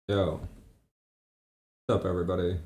Yo, what's up, everybody?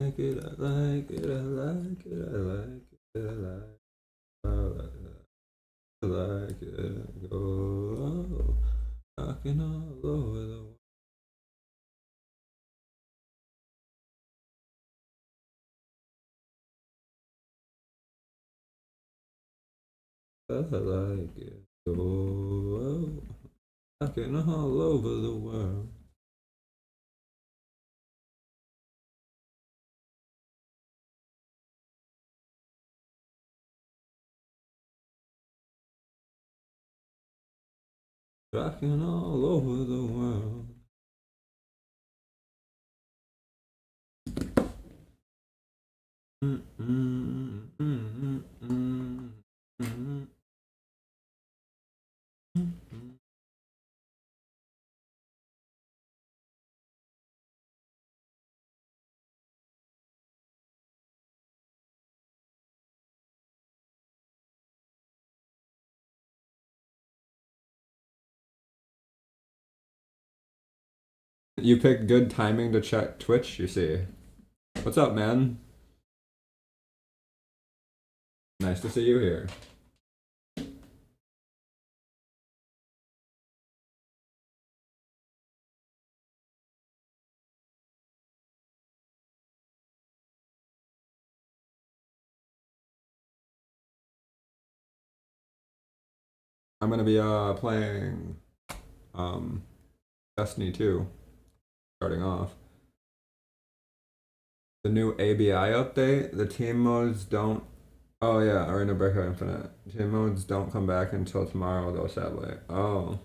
Like it, I like it, I like it, I like it, I like it, I like it, I like it. Go, knocking all over the world. I like it. Go, knocking all over the world. Rocking all over the world. Mm, mm, mm, mm, mm, mm, mm. You picked good timing to check Twitch, you see. What's up, man? Nice to see you here. I'm gonna be playing um Destiny 2 starting off. The new ABI update, the team modes don't. Oh yeah, Arena Breakout Infinite. Team modes don't come back until tomorrow though, sadly. Oh,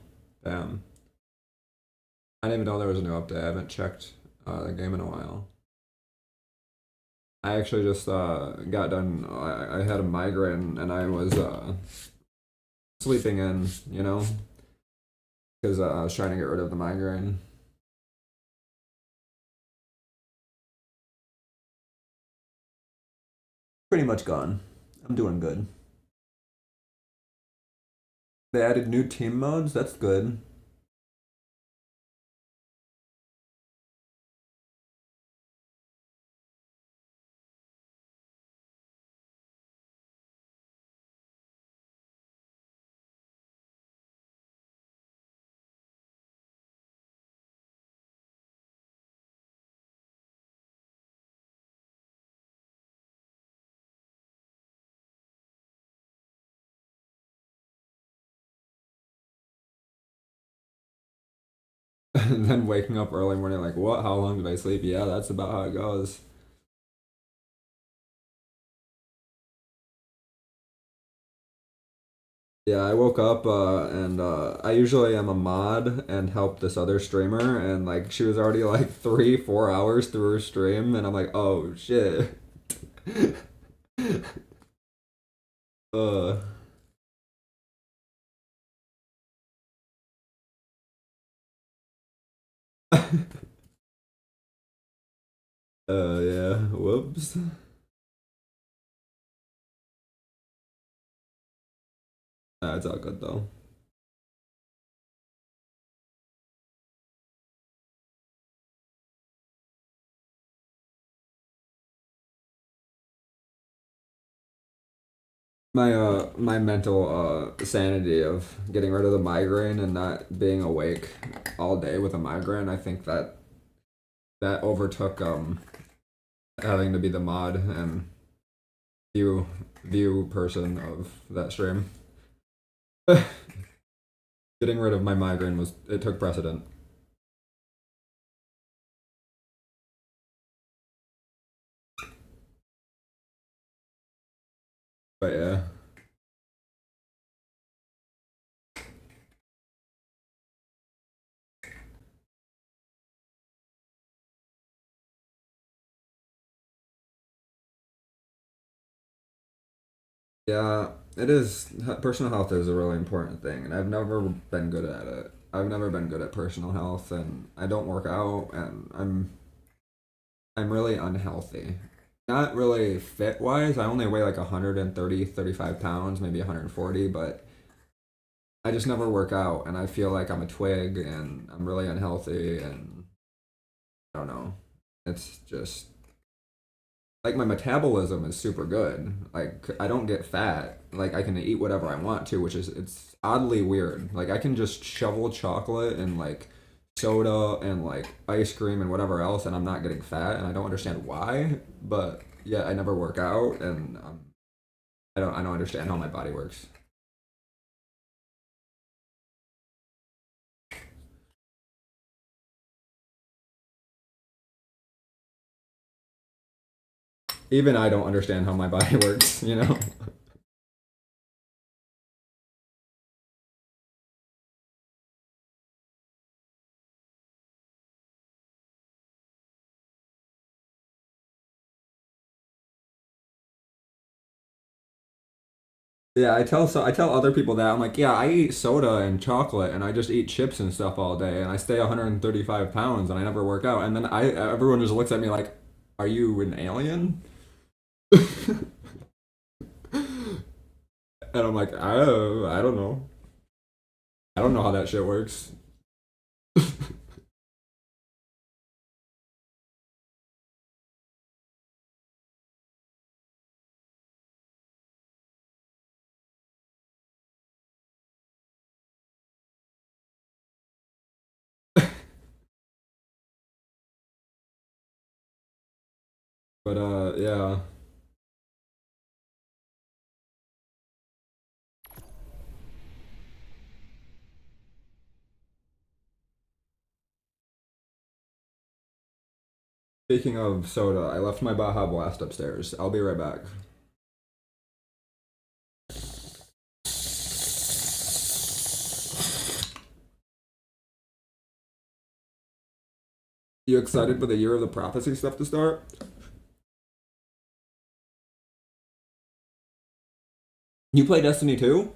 damn. I didn't even know there was a new update. I haven't checked the game in a while. I actually just got done. I had a migraine and I was sleeping in, because I was trying to get rid of the migraine. Pretty much gone. I'm doing good. They added new team modes. That's good. And then waking up early morning, like, what? How long did I sleep? Yeah, that's about how it goes. Yeah, I woke up and I usually am a mod and help this other streamer, and like she was already like 3, 4 hours through her stream, and I'm like, oh shit. uh, yeah, whoops. Nah, it's all good though. my mental sanity of getting rid of the migraine and not being awake all day with a migraine, I think that overtook having to be the mod and view view person of that stream. Getting rid of my migraine was it took precedent. But yeah. Yeah, it is. Personal health is a really important thing, and I've never been good at it. I've never been good at personal health, and I don't work out, and I'm really unhealthy. Not really fit wise. I only weigh like 130, 35 pounds, maybe 140, but I just never work out, and I feel like I'm a twig, and I'm really unhealthy, and I don't know. It's just like my metabolism is super good. Like I don't get fat. Like I can eat whatever I want to, which is it's oddly weird. Like I can just shovel chocolate and like soda and like ice cream and whatever else and I'm not getting fat and I don't understand why, but yeah, I never work out and I don't understand how my body works. Even I don't understand how my body works, you know? Yeah, I tell other people that I'm like, yeah, I eat soda and chocolate and I just eat chips and stuff all day and I stay 135 pounds and I never work out. And then I everyone just looks at me like, are you an alien? And I'm like, I don't know. I don't know how that shit works. But yeah. Speaking of soda, I left my Baja Blast upstairs. I'll be right back. You excited for the Year of the Prophecy stuff to start? You play Destiny 2?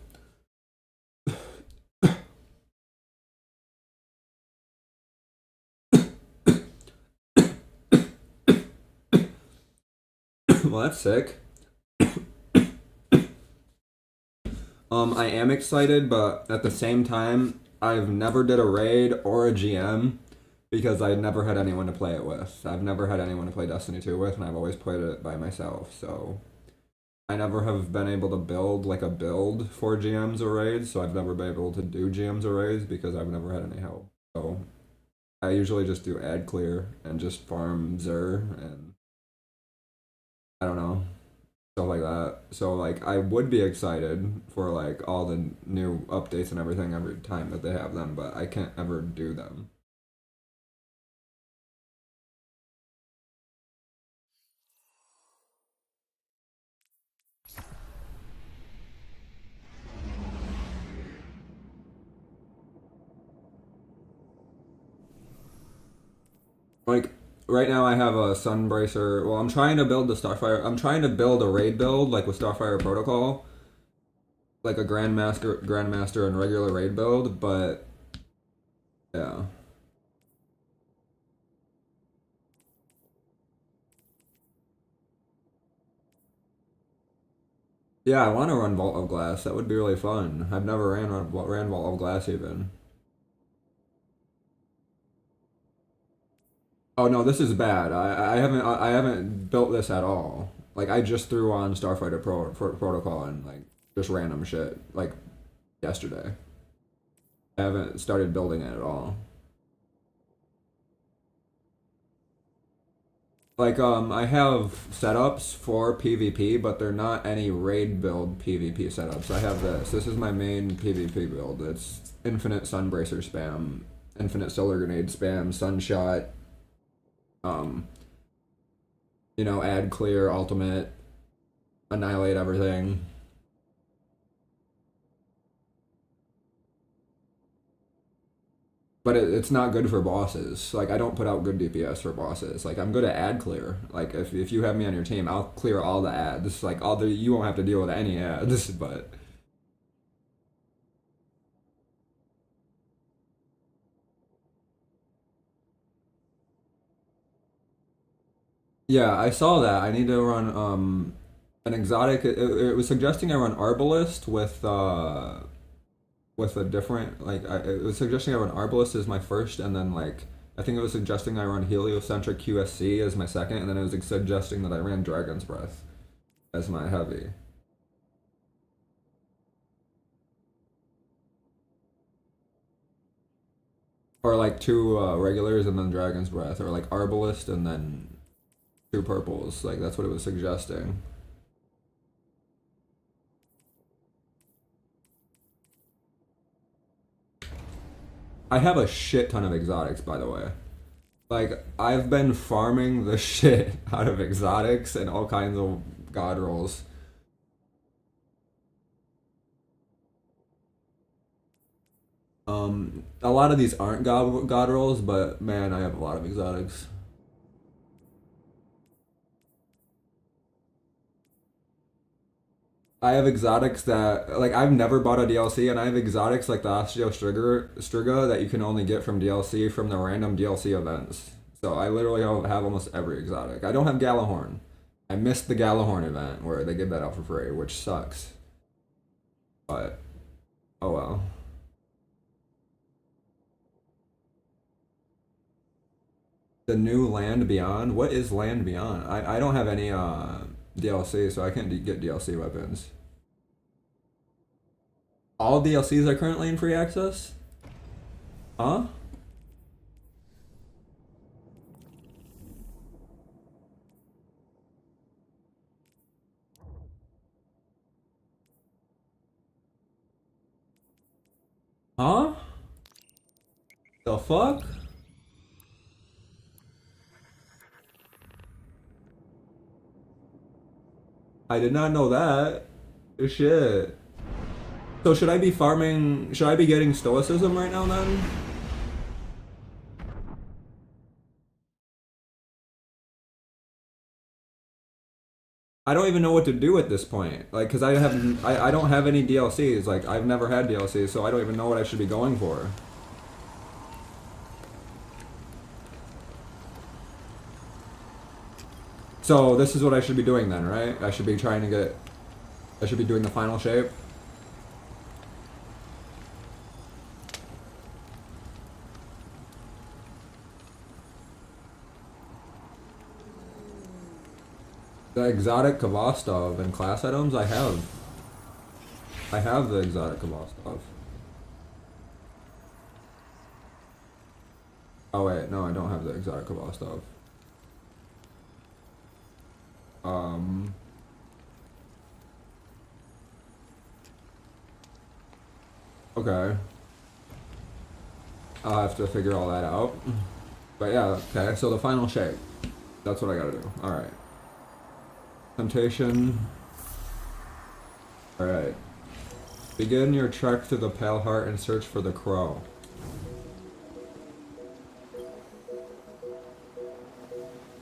Well, that's sick. I am excited, but at the same time, I've never did a raid or a GM because I never had anyone to play it with. I've never had anyone to play Destiny 2 with, and I've always played it by myself. So I never have been able to build like a build for GMs or raids. So I've never been able to do GMs or raids because I've never had any help. So I usually just do ad clear and just farm Zer and I don't know stuff like that. So like I would be excited for like all the new updates and everything every time that they have them, but I can't ever do them. Like right now I have a Sunbracer. Well, I'm trying to build the Starfire. I'm trying to build a raid build like with Starfire Protocol, like a Grandmaster and regular raid build, but yeah. Yeah, I want to run Vault of Glass. That would be really fun. I've never ran Vault of Glass even. Oh no, this is bad. I haven't built this at all. Like I just threw on Protocol and like just random shit, like yesterday. I haven't started building it at all. Like, I have setups for PvP, but they're not any raid build PvP setups. I have this. This is my main PvP build. It's infinite Sunbracer spam, infinite solar grenade spam, sunshot, you know, add clear, ultimate, annihilate everything. But it's not good for bosses. Like, I don't put out good DPS for bosses. Like, I'm good at ad clear. Like, if you have me on your team, I'll clear all the ads. Like, you won't have to deal with any ads, but... Yeah, I saw that. I need to run, an exotic... It was suggesting I run Arbalist with a different, like, it was suggesting I run Arbalist as my first, and then, like, I think it was suggesting I run Heliocentric QSC as my second, and then it was suggesting that I ran Dragon's Breath as my heavy. Or, like, two regulars and then Dragon's Breath, or, like, Arbalist and then two purples. Like, that's what it was suggesting. I have a shit ton of exotics, by the way. Like, I've been farming the shit out of exotics and all kinds of god rolls. A lot of these aren't god rolls, but man, I have a lot of exotics. I have exotics that, like, I've never bought a DLC, and I have exotics like the Osteo Striga that you can only get from DLC from the random DLC events. So I literally have almost every exotic. I don't have Galahorn. I missed the Galahorn event where they give that out for free, which sucks. But, oh well. The new Land Beyond? What is Land Beyond? I don't have any DLC, so I can't get DLC weapons. All DLCs are currently in free access? Huh? Huh? The fuck? I did not know that. Shit. So should I be farming? Should I be getting stoicism right now then? I don't even know what to do at this point. Like, cause I don't have any DLCs. Like, I've never had DLCs, so I don't even know what I should be going for. So this is what I should be doing then, right? I should be trying to get. I should be doing the final shape. The exotic Kavastov and class items I have. I have the exotic Kavastov. Oh wait, no, I don't have the exotic Kavastov. Okay. I'll have to figure all that out. But yeah, okay, so the final shape. That's what I gotta do. Alright. Temptation. Alright. Begin your trek through the Pale Heart and search for the crow.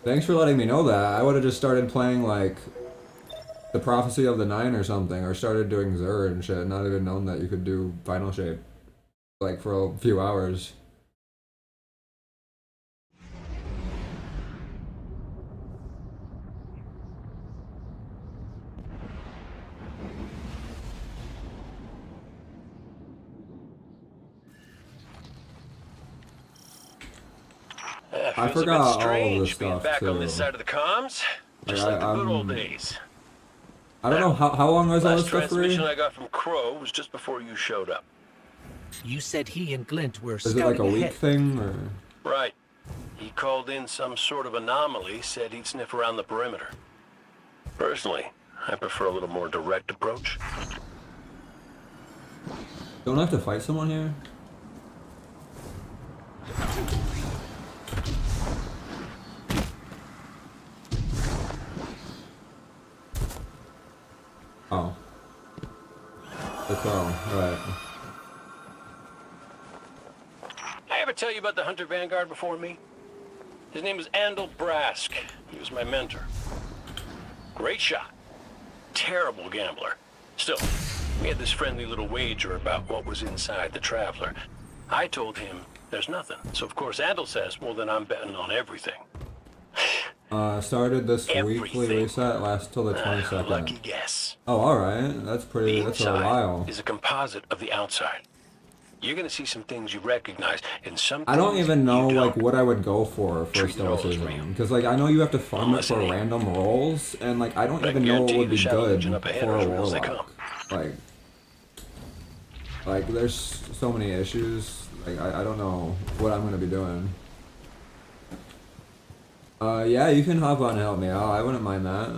Thanks for letting me know that. I would have just started playing, like, the Prophecy of the Nine or something, or started doing Zur and shit, not even known that you could do Final Shape, like, for a few hours. I forgot all of this stuff back too. on this side of the comms, just like the good old days. I don't know how long was all this Last stuff free? transmission I got from Crow was just before you showed up. You said he and Glint were Is it like a scouting week ahead. thing or? Right. He called in some sort of anomaly, said he'd sniff around the perimeter. Personally, I prefer a little more direct approach. Don't I have to fight someone here? Oh. The Crow, right. I ever tell you about the Hunter Vanguard before me? His name was Andal Brask. He was my mentor. Great shot. Terrible gambler. Still, we had this friendly little wager about what was inside the Traveler. I told him there's nothing. So of course Andal says, well then I'm betting on everything. Started this weekly Everything. reset, lasts till the 22nd. Lucky guess. Oh, alright. That's The that's a inside while. is a composite of the outside. You're gonna see some things you recognize, and some I don't things even know you like don't. what I would go for Treat it all as real. stoicism, because like I know you have to farm it for Listening. random rolls, and like I don't But I even can know what guarantee would the be Shadow good Legion up ahead for are a as real as they warlock. Like there's so many issues. Like I don't know what I'm gonna be doing. Yeah, you can hop on and help me out. I wouldn't mind that.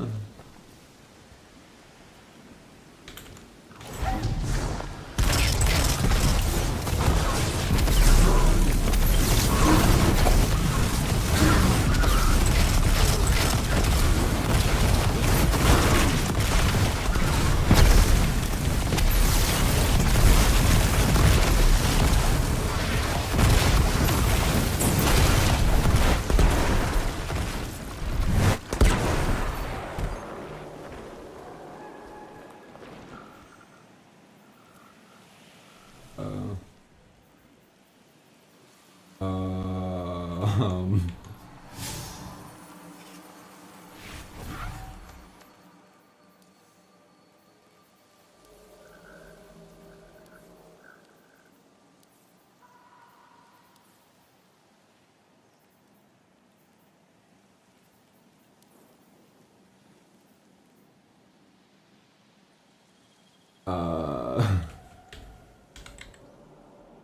Um,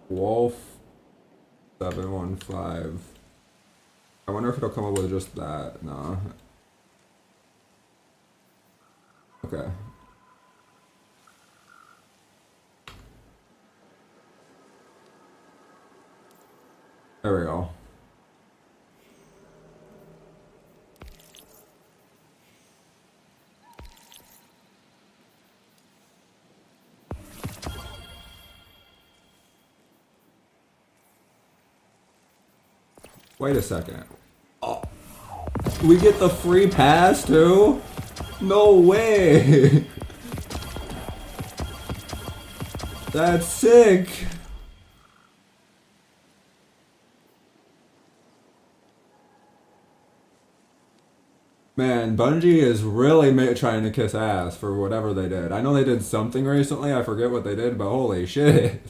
Wolf 715. I wonder if it'll come up with just that. No. Okay. There we go. Wait a second. Oh, we get the free pass too? No way! That's sick! Man, Bungie is really trying to kiss ass for whatever they did. I know they did something recently, I forget what they did, but holy shit.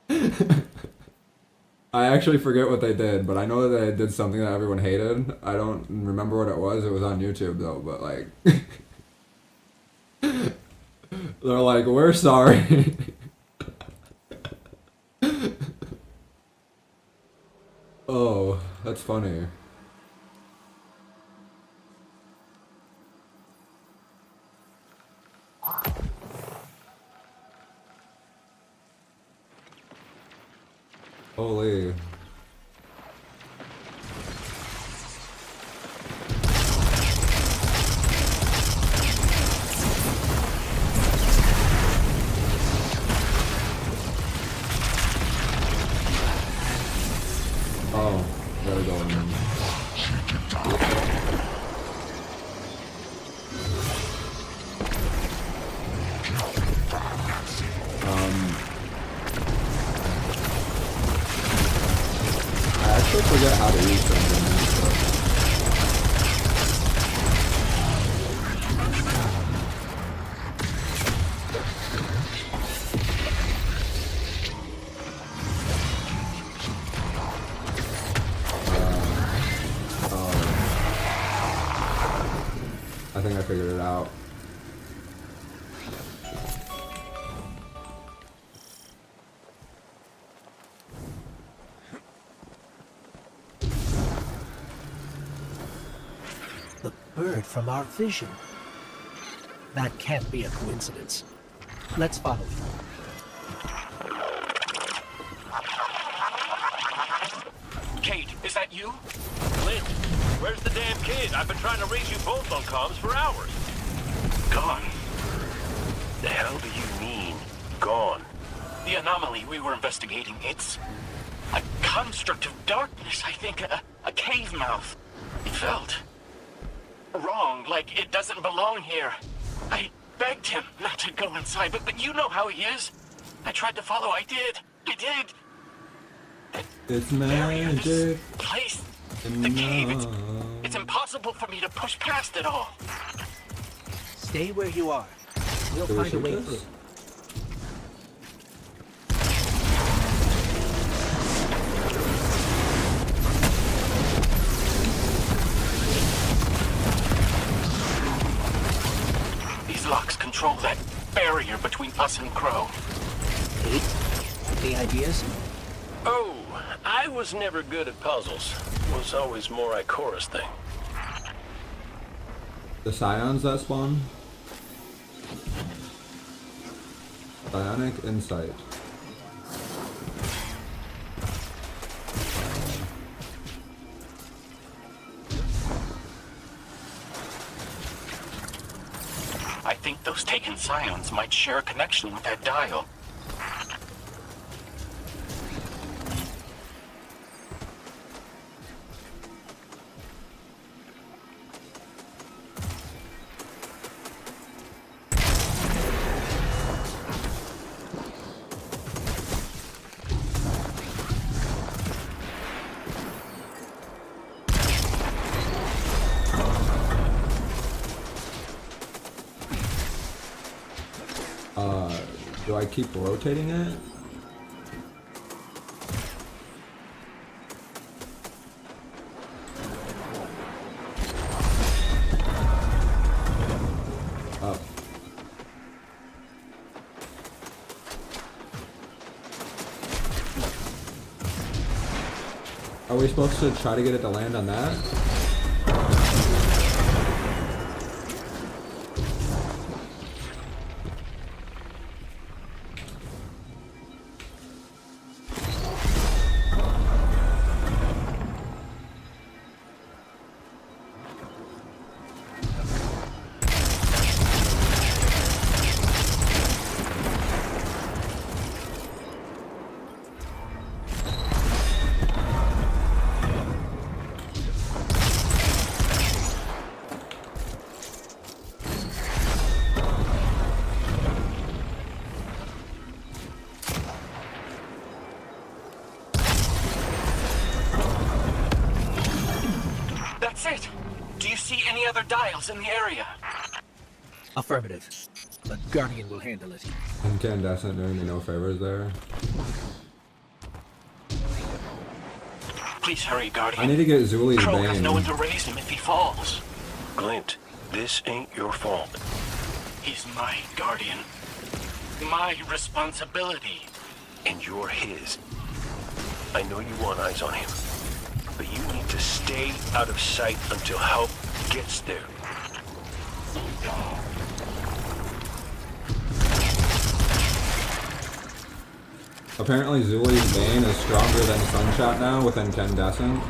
I actually forget what they did, but I know that they did something that everyone hated. I don't remember what it was. It was on YouTube though, but like... They're like, we're sorry. Oh, that's funny. Holy. Oh, gotta go in. I actually forget how to use something. I think I figured it out. bird from our vision. That can't be a coincidence. Let's follow it. Kate, is that you? Clint, where's the damn kid? I've been trying to raise you both on comms for hours. Gone. The hell do you mean, gone? The anomaly we were investigating, it's a construct of darkness, I think, a cave mouth. It felt wrong, like it doesn't belong here. I begged him not to go inside, but you know how he is. I tried to follow, I did. It's Barrier, magic. this place, the cave, No. it's impossible for me to push past it all. Stay where you are. We'll Do we find a shoot way this? through. These locks control that barrier between us and Crow. Kate, any ideas? Oh, I was never good at puzzles. Was always more Ikora's thing. The scions that spawn? Psionic insight. I think those taken scions might share a connection with that dial. Do I keep rotating it? Up. Are we supposed to try to get it to land on that? That's it. Do you see any other dials in the area? Affirmative. But Guardian will handle it. Incandescent doing me no favors there. Please hurry, Guardian. I need to get Zuli's Crow has Bane. no one to raise him if he falls. Glint, this ain't your fault. He's my Guardian. My responsibility. And you're his. I know you want eyes on him, but you need to stay out of sight until help gets there. Apparently Zuli's Bane is stronger than Sunshot now with Incandescent.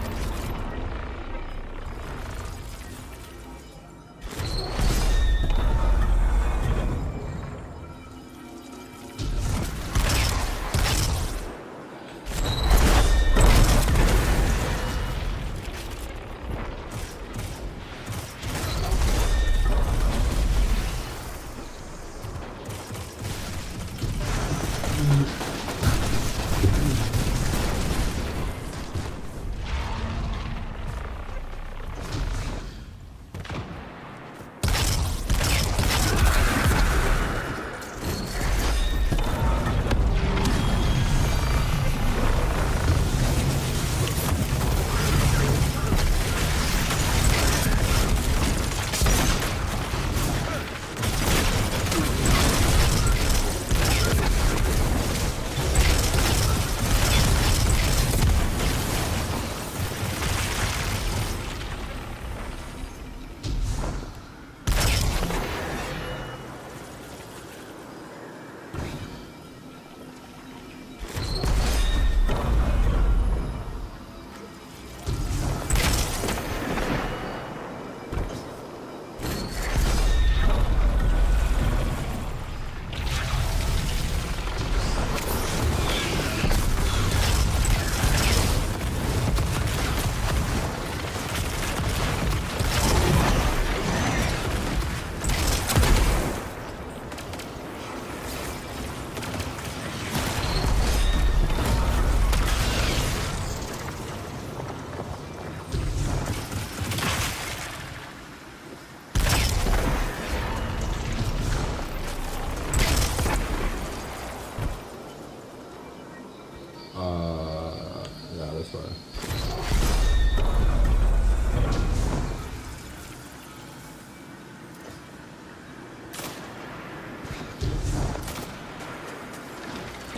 way.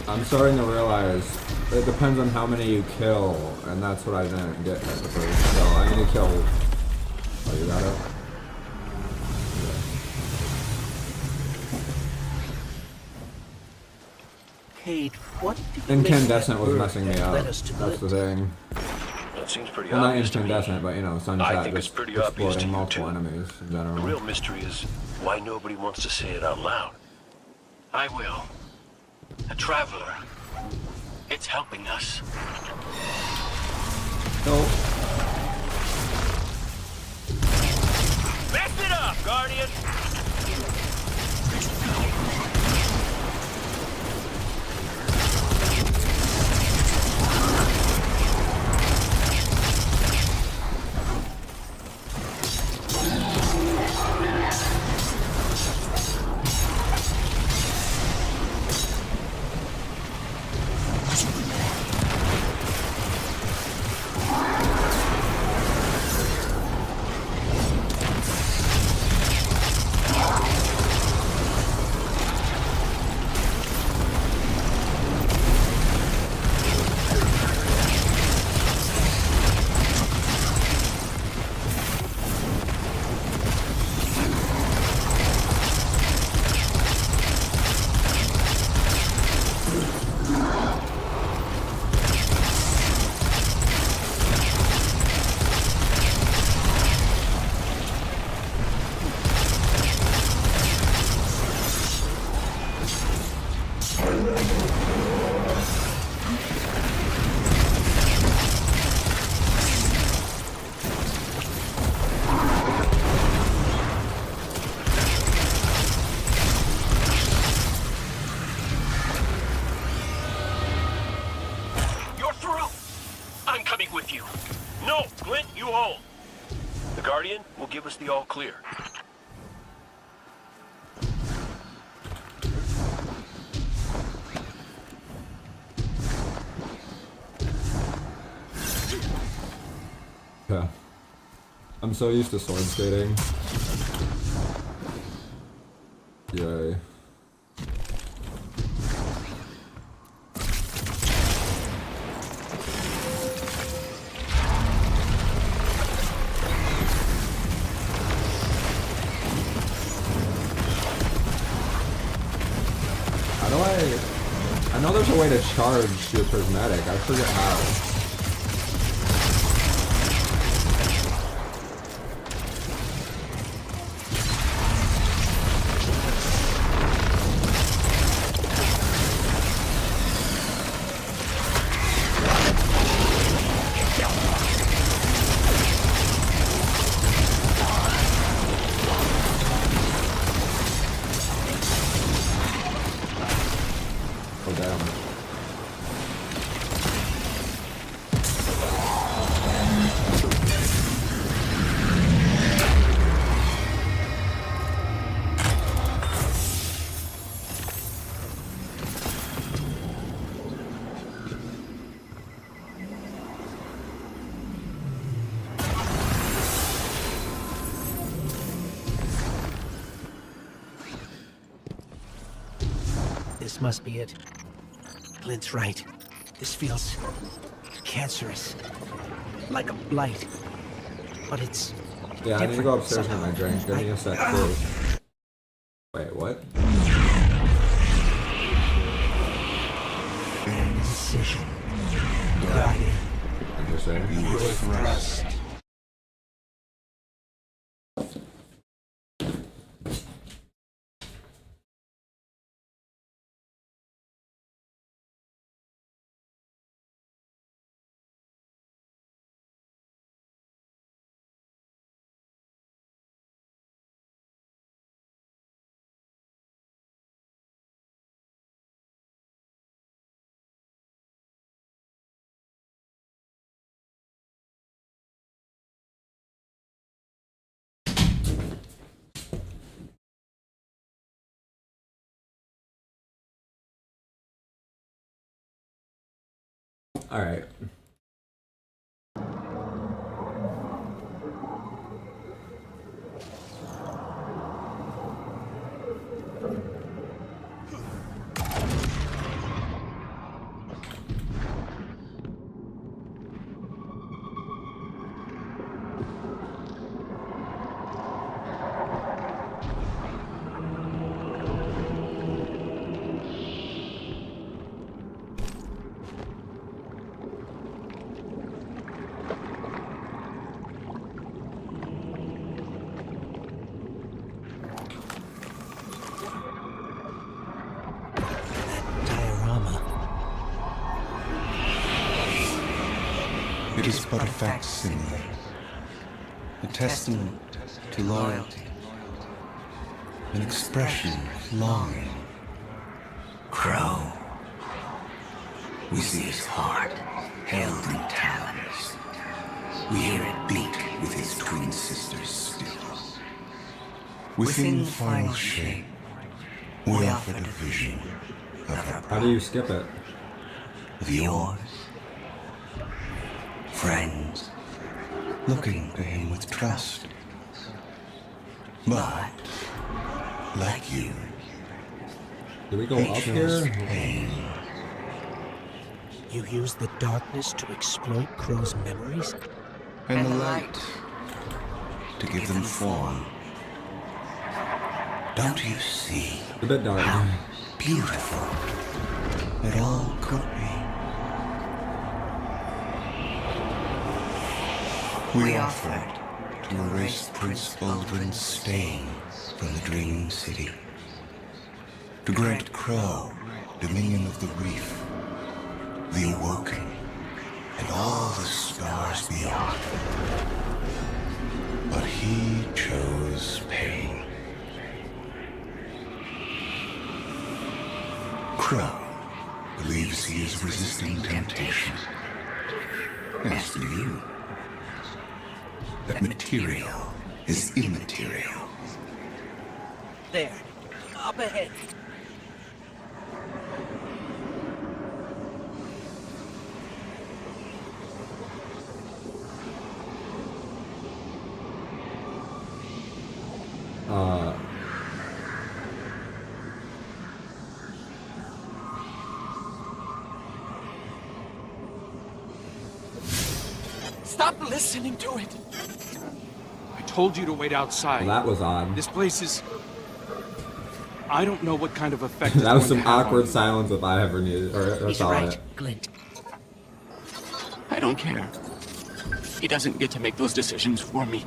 I'm starting to realize it depends on how many you kill, and that's what I didn't get at the first. So I need to kill. Oh, you got it? Kate, what did you Incandescent make was that messing bird me that up. led us to That's the Glit? thing. That seems pretty Well, not obvious to me. incandescent, but you know, I sunshot think it's just pretty obvious to exploding you, multiple too. enemies in The general. real mystery is why nobody wants to say it out loud. I will. A traveler. It's helping us. Nope. Mess it up, Guardian! You're through! I'm coming with you. No, Clint, you hold. The Guardian will give us the all clear. Yeah. I'm so used to sword skating. Yay. How do I know there's a way to charge your prismatic. I forget how. Oh damn. This must be it. Clint's right. This feels cancerous. Like a blight. But it's Yeah, I need to go different upstairs and get my somehow. drink. Give me a sec, please. Wait, what? Incision. Guided. Interesting. With rust. Alright. It is but a facsimile, a testament to loyalty, an expression of longing. Crow. We see his heart held in talons. We hear it beat with his twin sisters still. Within final shape, we offered a vision of our How do you skip it? Of yours. Friends. looking to him with trust. But, like you, Do we go up here? pain. You use the darkness to exploit Crow's memories? And the light to give them form. Don't you see A bit dark. beautiful it all could be? We offered to erase Prince Baldwin's stain from the Dreaming City, to grant Crow dominion of the reef, the Awoken, and all the stars beyond. But he chose pain. Crow believes he is resisting temptation. As do you. That material is immaterial. There. Up ahead. Stop listening to it. I told you to wait outside. That was odd. This place is... I don't know what kind of effect That was it's some going to have on awkward you. silence if I ever needed or He's saw right, it. Glint. I don't care. He doesn't get to make those decisions for me.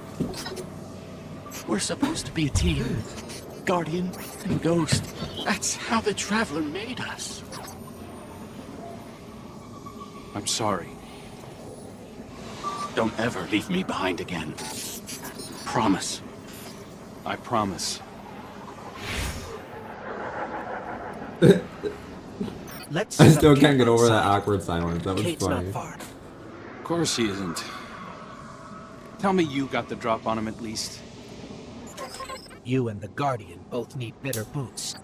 We're supposed to be a team. Guardian and Ghost. That's how the Traveler made us. I'm sorry. Don't ever leave me behind again. Promise. I promise. Let's I set still up can't camp get over that outside. awkward silence. That was Kate's funny. not far. Of course he isn't. Tell me you got the drop on him at least. You and the Guardian both need better boots.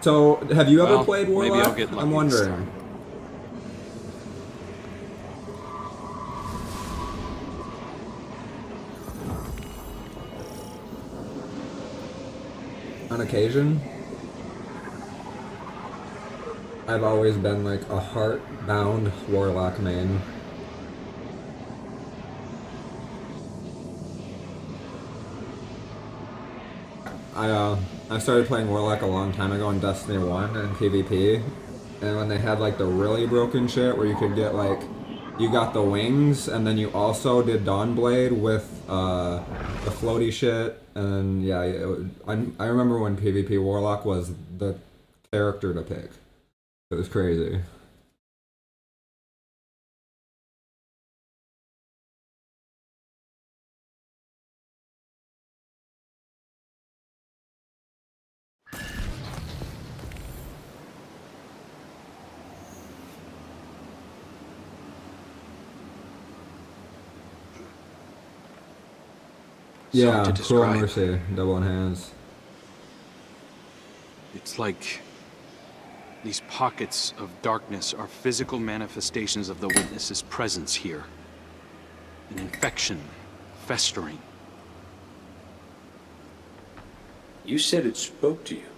So, have you ever Well, played maybe Warlock? I'll get lucky I'm this wondering. On occasion, I've always been like a heart-bound Warlock main. I started playing Warlock a long time ago in Destiny 1 and PvP, and when they had like the really broken shit where you could get like, you got the wings and then you also did Dawnblade with the floaty shit, and yeah, I remember when PvP Warlock was the character to pick. It was crazy. Yeah, to Cruel describe. Mercy, double enhance. It's like... these pockets of darkness are physical manifestations of the witness's presence here. An infection, festering. You said it spoke to you.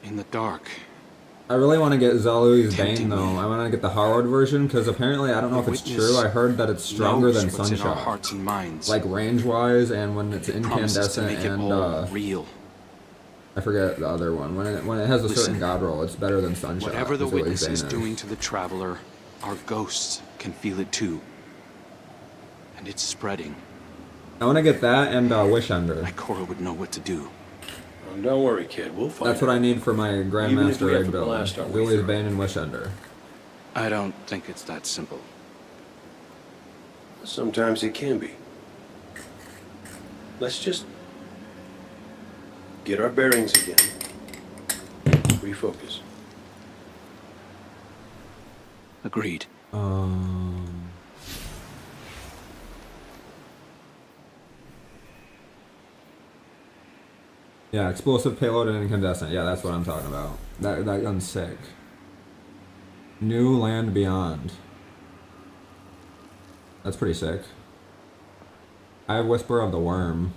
In the dark. I really want to get Zalui's Tempting Bane though. me. I want to get the Harrowed version because apparently I don't know if The it's witness true. I heard that it's stronger than knows what's in our Sunshot, hearts and minds. like range wise, and when it's Promises to incandescent make it and all real. I forget the other one. When it has a Listen, certain god roll, it's better than Sunshot. Whatever the is what witness he's is saying doing to the Traveler, our ghosts can feel it too. And it's spreading. I want to get that and Wish Ender. Ikora would know what to do. Don't worry, kid. We'll find That's what I need for my Even if Grandmaster we have egg to build. blast our way Lily's through. Bane and Wishender. I don't think it's that simple. Sometimes it can be. Let's just get our bearings again. Refocus. Agreed. Yeah, explosive payload and incandescent. Yeah, that's what I'm talking about. That gun's sick. New Land Beyond. That's pretty sick. I have Whisper of the Worm.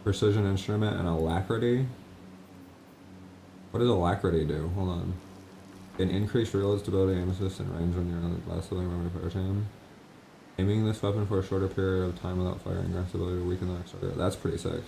Precision Instrument and Alacrity. What does Alacrity do? Hold on. Can increase reload stability, aim assist, and range when you're on the last living memory fire team. Aiming this weapon for a shorter period of time without firing grants the ability to weaken the next target. That's pretty sick.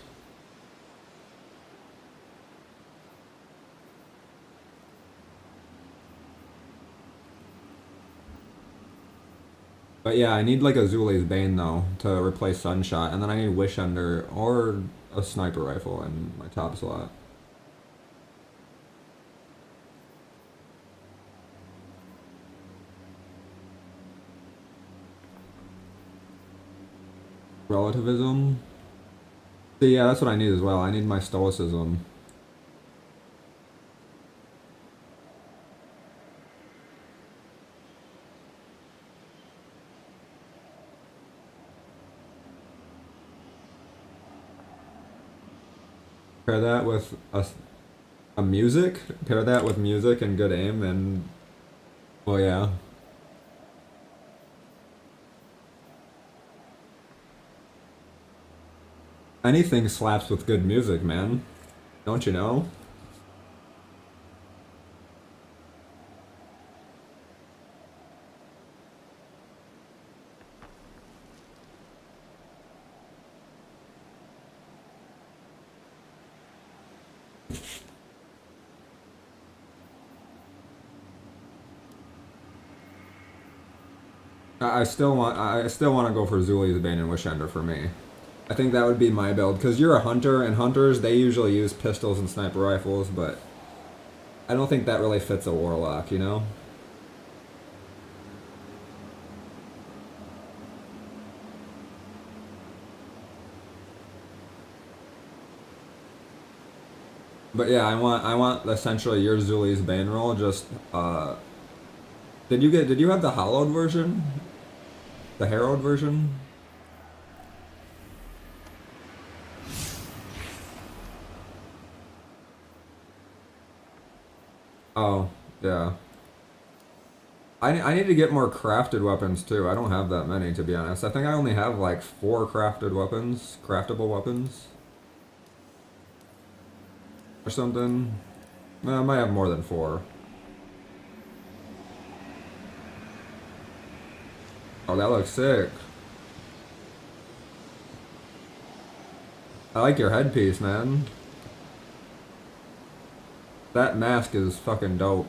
But yeah, I need like a Zuli's Bane though to replace Sunshot, and then I need Wish Under or a sniper rifle in my top slot. Relativism. See, yeah, that's what I need as well. I need my stoicism. Pair that with a music. Pair that with music and good aim, and well, yeah. Anything slaps with good music, man. Don't you know? I still want to go for Zuli's Bane and Wishender for me. I think that would be my build, because you're a hunter, and hunters, they usually use pistols and sniper rifles, but I don't think that really fits a warlock, you know? But yeah, I want essentially your Zuli's Bane roll, just, did you have the hollowed version? The harrowed version? Oh, yeah. I need to get more crafted weapons too. I don't have that many, to be honest. I think I only have like 4 crafted weapons, craftable weapons. Or something. I might have more than 4. Oh, that looks sick. I like your headpiece, man. That mask is fucking dope.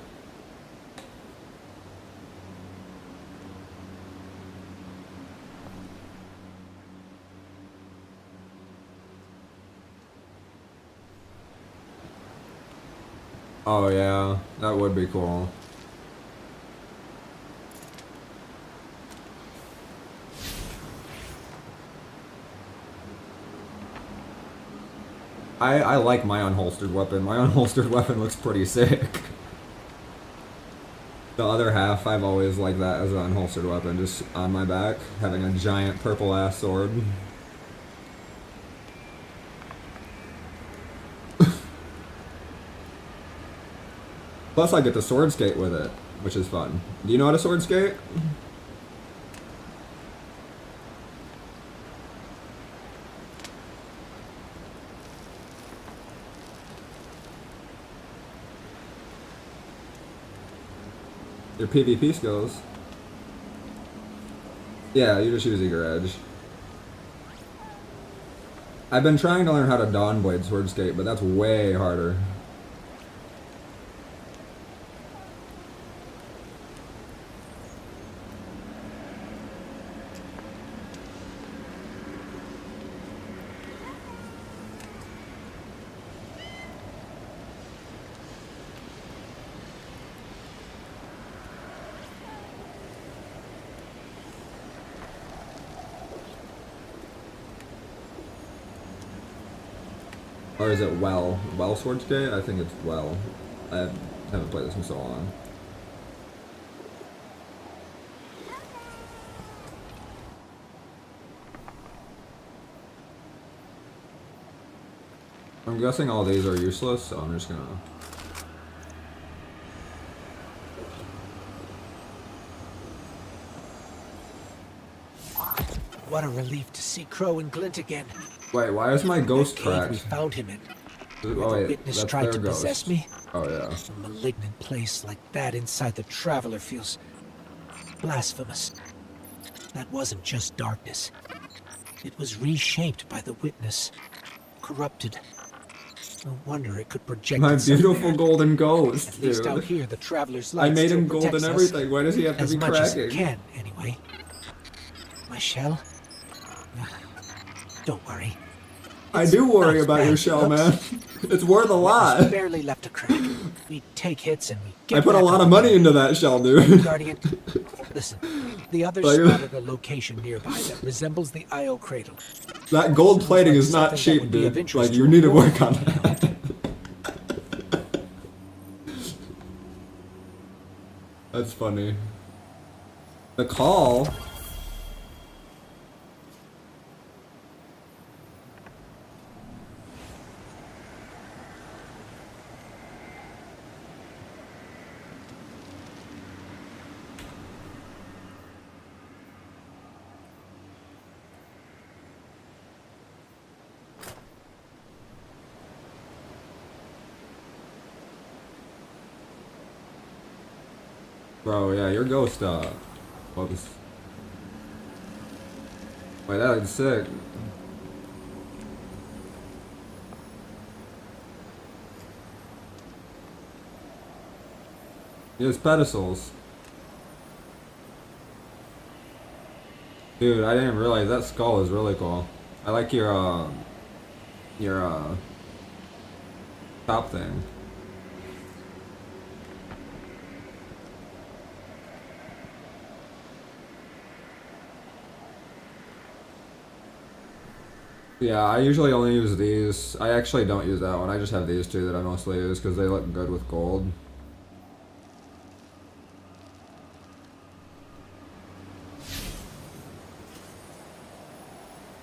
Oh yeah, that would be cool. I like my unholstered weapon. My unholstered weapon looks pretty sick. The other half, I've always liked that as an unholstered weapon, just on my back, having a giant purple ass sword. Plus I get to sword skate with it, which is fun. Do you know how to sword skate? Your PvP skills. Yeah, you just use Eager Edge. I've been trying to learn how to Dawnblade sword skate, but that's way harder. Or is it Well? Well Swords Gate? I think it's Well. I haven't played this in so long. I'm guessing all these are useless, so I'm just gonna... What a relief to see Crow and Glint again. Wait, why is my ghost That cave we cracked? found him in. Oh The wait, witness that's tried their to ghost. possess me. Oh yeah. A malignant place like that inside the Traveler feels blasphemous. That wasn't just darkness. It was reshaped by the witness. Corrupted. No wonder it could project My itself beautiful there. golden ghost, At least out dude. here, the Traveler's light I made still him gold protects and us. everything. Why does he have to As be much as it cracking? can, anyway. My shell? Don't worry. I It's do not worry as about bad your as it shell, looks. man. It's worth a Witness lot. barely left a crack. We take hits and we get I put a back lot up of money again. into that shell, dude. Guardian, listen. The others Like- spotted a location nearby that resembles the Io cradle. That gold plating is not Something that cheap, would be of dude. interest Like, to you need to Aurora. work on that. That's funny. The call. Bro, yeah, your ghost, whoops. Wait, that looks sick. Use pedestals. Dude, I didn't realize that skull is really cool. I like your top thing. Yeah, I usually only use these. I actually don't use that one. I just have these two that I mostly use because they look good with gold.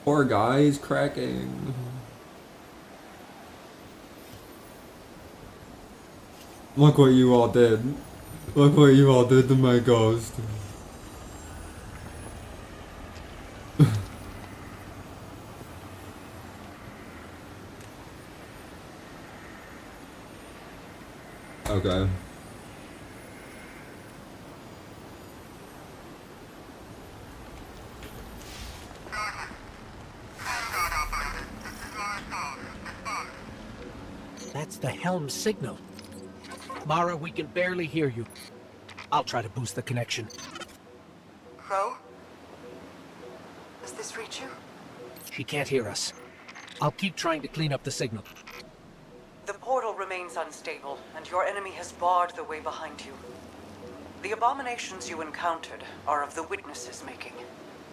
Poor guy's cracking. Look what you all did. Look what you all did to my ghost. Okay. That's the helm signal. Mara, we can barely hear you. I'll try to boost the connection. Crow? Does this reach you? She can't hear us. I'll keep trying to clean up the signal. The portal remains unstable, and your enemy has barred the way behind you. The abominations you encountered are of the Witness's making.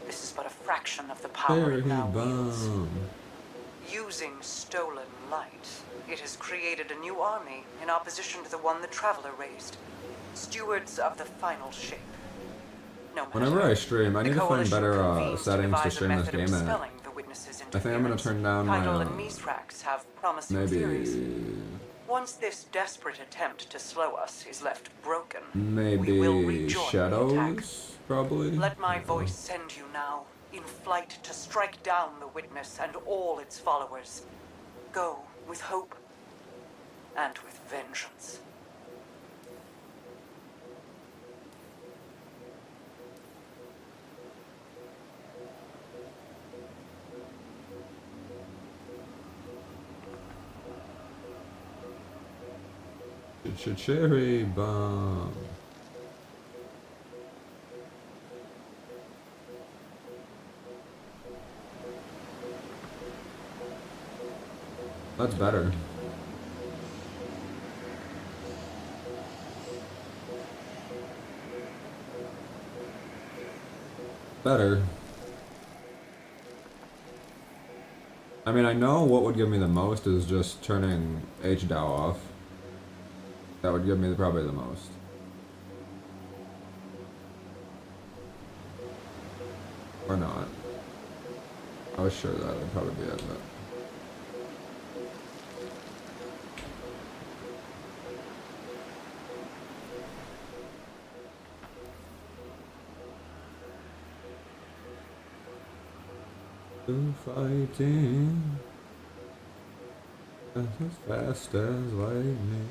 This is but a fraction of the power it now wields. Using stolen light, it has created a new army in opposition to the one the Traveler raised. Stewards of the final shape. No matter. Whenever I stream, I The need to find Coalition better convenes settings to devise a stream this method of game at. expelling the Witness's I think I'm gonna turn down my, Heidel and Misrax have promising theories. Once this desperate attempt to slow us is left broken, we will maybe rejoin the attack. shadows, probably. Let my voice send you now, in flight to strike down the Witness and all its followers. Go with hope and with vengeance. Cherry bomb. That's better. Better. I mean, I know what would give me the most is just turning HDAO off. That would give me probably the most. Or not. I was sure that would probably be it, but... Fighting as fast as lightning,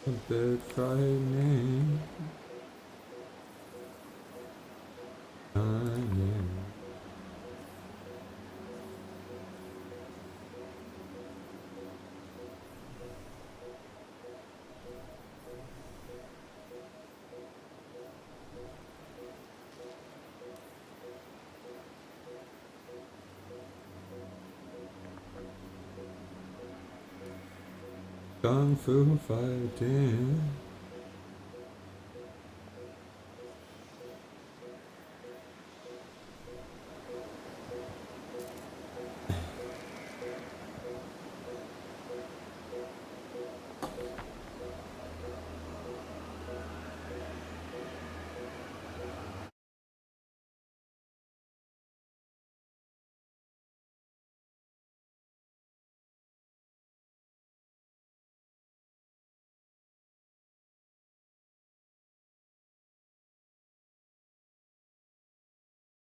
a bit frightening. Kung Fu fighting.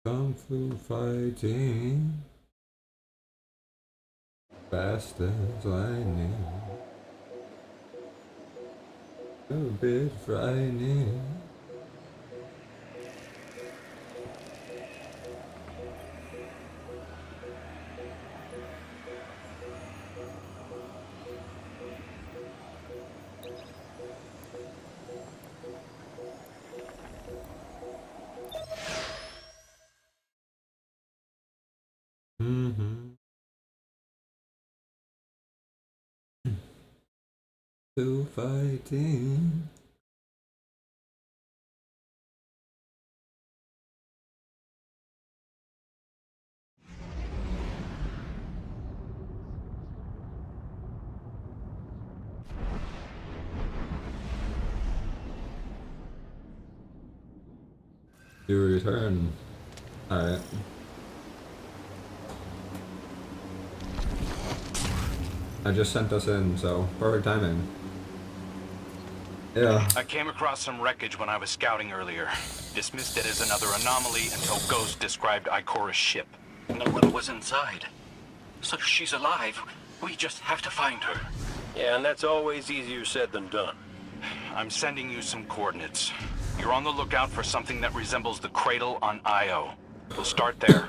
Kung Fu fighting, fast as lightning, a bit frightening. Still fighting. You return. Alright. I just sent us in, so perfect timing. Yeah. I came across some wreckage when I was scouting earlier. Dismissed it as another anomaly until Ghost described Ikora's ship. No one was inside. So she's alive. We just have to find her. Yeah, and that's always easier said than done. I'm sending you some coordinates. You're on the lookout for something that resembles the cradle on Io. We'll start there.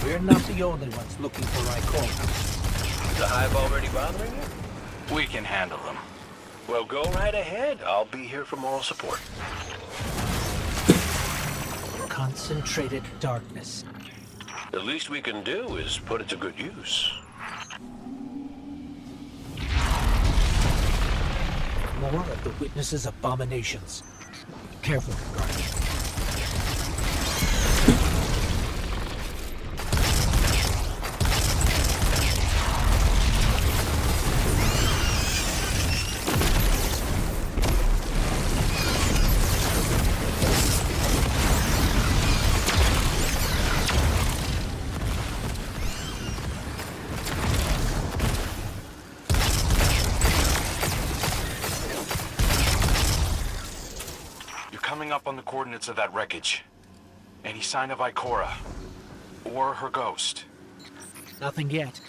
We're not the only ones looking for Ikora. The hive already bothering you? We can handle them. Well, go right ahead. I'll be here for moral support. Concentrated darkness. The least we can do is put it to good use. More of the witness's abominations. Careful, Guardian. Up on the coordinates of that wreckage. Any sign of Ikora? Or her ghost? Nothing yet.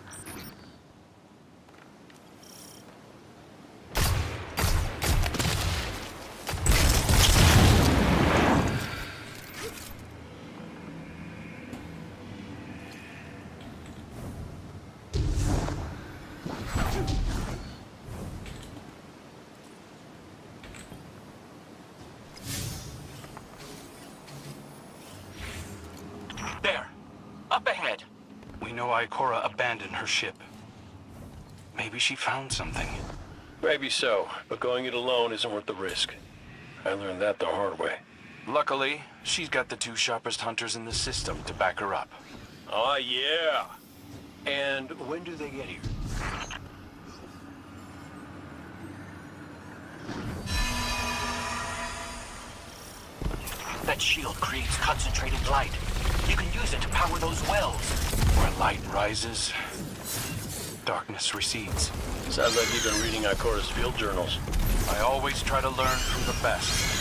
We know Ikora abandoned her ship. Maybe she found something. Maybe so, but going it alone isn't worth the risk. I learned that the hard way. Luckily, she's got the two sharpest hunters in the system to back her up. Oh, yeah. And when do they get here? That shield creates concentrated light. You can use it to power those wells. Where light rises, darkness recedes. Sounds like you've been reading Ikora's field journals. I always try to learn from the best.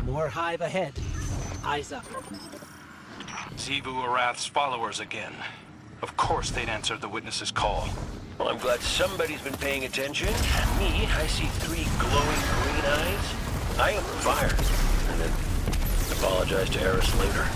More hive ahead. Eyes up. Xivu Arath's followers again. Of course they'd answer the witness's call. Well, I'm glad somebody's been paying attention. Me, I see 3 glowing green eyes. I open fire. And then apologize to Eris later.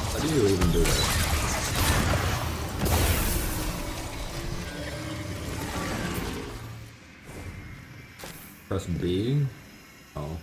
How do you even do that? Press B? Oh.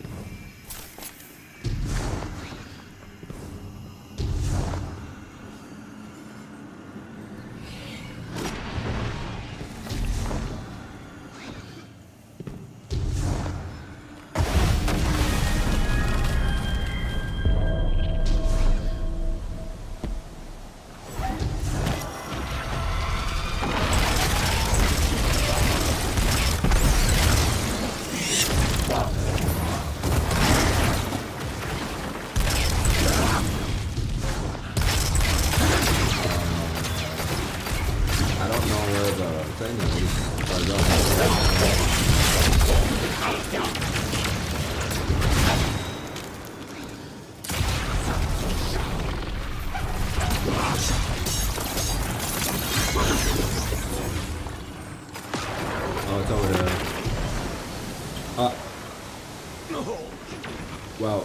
I don't know where the thing is, so I don't Oh, it's over there. Well.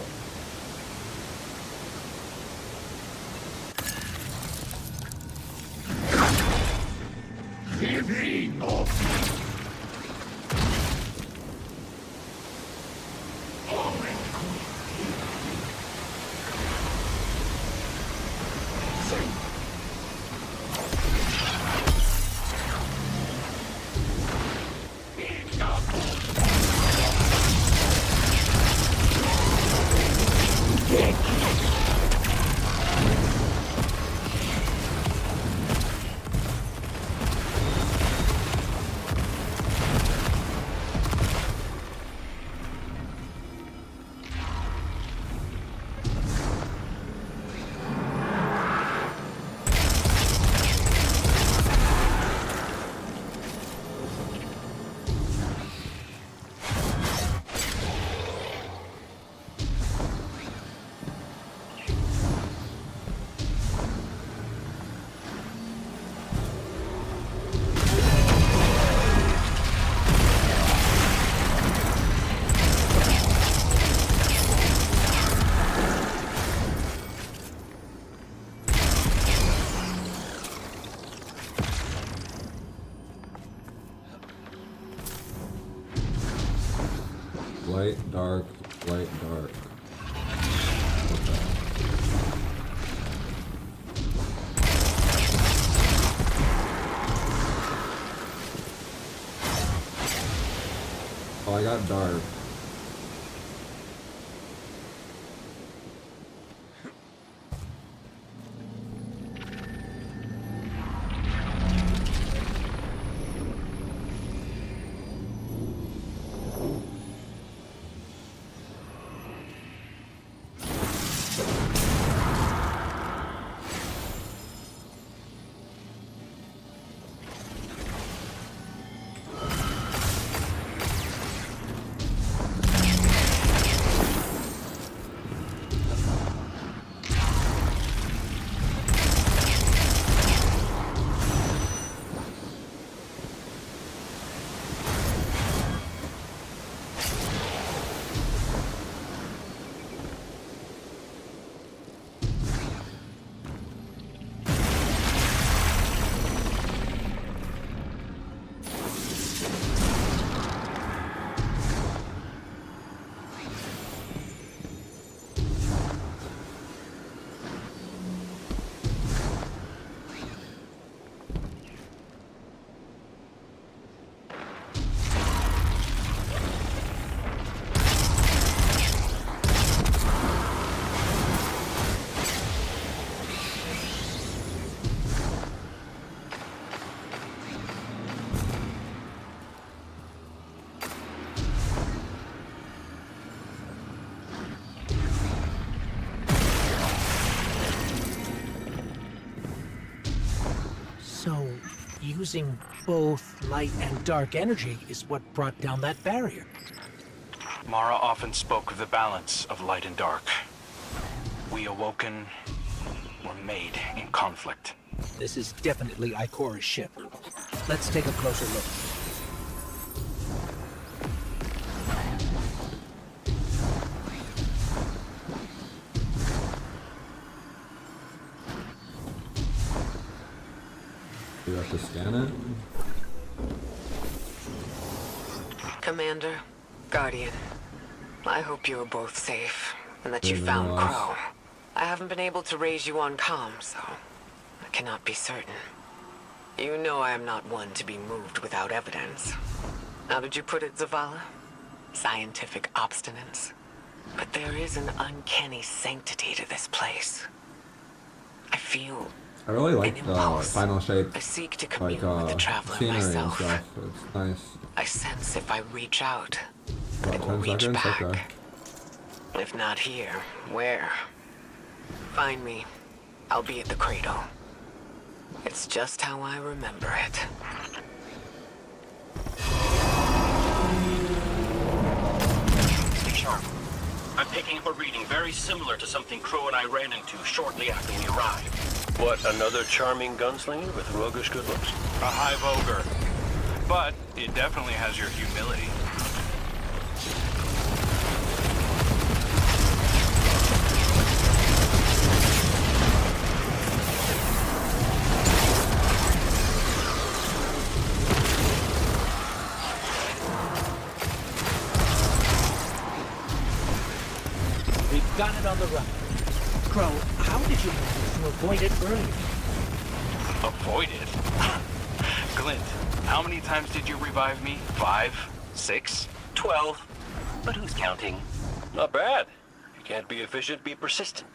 Light, dark, light, dark. Okay. I got dark. So, using both light and dark energy is what brought down that barrier. Mara often spoke of the balance of light and dark. We awoken were made in conflict. This is definitely Ikora's ship. Let's take a closer look. You have to scan it? Commander, Guardian, I hope you are both safe, and that you Yeah, found no, Crow. I haven't been able to raise you on comms, so I cannot be certain. You know I am not one to be moved without evidence. How did you put it, Zavala? Scientific obstinance. But there is an uncanny sanctity to this place. I feel I really like an the impulse. final shape, I seek to like commune with the traveler scenery myself. and stuff. It's nice. I sense if I reach out, About it will 10 reach seconds? back. Okay. If not here, where? Find me. I'll be at the cradle. It's just how I remember it. Stay sharp. I'm picking up a reading very similar to something Crow and I ran into shortly after we arrived. What, another charming gunslinger with roguish good looks? A hive ogre. But it definitely has your humility. We've got it on the run. Crow, how did you manage to avoid it earlier? Avoid it? Glint, how many times did you revive me? 5? 6? 12. But who's counting? Not bad. If you can't be efficient, be persistent.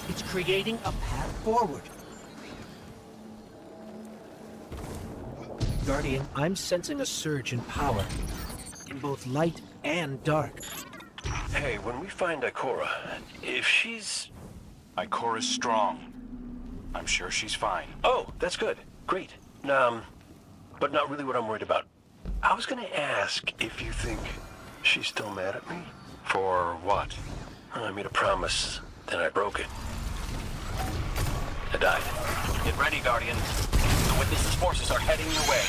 It's creating a path forward. Guardian, I'm sensing a surge in power. In both light and dark. Hey, when we find Ikora, if she's... Ikora's strong. I'm sure she's fine. Oh, that's good. Great. But not really what I'm worried about. I was gonna ask if you think she's still mad at me. For what? I made a promise, then I broke it. I died. Get ready, Guardian. The Witness's forces are heading your way.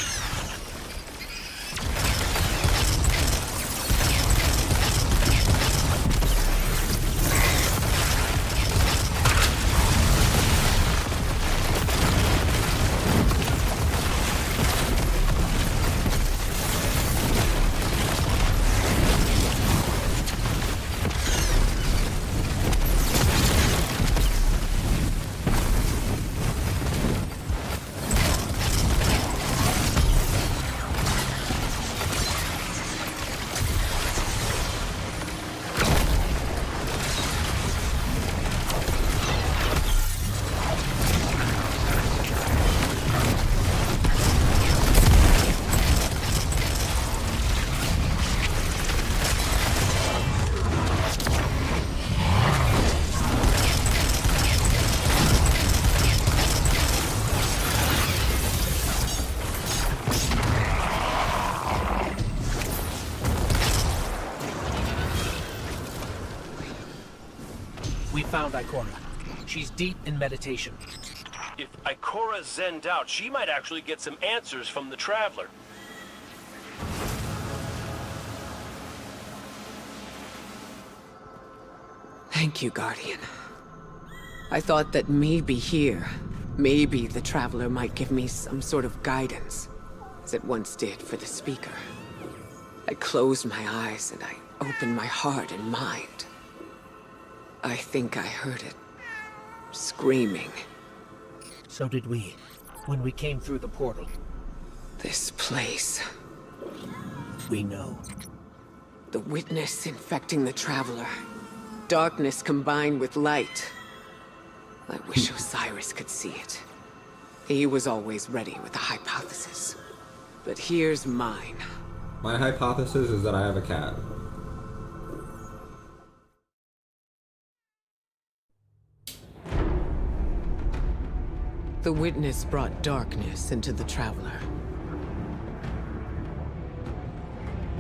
We found Ikora. She's deep in meditation. If Ikora zenned out, she might actually get some answers from the Traveler. Thank you, Guardian. I thought that maybe here, maybe the Traveler might give me some sort of guidance, as it once did for the Speaker. I closed my eyes and I opened my heart and mind. I think I heard it. Screaming. So did we, when we came through the portal. This place. We know. The Witness infecting the Traveler. Darkness combined with light. I wish Osiris could see it. He was always ready with a hypothesis. But here's mine. My hypothesis is that I have a cat. The Witness brought darkness into the Traveler.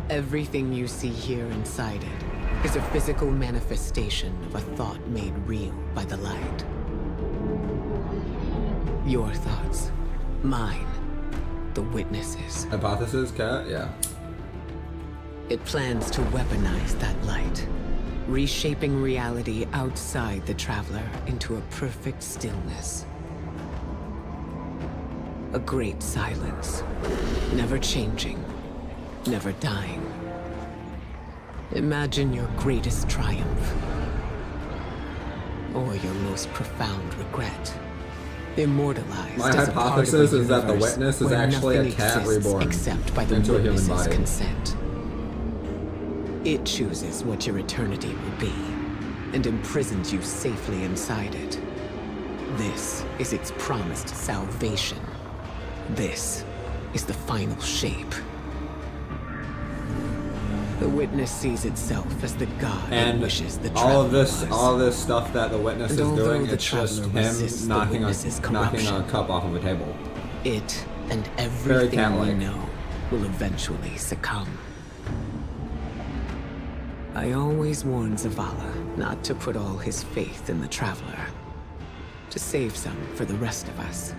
Everything you see here inside it is a physical manifestation of a thought made real by the light. Your thoughts, mine, the Witness's. Hypothesis, cat? Yeah. It plans to weaponize that light, reshaping reality outside the Traveler into a perfect stillness. A great silence, never changing, never dying. Imagine your greatest triumph, or your most profound regret. Immortalized My as a part of a hypothesis is that the universe Witness is where actually a nothing cat exists reborn except by the into a human Witness's body. consent. It chooses what your eternity will be, and imprisons you safely inside it. This is its promised salvation. This is the final shape. The Witness sees itself as the god And that wishes the all of Traveler this, was. all this stuff that the Witness And is although doing, the it's just Traveler resists him the knocking Witness's knocking a corruption, cup off of a table. It and Very everything we cat-like. know will eventually succumb. I always warn Zavala not to put all his faith in the Traveler, to save some for the rest of us.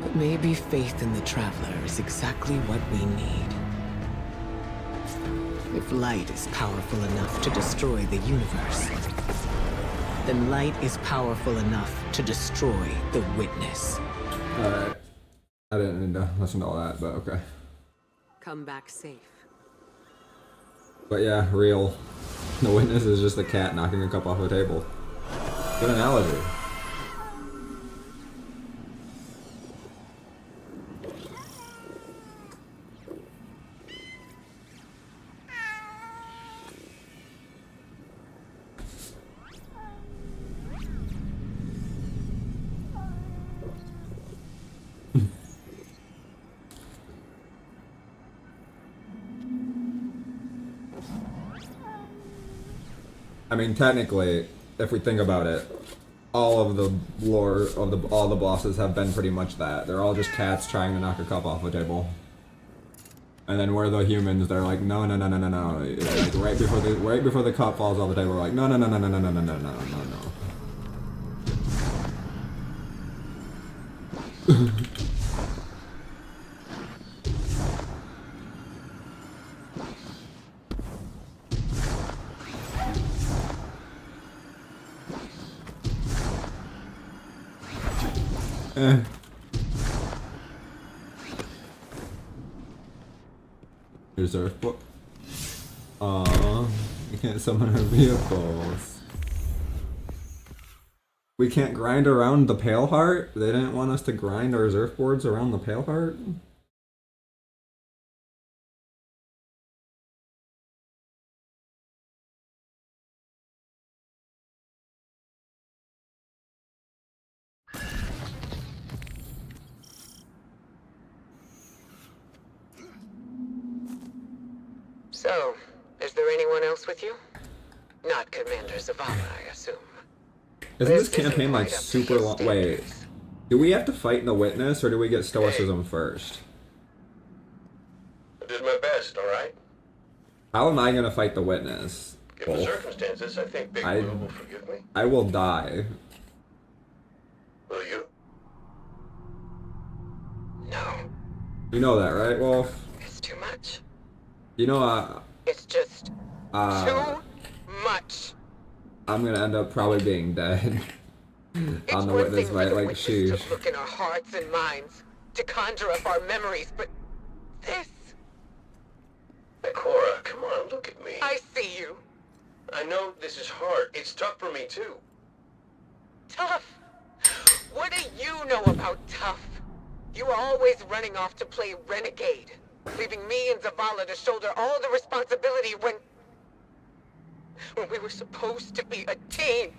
But maybe faith in the Traveler is exactly what we need. If light is powerful enough to destroy the universe, then light is powerful enough to destroy the Witness. Alright. I didn't need to listen to all that, but okay. Come back safe. But yeah, real. The Witness is just a cat knocking a cup off a table. Good analogy. I mean, technically, if we think about it, all of the lore of all the bosses have been pretty much that. They're all just cats trying to knock a cup off a table. And then we're the humans. They're like, no, no, no, no, no, no. Like right before the cup falls off the table, we're like, no, no, no, no, no, no, no, no, no, no, no. Here's our book. Aww, we can't summon our vehicles. We can't grind around the Pale Heart? They didn't want us to grind our surfboards around the Pale Heart? So, is there anyone else with you? Not Commander Zavala, I assume. Isn't this campaign like super long? Wait, do we have to fight the witness or do we get stoicism first? I did my best, alright? How am I gonna fight the witness? Given the circumstances, I think Big Will will forgive me. I will die. Will you? No. You know that, right, Wolf? It's too much. You know, It's just too much. I'm gonna end up probably being dead on the witness fight, like sheesh. To look in our hearts and minds, to conjure up our memories, but this... Cora, come on, look at me. I see you. I know this is hard. It's tough for me, too. Tough? What do you know about tough? You were always running off to play renegade, leaving me and Zavala to shoulder all the responsibility when we were supposed to be a team.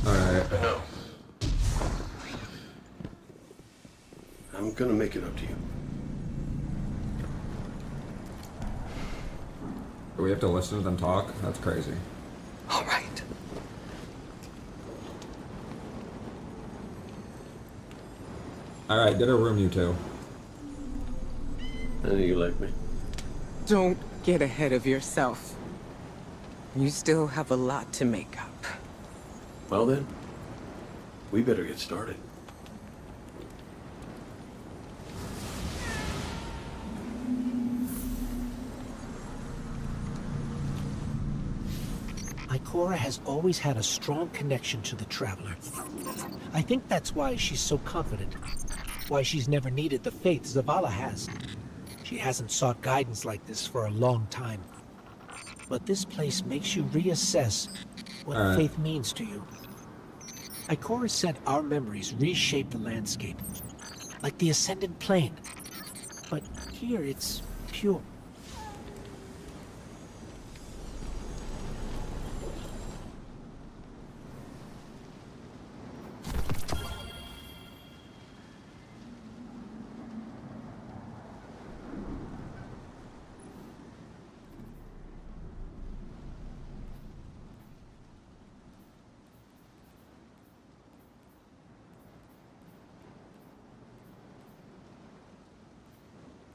Alright. I know. I'm gonna make it up to you. Do we have to listen to them talk? That's crazy. All right. Alright, get a room, you two. I know you like me. Don't get ahead of yourself. You still have a lot to make up. Well then, we better get started. Ikora has always had a strong connection to the Traveler. I think that's why she's so confident. Why she's never needed the faith Zavala has. She hasn't sought guidance like this for a long time. But this place makes you reassess what faith means to you. Ikora said our memories reshape the landscape, like the ascended plane. But here it's pure.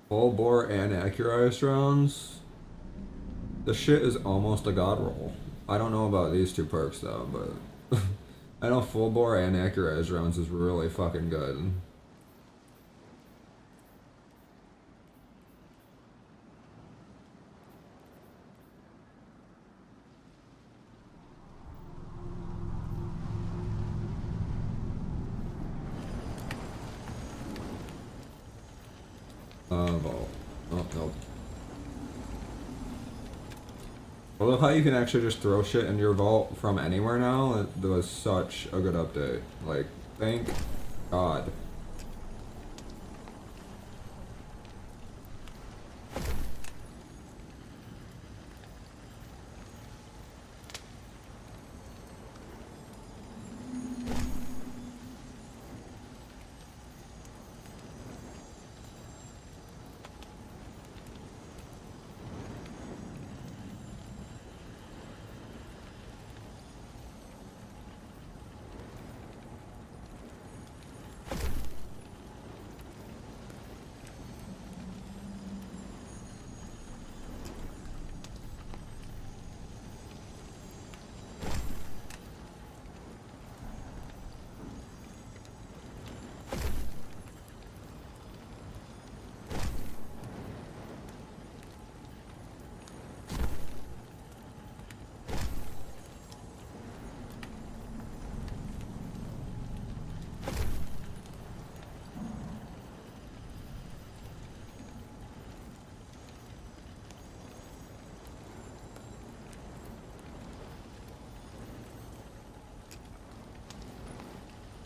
Full bore and accurized rounds. The shit is almost a god roll. I don't know about these two perks though, but I know full bore and accurized rounds is really fucking good. Vault. Oh, no. I love how you can actually just throw shit in your vault from anywhere now. It was such a good update. Like, thank God.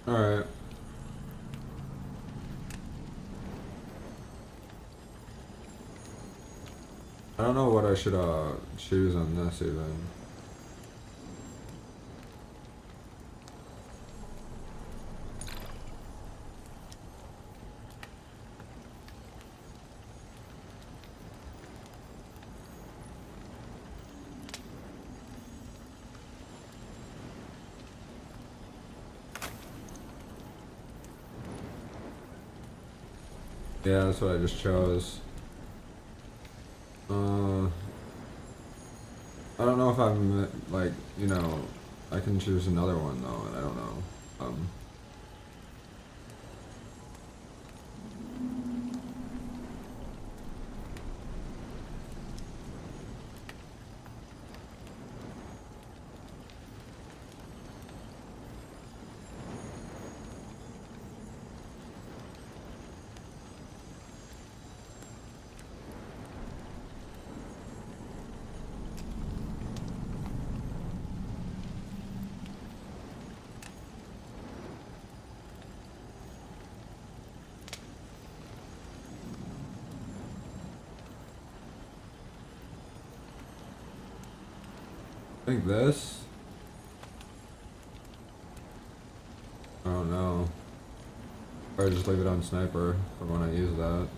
Alright. I don't know what I should choose on this even. Yeah, that's what I just chose. I don't know if I'm, like, you know, I can choose another one though, and I don't know. I think this. I don't know. Or just leave it on sniper for when I use that.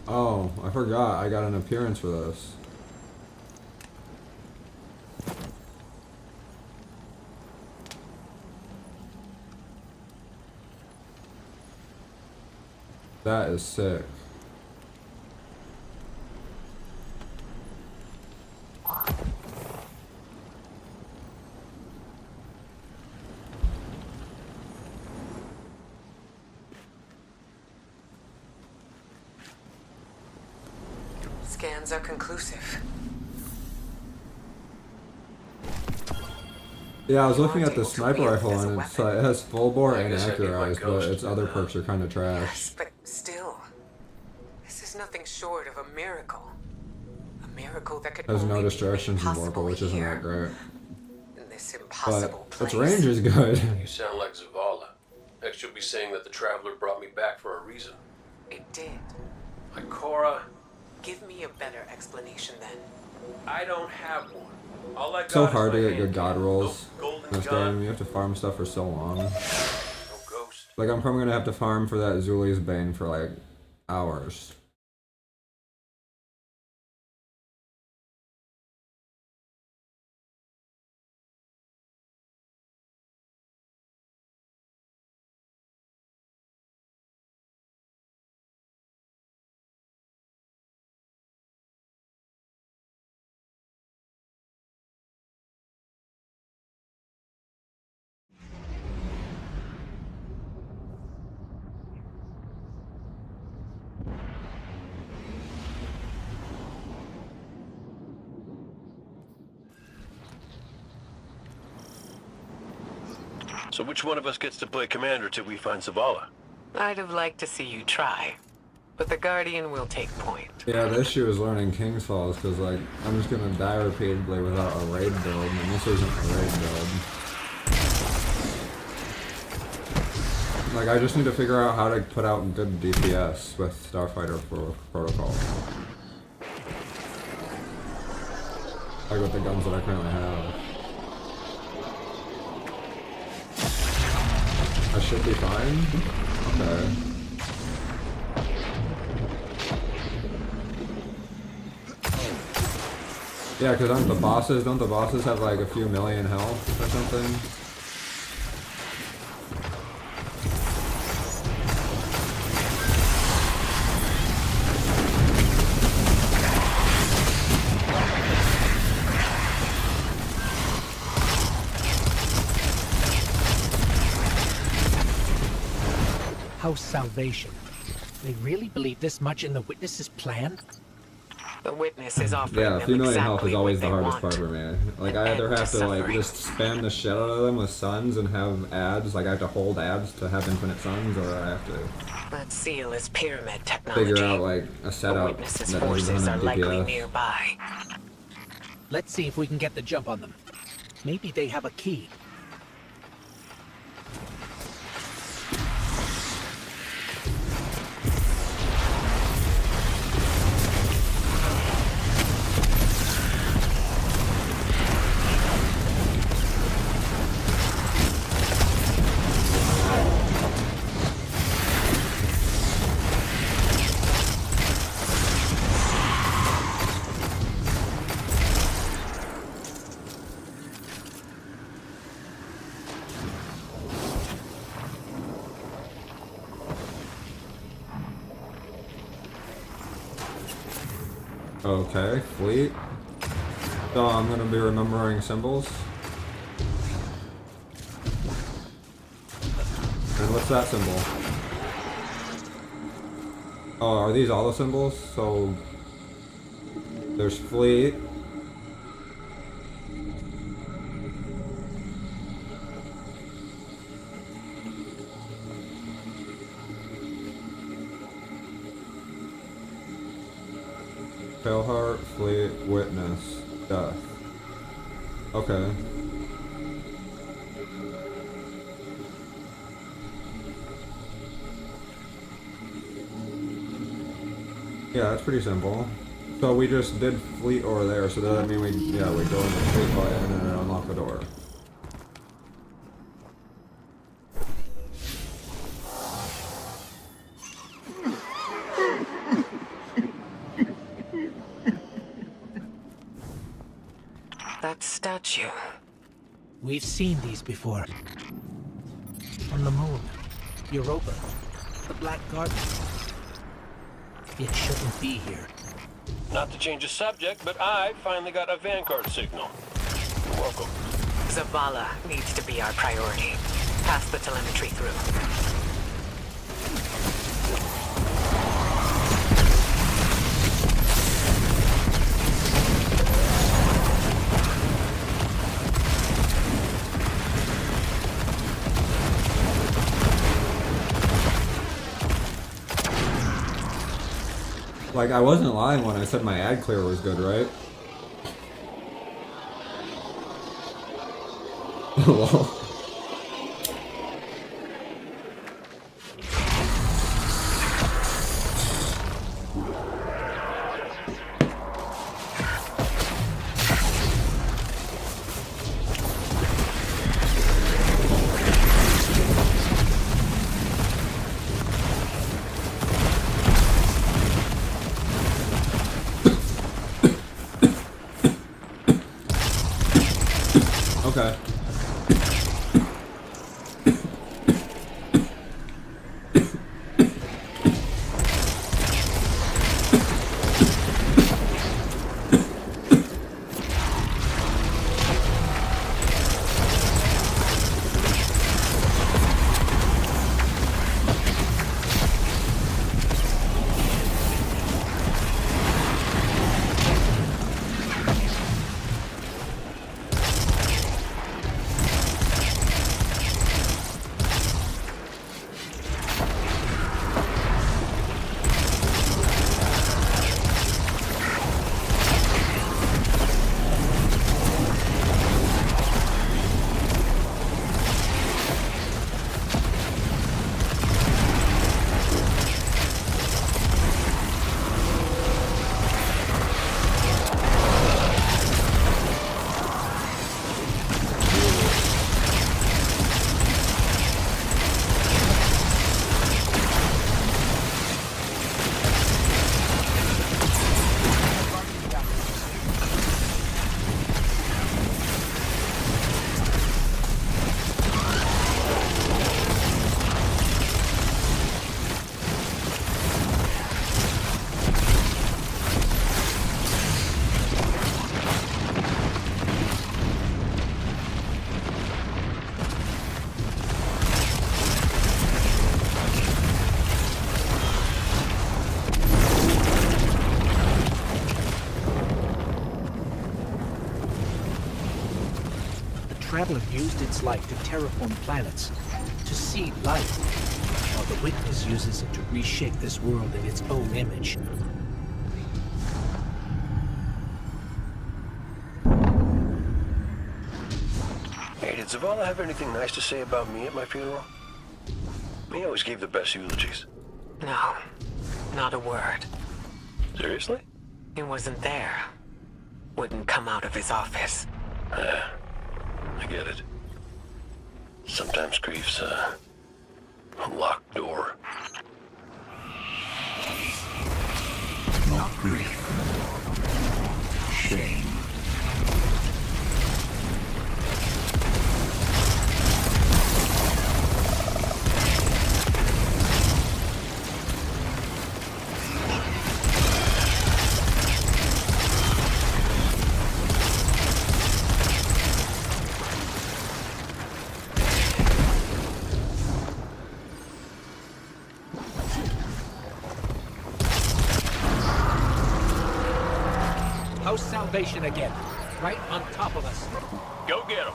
Oh, I forgot. I got an appearance for this. That is sick. Scans are conclusive. Yeah, I was looking at the sniper rifle and it has full bore and accurized, but its other perks are kind of trash. Yes, but still, this is nothing short of a miracle. A miracle that could Has no only distractions be and warper, which isn't that great. in this impossible But place. its range is good. You sound like Zavala. Next you'll be saying that the Traveler brought me back for a reason. It did. Like Cora, Give me a better explanation then. I don't have one. All I got So is hard my to get good hand god cannon. rolls No golden in this gun, game. You have to farm stuff for so long. no ghost. Like, I'm probably gonna have to farm for that Zuli's Bane for like hours. So which one of us gets to play commander till we find Zavala? I'd have liked to see you try, but the Guardian will take point. Yeah, the issue is learning King's Falls, because, like, I'm just gonna die repeatedly without a raid build, and this isn't a raid build. Like, I just need to figure out how to put out good DPS with Starfighter Protocol. Like with the guns that I currently have. I should be fine? Okay. Yeah, because don't the bosses have like a few million health or something? House Salvation. They really believe this much in the Witness's plan? The witness is offering Yeah, a them few million health exactly is always what the they hardest want. part for me. Like, I An either end have to, like, suffering. just spam the shit out of them with suns and have ads, like, I have to hold ads to have infinite suns, or I have to That seal is pyramid technology. figure out, like, a The setup witness's that does forces are 100 likely DPS. nearby. Let's see if we can get the jump on them. Maybe they have a key. Okay, fleet. So I'm gonna be remembering symbols. And what's that symbol? Oh, are these all the symbols? So there's fleet. Pale heart, fleet, witness, death. Okay. Yeah, that's pretty simple. So we just did fleet over there, so does that mean we go in the fleet button and then unlock the door? That statue. We've seen these before. On the moon. Europa. The Black Garden. It shouldn't be here. Not to change the subject, but I finally got a Vanguard signal. You're welcome. Zavala needs to be our priority. Pass the telemetry through. Like, I wasn't lying when I said my ad clear was good, right? Well. Okay. Traveler used its light to terraform planets, to seed life, while the Witness uses it to reshape this world in its own image. Hey, did Zavala have anything nice to say about me at my funeral? He always gave the best eulogies. No, not a word. Seriously? He wasn't there. Wouldn't come out of his office. I get it. Sometimes grief's a locked door. Not grief. Shame. House Salvation again, right on top of us. Go get him.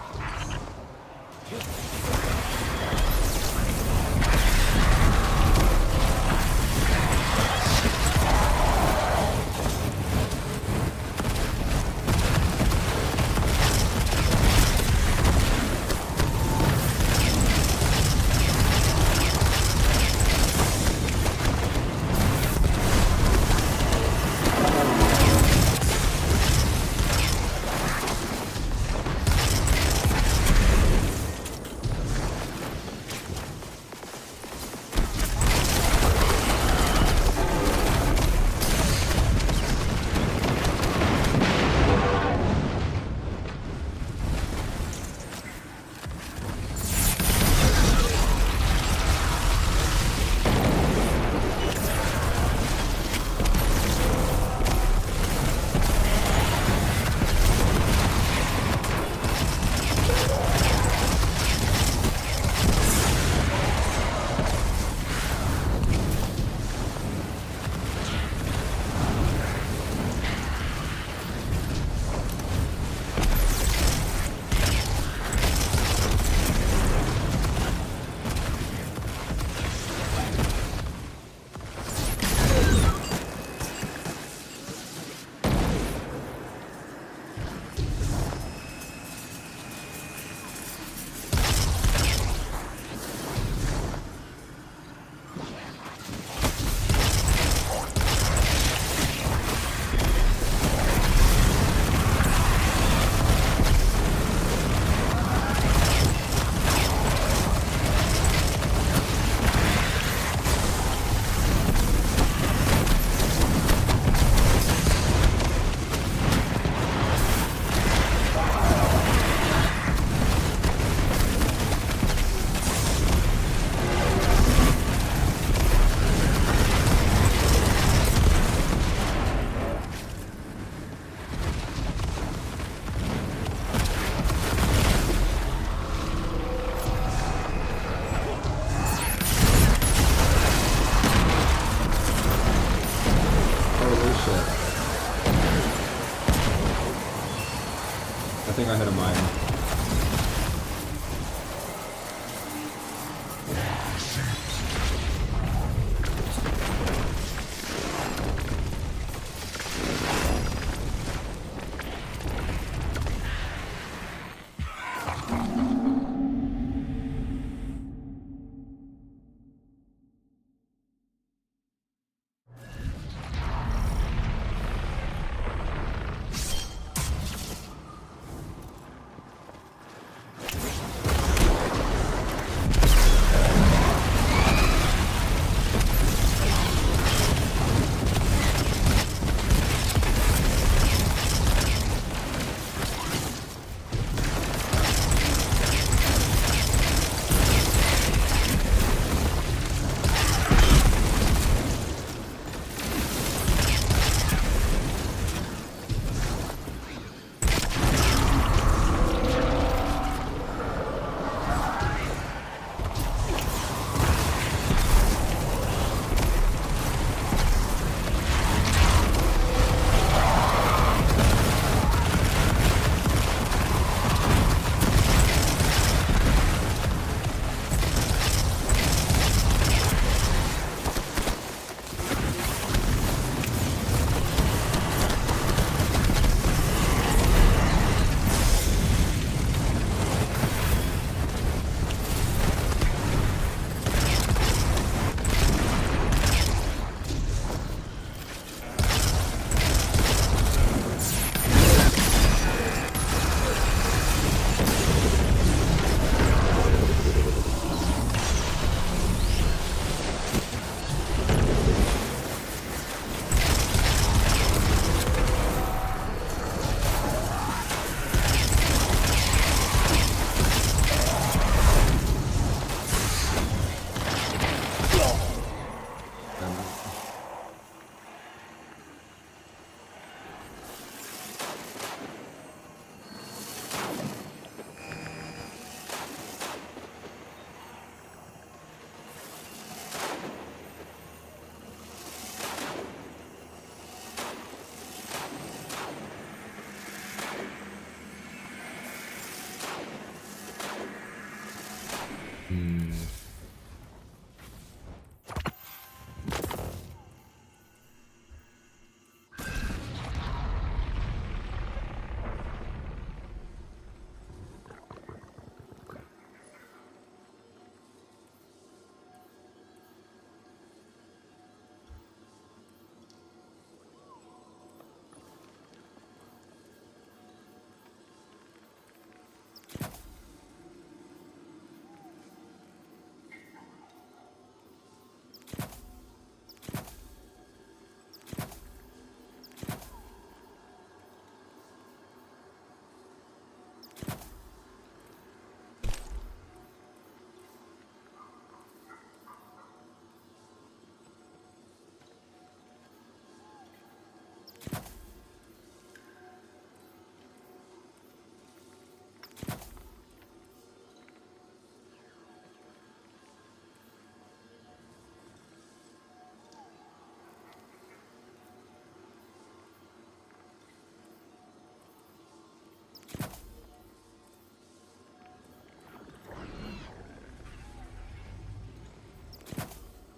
I think I hit a mine.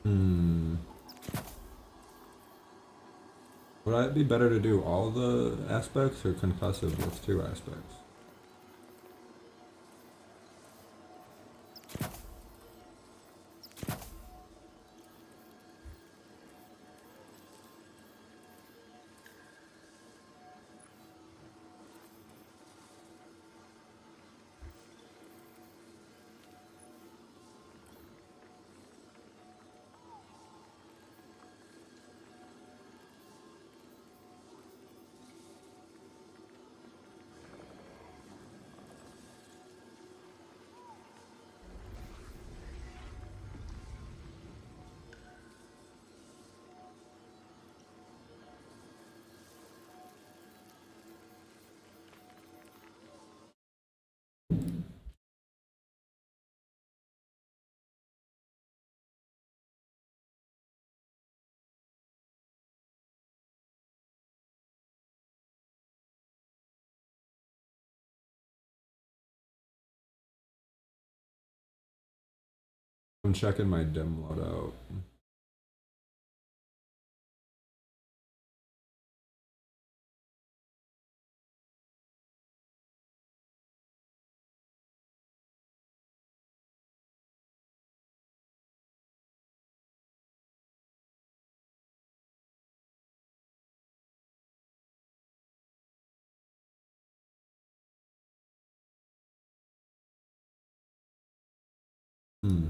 Hmm. Would it be better to do all the aspects or concussive with 2 aspects? I'm checking my dim loadout. Hmm.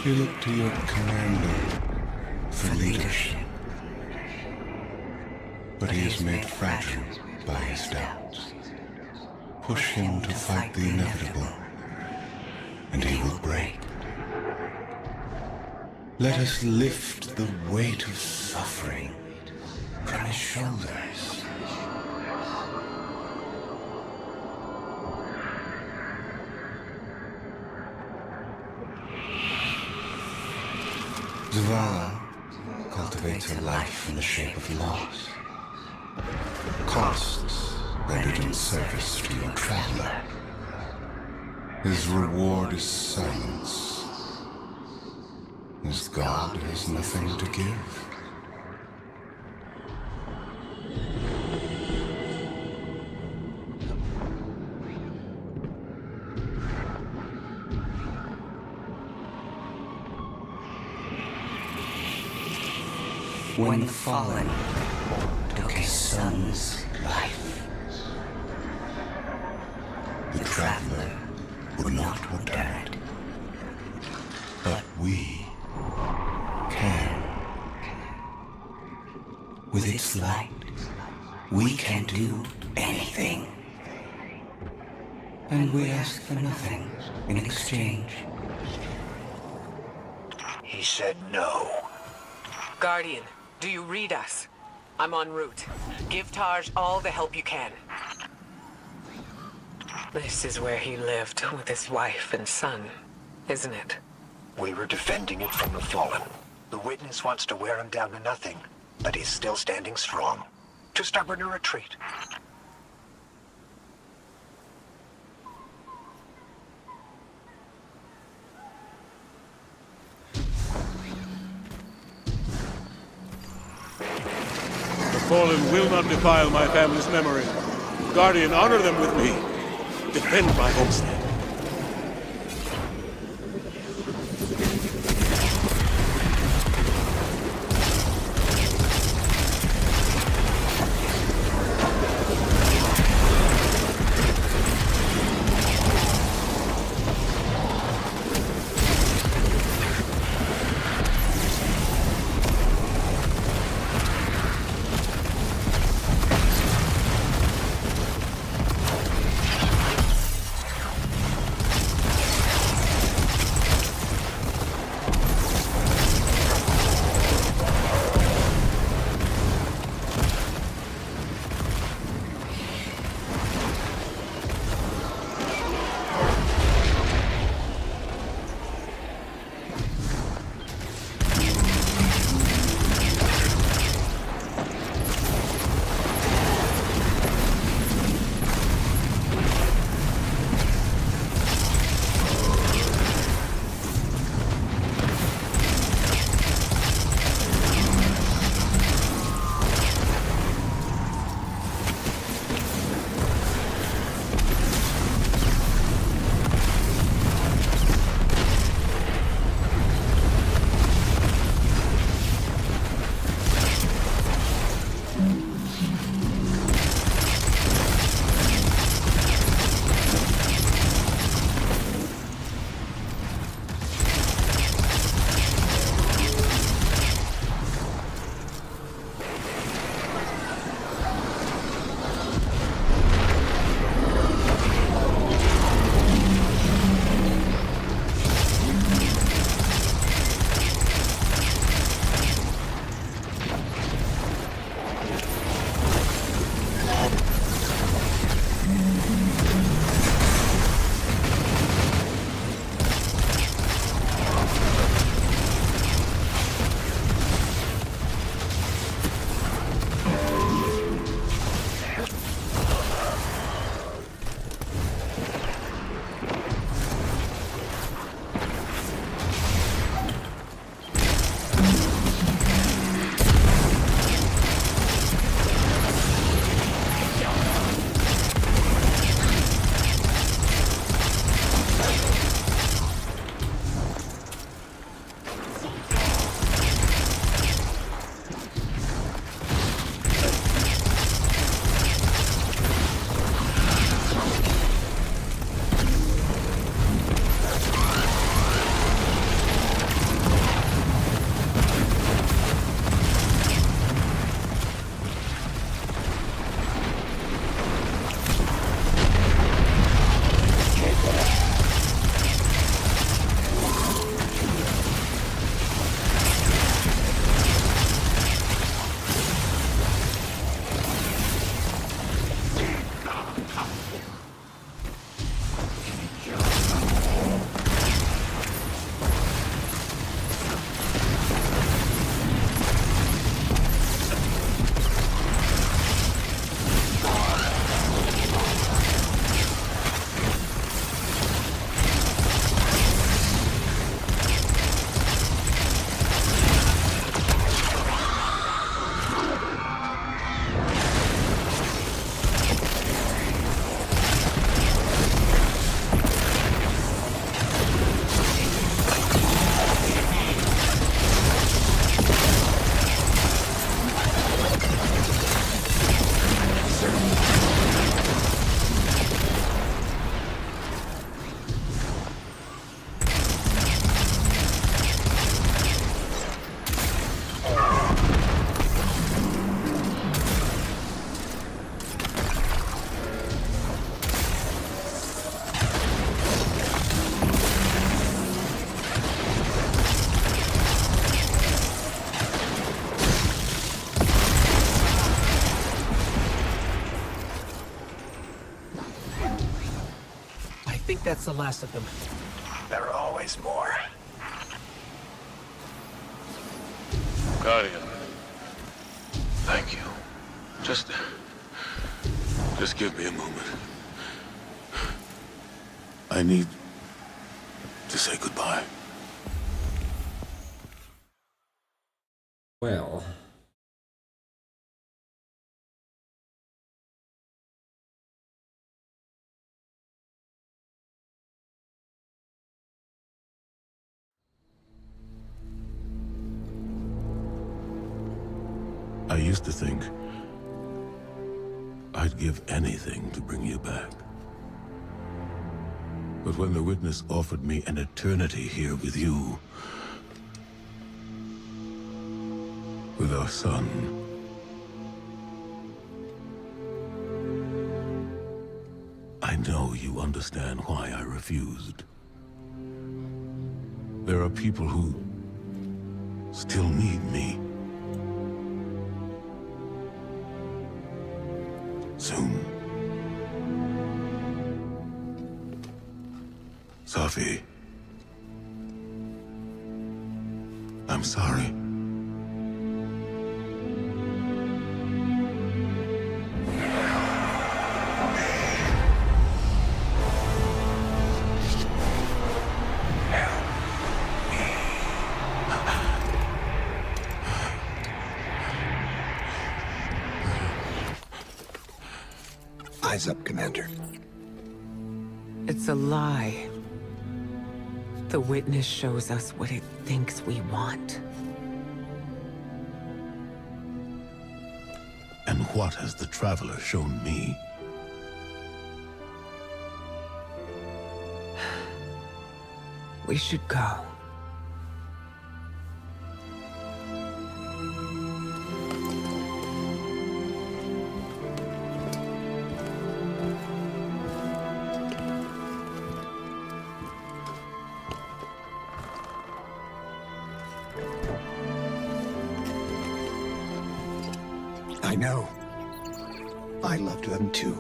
You look to your commander for leadership. But he is made fragile by his doubts. Push him to fight the inevitable, and he will break. Let us lift the weight of suffering from his shoulders. Zavala cultivates a life in the shape of loss. Costs rendered in service to your traveler. His reward is silence. His god has nothing to give. When the fallen took his son's life, The traveler would not return it. But we can. with its light, we can do anything. And we ask for nothing in exchange. He said no. Guardian, do you read us? I'm en route. Give Taj all the help you can. This is where he lived with his wife and son, isn't it? We were defending it from the fallen. The witness wants to wear him down to nothing, but he's still standing strong. Too stubborn to retreat. The fallen will not defile my family's memory. Guardian, honor them with me. Defend my homestead. think that's the last of them. There are always more. Guardian. Thank you. Just give me a moment. I need to say goodbye. Well. I used to think I'd give anything to bring you back. But when the Witness offered me an eternity here with you, with our son, I know you understand why I refused. There are people who still need me. Soon. Safi. I'm sorry. Eyes up, Commander. It's a lie. The Witness shows us what it thinks we want. And what has the Traveler shown me? We should go. I know. I loved them too.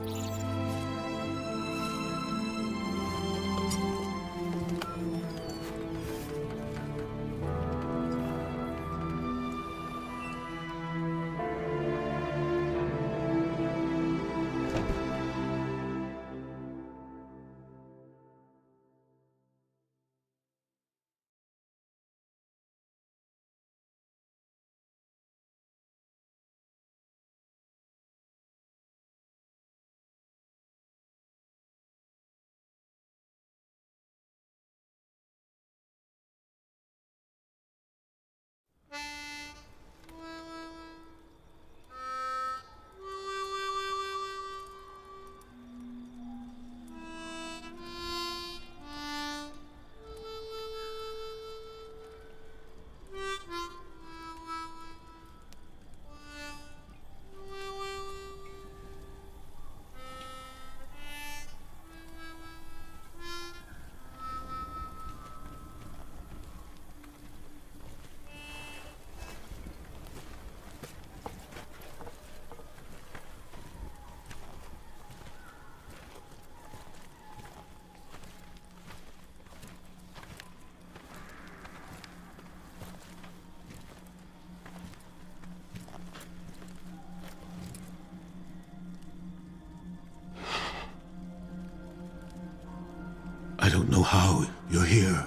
I don't know how you're here,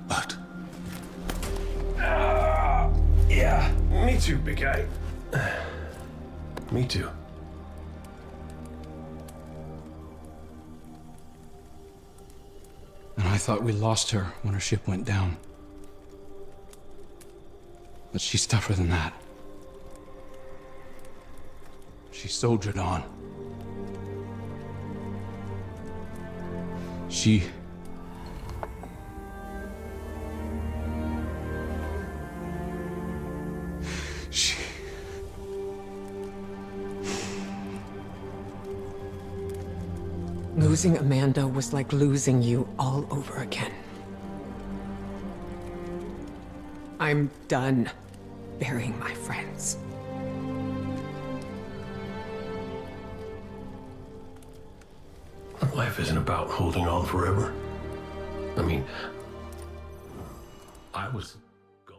but... Yeah, me too, big guy. Me too. And I thought we lost her when her ship went down. But she's tougher than that. She soldiered on. She... Losing Amanda was like losing you all over again. I'm done burying my friends. Life isn't about holding on forever. I mean, I was gone.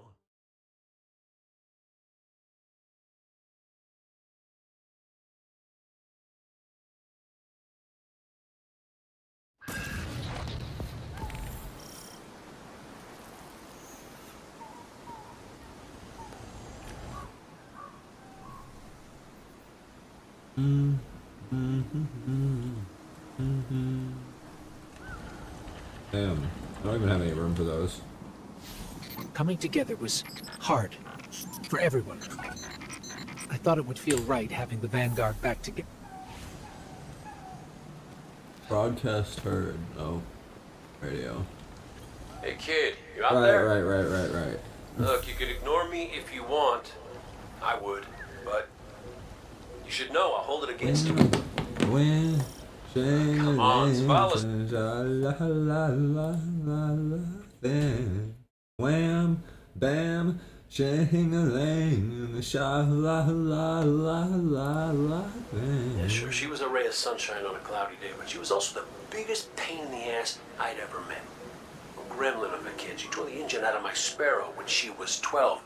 Damn, I don't even have any room for those. Coming together was hard for everyone. I thought it would feel right having the Vanguard back together. Broadcast heard. Oh, radio. Hey kid, you out Right, there? right. Look, you could ignore me if you want. I would, but you should know I'll hold it against you. When Come on, Zavala. Then wham, bam, shing-a-ling, sha-la-la-la-la-la. Yeah, sure, she was a ray of sunshine on a cloudy day, but she was also the biggest pain in the ass I'd ever met. A gremlin of a kid. She tore the engine out of my Sparrow when she was 12.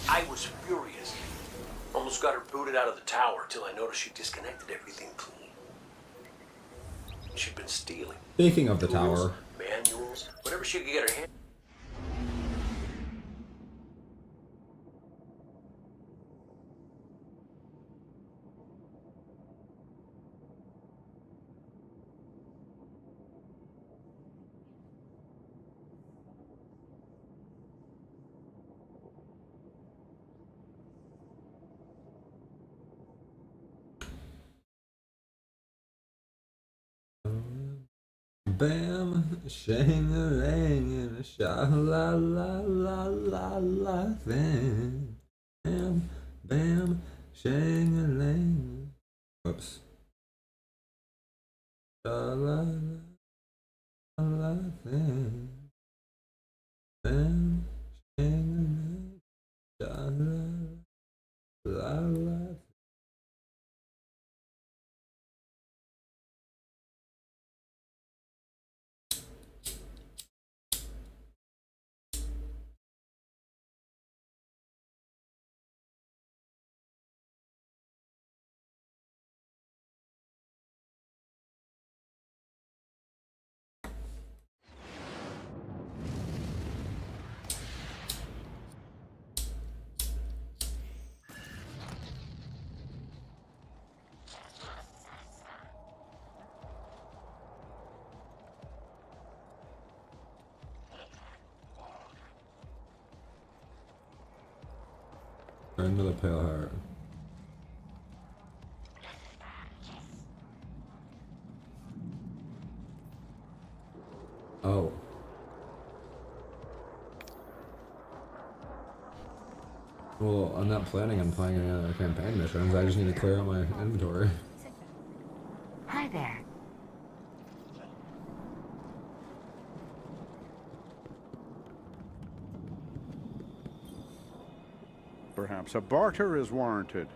I was furious. Almost got her booted out of the tower till I noticed she disconnected everything clean. She'd been stealing. Speaking of the tools, tower. manuals, whatever she could get her hand. Bam, shing-a-ling, and sha-la-la-la-la-la. Then bam, bam, shing-a-ling. Whoops. Sha-la-la-la-la. Then bam, shing-a-ling, sha-la-la-la. Another pale heart. Oh. Well, I'm not planning on playing any other campaign missions. I just need to clear out my inventory. Hi there. Perhaps a barter is warranted.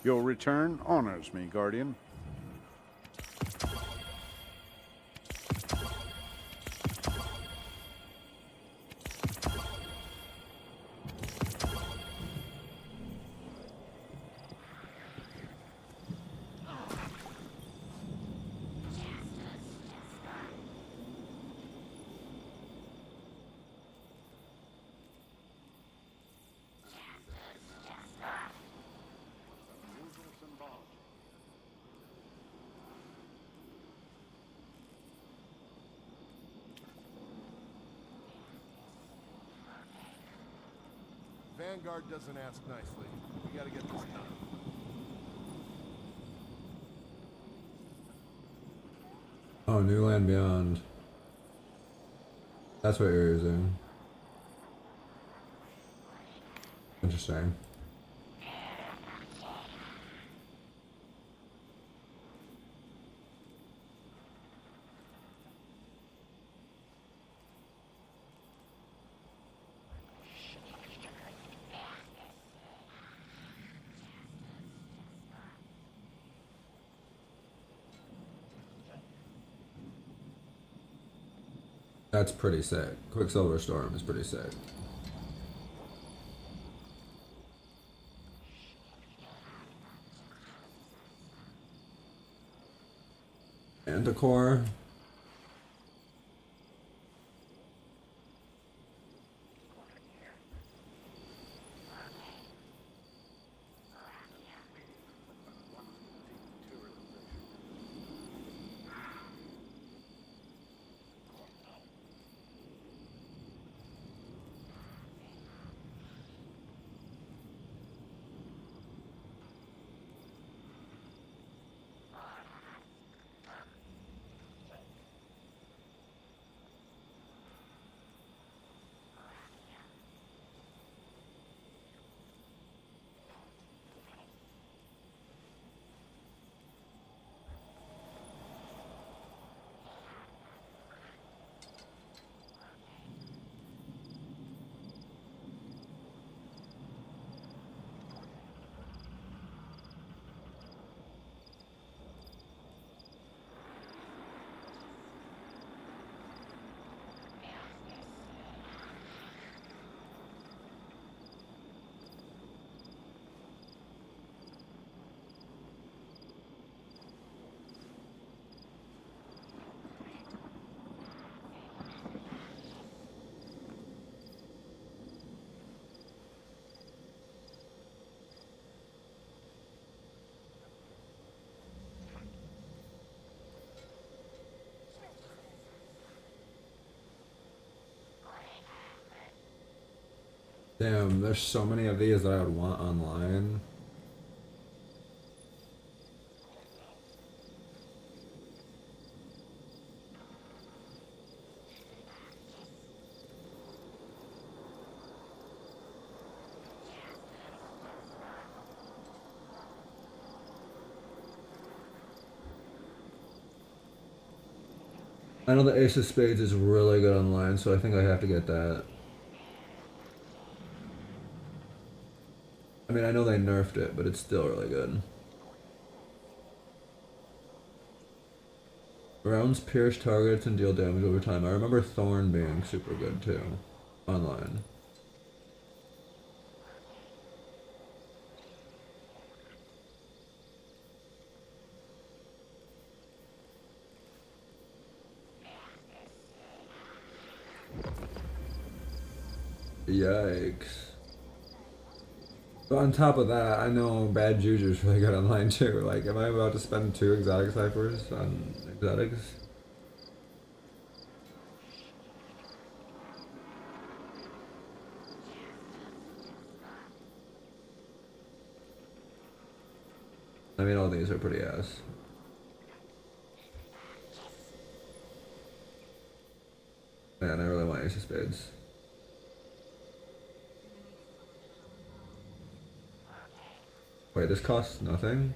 Your return honors me, Guardian. Vanguard doesn't ask nicely. We gotta get this done. Oh, New Land Beyond. That's what you're using. Interesting. That's pretty sick. Quicksilver Storm is pretty sick. Anticore. Damn, there's so many of these that I would want online. I know the Ace of Spades is really good online, so I think I have to get that. I mean, I know they nerfed it, but it's still really good. Rounds pierce targets and deal damage over time. I remember Thorn being super good too, online. Yikes. But on top of that, I know Bad Juju's really good online too. Like, am I about to spend 2 exotic ciphers on exotics? I mean, all these are pretty ass. Man, I really want Ace of Spades. Wait, this costs nothing?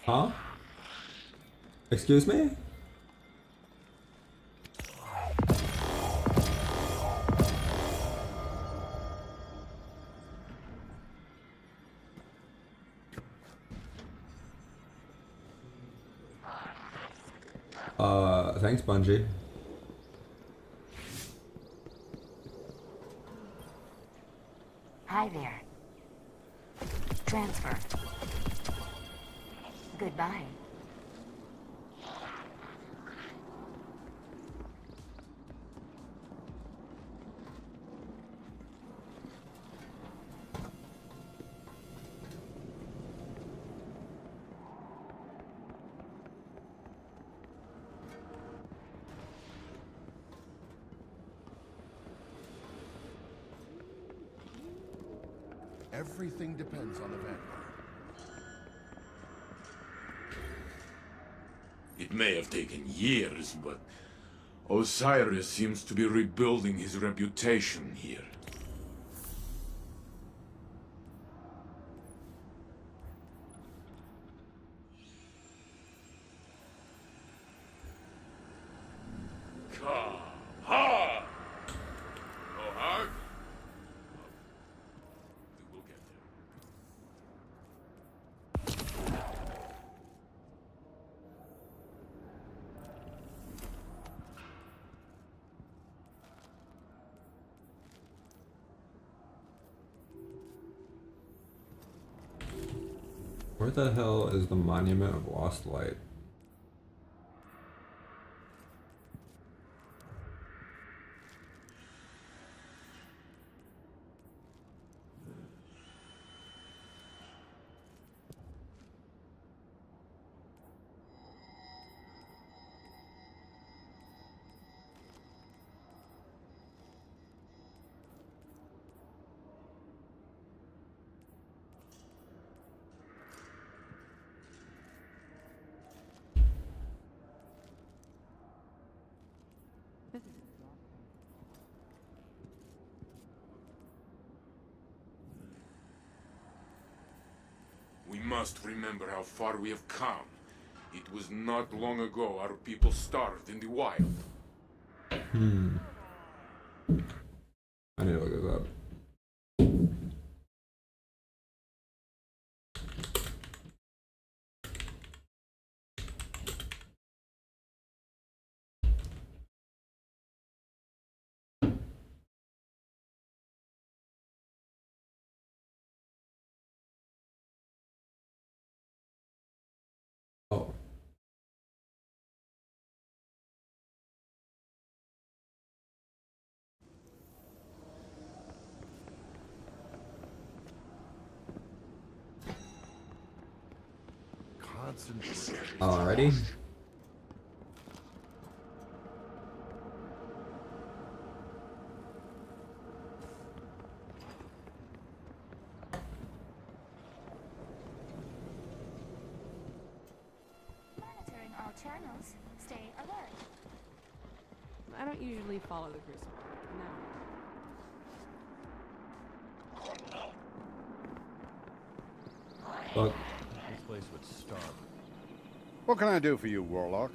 Huh? Excuse me? Thanks, Bungie. Hi there. Transfer. Goodbye. Everything depends on the Vanguard. It may have taken years, but Osiris seems to be rebuilding his reputation here. Where the hell is the Monument of Lost Light? We must remember how far we have come. It was not long ago our people starved in the wild. I need to look this up. Oh. Alrighty. Monitoring all channels. Stay alert. I don't usually follow the Crucible. No. Fuck. This place would starve. What can I do for you, Warlock?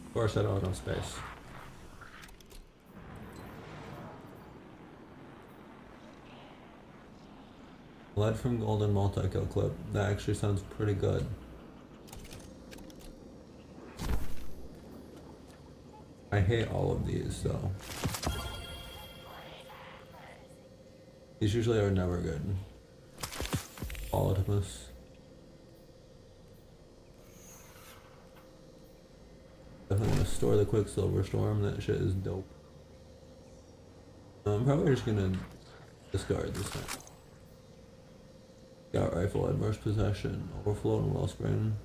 Of course, I don't have space. Lead from Golden multi-kill clip. That actually sounds pretty good. I hate all of these though. These usually are never good. Politimus. Definitely gonna store the Quicksilver Storm. That shit is dope. I'm probably just gonna discard this thing. Scout Rifle, Adverse Possession, Overflow, and Wellspring.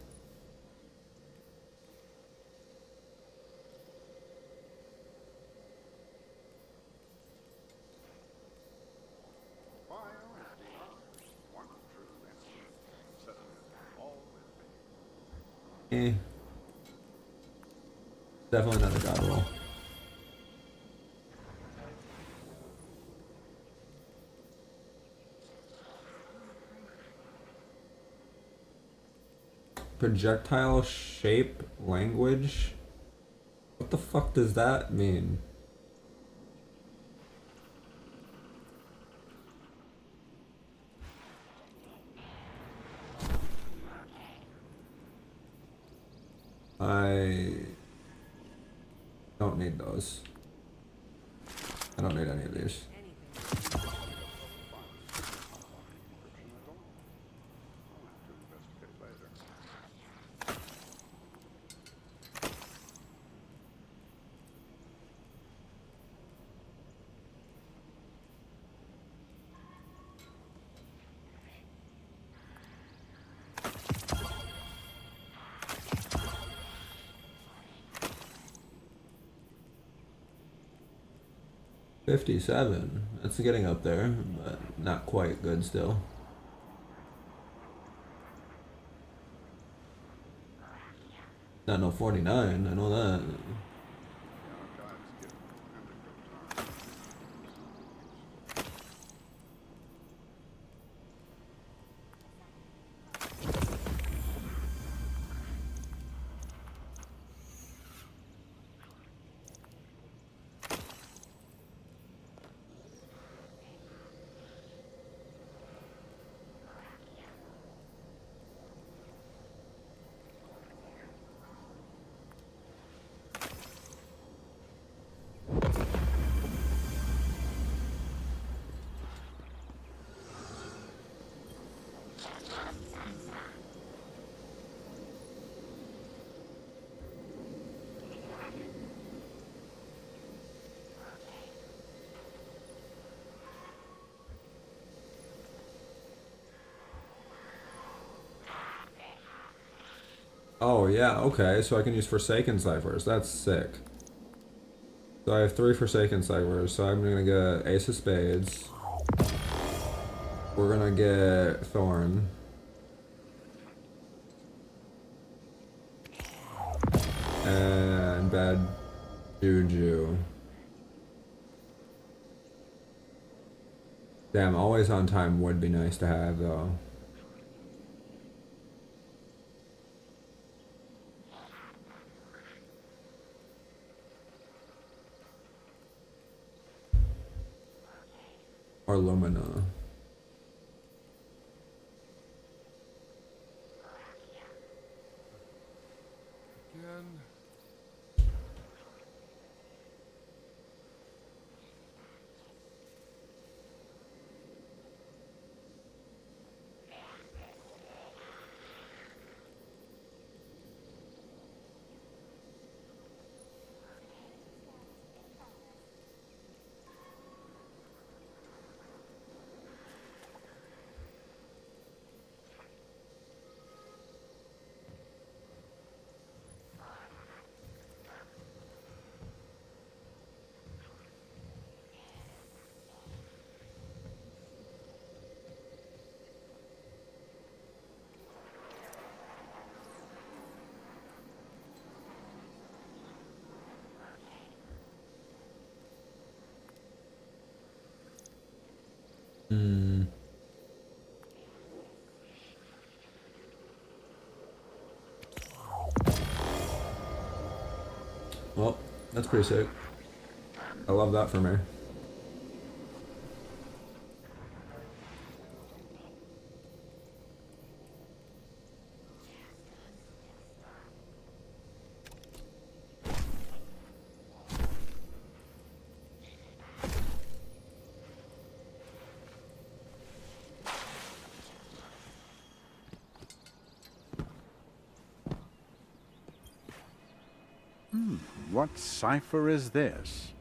Eh. Definitely not a god roll. Projectile shape language? What the fuck does that mean? I don't need those. I don't need any of these. 57. That's getting up there, but not quite good still. Not no 49, I know that. Oh yeah, okay, so I can use Forsaken ciphers. That's sick. So I have 3 Forsaken ciphers, so I'm gonna get Ace of Spades. We're gonna get Thorn. And Bad Juju. Damn, always on time would be nice to have though. Or Lumina. Again. Hmm. Well, that's pretty sick. I love that for me. What cipher is this?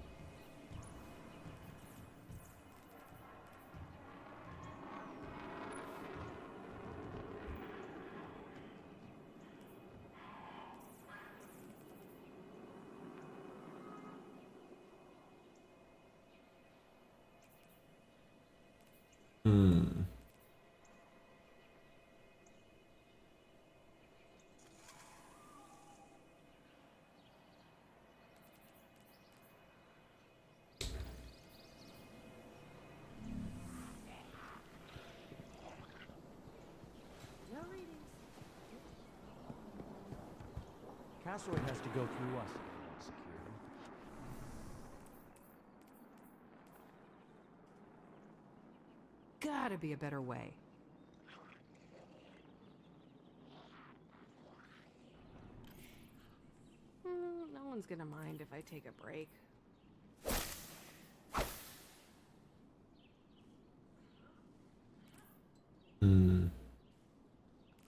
Hmm. Castaway has to go through us if they want security. Gotta be a better way. No one's gonna mind if I take a break. Hmm.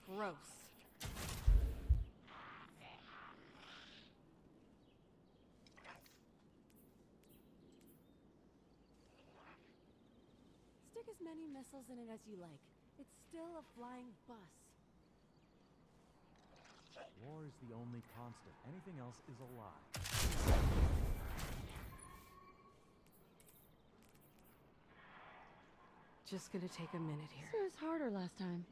Gross. Stick as many missiles in it as you like. It's still a flying bus. War is the only constant. Anything else is a lie. Just gonna take a minute here. This was harder last time.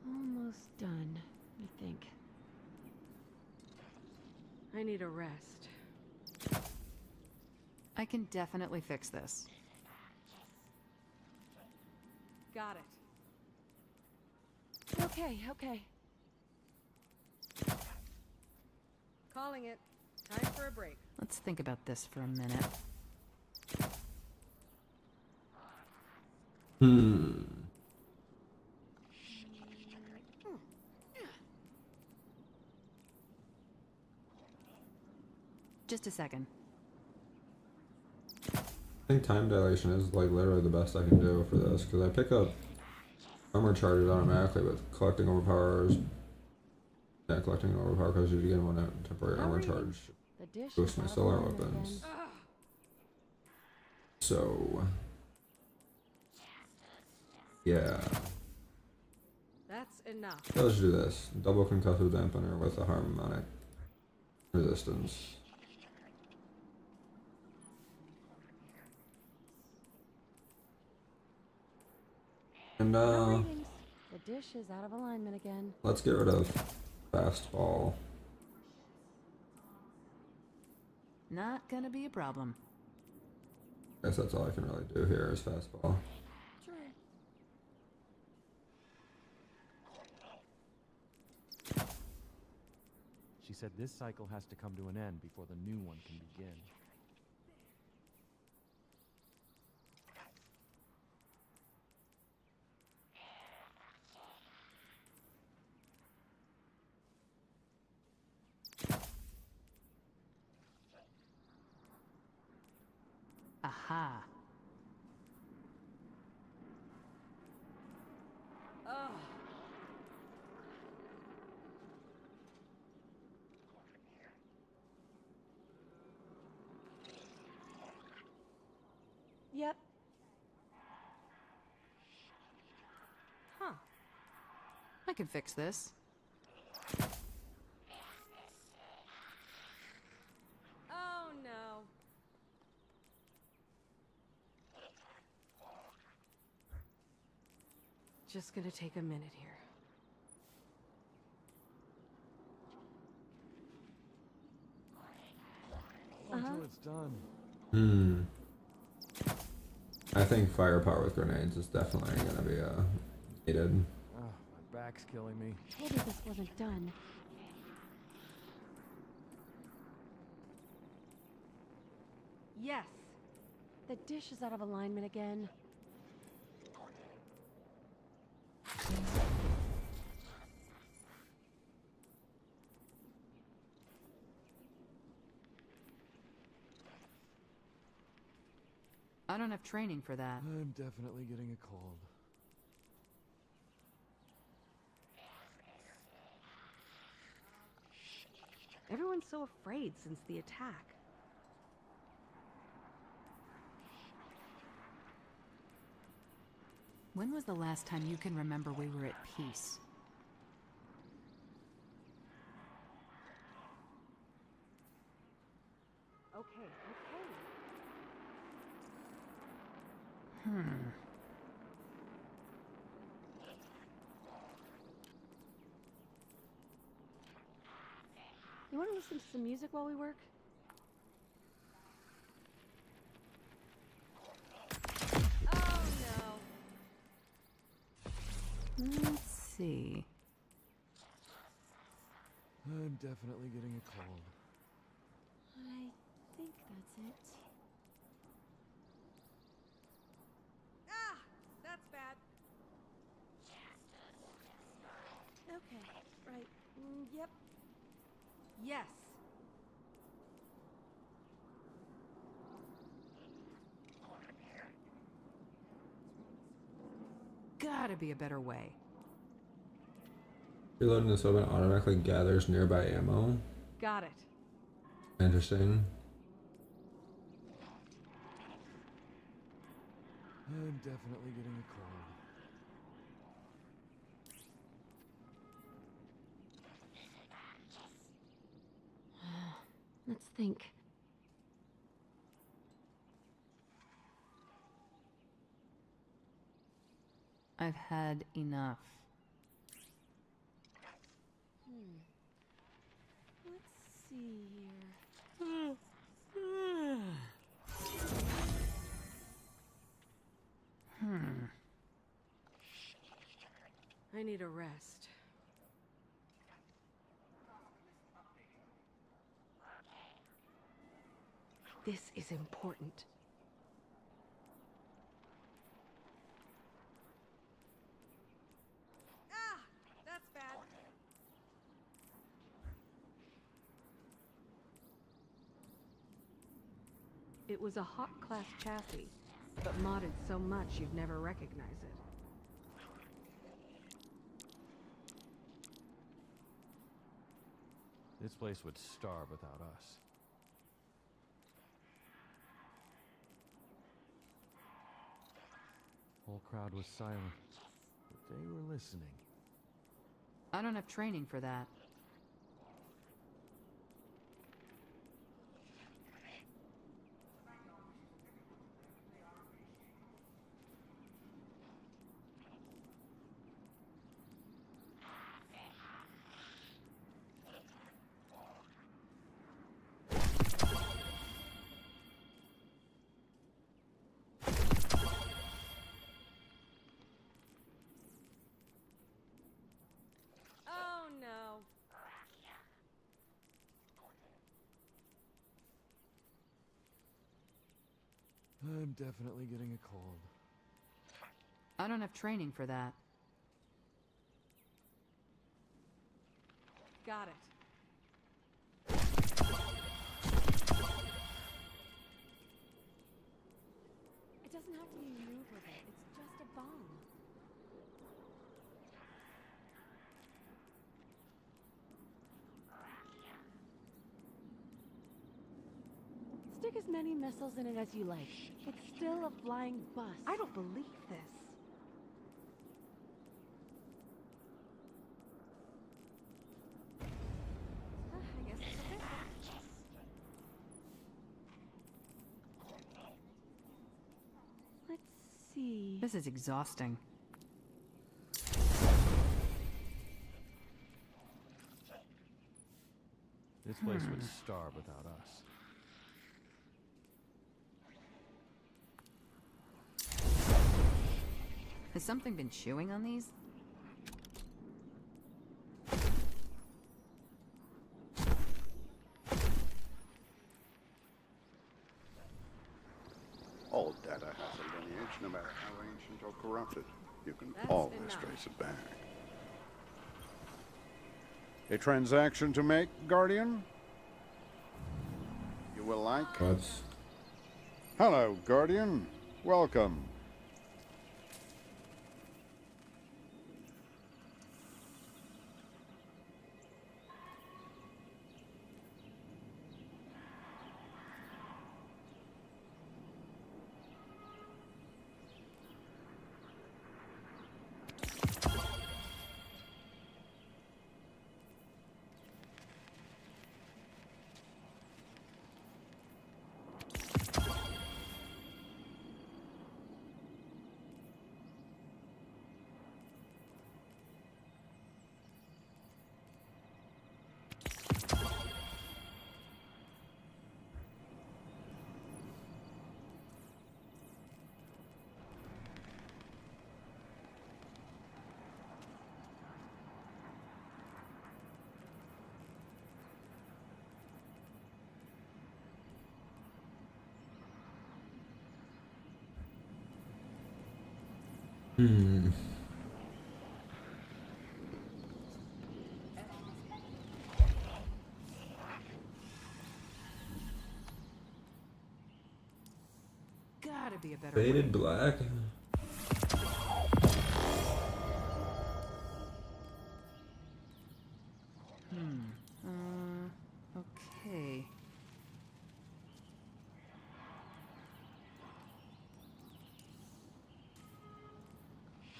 Almost done, I think. I need a rest. I can definitely fix this. Got it. Okay. Calling it. Time for a break. Let's think about this for a minute. Hmm. Just a second. I think time dilation is like literally the best I can do for this because I pick up Armor charges automatically, but collecting overpowers. Yeah, collecting overpower causes you to gain one temporary armor charge. The dish Boost is my out of solar alignment weapons. again. So, yeah. That's enough. Let's do this. Double concussive dampener with a harmonic resistance. And No ratings. The dish is out of alignment again. let's get rid of fastball. Not gonna be a problem. I guess that's all I can really do here is fastball. True. She said this cycle has to come to an end before the new one can begin. Aha. Ugh. Yep. Huh. I can fix this. Oh no. Just gonna take a minute here. Until it's done. I think firepower with grenades is definitely gonna be needed. Oh, my back's killing me. Told you this wasn't done. Yes. The dish is out of alignment again. I don't have training for that. I'm definitely getting a cold. Everyone's so afraid since the attack. When was the last time you can remember we were at peace? Okay. You want to listen to some music while we work? Oh no. Let's see. I'm definitely getting a cold. I think that's it. Ah! That's bad. Okay, right. Yep. Yes. Gotta be a better way. Reloading this weapon automatically gathers nearby ammo. Got it. Interesting. I'm definitely getting a cold. Let's think. I've had enough. Let's see here. I need a rest. This is important. Ah! That's bad. It was a Hawk class chassis, but modded so much you'd never recognize it. This place would starve without us. Whole crowd was silent, but they were listening. I don't have training for that. Oh no. I'm definitely getting a cold. I don't have training for that. Got it. It doesn't have to be maneuverable. It's just a bomb. Stick as many missiles in it as you like. It's still a flying bus. I don't believe this. I guess it's official. Let's see. This is exhausting. This place would starve without us. Has something been chewing on these? All data has a lineage, no matter how ancient or corrupted. You can That's always enough. trace it back. A transaction to make, Guardian? You will like? What's... Hello, Guardian. Welcome. Gotta be a better Faded way. black? Okay.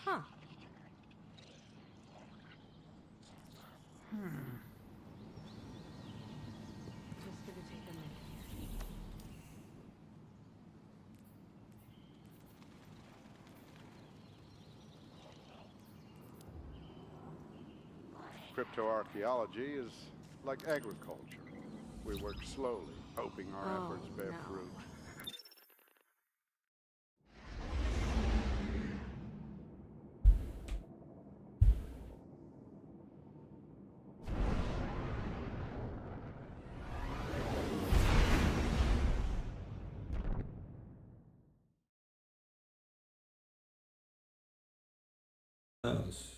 Huh. Just gonna take a minute. Cryptoarchaeology is like agriculture. We work slowly, hoping our efforts bear fruit. Else.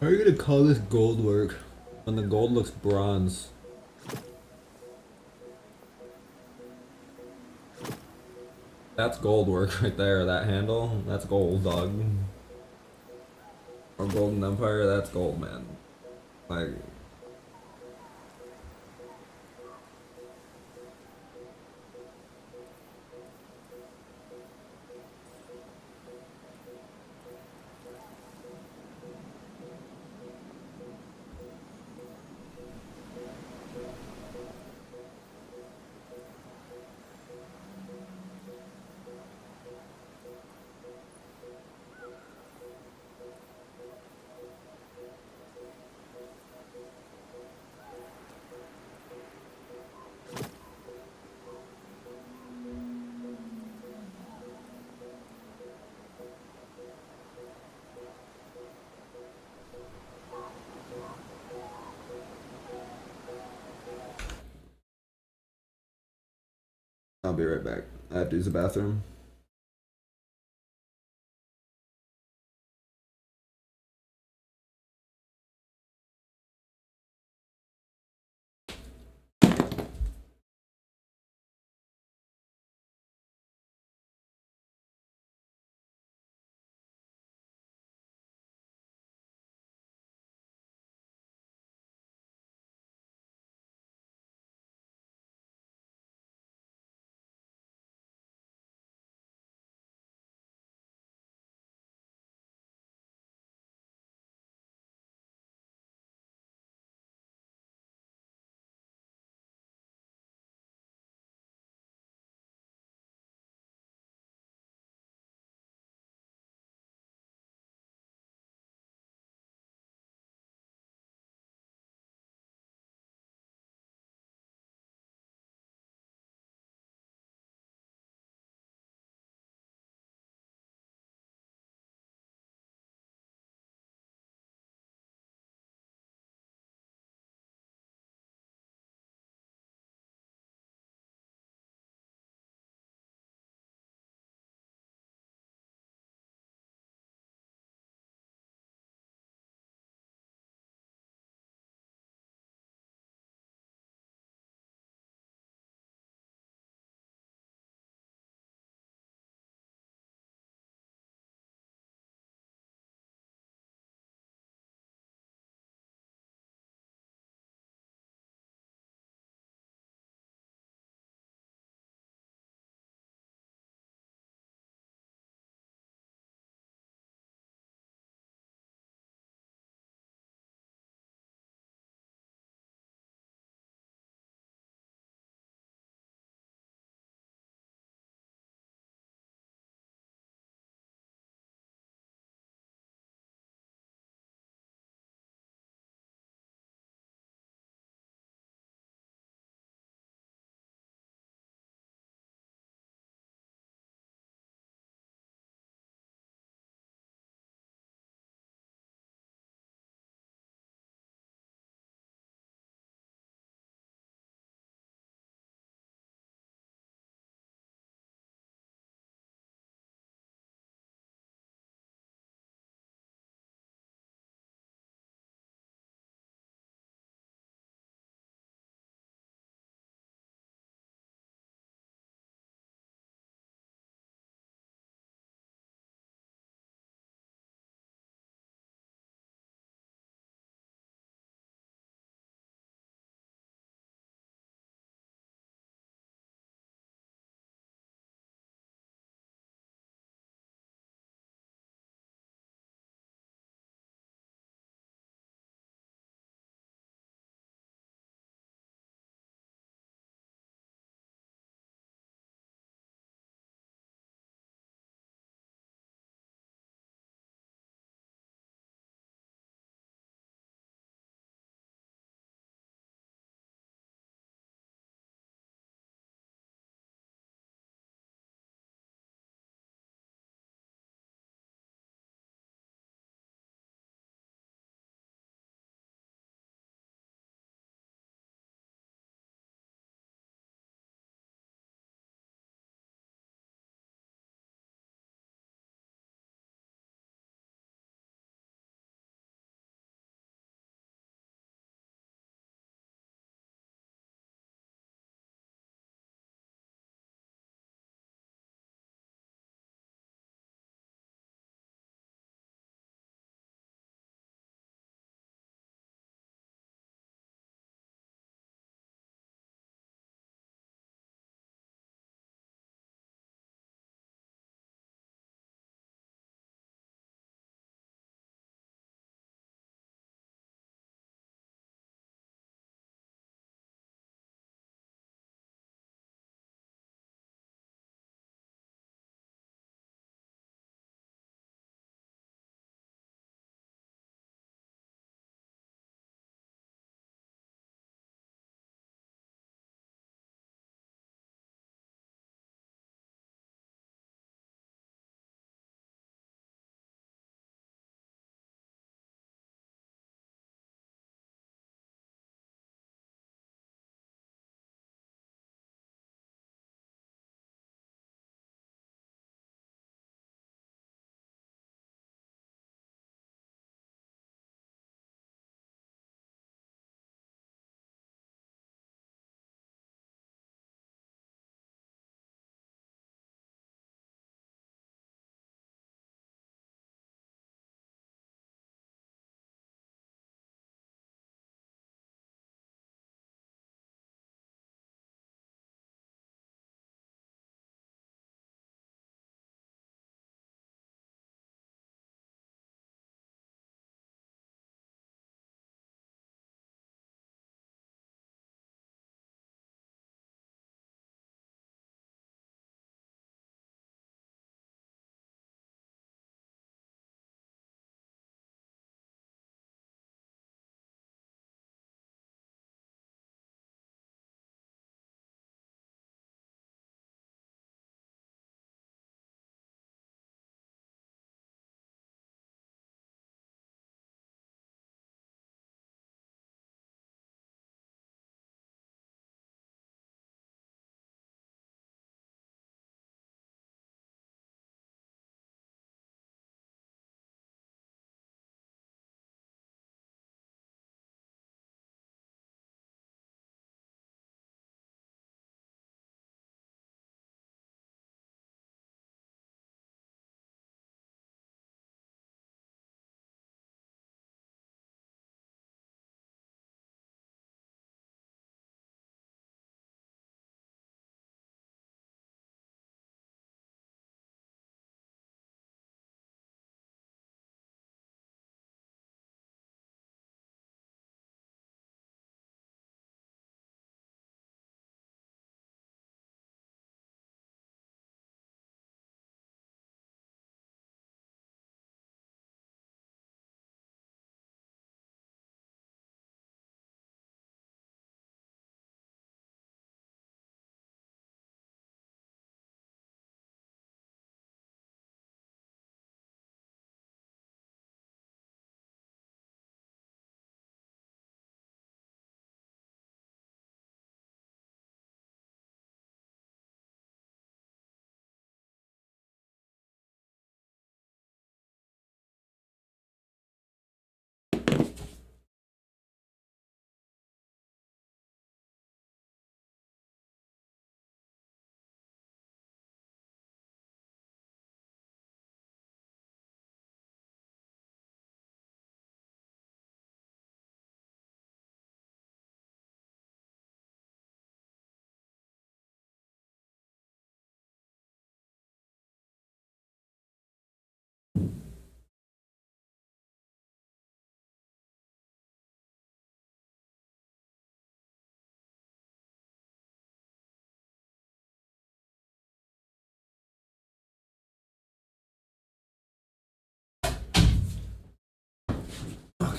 How are you gonna call this gold work when the gold looks bronze? That's gold work right there, that handle. That's gold, dog. Or Golden Empire, that's gold, man. Like, I'll be right back. I have to use the bathroom.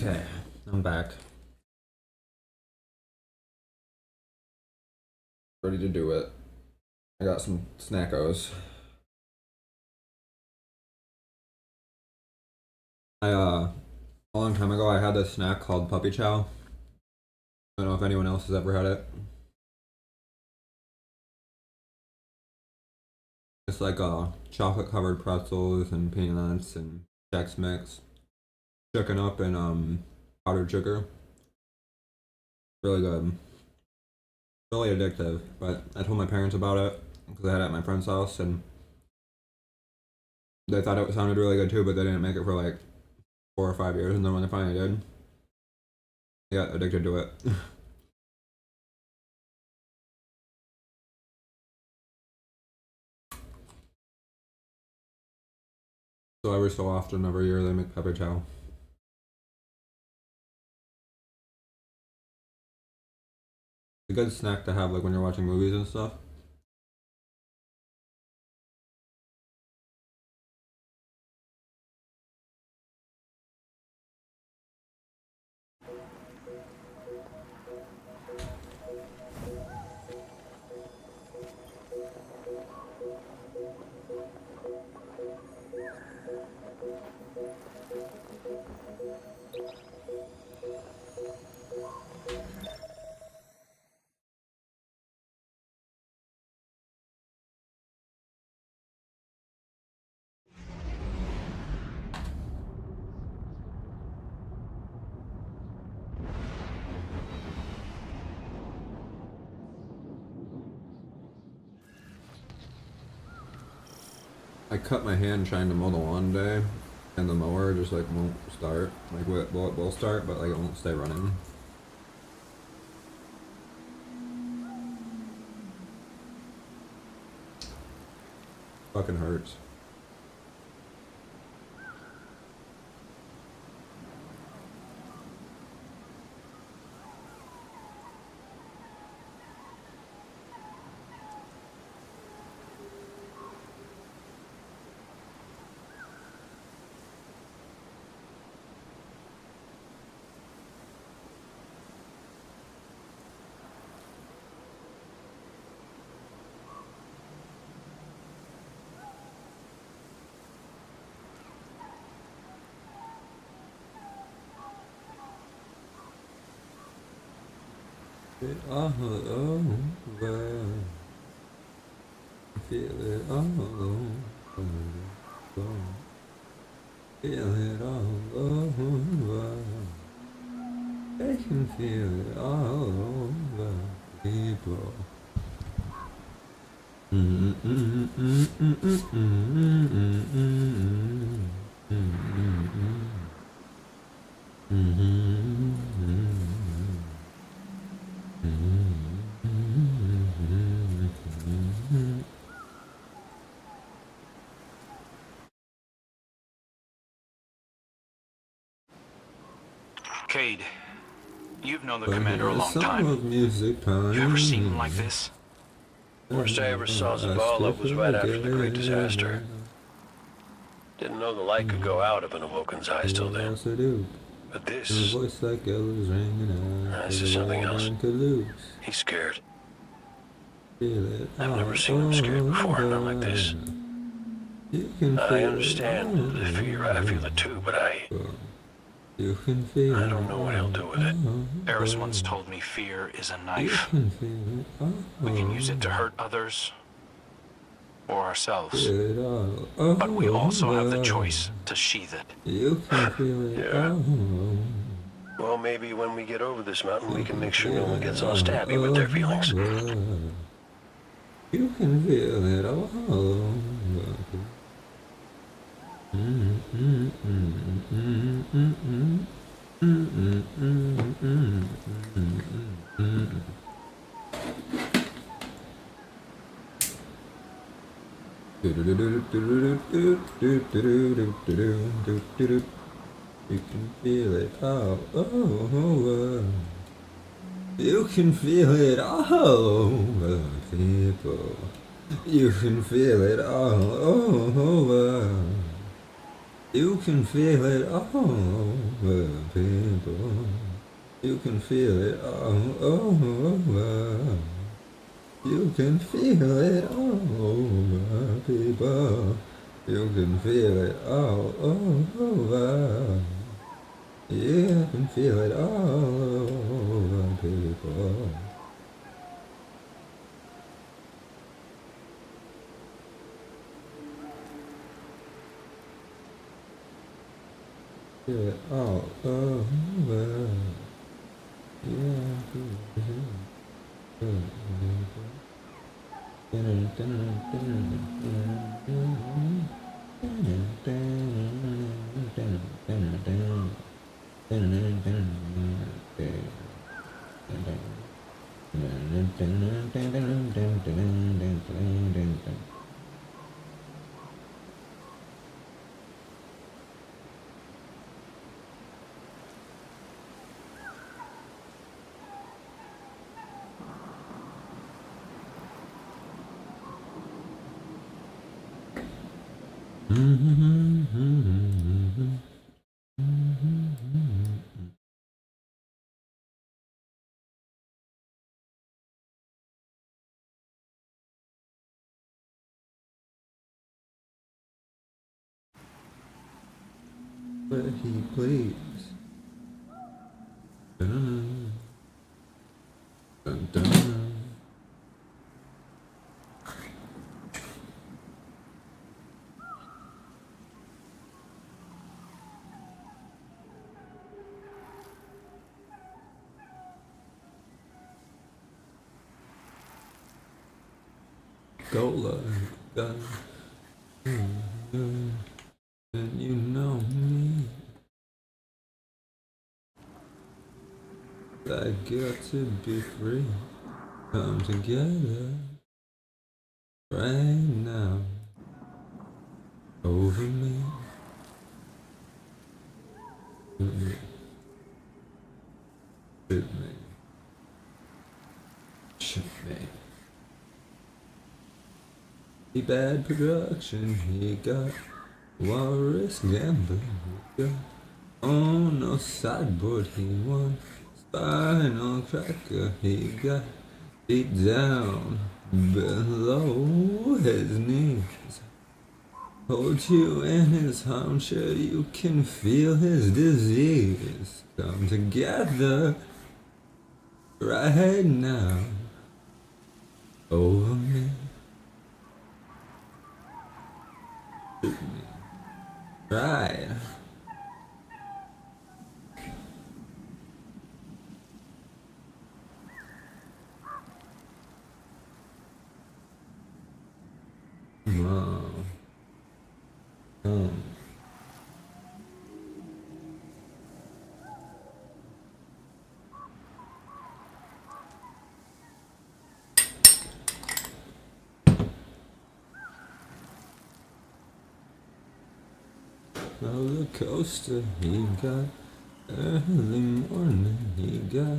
Okay, I'm back. Ready to do it. I got some snackos. A long time ago I had this snack called puppy chow. I don't know if anyone else has ever had it. It's like chocolate covered pretzels and peanuts and Chex Mix, chicken up in powdered sugar. Really good. Really addictive. But I told my parents about it because I had it at my friend's house and they thought it sounded really good too, but they didn't make it for like 4 or 5 years, and then when they finally did, they got addicted to it. So every so often, every year, they make pepper chow. It's a good snack to have like when you're watching movies and stuff. I cut my hand trying to mow the lawn today, and the mower just like won't start. Like it will start, but like it won't stay running. Fucking hurts. It all over. Feel it all over. Feel it all over. I can feel it all over people. Cade, you've known the commander a long time. Music You ever seen him like this? Worst I ever saw Zavala was right after the Great Disaster. Didn't know the light could go out of an Awoken's eyes till then. But this... this is something else. He's scared. I've never seen him scared before, not like this. I understand the fear, I feel it too, but I don't know what he'll do with it. Eris once told me fear is a knife. We can use it to hurt others or ourselves. But we also have the choice to sheath it. Yeah. Well, maybe when we get over this mountain, we can make sure no one gets all stabby with their feelings. You can feel it all over. You can feel it all over. You can feel it all over, people. You can feel it all over. You can feel it all over people. You can feel it all over. You can feel it all over people. You can feel it all over. You can feel it all over people. Feel it all over. But he please. Dun, dun, dun. Gola gun. And you know me. I got to be free. Come together right now over me. Shoot me. Shoot me. Shoot me. He bad production, he got walrus gambling, he got on no sideboard, he won spinal cracker, he got deep down below his knees. Hold you in his armchair, you can feel his disease. Come together right now over me. Shoot me. Right. Wow. Roller coaster, he got early morning, he got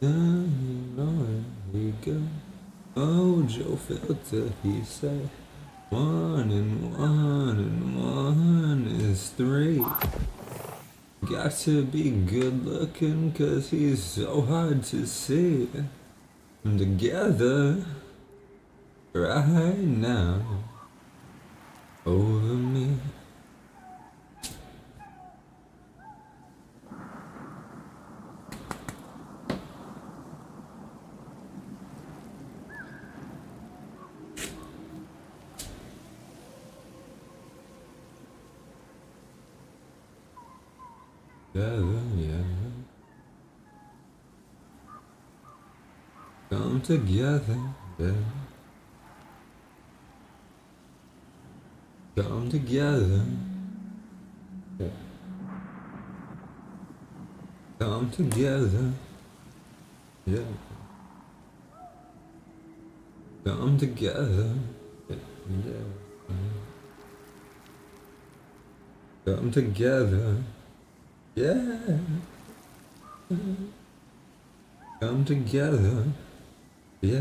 early morning, he got Mojo filter, he said 1 and 1 and 1 is 3. Got to be good looking, cause he's so hard to see. And together, right now, over me. Yeah. Come together, yeah. Come together. Yeah. Come together. Yeah. Come together. Yeah. Come together. Yeah. Come together. Yeah.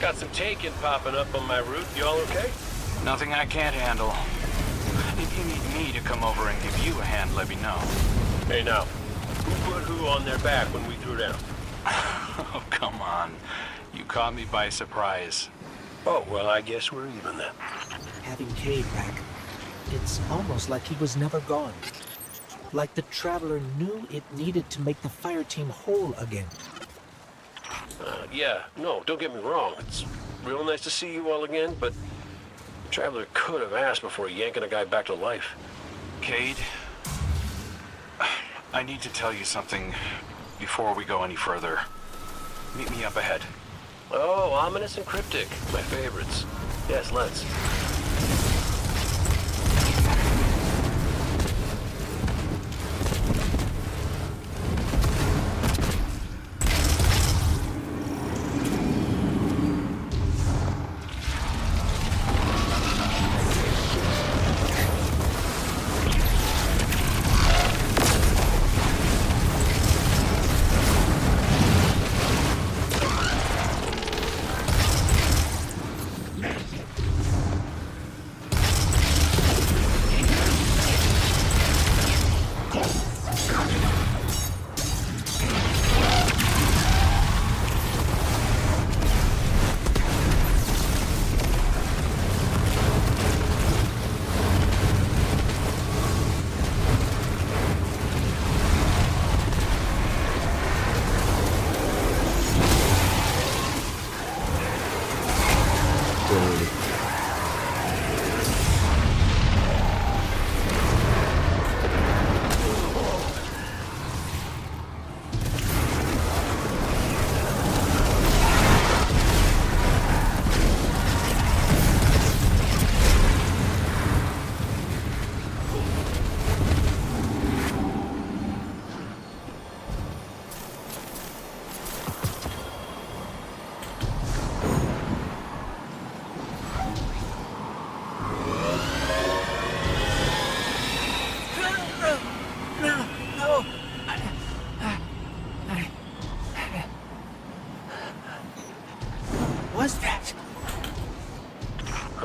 Got some taken popping up on my route. You all okay? Nothing I can't handle. If you need me to come over and give you a hand, let me know. Hey now, who put who on their back when we threw down? Oh, come on. You caught me by surprise. Oh, well, I guess we're even then. Having Cade back, it's almost like he was never gone. Like the Traveler knew it needed to make the fire team whole again. Yeah, no, don't get me wrong. It's real nice to see you all again, but the Traveler could have asked before yanking a guy back to life. Cade, I need to tell you something before we go any further. Meet me up ahead. Oh, ominous and cryptic. My favorites. Yes, let's.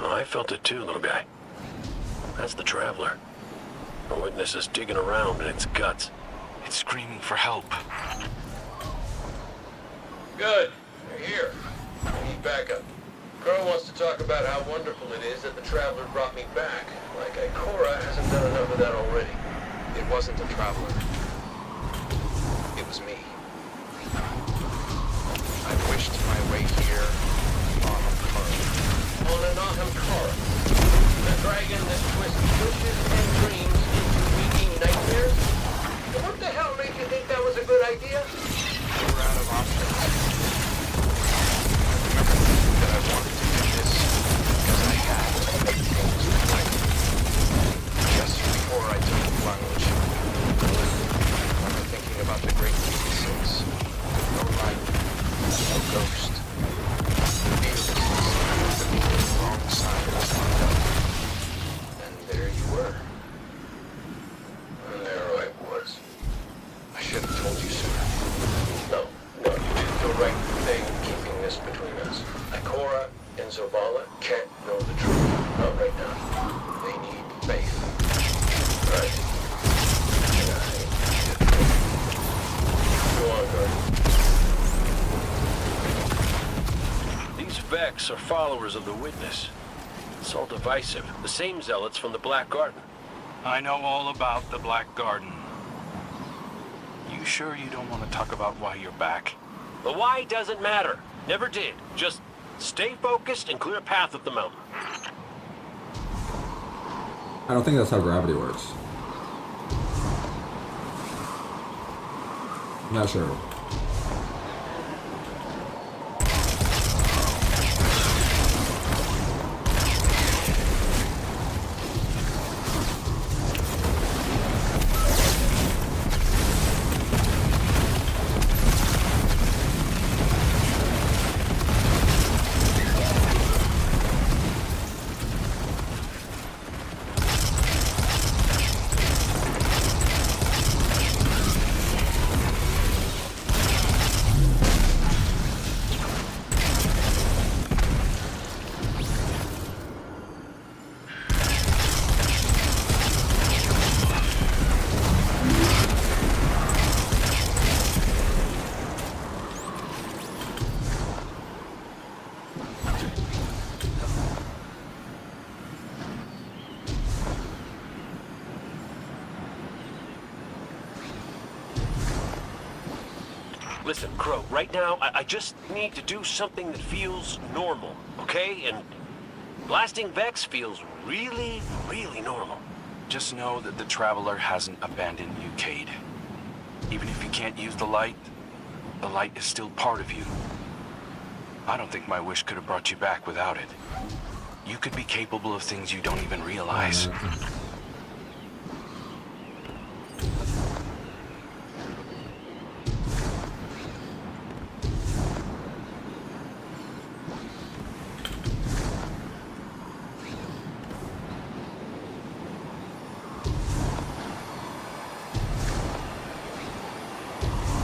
I felt it too, little guy. That's the Traveler. The witness is digging around in its guts. It's screaming for help. Good. They're here. I need backup. Crow wants to talk about how wonderful it is that the Traveler brought me back. Like Ikora hasn't done enough of that already. It wasn't the Traveler. It was me. I wished my way here on Ahamkara. On an Ahamkara. The dragon that twists wishes and dreams into waking nightmares? What the hell made you think that was a good idea? We were out of options. I remember thinking that I wanted to do this because I had things to fight. Just before I took the plunge, I remember thinking about the great pieces. No light, no ghost. Wrong side of the sun. And there you were. And there I was. I should have told you sooner. No, you did the right thing keeping this between us. Ikora and Zavala can't know the truth. Not right now. They need faith. Right. And I need it. Go on, Guardian. These Vex are followers of the Witness. It's all divisive. The same zealots from the Black Garden. I know all about the Black Garden. You sure you don't want to talk about why you're back? The why doesn't matter. Never did. Just stay focused and clear a path up the mountain. I don't think that's how gravity works. I'm not sure. listen, Crow, right now, I just need to do something that feels normal, okay? And blasting Vex feels really, really normal. Just know that the Traveler hasn't abandoned you, Cade. Even if you can't use the light is still part of you. I don't think my wish could have brought you back without it. You could be capable of things you don't even realize.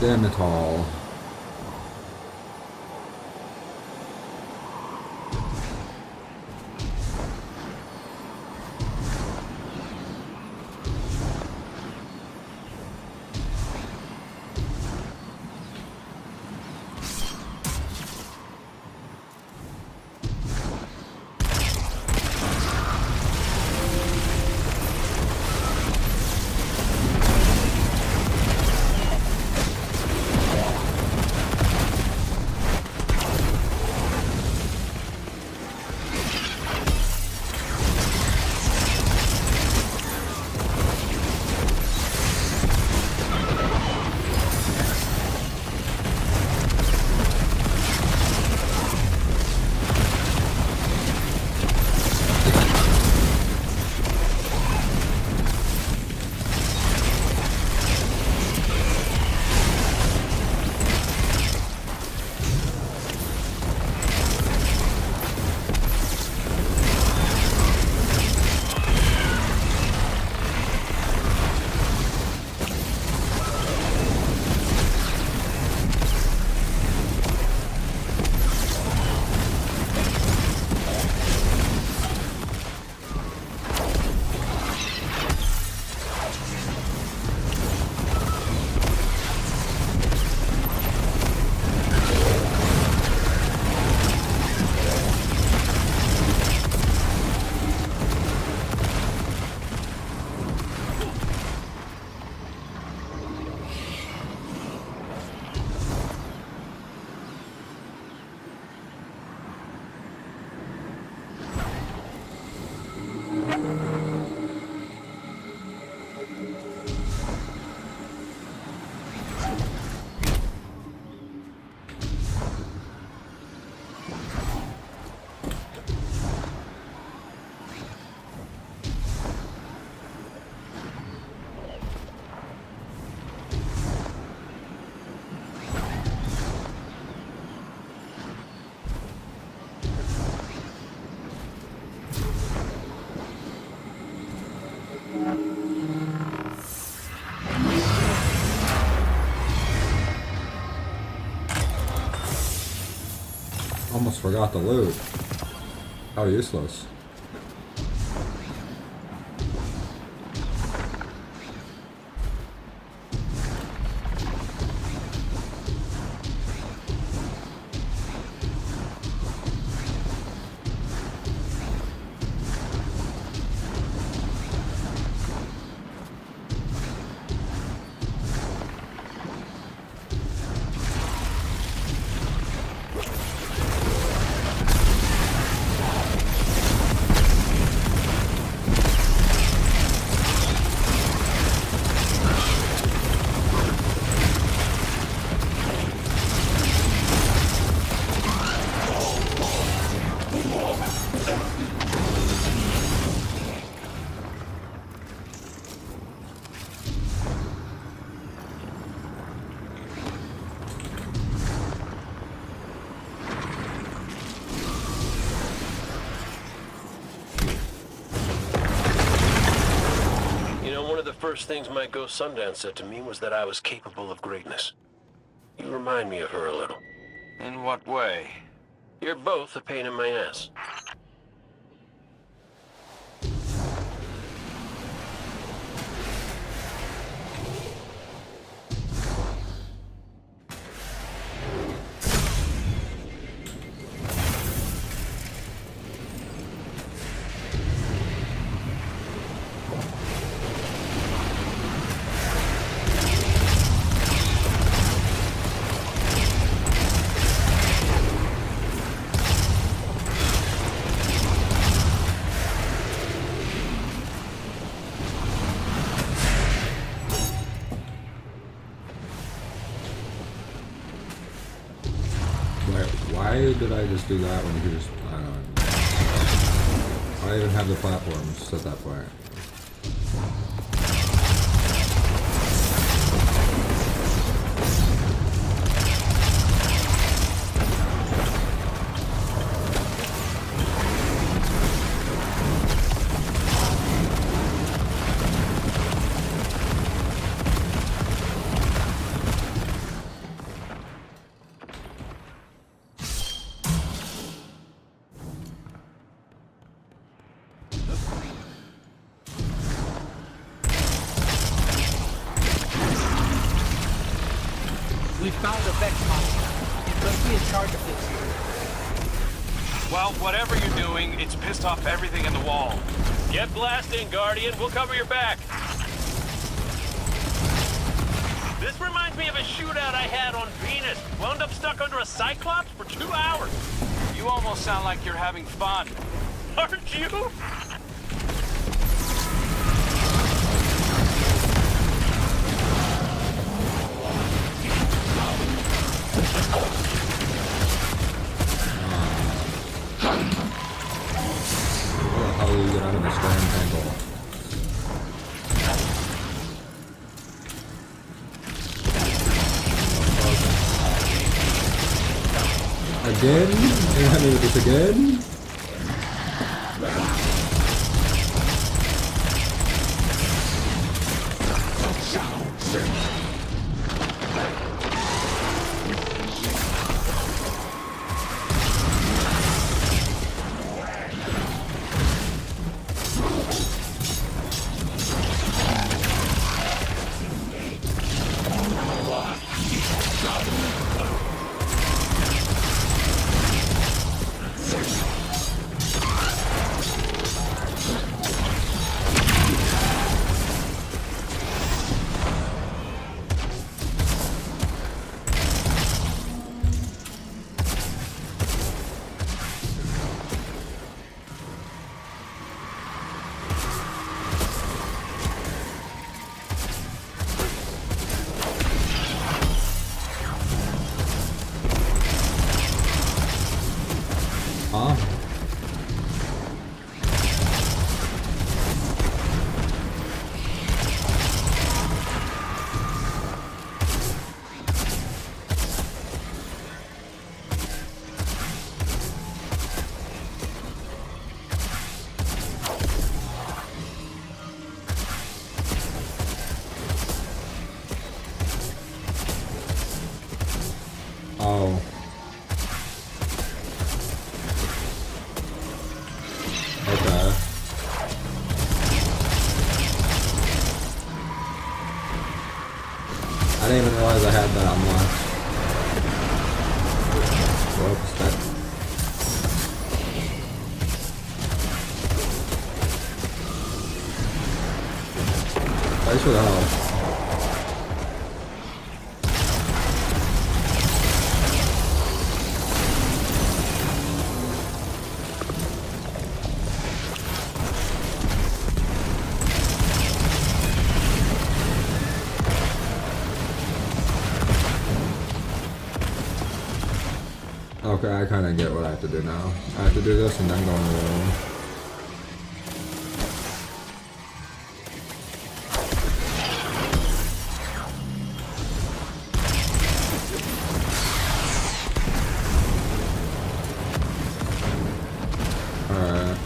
Damn it all. Almost forgot the loot. How useless. First things my ghost Sundance said to me was that I was capable of greatness. You remind me of her a little. In what way? You're both a pain in my ass. just do that when you could just, I don't know. I even have the platforms at that point. We found a Vex monster. He's gonna be in charge of this. Well, whatever you're doing, it's pissed off everything in the wall. Get blasting, Guardian. We'll cover your back. This reminds me of a shootout I had on Venus. Wound up stuck under a Cyclops for 2 hours. You almost sound like you're having fun. Aren't you? How do you get out of the storm tangle? Again? You're having this again? Huh? Oh. Okay. I didn't even realize I had that unlocked. Whoops, that... Thanks for the help. Okay, I kind of get what I have to do now. I have to do this and then go in the room. Alright.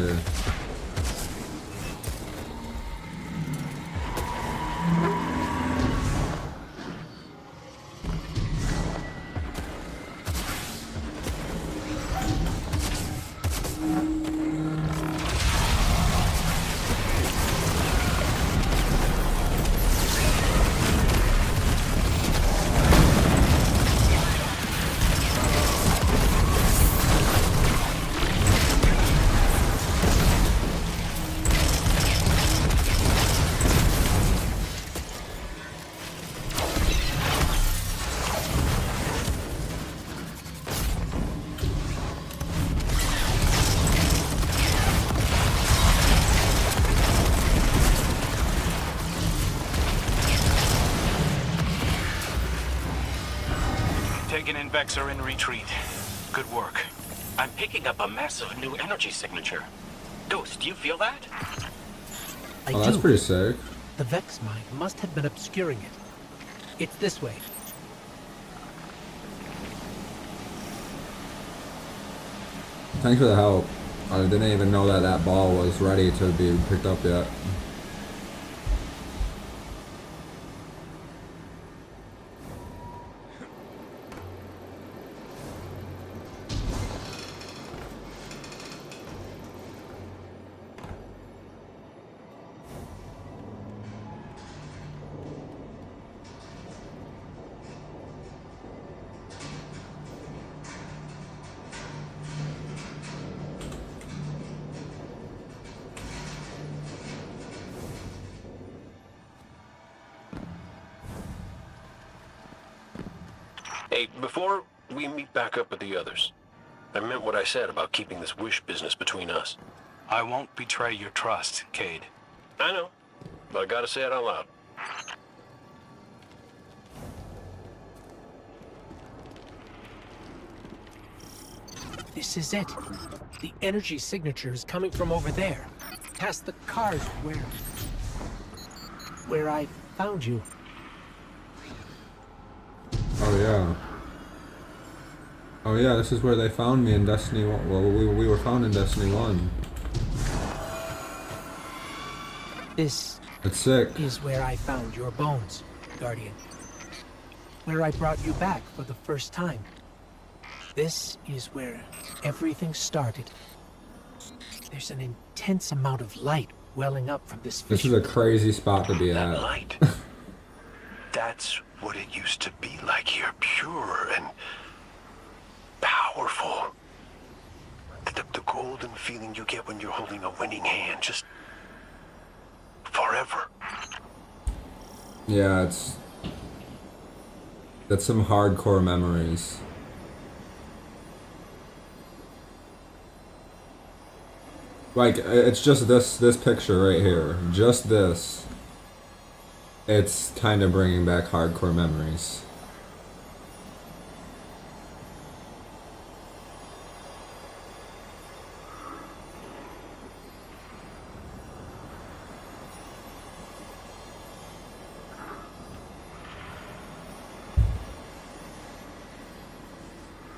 see. Taken and Vex are in retreat. Good work. I'm picking up a massive new energy signature. Ghost, do you feel that? Oh, that's pretty sick. The Vex mine must have been obscuring it. It's this way. Thanks for the help. I didn't even know that that ball was ready to be picked up yet. Hey, before we meet back up with the others, I meant what I said about keeping this wish business between us. I won't betray your trust, Cade. I know, but I gotta say it out loud. This is it. The energy signature is coming from over there, past the cars where I found you. Oh yeah. Oh yeah, this is where they found me in Destiny 1. Well, we were found in Destiny 1. This It's sick. is where I found your bones, Guardian. Where I brought you back for the first time. This is where everything started. There's an intense amount of light welling up from this This is a crazy spot to be at. Light. That's what it used to be like here. Pure and powerful. The golden feeling you get when you're holding a winning hand. Just forever. Yeah, that's some hardcore memories. Like, it's just this picture right here. Just this. It's kind of bringing back hardcore memories.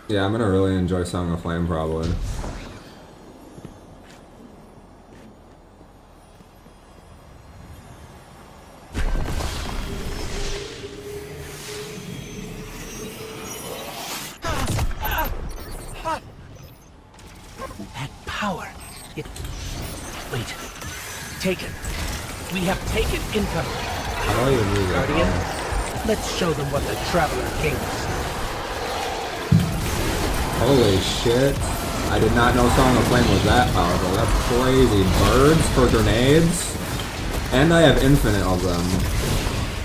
Yeah, I'm gonna really enjoy Song of Flame probably. That power. Wait. Taken. We have taken income. How do I even do that? Guardian, let's show them what the Traveler gave us. Holy shit. I did not know Song of Flame was that powerful. That's crazy. Birds for grenades? And I have infinite of them.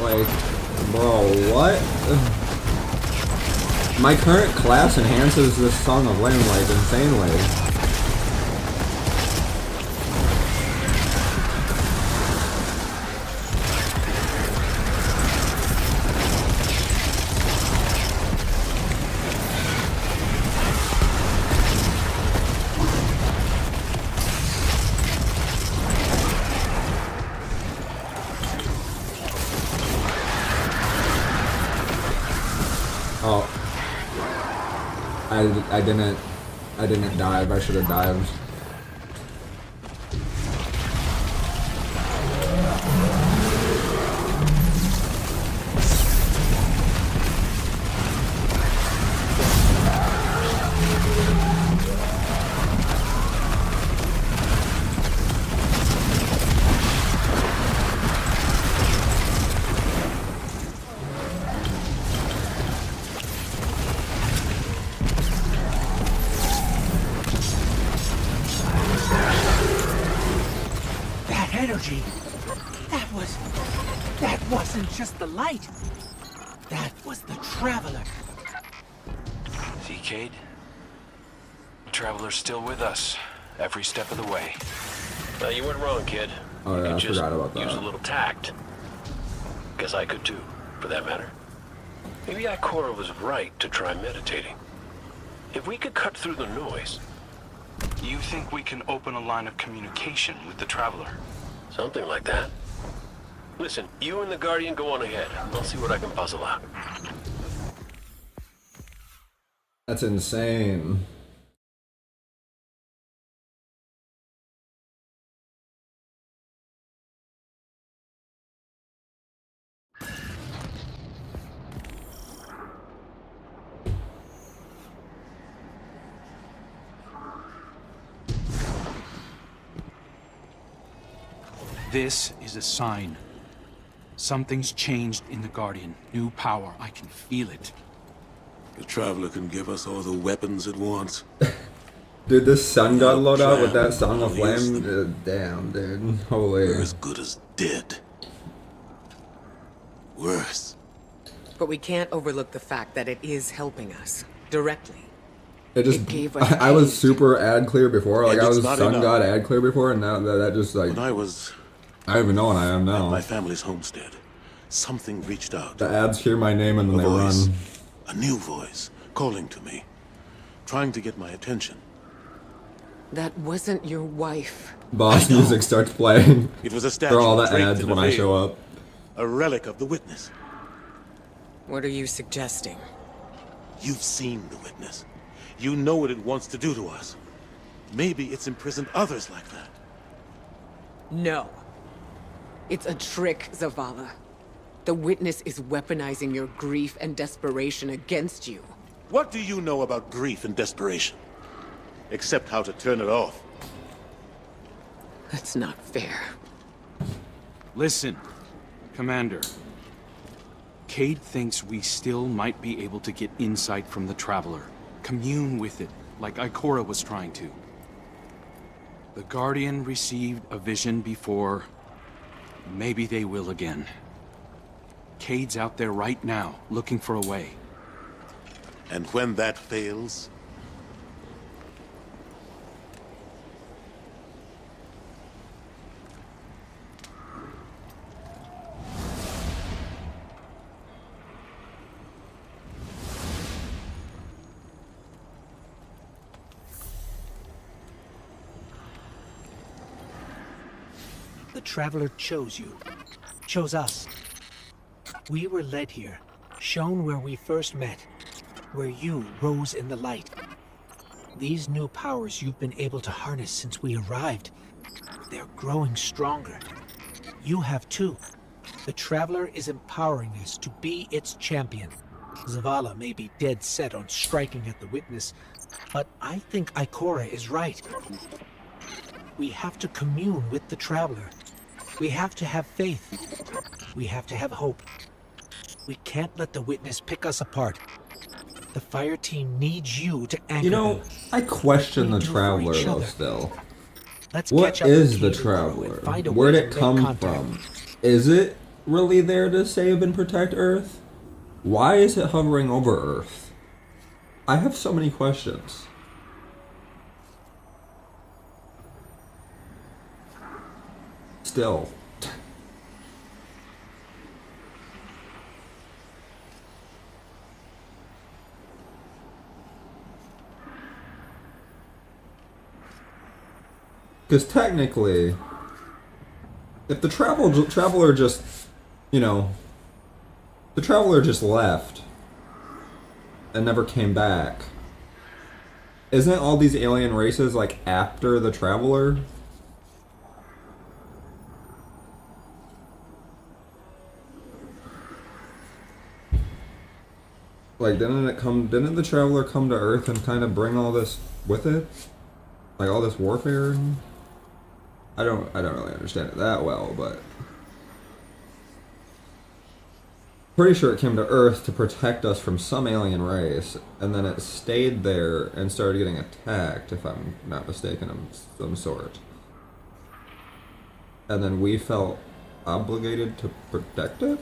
Like, bro, what? My current class enhances this Song of Flame, like, insanely. Oh. I didn't dive. I should have dived. wasn't just the light. That was the Traveler. See, Cade? The Traveler's still with us, every step of the way. Well, you weren't wrong, kid. Oh You yeah, could I just forgot about use a that. little tact. Guess I could too, for that matter. Maybe Ikora was right to try meditating. If we could cut through the noise... You think we can open a line of communication with the Traveler? Something like that. Listen, you and the Guardian go on ahead. I'll see what I can puzzle out. That's insane. This is a sign. Something's changed in the Guardian. New power. I can feel it. The Traveler can give us all the weapons it wants. Dude, this sun god loadout with that Plan, Song of I'll use Flame, damn, dude. Holy. We're as good as dead. Worse. But we can't overlook the fact that it is helping us. Directly. It just, gave us I was super ad clear before, like And I it's was not sun enough. god ad clear before, and now that just like, When I was I don't even know what I am now. my family's homestead, something reached out. The ads hear my name and then they voice. run. A new voice, calling to me, trying to get my attention. That wasn't your wife. Boss music starts playing. It was a statue For all the draped ads in when a I veil. show up. A relic of the witness. What are you suggesting? You've seen the witness. You know what it wants to do to us. Maybe it's imprisoned others like that. No. It's a trick, Zavala. The witness is weaponizing your grief and desperation against you. What do you know about grief and desperation? Except how to turn it off. That's not fair. Listen, Commander. Cade thinks we still might be able to get insight from the Traveler. Commune with it, like Ikora was trying to. The Guardian received a vision before. Maybe they will again. Cade's out there right now, looking for a way. And when that fails, The Traveler chose you. Chose us. We were led here, shown where we first met, where you rose in the light. These new powers you've been able to harness since we arrived, they're growing stronger. You have too. The Traveler is empowering us to be its champion. Zavala may be dead set on striking at the witness, but I think Ikora is right. We have to commune with the Traveler. We have to have faith. We have to have hope. We can't let the witness pick us apart. The fire team needs you to anchor You know, them. I question the We do for Traveler each though other. still. Let's What catch up is with the Cade and Crow Traveler? and find a Where'd way it to make come contact. from? Is it really there to save and protect Earth? Why is it hovering over Earth? I have so many questions. Still. Because technically, if the Traveler just, you know, the Traveler just left and never came back, isn't all these alien races like after the Traveler? Like, didn't the Traveler come to Earth and kind of bring all this with it? Like all this warfare? I don't really understand it that well, but pretty sure it came to Earth to protect us from some alien race, and then it stayed there and started getting attacked, if I'm not mistaken, of some sort. And then we felt obligated to protect it?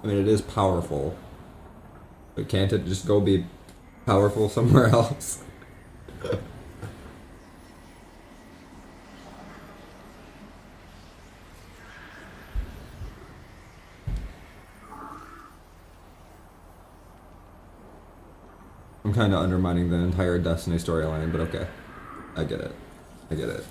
I mean, it is powerful. But can't it just go be powerful somewhere else? I'm kind of undermining the entire Destiny storyline, but okay. I get it. I get it.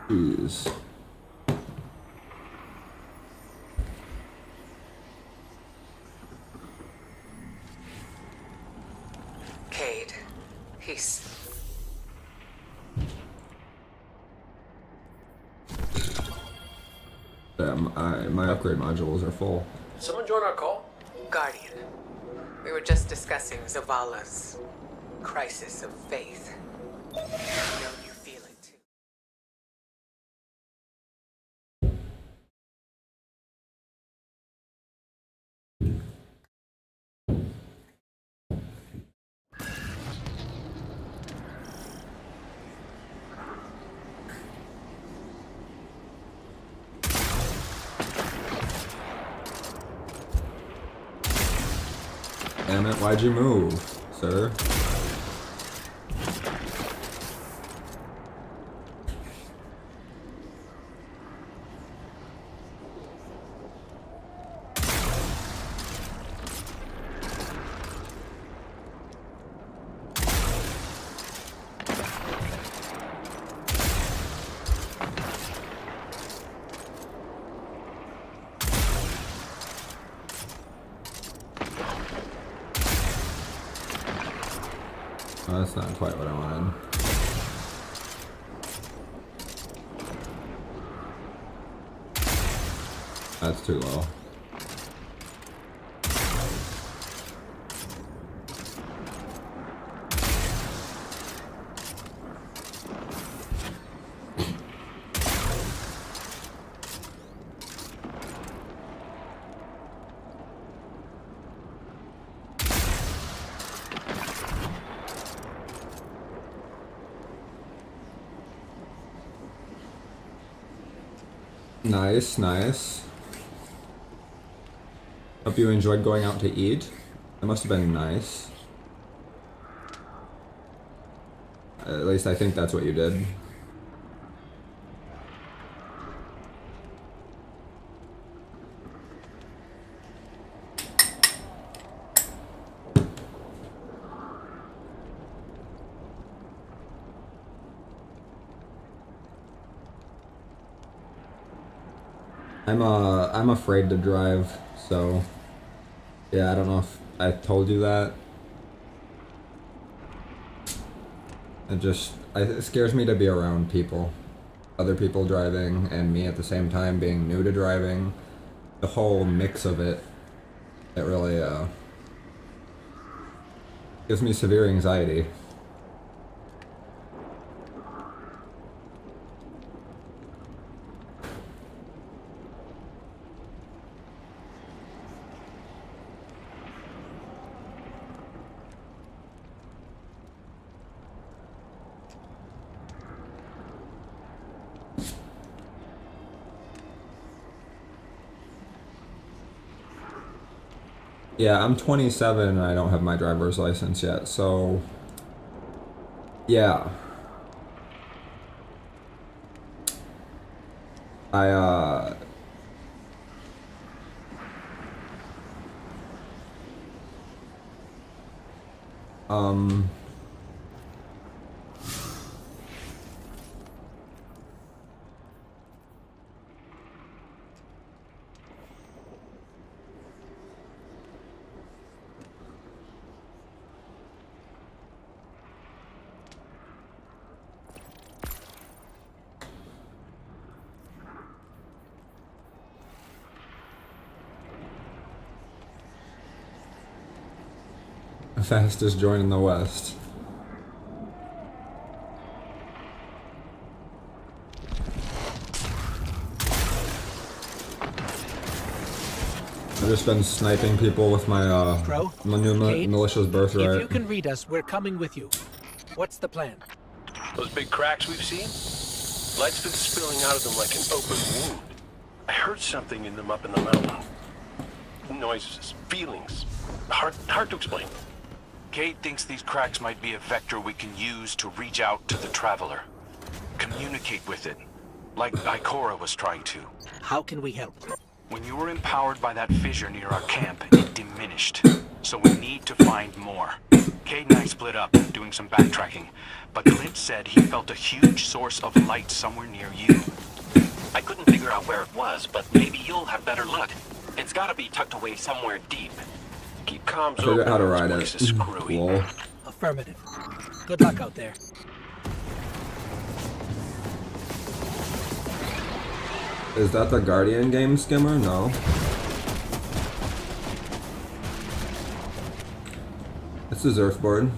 Jeez. Cade, he's... Damn, my upgrade modules are full. Someone join our call? Guardian. We were just discussing Zavala's crisis of faith. I know you feel it too. Damn it, why'd you move, sir? Oh, that's not quite what I wanted. That's too low. Nice, nice. Hope you enjoyed going out to eat. That must have been nice. At least I think that's what you did. I'm afraid to drive, so yeah, I don't know if I told you that. It scares me to be around people. Other people driving and me at the same time being new to driving. The whole mix of it, it really gives me severe anxiety. Yeah, I'm 27 and I don't have my driver's license yet, so yeah. I Fastest joint in the West. I've just been sniping people with my my new militia's birthright. If you can read us, we're coming with you. What's the plan? Those big cracks we've seen? Light's been spilling out of them like an open wound. I heard something in them up in the mountain. Noises, feelings. Hard to explain. Cade thinks these cracks might be a vector we can use to reach out to the Traveler. Communicate with it, like Ikora was trying to. How can we help? When you were empowered by that fissure near our camp, it diminished. So we need to find more. Cade and I split up, doing some backtracking. But Clint said he felt a huge source of light somewhere near you. I couldn't figure out where it was, but maybe you'll have better luck. It's gotta be tucked away somewhere deep. Keep comms I forget how to ride This it. place is screwy. Lol. Affirmative. Good luck out there. Is that the Guardian game skimmer? No. It's the surfboard.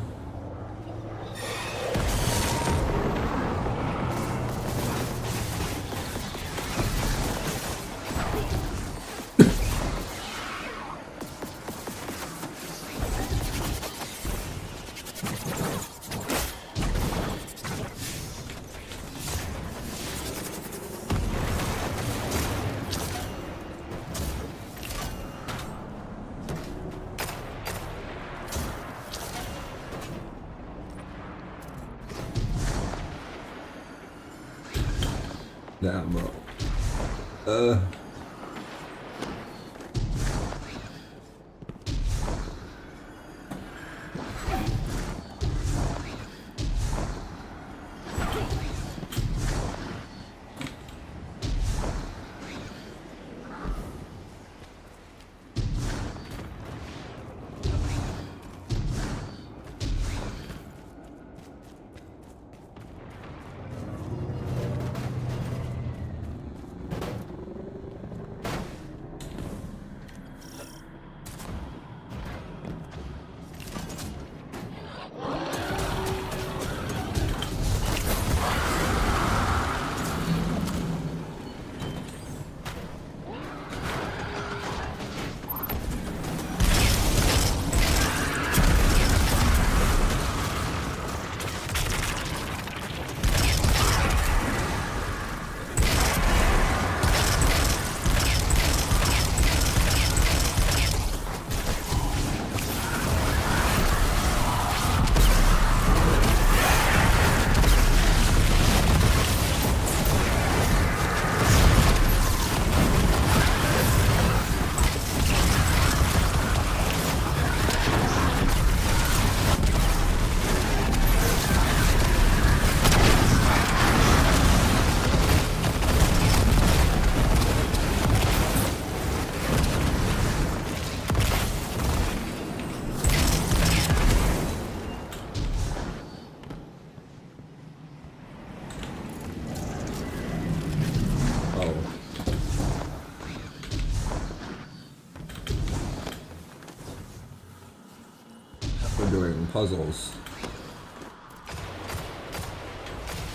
Damn, bro. We're doing puzzles.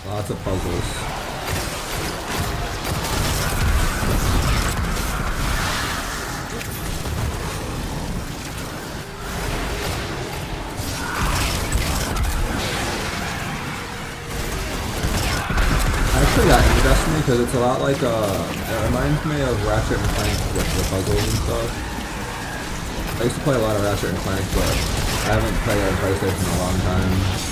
Lots of puzzles. Actually, that interests me because it's a lot like it reminds me of Ratchet and Clank with the puzzles and stuff. I used to play a lot of Ratchet and Clank, but I haven't played it on PlayStation in a long time.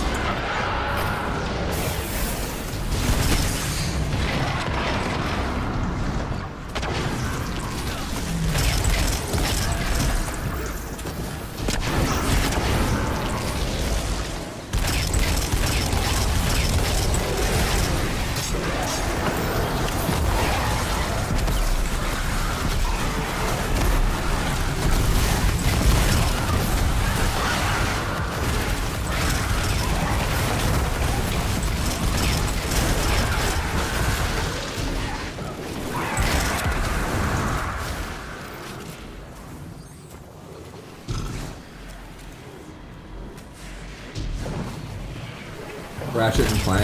Ratchet and Clank.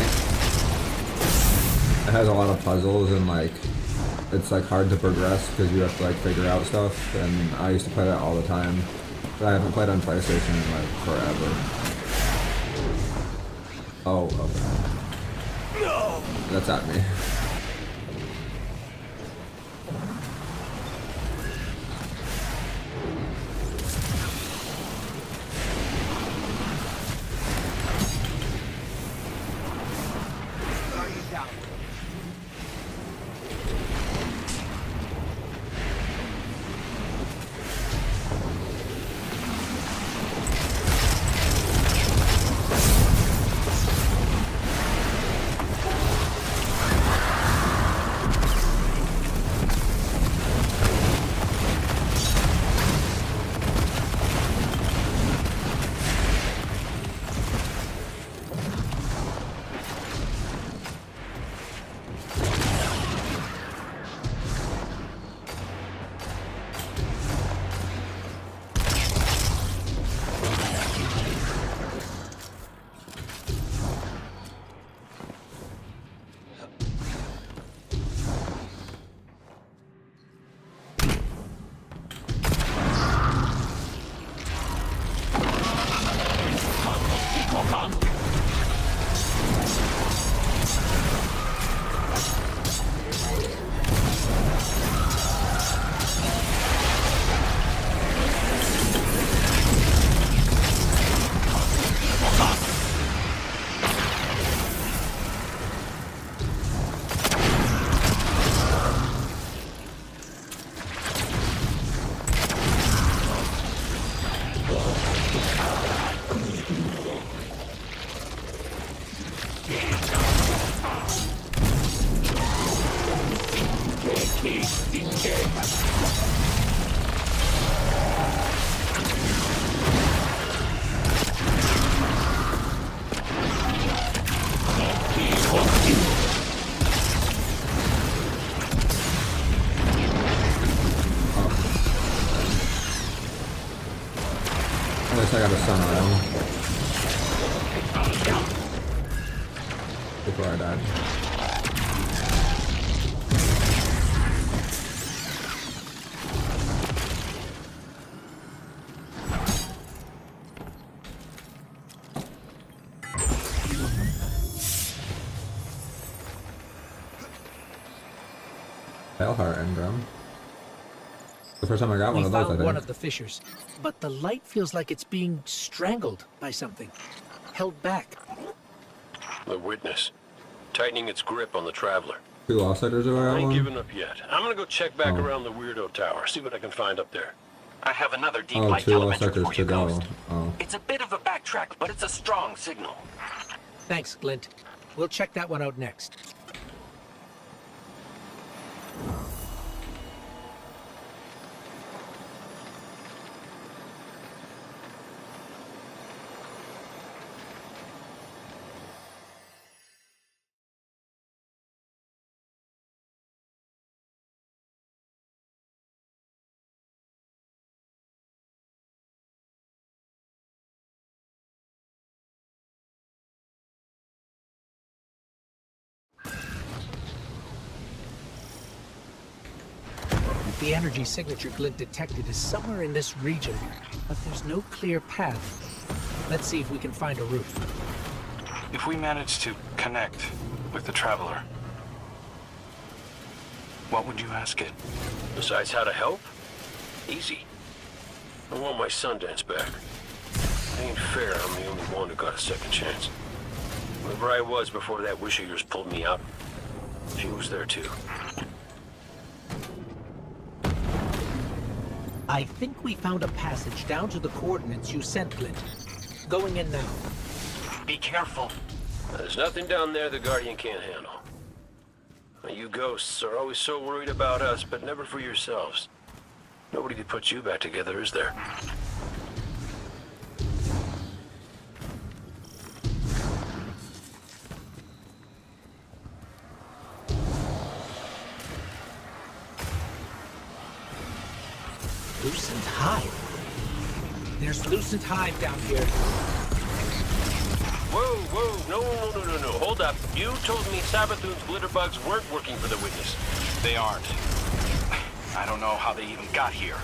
It has a lot of puzzles and like it's like hard to progress because you have to like figure out stuff. And I used to play that all the time, but I haven't played on PlayStation in like forever. Oh, okay. No. That's at me. At least I got a sun on him. Before I died. Paleheart engram. The first time I got one of those, I found think. one of the fissures, but the light feels like it's being strangled by something, held back. The witness, tightening its grip on the traveler. 2 offsiders are I out ain't one? giving up yet. I'm gonna go check back Oh. around the weirdo tower, see what I can find up there. I have another deep Oh, light 2 telemetry offsiders for to you, go. Ghost. Oh. It's a bit of a backtrack, but it's a strong signal. Thanks, Glint. We'll check that one out next. The energy signature Glint detected is somewhere in this region, but there's no clear path. Let's see if we can find a route. If we manage to connect with the Traveler, what would you ask it? Besides how to help? Easy. I want my Sundance back. It ain't fair I'm the only one who got a second chance. Wherever I was before that wish of yours pulled me out, she was there too. I think we found a passage down to the coordinates you sent, Glint. Going in now. Be careful. There's nothing down there the Guardian can't handle. You ghosts are always so worried about us, but never for yourselves. Nobody could put you back together, is there? Lucent Hive. There's Lucent Hive down here. Whoa, no, hold up. You told me Sabathoon's glitterbugs weren't working for the witness. They aren't. I don't know how they even got here.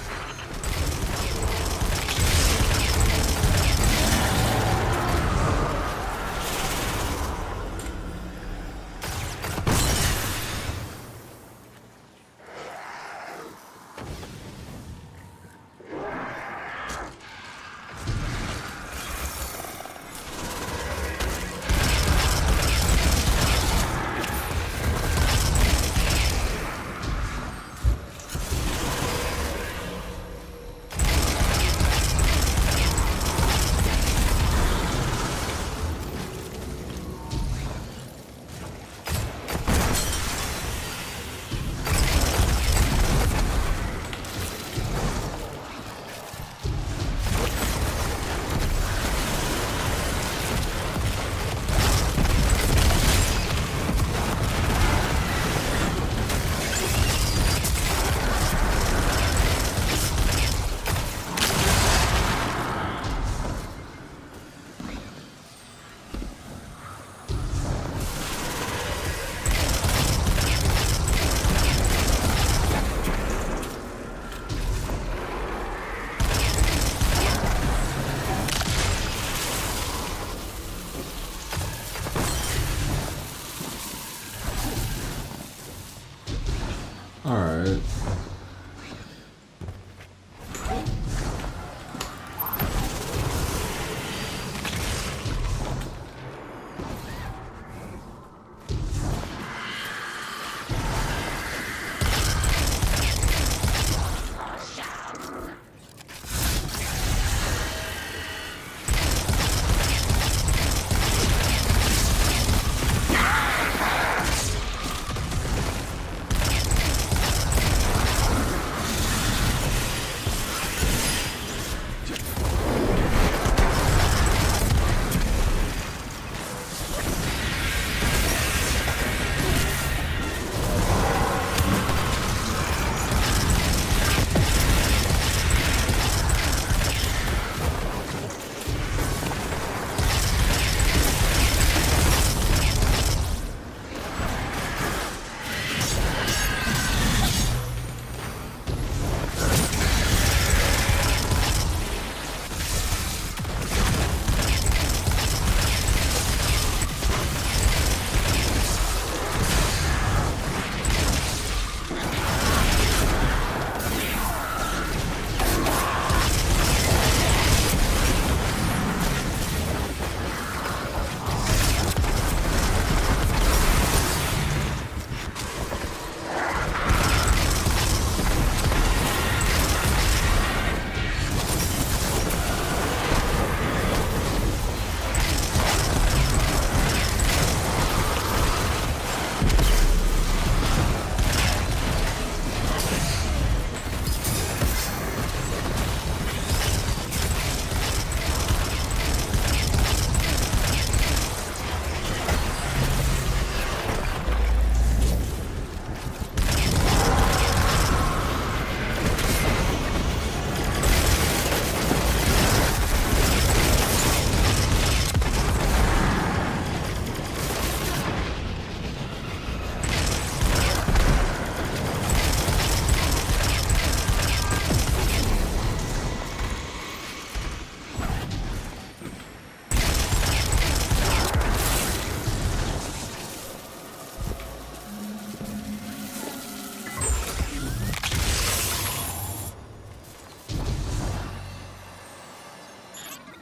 Alright.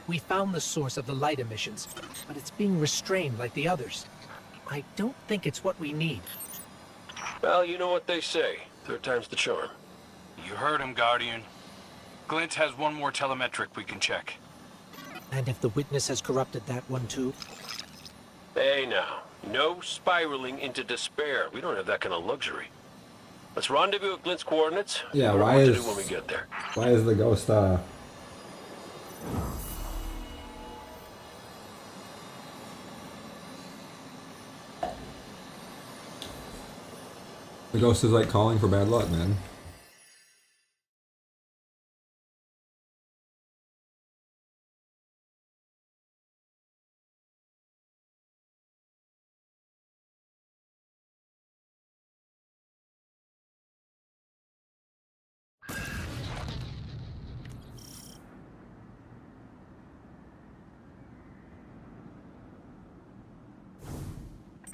We found the source of the light emissions, but it's being restrained like the others. I don't think it's what we need. Well, you know what they say. Third time's the charm. You heard him, Guardian. Glint has one more telemetric we can check. And if the witness has corrupted that one too? Hey now, no spiraling into despair. We don't have that kind of luxury. Let's rendezvous at Glint's coordinates. Yeah, We'll know why what to is do when we get there. why is the ghost the ghost is like calling for bad luck, man.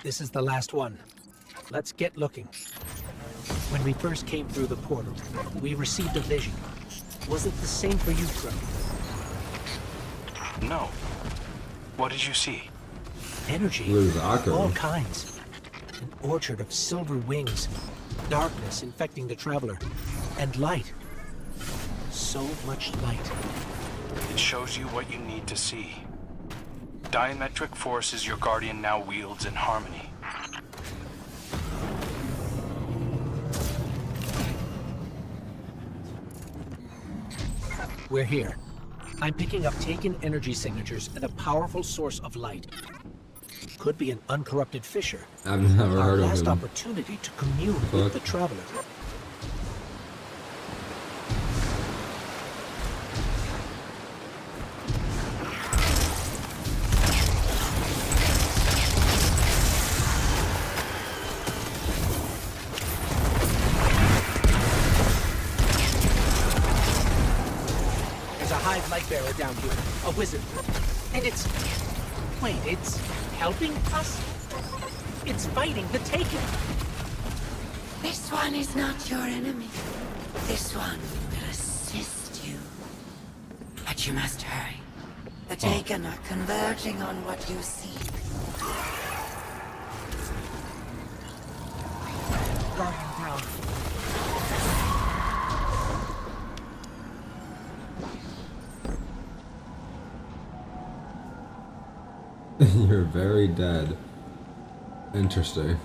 This is the last one. Let's get looking. When we first came through the portal, we received a vision. Was it the same for you, Quill? No. What did you see? Energy Blue's of Akko. all kinds. An orchard of silver wings. Darkness infecting the traveler. And light. So much light. It shows you what you need to see. Diametric forces your Guardian now wields in harmony. We're here. I'm picking up taken energy signatures and a powerful source of light. Could be an uncorrupted fissure. I've never Our heard of last him. opportunity to commune with the traveler. There's a hive light bearer down here, a wizard, and it's... Wait, it's helping us? It's fighting the Taken. This one is not your enemy. This one will assist you. But you must hurry. The Taken are converging on what you seek. Guardian down. You're very dead. Interesting.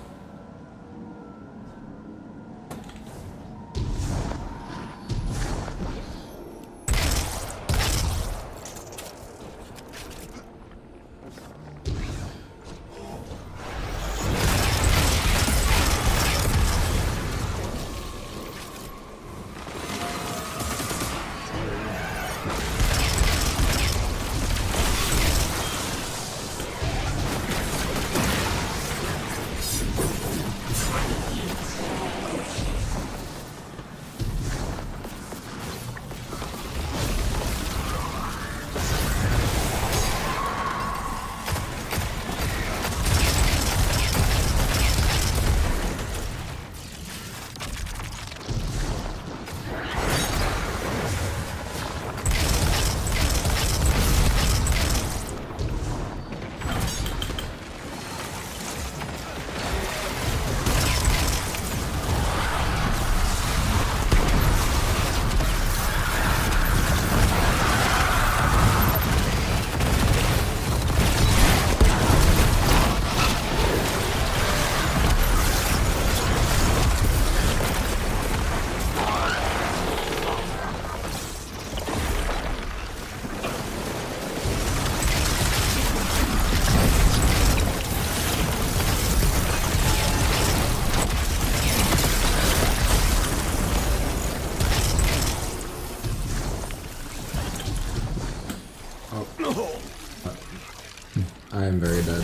I am very dead.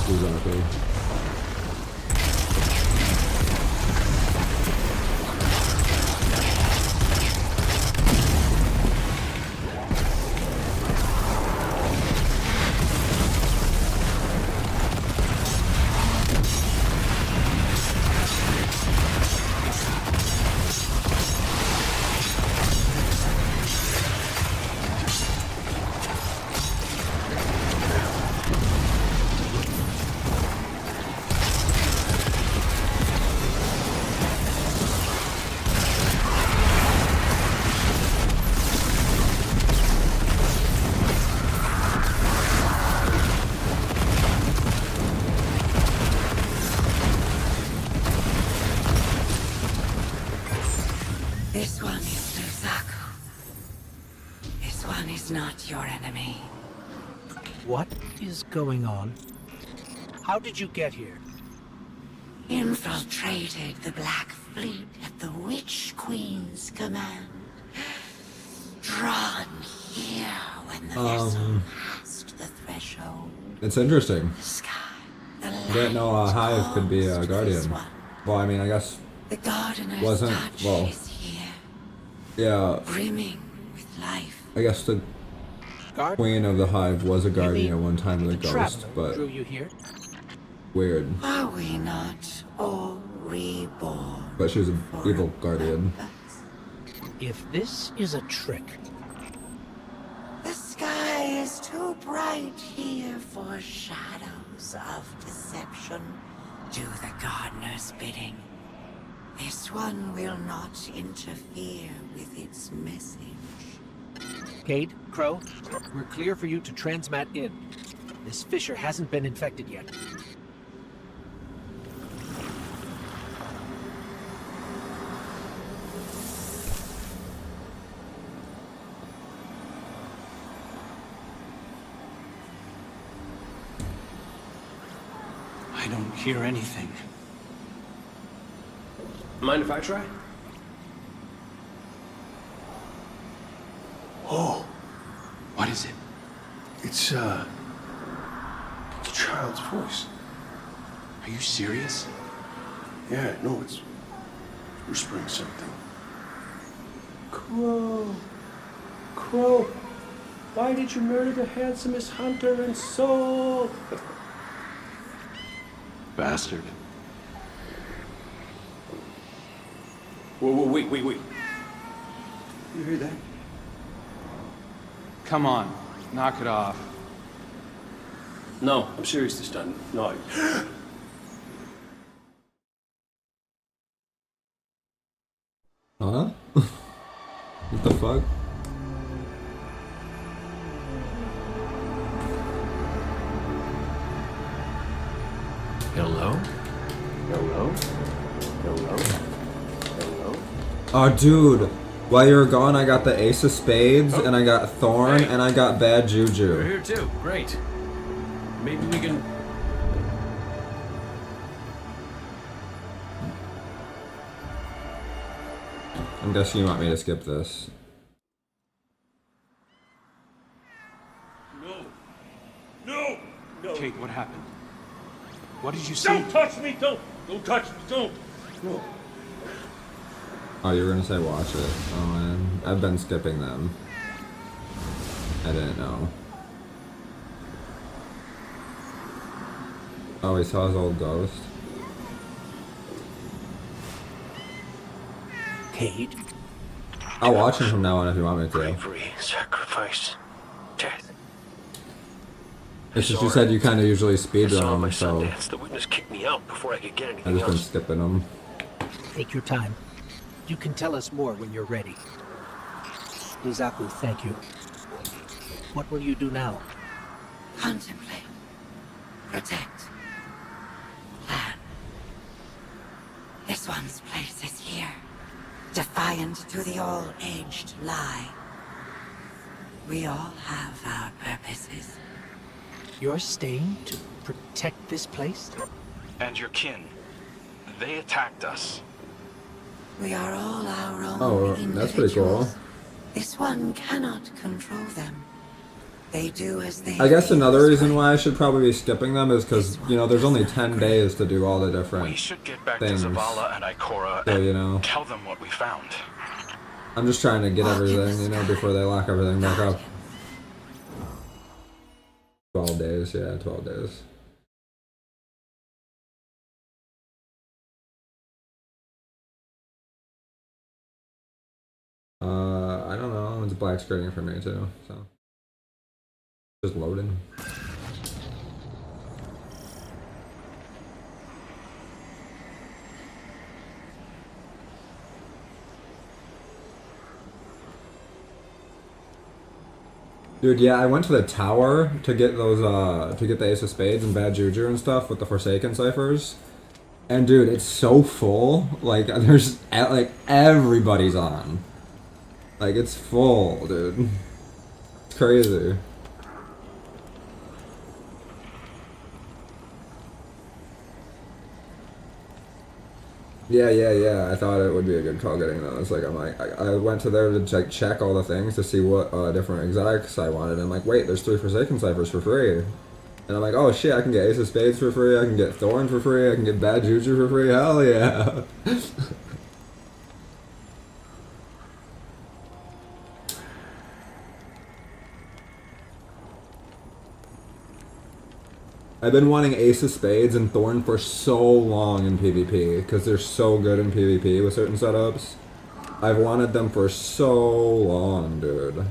Exactly. not your enemy. What is going on? How did you get here? Infiltrated the Black Fleet at the Witch Queen's command. Drawn here when the vessel passed the threshold. It's interesting. The I didn't know a hive could be a guardian. Well, I mean, I guess The gardener's wasn't. touch Well, is here, yeah. brimming with life. I guess the queen of the hive was a guardian at one time with a ghost, but Drew you here? weird. Are we not all reborn? But she was an evil guardian. If this is a trick, The sky is too bright here for shadows of deception. Do the gardener's bidding. This one will not interfere with its message. Cade, Crow, we're clear for you to transmat in. This fissure hasn't been infected yet. I don't hear anything. Mind if I try? Oh, what is it? It's a child's voice. Are you serious? Yeah, no, it's whispering something. Crow. Crow. Why did you murder the handsomest hunter in Seoul? Bastard. Whoa, wait. You hear that? Come on, knock it off. No, I'm serious this time. No. Huh? What the fuck? Hello? Hello? Hello? Hello? Oh, dude. While you were gone, I got the Ace of Spades, and I got Thorn, and I got Bad You're Juju. here too. Great. Maybe we can... I'm guessing you want me to skip this. No! Kate, what happened? What did you see? Don't touch me! Don't touch me! Don't! No. Oh, you were gonna say watch it. Oh man, I've been skipping them. I didn't know. Oh, he saw his old ghost. Cade? I'll watch him from now on if you want me to. Bravery, sacrifice, death. It's just you said you kind of usually I speed saw run my them, so Sundance. The witness kicked me out before I could get I've anything just been else. skipping them. Take your time. You can tell us more when you're ready. Izaku, thank you. What will you do now? Contemplate. Protect. Plan. This one's place is here. Defiant to the all-aged lie. We all have our purposes. You're staying to protect this place? And your kin. They attacked us. We are all our own Oh, that's pretty cool. individuals. This one cannot control them. They do as they I guess feel another is reason right. why I should probably be skipping them is because, you know, there's only 10 days to do all the different We should get back things. to Zavala and Ikora So, and you know, tell them what we found. I'm just trying to get everything, you know, before they lock everything back up. 12 days, yeah, 12 days. I don't know, it's black screening for me too, so. Just loading. Dude, yeah, I went to the tower to get those, to get the Ace of Spades and Bad Juju and stuff with the Forsaken ciphers. And dude, it's so full. Like, there's, like, everybody's on. Like, it's full, dude. It's crazy. Yeah. I thought it would be a good call getting those. Like, I went to there to check all the things to see what different exotics I wanted. And I'm like, wait, there's 3 Forsaken Ciphers for free. And I'm like, oh shit, I can get Ace of Spades for free, I can get Thorn for free, I can get Bad Juju for free, hell yeah. I've been wanting Ace of Spades and Thorn for so long in PvP, because they're so good in PvP with certain setups. I've wanted them for so long, dude.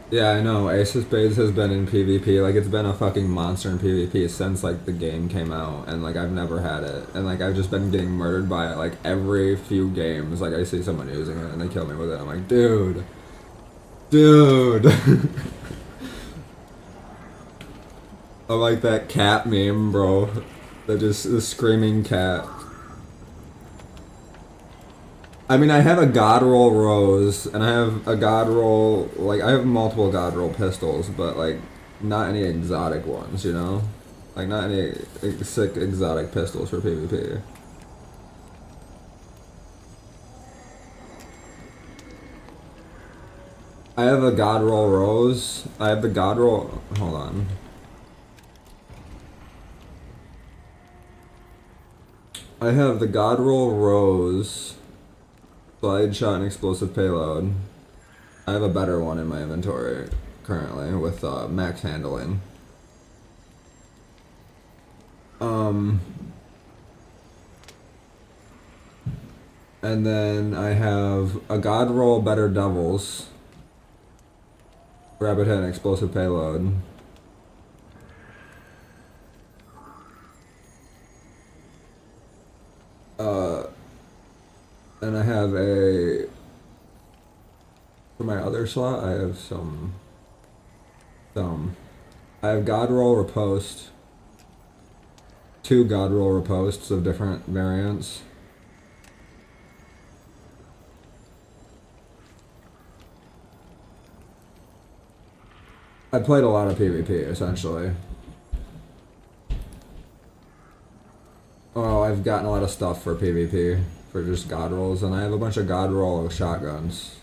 Yeah, I know. Ace of Spades has been in PvP. Like, it's been a fucking monster in PvP since, like, the game came out. And, like, I've never had it. And, like, I've just been getting murdered by it, like, every few games. Like, I see someone using it and they kill me with it. I'm like, dude. Dude. I like that cat meme, bro. The screaming cat. I mean, I have a God Roll Rose, and I have a God Roll, like, I have multiple God Roll pistols, but, like, not any exotic ones, you know? Like, not any sick exotic pistols for PvP. I have a God Roll Rose. I have the God Roll, hold on. I have the God Roll Rose. Slide shot and explosive payload. I have a better one in my inventory currently with max handling. And then I have a God Roll Better Devils. Rabbit head and explosive payload. And I have a, for my other slot, I have some, I have God Roll Riposte, 2 God Roll Ripostes of different variants. I played a lot of PvP, essentially. Oh, I've gotten a lot of stuff for PvP. For just God Rolls, and I have a bunch of God Roll shotguns.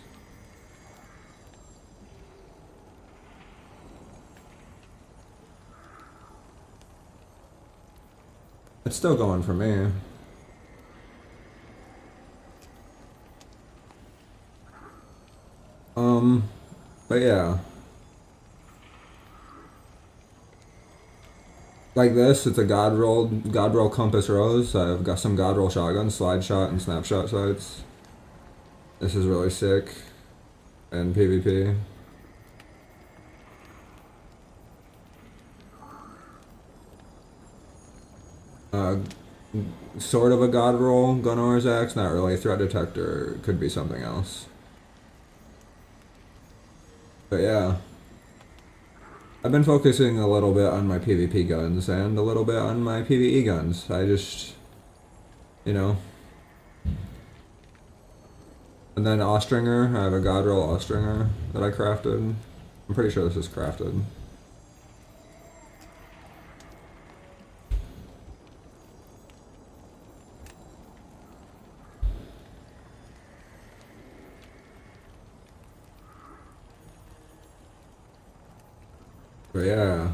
It's still going for me. But yeah. Like this, it's a God Roll Compass Rose. I've got some God Roll shotguns, slide shot, and snapshot sights. This is really sick. And PvP. Sort of a God Roll Gunnor's Axe, not really a threat detector. Could be something else. But yeah. I've been focusing a little bit on my PvP guns and a little bit on my PvE guns. I just, you know. And then Austringer, I have a God Roll Austringer that I crafted. I'm pretty sure this is crafted. But yeah.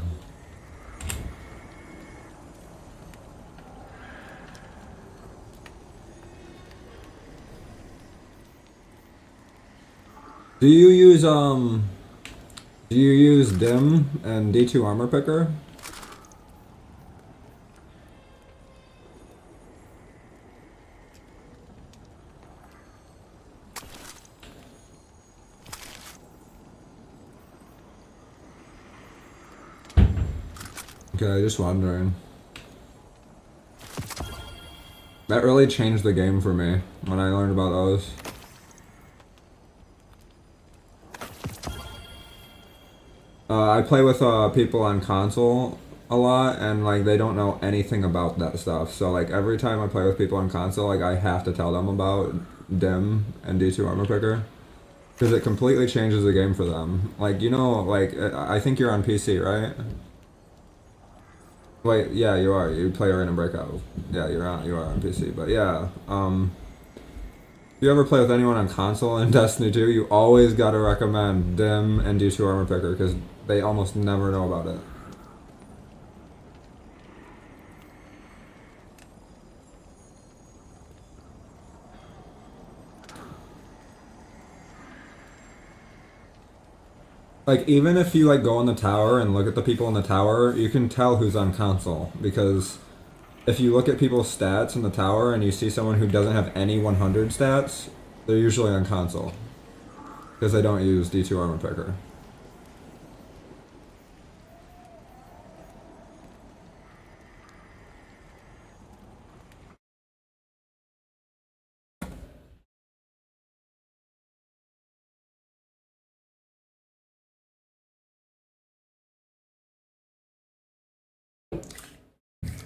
Do you use DIM and D2 Armor Picker? Okay, just wondering. That really changed the game for me when I learned about those. I play with people on console a lot, and like they don't know anything about that stuff. So like every time I play with people on console, like I have to tell them about DIM and D2 Armor Picker, because it completely changes the game for them. Like, you know, like I think you're on PC, right? Wait, yeah, you are. You play Arena Breakout. Yeah, you are on PC. But yeah, if you ever play with anyone on console in Destiny 2, you always gotta recommend DIM and D2 Armor Picker, because they almost never know about it. Like, even if you like go in the tower and look at the people in the tower, you can tell who's on console, because if you look at people's stats in the tower and you see someone who doesn't have any 100 stats, they're usually on console, because they don't use D2 Armor Picker.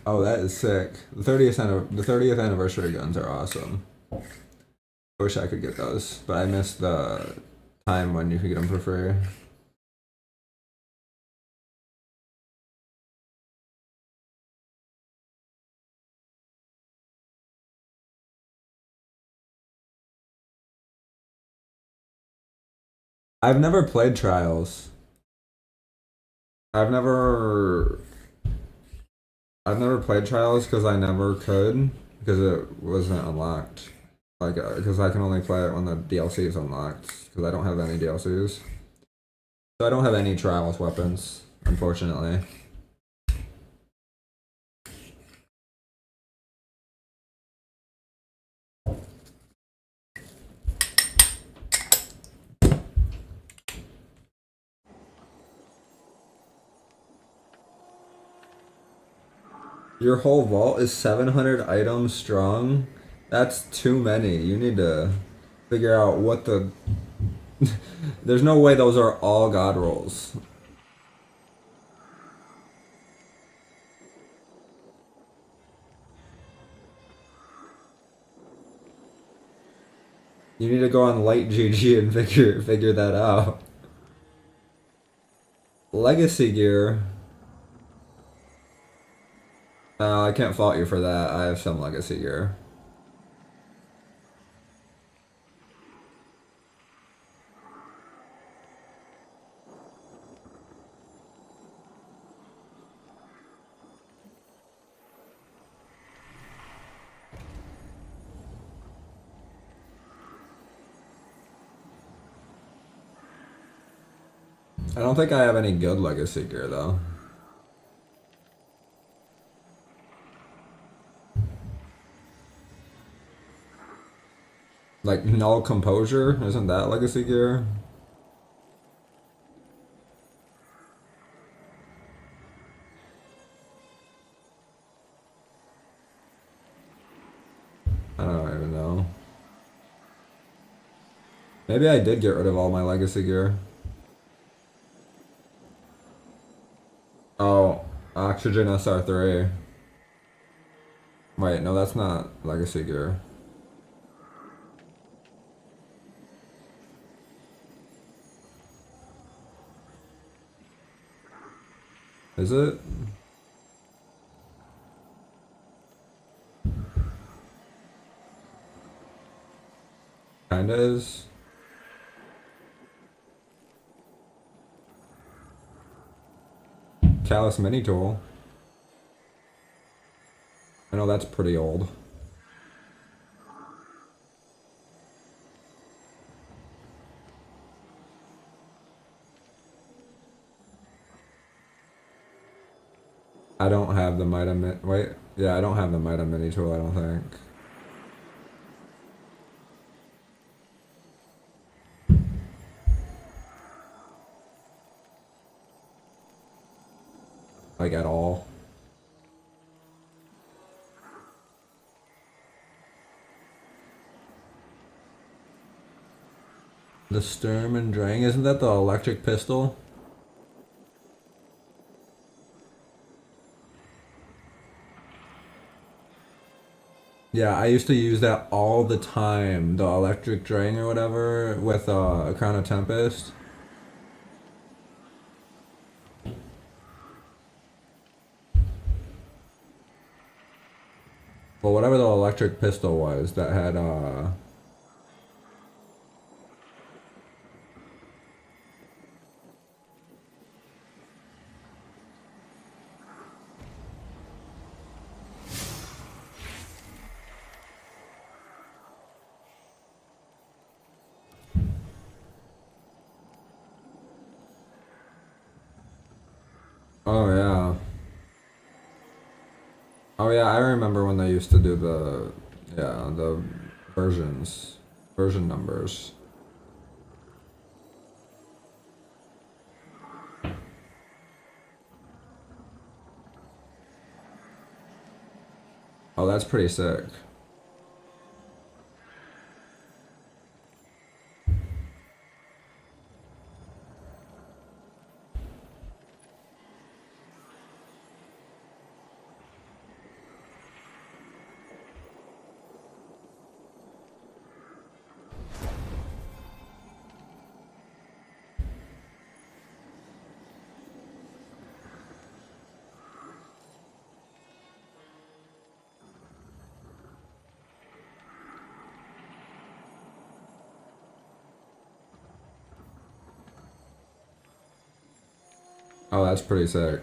Oh, that is sick. The 30th anniversary guns are awesome. I wish I could get those, but I missed the time when you could get them for free. I've never played Trials. I've never played Trials because I never could, because it wasn't unlocked. Like, because I can only play it when the DLC is unlocked, because I don't have any DLCs. So I don't have any Trials weapons, unfortunately. Your whole vault is 700 items strong? That's too many. You need to figure out what the... There's no way those are all god rolls. You need to go on Light GG and figure that out. Legacy gear. I can't fault you for that. I have some legacy gear. I don't think I have any good legacy gear though. Like null composure, isn't that legacy gear? I don't even know. Maybe I did get rid of all my legacy gear. Oh, Oxygen SR3. Wait, no, that's not legacy gear. Is it? Kinda is. Callus Mini Tool. I know that's pretty old. I don't have the wait, yeah, I don't have the Mida Mini Tool, I don't think. Like, at all. The Sturm and Drang, isn't that the electric pistol? Yeah, I used to use that all the time, the electric Drang or whatever, with a Crown of Tempest. Well, whatever the electric pistol was that had oh yeah. Oh yeah, I remember when they used to do the version numbers. Oh, that's pretty sick. Oh, that's pretty sick.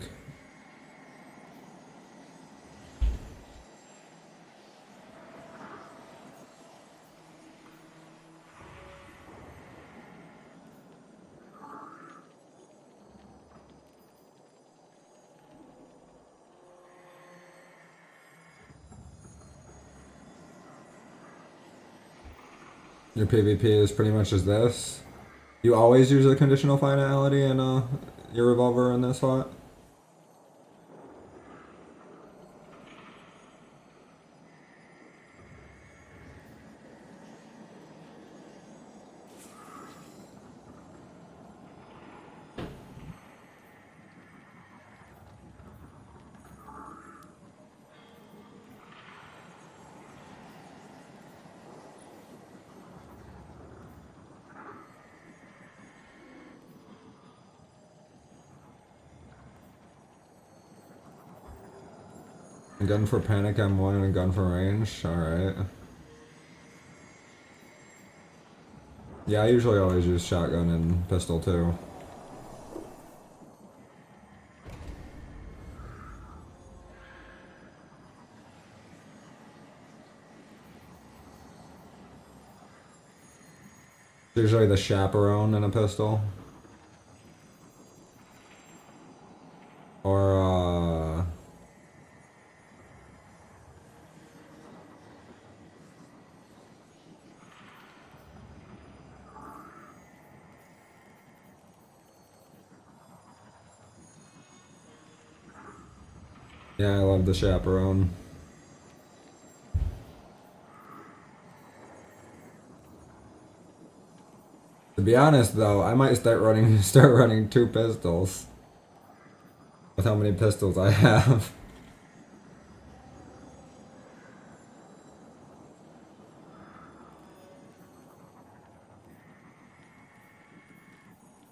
Your PvP is pretty much as this. You always use a conditional finality in your revolver in this slot? A gun for panic M1 and a gun for range? Alright. Yeah, I usually always use shotgun and pistol too. Usually the chaperone and a pistol. Or yeah, I love the chaperone. To be honest though, I might start running two pistols. With how many pistols I have.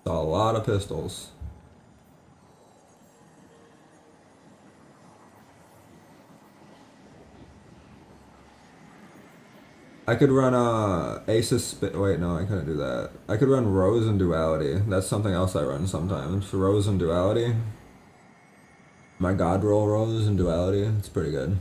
A lot of pistols. I could run wait, no, I couldn't do that. I could run Rose and Duality. That's something else I run sometimes. Rose and Duality. My God roll Rose and Duality. It's pretty good.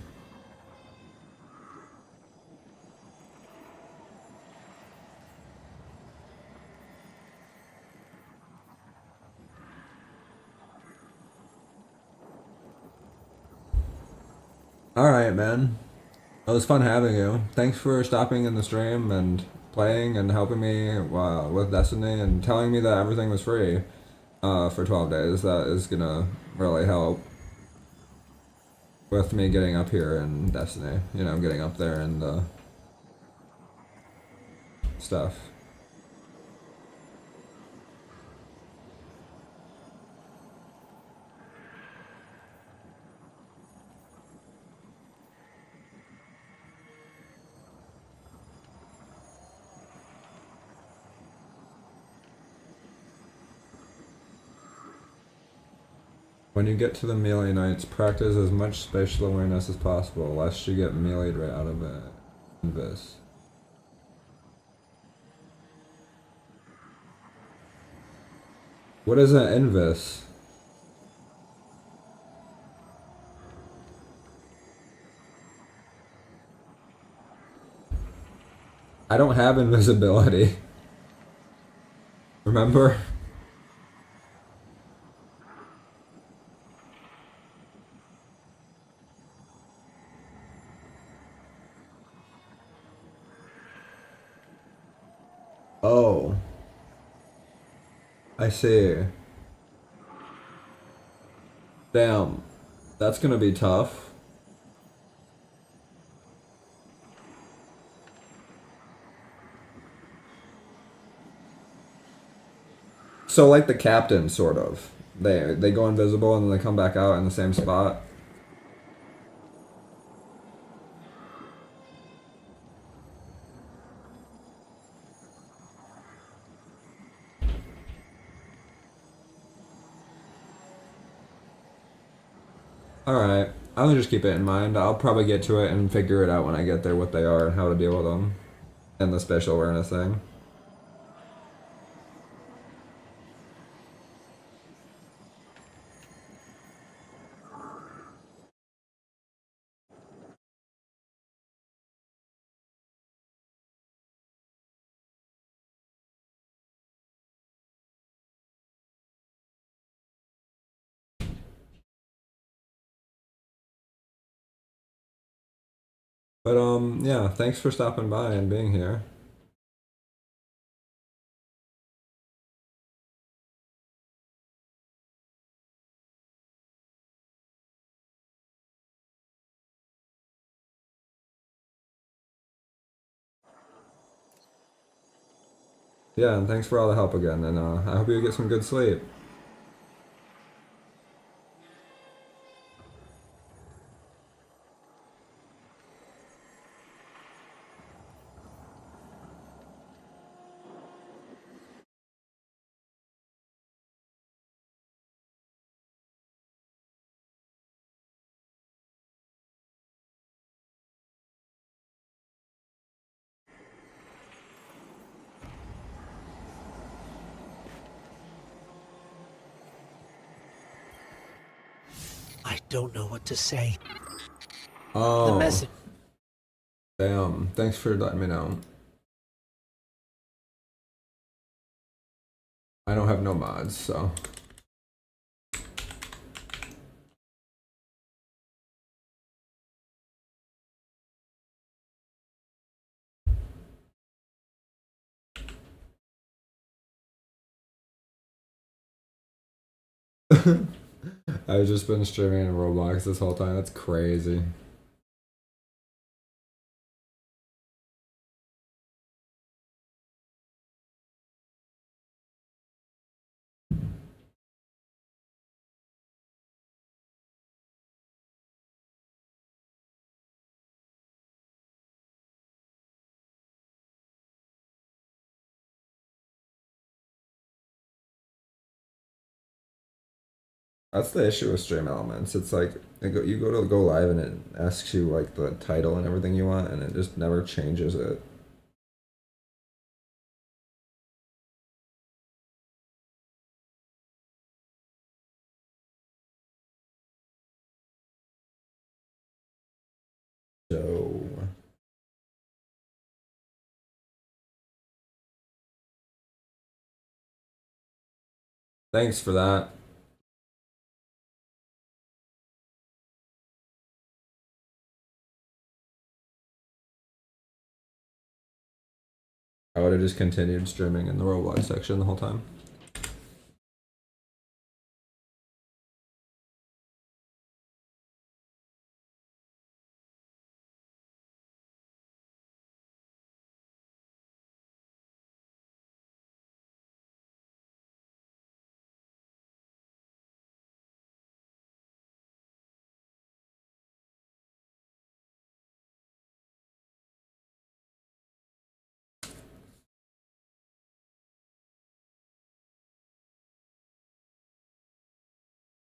Alright, man. It was fun having you. Thanks for stopping in the stream and playing and helping me with Destiny and telling me that everything was free for 12 days. That is gonna really help with me getting up here in Destiny. You know, getting up there and stuff. When you get to the melee knights, practice as much spatial awareness as possible, lest you get meleeed right out of it. Invis. What is an invis? I don't have invisibility. Remember? Oh. I see. Damn. That's gonna be tough. So like the captain, sort of. They go invisible and then they come back out in the same spot. Alright. I'll just keep it in mind. I'll probably get to it and figure it out when I get there what they are and how to deal with them. And the spatial awareness thing. But yeah, thanks for stopping by and being here. Yeah, and thanks for all the help again, and I hope you get some good sleep. I don't know what to say. Oh. The message. Damn. Thanks for letting me know. I don't have no mods, so. I've just been streaming in Roblox this whole time. That's crazy. That's the issue with stream elements. It's like you go to go live and it asks you like the title and everything you want, and it just never changes it. So thanks for that. I would have just continued streaming in the Roblox section the whole time.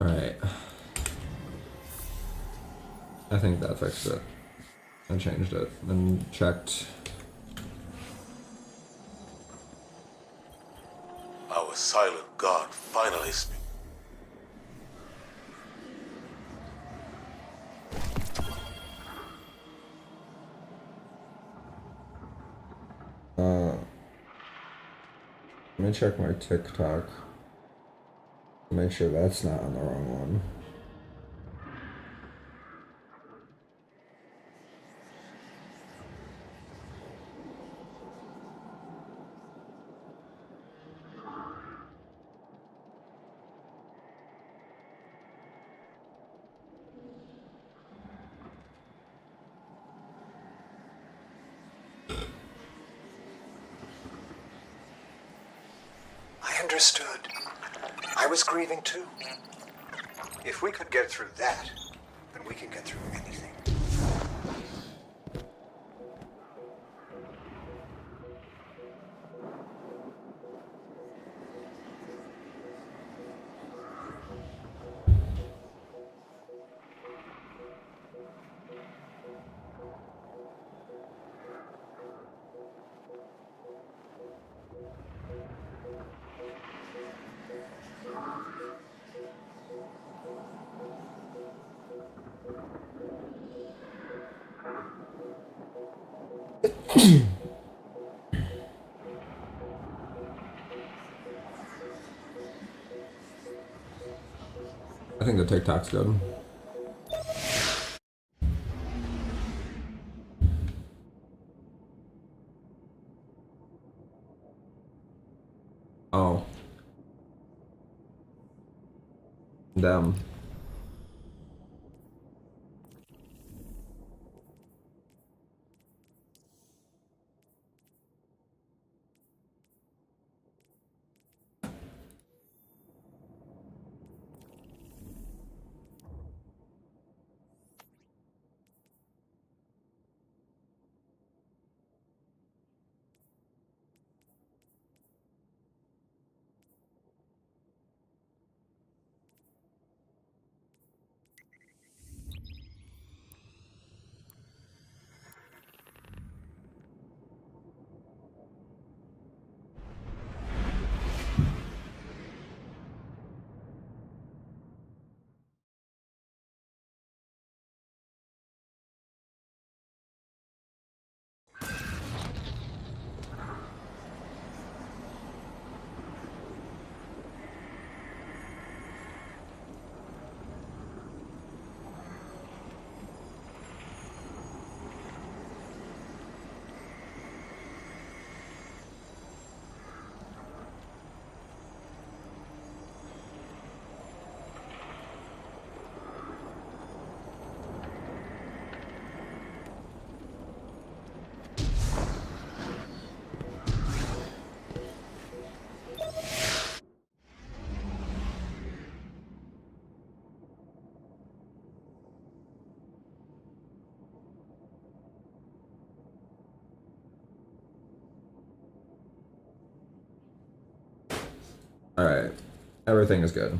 Alright. I think that fixed it. I changed it. Then checked. Our silent god finally speaks. Let me check my TikTok. Make sure that's not on the wrong one. I understood. I was grieving too. If we could get through that, then we can get through anything. I think the TikTok's good. Oh. Damn. Alright. Everything is good.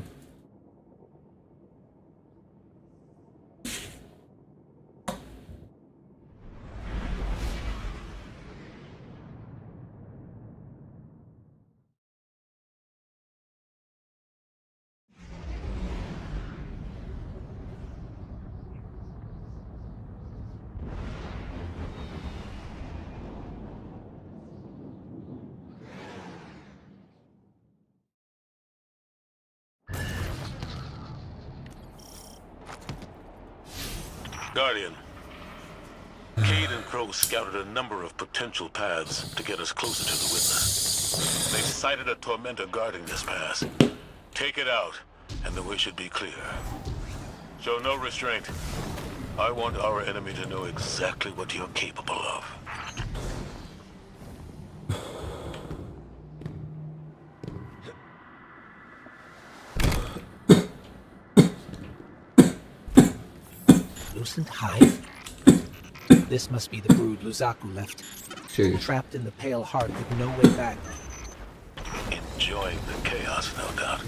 Guardian, Cade and Crow scouted a number of potential paths to get us closer to the Witness. They sighted a tormentor guarding this pass. Take it out, and the way should be clear. Show no restraint. I want our enemy to know exactly what you're capable of. Lucent hive? This must be the brood Luzaku left. Trapped in the Pale Heart with no way back. Enjoying the chaos, no doubt.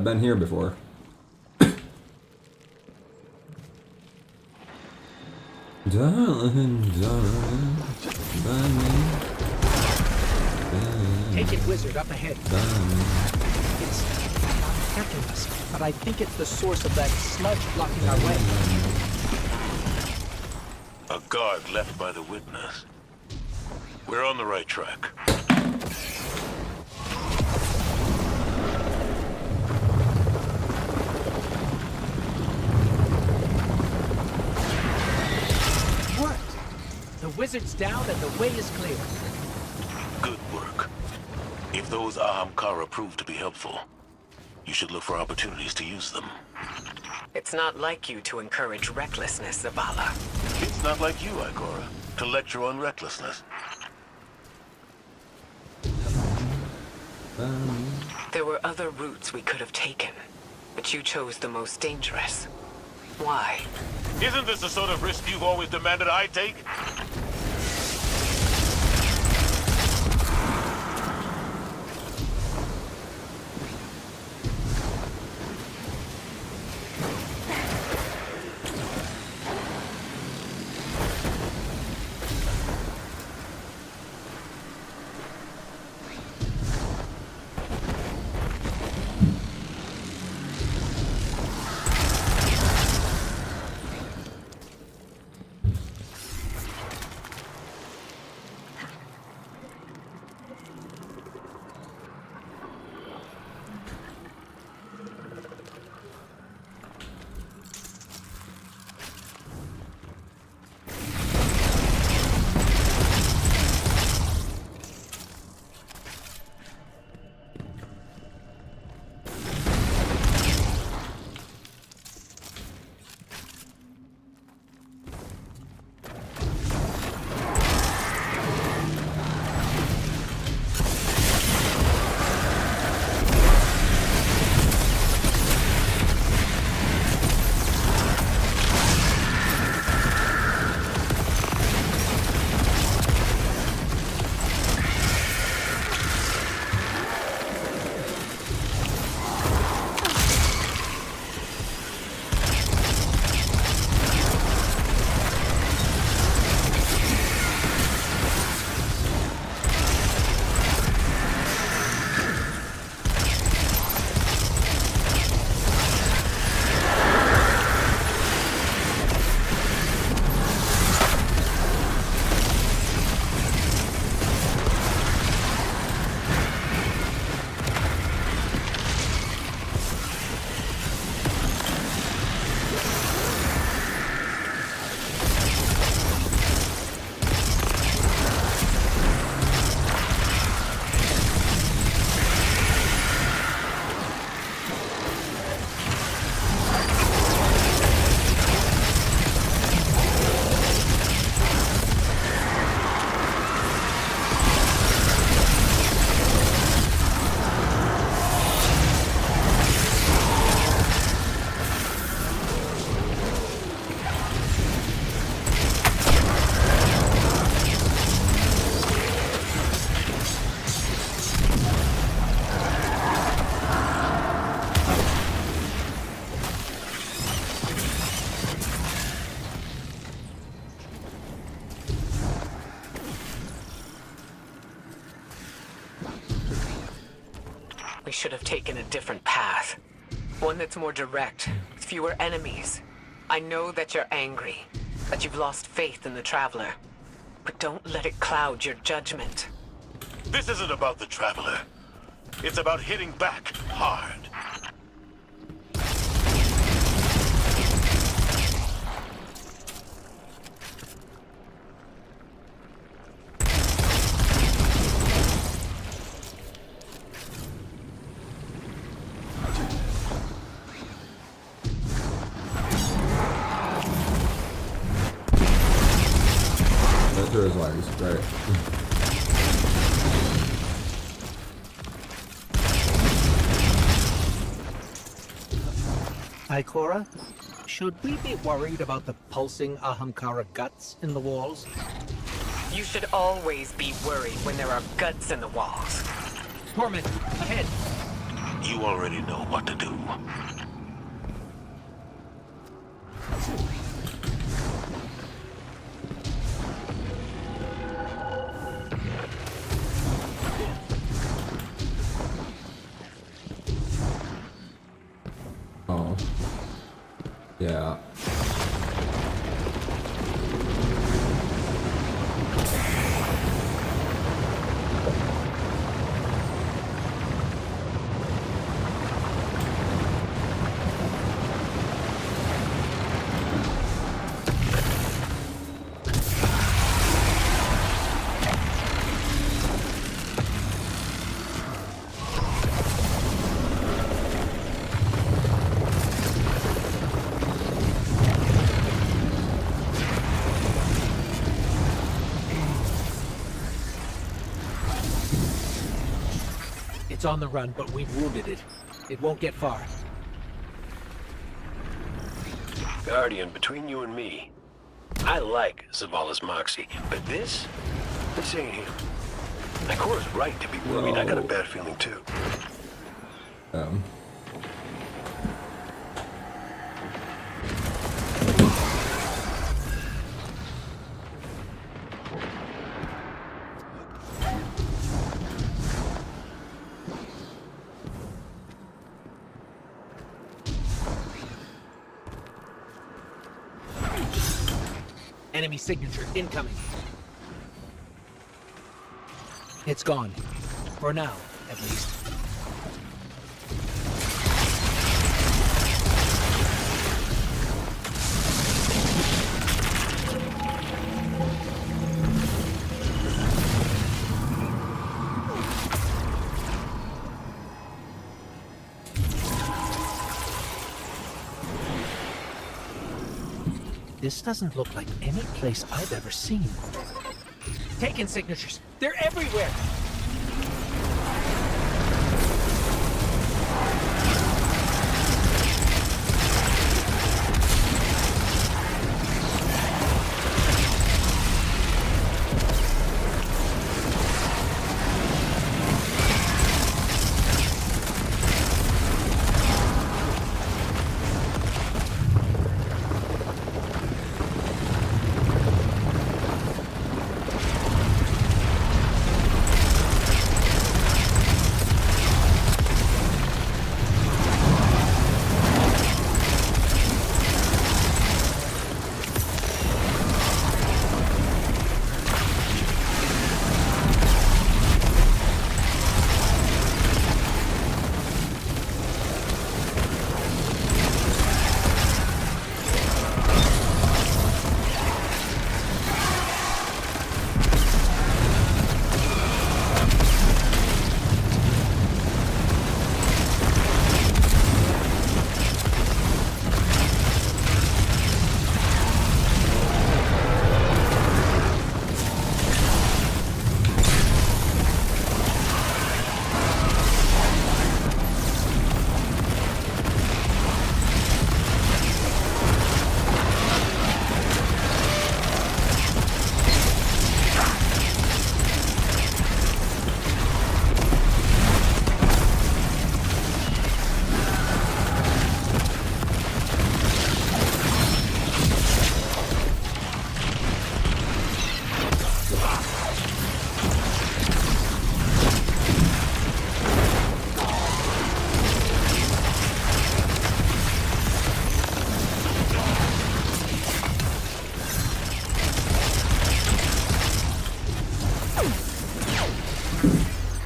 I've been here before. Darling, darling, Take it, wizard, up ahead. It's not attacking us, but I think it's the source of that sludge blocking our way. A guard left by the witness. We're on the right track. Worked! The wizard's down and the way is clear. Good work. If those Ahamkara prove to be helpful, you should look for opportunities to use them. It's not like you to encourage recklessness, Zavala. It's not like you, Ikora, to lecture on recklessness. There were other routes we could have taken, but you chose the most dangerous. Why? Isn't this the sort of risk you've always demanded I take? We should have taken a different path. One that's more direct, with fewer enemies. I know that you're angry, that you've lost faith in the Traveler. But don't let it cloud your judgment. This isn't about the Traveler. It's about hitting back hard. That through his legs, right. Ikora, should we be worried about the pulsing Ahamkara guts in the walls? You should always be worried when there are guts in the walls. Torment, ahead! You already know what to do. Oh. Yeah. It's on the run, but we've wounded it. It won't get far. Guardian, between you and me, I like Zavala's moxie, but this ain't him. Ikora's right to be worried. I got a bad feeling too. Enemy signature incoming. It's gone. For now, at least. This doesn't look like any place I've ever seen. Taken signatures. They're everywhere.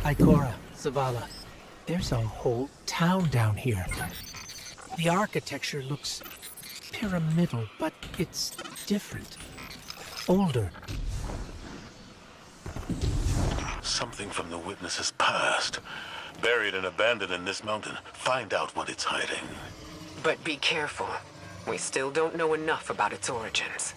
Ikora, Zavala, there's a whole town down here. The architecture looks pyramidal, but it's different. Older. Something from the witness's past. Buried and abandoned in this mountain. Find out what it's hiding. But be careful. We still don't know enough about its origins.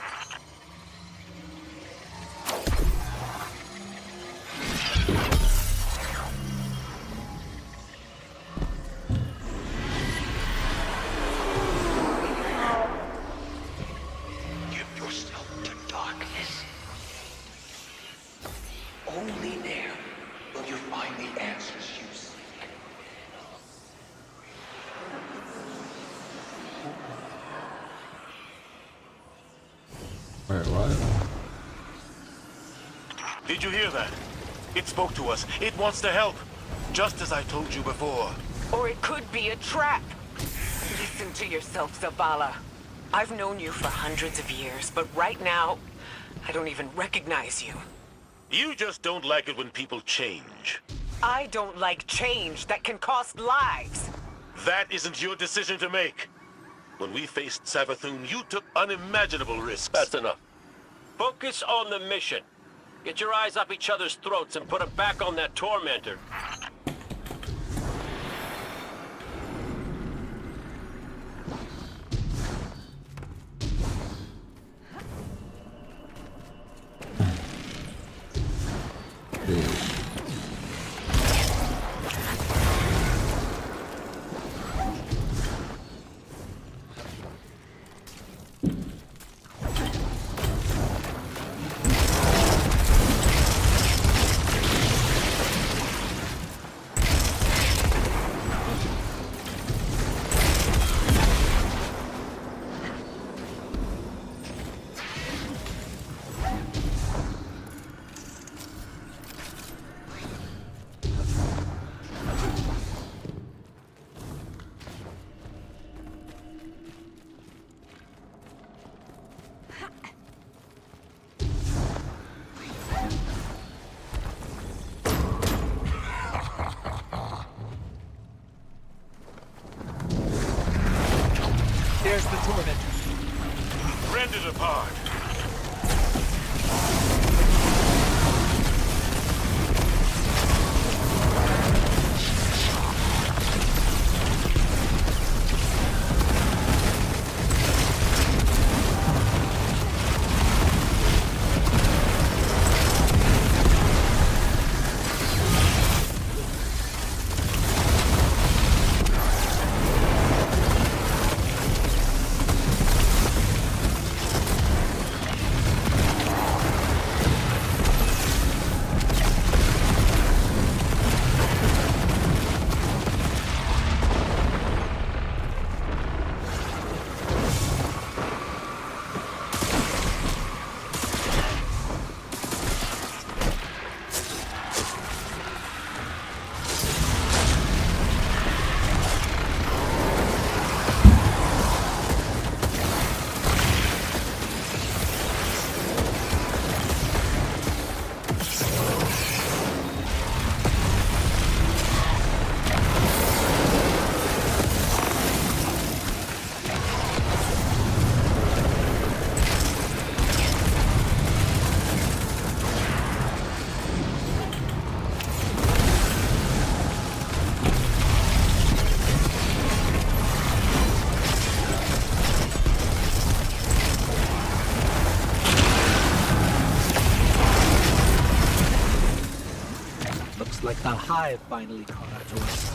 Give yourself to darkness. Only there will you find the answers you seek. Wait, what? Did you hear that? It spoke to us. It wants to help. Just as I told you before. Or it could be a trap. Listen to yourself, Zavala. I've known you for hundreds of years, but right now, I don't even recognize you. You just don't like it when people change. I don't like change that can cost lives. That isn't your decision to make. When we faced Savathun, you took unimaginable risks. That's enough. Focus on the mission. Get your eyes up each other's throats and put them back on that tormentor. There's the torment. Rend it apart. Like the hive finally caught up to us.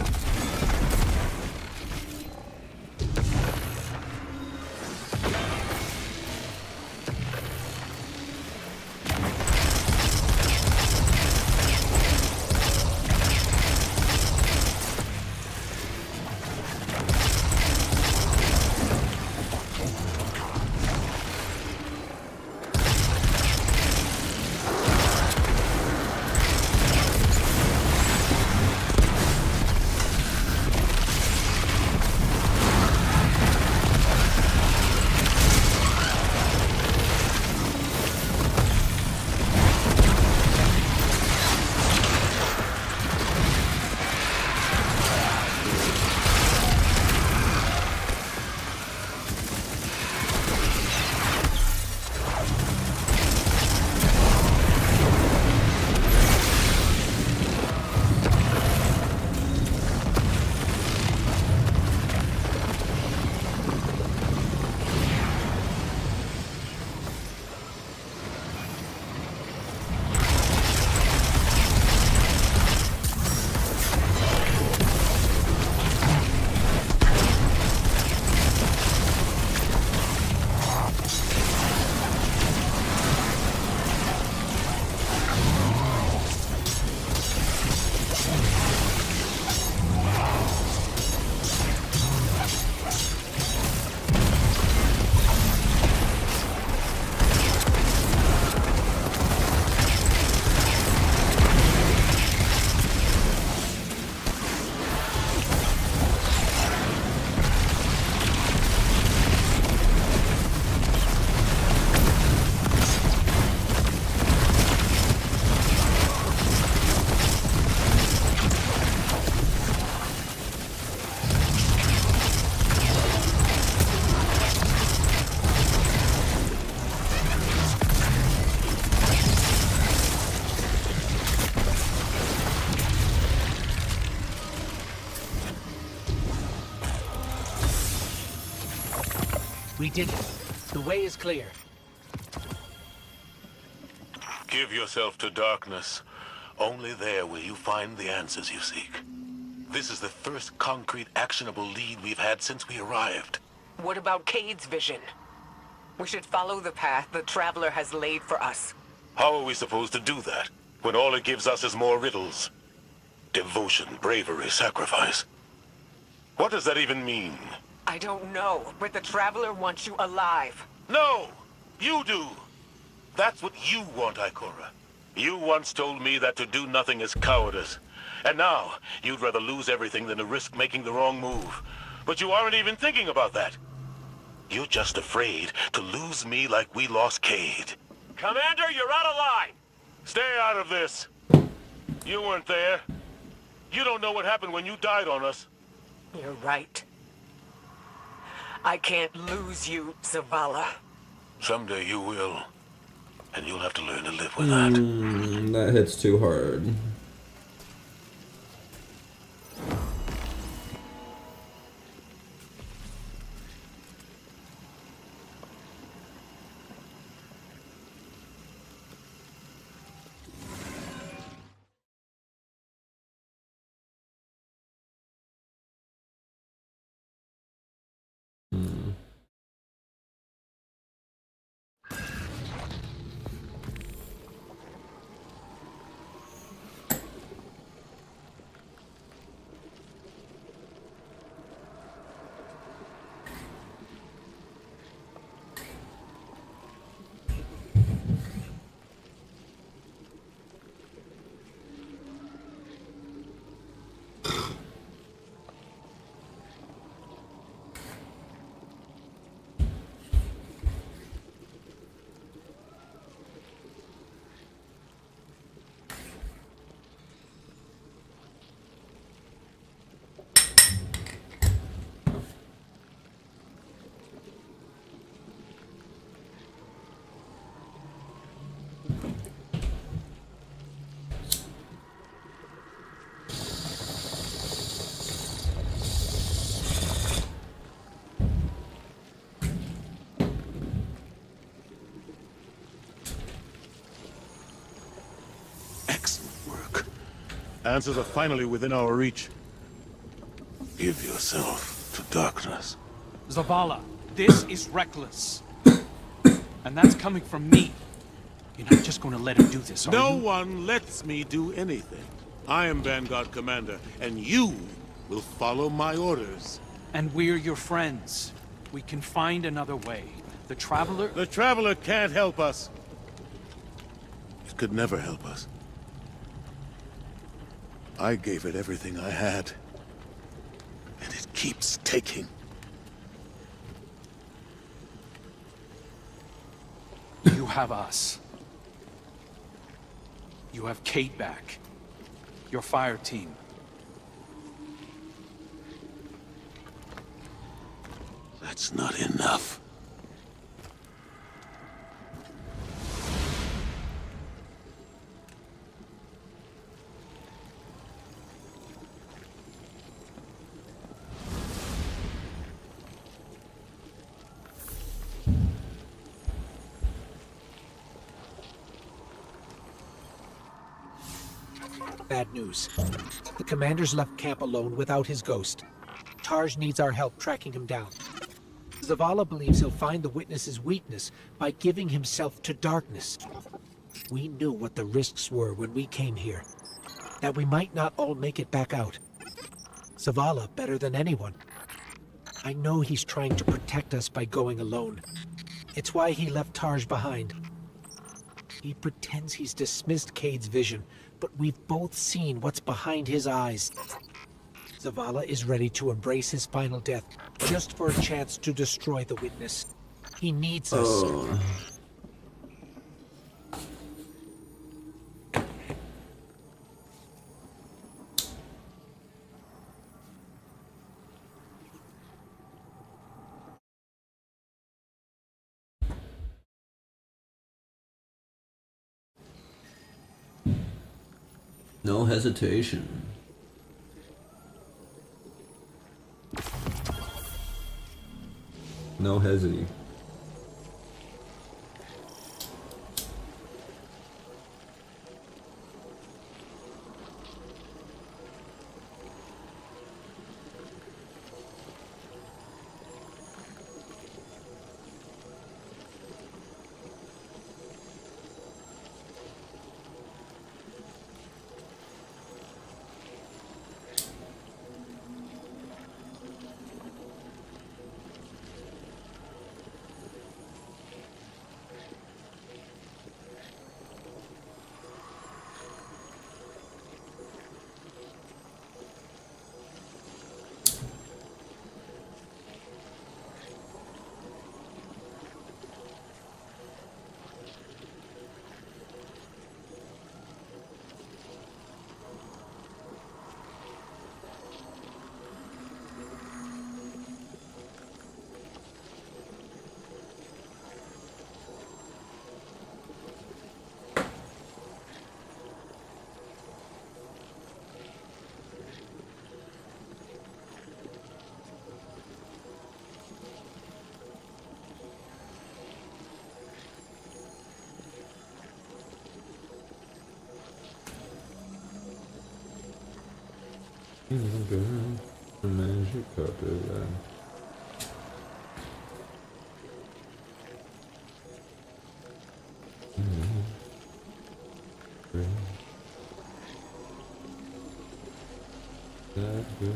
We did it. The way is clear. Give yourself to darkness. Only there will you find the answers you seek. This is the first concrete, actionable lead we've had since we arrived. What about Cade's vision? We should follow the path the Traveler has laid for us. How are we supposed to do that, when all it gives us is more riddles? Devotion, bravery, sacrifice. What does that even mean? I don't know, but the Traveler wants you alive. No! You do! That's what you want, Ikora. You once told me that to do nothing is cowardice. And now, you'd rather lose everything than to risk making the wrong move. But you aren't even thinking about that. You're just afraid to lose me like we lost Cade. Commander, you're out of line! Stay out of this. You weren't there. You don't know what happened when you died on us. You're right. I can't lose you, Zavala. Someday you will. And you'll have to learn to live with that. That hits too hard. Answers are finally within our reach. Give yourself to darkness. Zavala, this is reckless. And that's coming from me. You're not just going to let him do this, are you? No one lets me do anything. I am Vanguard Commander, and you will follow my orders. And we're your friends. We can find another way. The Traveler... The Traveler can't help us. It could never help us. I gave it everything I had. And it keeps taking. You have us. You have Kate back. Your fire team. That's not enough. Bad news. The commander's left camp alone without his ghost. Tarj needs our help tracking him down. Zavala believes he'll find the witness's weakness by giving himself to darkness. We knew what the risks were when we came here. That we might not all make it back out. Zavala better than anyone. I know he's trying to protect us by going alone. It's why he left Tarj behind. He pretends he's dismissed Cade's vision, but we've both seen what's behind his eyes. Zavala is ready to embrace his final death, just for a chance to destroy the witness. He needs us. Oh. No hesitation. No hezzy. The magic carpet. That good.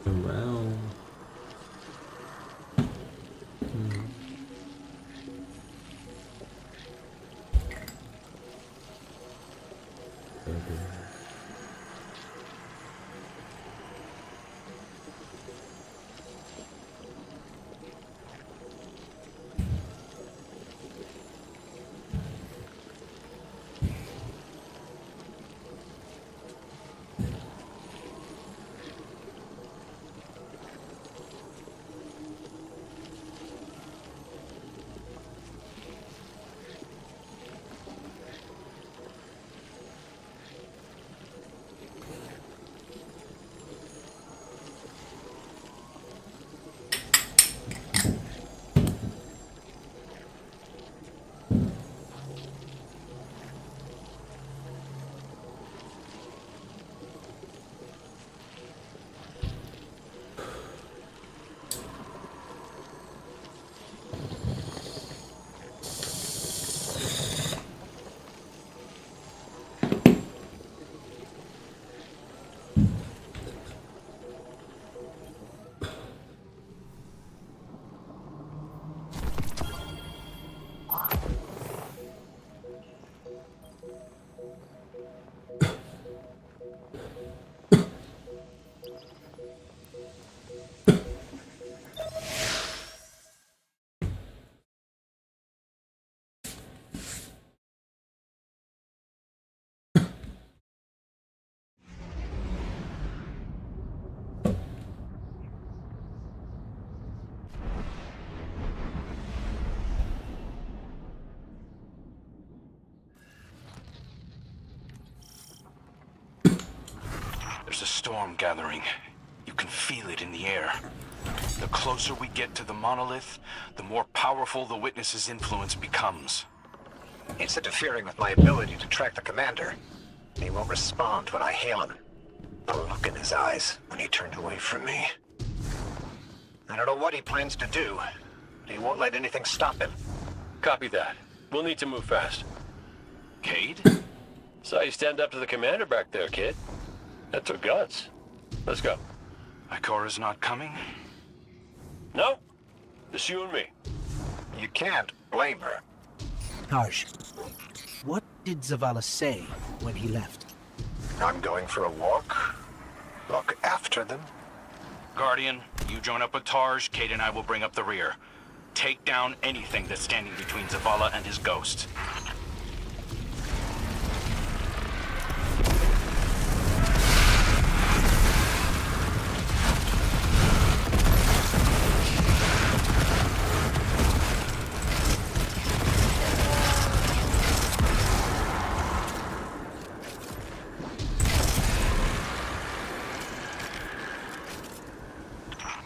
Around. There's a storm gathering. You can feel it in the air. The closer we get to the monolith, the more powerful the witness's influence becomes. It's interfering with my ability to track the commander. He won't respond when I hail him. The look in his eyes when he turned away from me. I don't know what he plans to do. He won't let anything stop him. Copy that. We'll need to move fast. Cade? Saw you stand up to the commander back there, kid. That took guts. Let's go. Ikora's not coming? No. Just you and me. You can't blame her. Tarj, what did Zavala say when he left? I'm going for a walk. Look after them. Guardian, you join up with Tarj, Cade and I will bring up the rear. Take down anything that's standing between Zavala and his ghost.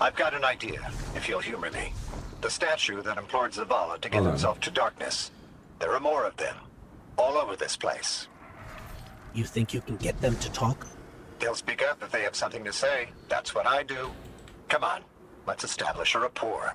I've got an idea, if you'll humor me. The statue that implored Zavala to give Hold on. himself to darkness. There are more of them, all over this place. You think you can get them to talk? They'll speak up if they have something to say. That's what I do. Come on, let's establish a rapport.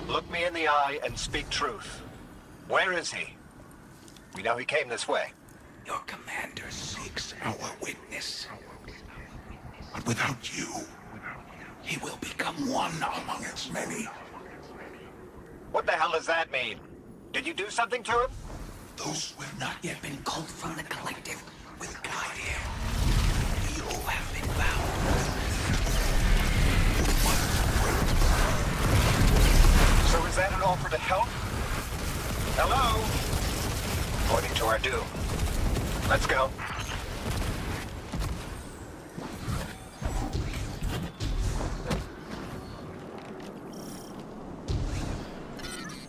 Look me in the eye and speak truth. Where is he? We know he came this way. Your commander seeks our witness. But without you, he will become one among its many. What the hell does that mean? Did you do something to him? Those who have not yet been culled from the collective will guide him. You have been bound. So is that an offer to help? Hello? Pointing to our doom. Let's go.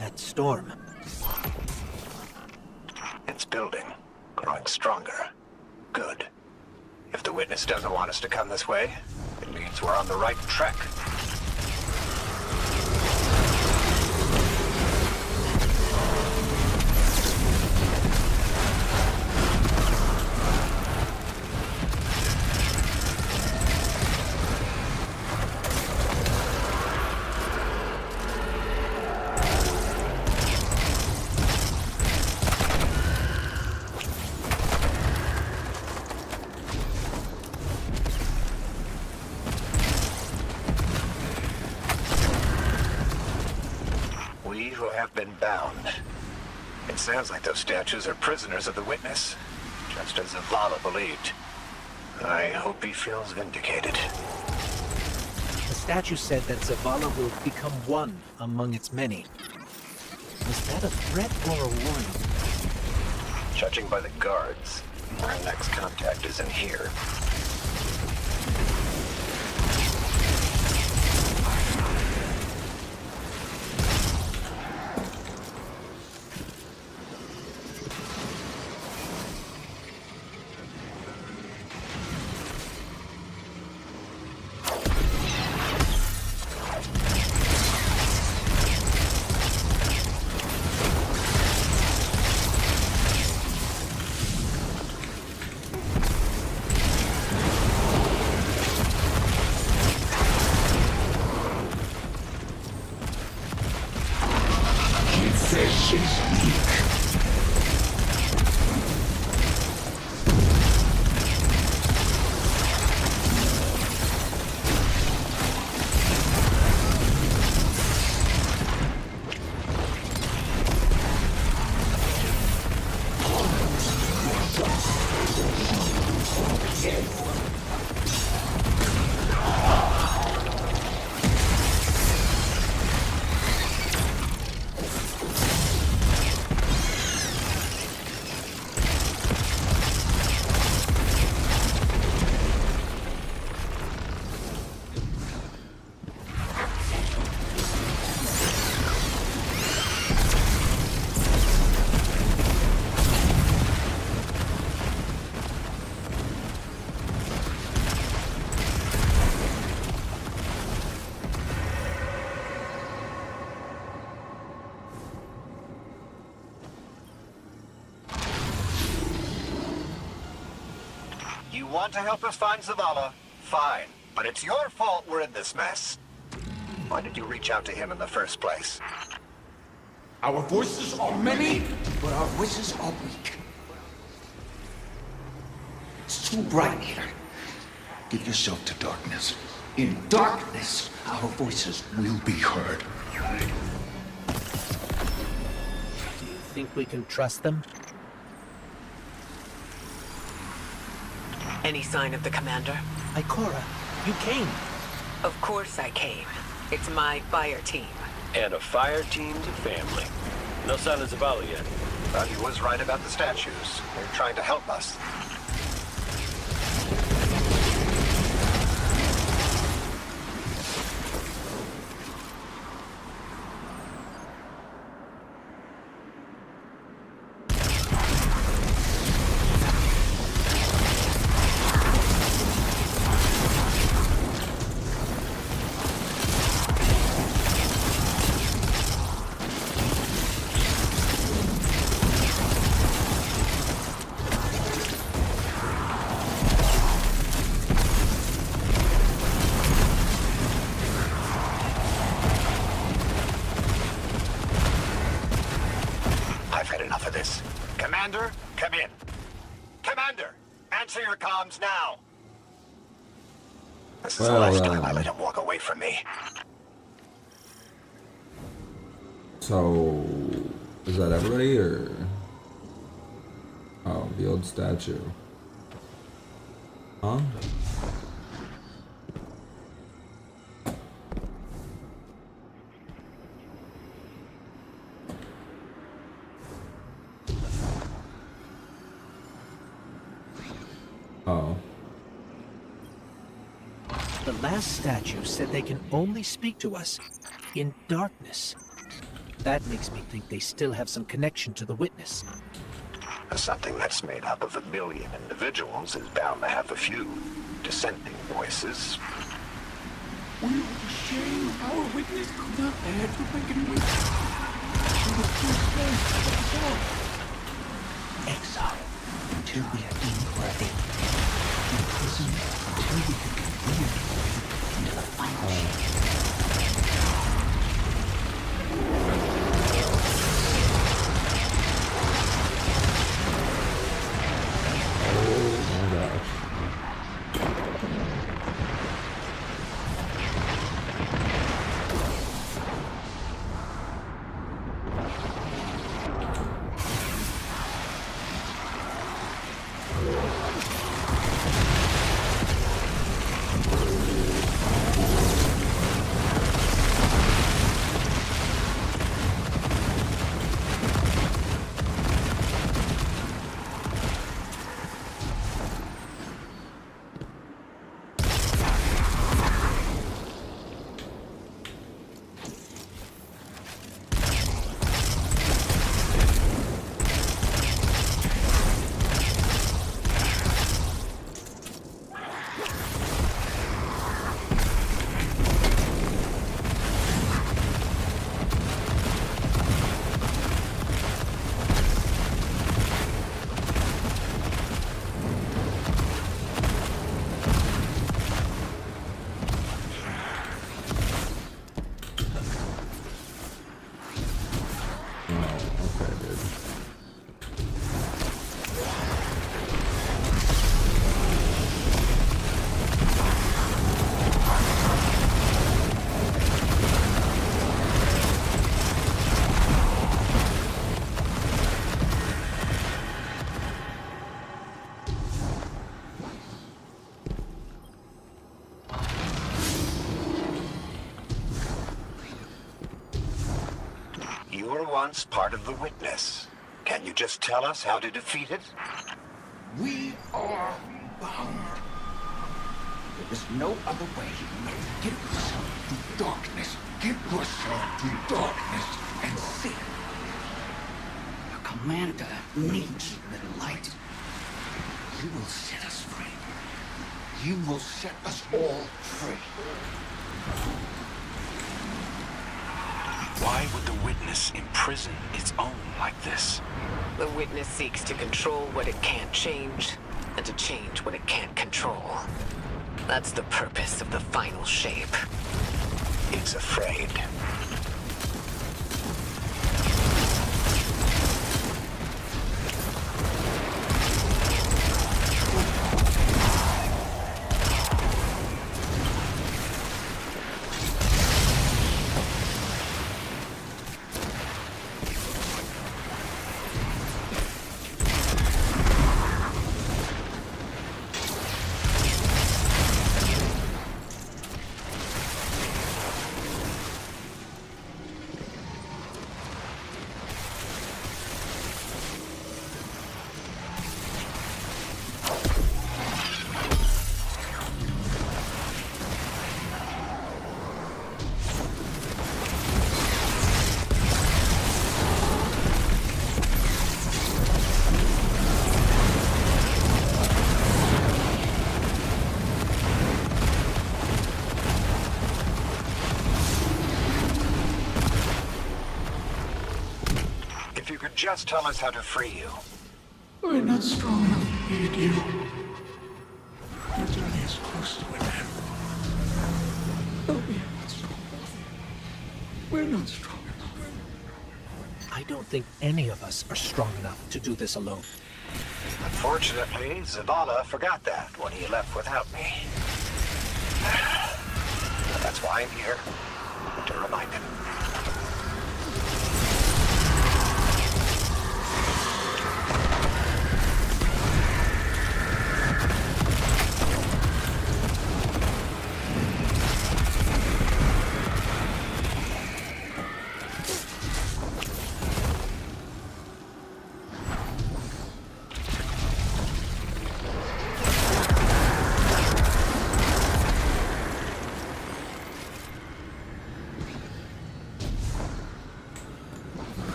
That storm. It's building. Growing stronger. Good. If the witness doesn't want us to come this way, it means we're on the right track. We who have been bound. It sounds like those statues are prisoners of the witness, just as Zavala believed. I hope he feels vindicated. The statue said that Zavala will become one among its many. Was that a threat or a warning? Judging by the guards, our next contact is in here. You want to help us find Zavala? Fine. But it's your fault we're in this mess. Why did you reach out to him in the first place? Our voices are many, but our voices are weak. It's too bright here. Give yourself to darkness. In darkness, our voices will be heard. Do you think we can trust them? Any sign of the commander? Ikora, you came. Of course I came. It's my fire team. And a fire team's a family. No sign of Zavala yet. But he was right about the statues. They're trying to help us. enough of this. Commander, come in. Commander, answer your comms now. This is the last time I let him walk away from me. So, is that everybody, or? Oh, the old statue. Huh? Oh. The last statue said they can only speak to us in darkness. That makes me think they still have some connection to the witness. Something that's made up of 1 billion individuals is bound to have a few dissenting voices. We were ashamed our witness could not add to Lincoln Week. She was too slow to absorb. Exile until we are deemed worthy. Imprisoned until we can get weird into the final shape. You were once part of the witness. Can you just tell us how to defeat it? We are bound. There is no other way. Give yourself to darkness. Give yourself to darkness and see. The commander needs the light. You will set us free. You will set us all free. Why would the witness imprison its own like this? The witness seeks to control what it can't change, and to change what it can't control. That's the purpose of the final shape. It's afraid. If you could just tell us how to free you. We're not strong enough to beat you. Our journey is close to an end. But we are not strong enough. We're not strong enough. I don't think any of us are strong enough to do this alone. Unfortunately, Zavala forgot that when he left without me. That's why I'm here, to remind him.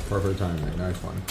Perfect timing. Nice one.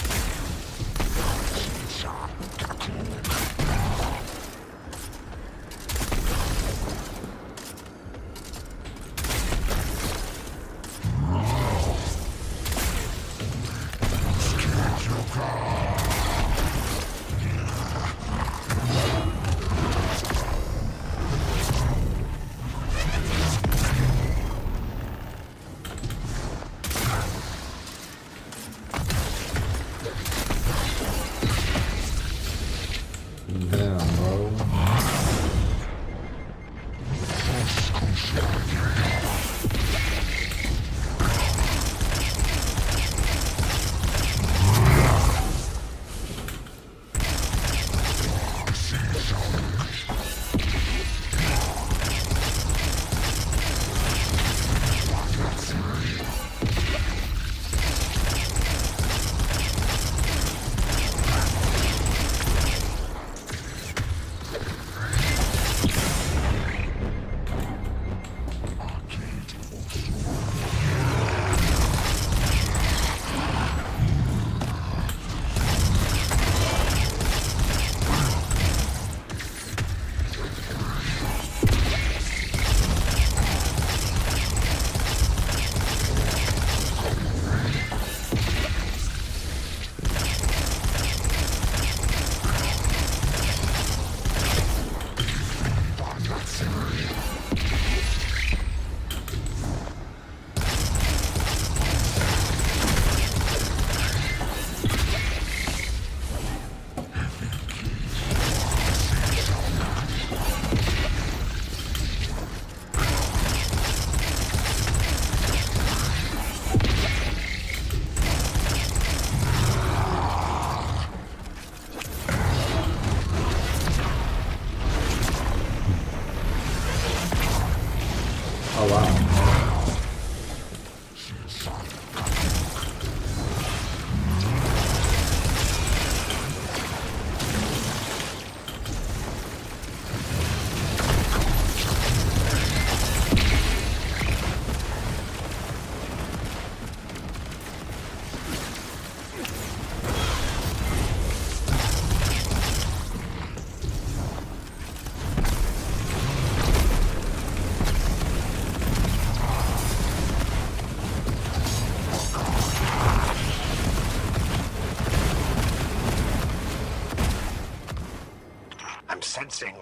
I'm sensing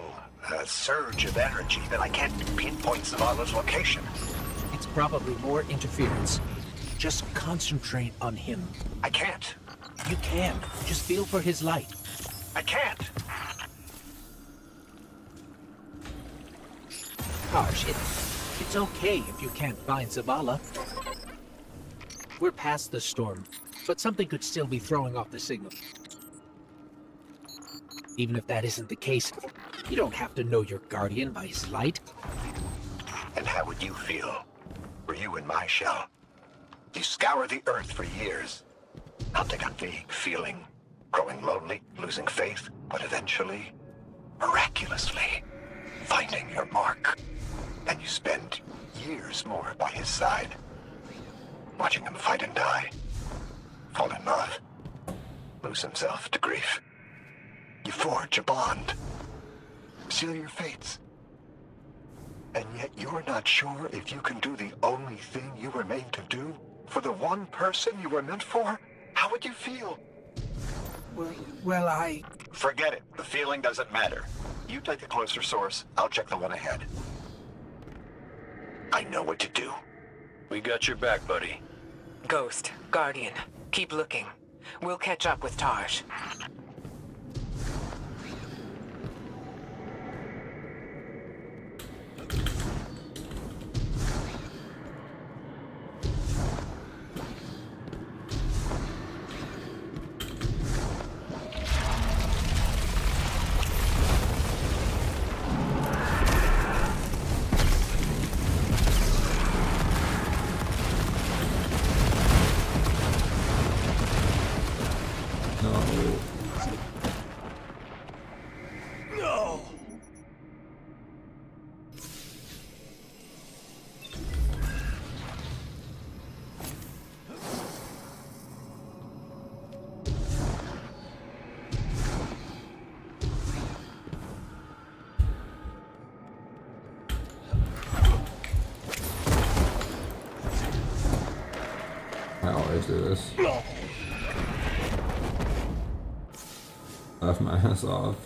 a surge of energy that I can't pinpoint Zavala's location. It's probably more interference. Just concentrate on him. I can't. You can. Just feel for his light. I can't. Gosh, it's okay if you can't find Zavala. We're past the storm, but something could still be throwing off the signal. Even if that isn't the case, you don't have to know your guardian by his light. And how would you feel? Were you in my shell? You scour the earth for years, hunting a vague feeling, growing lonely, losing faith, but eventually, miraculously, finding your mark. And you spend years more by his side, watching him fight and die, fall in love, lose himself to grief. You forge a bond, seal your fates. And yet you're not sure if you can do the only thing you were made to do for the one person you were meant for? How would you feel? Well, I... Forget it. The feeling doesn't matter. You take the closer source, I'll check the one ahead. I know what to do. We got your back, buddy. Ghost, Guardian, keep looking. We'll catch up with Taj. I always do this. Laugh my ass off.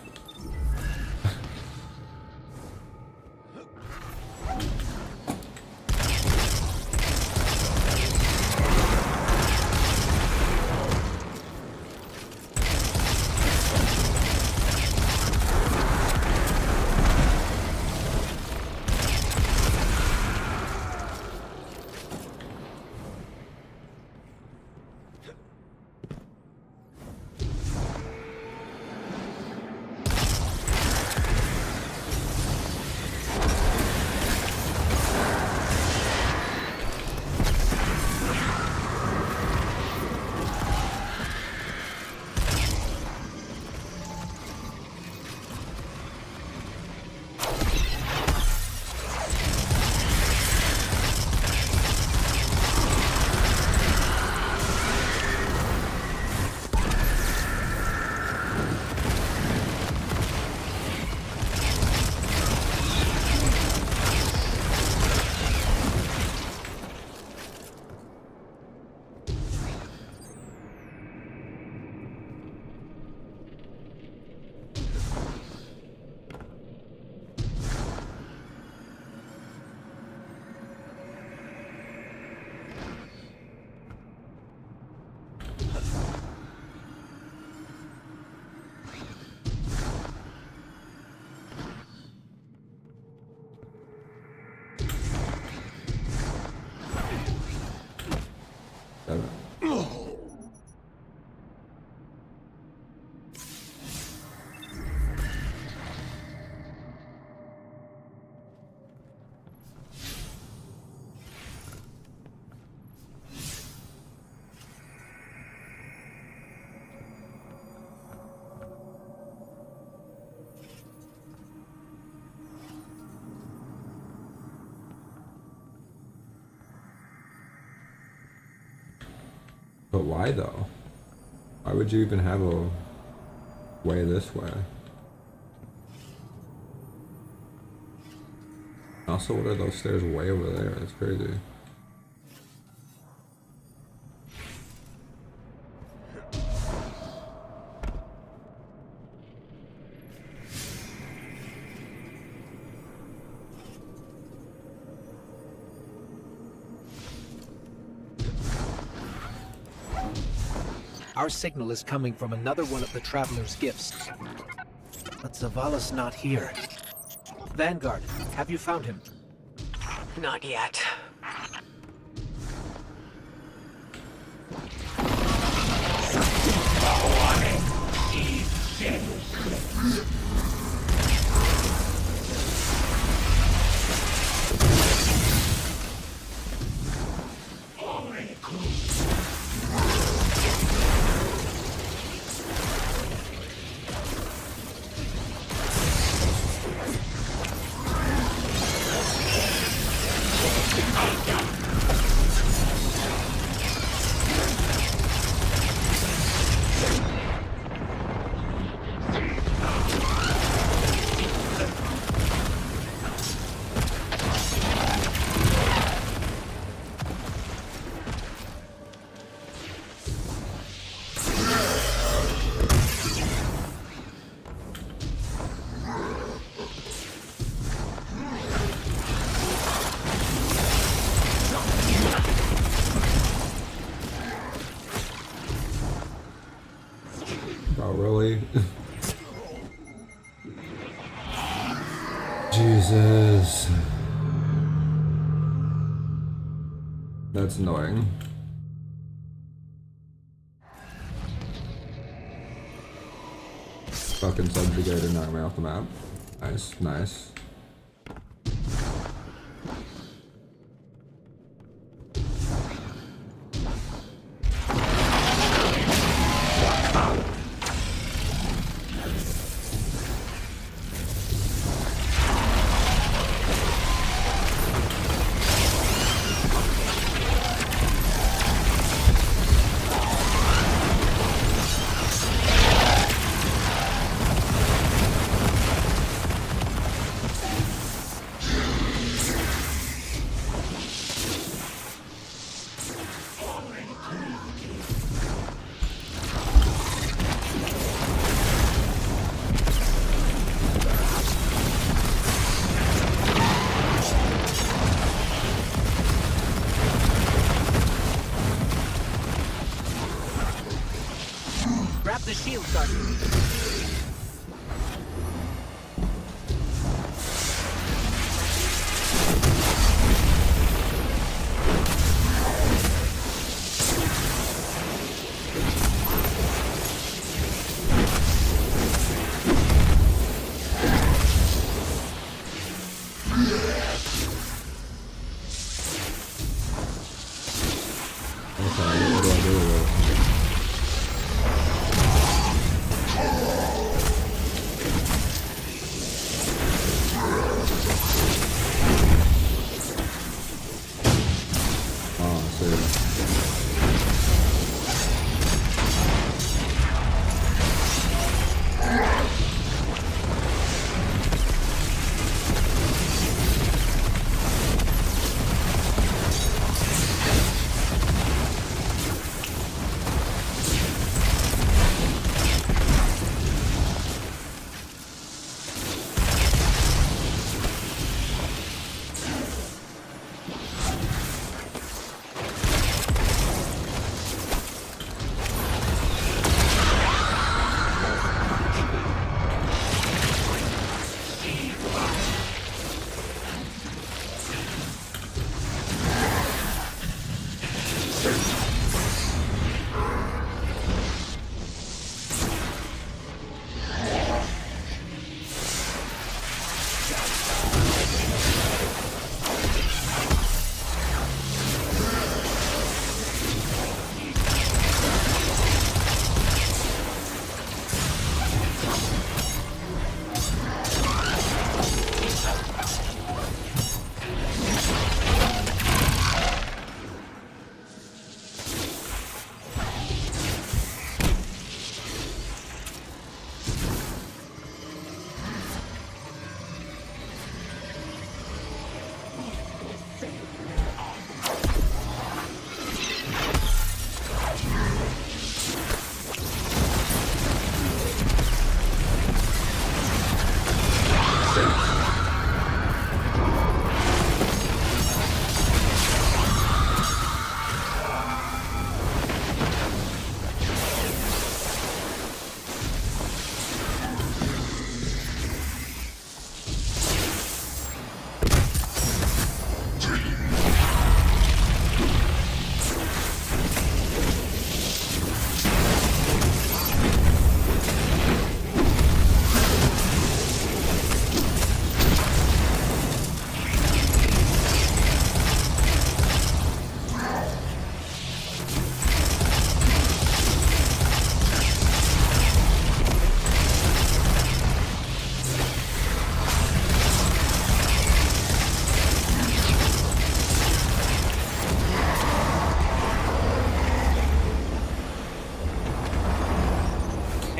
But why though? Why would you even have a way this way? Also, what are those stairs way over there? That's crazy. Our signal is coming from another one of the Traveler's gifts. But Zavala's not here. Vanguard, have you found him? Not yet. Oh, really? Jesus. That's annoying. Fucking subjugator knocked me off the map. Nice, nice. Grab the shield, Guardian. Okay, what do I do with it?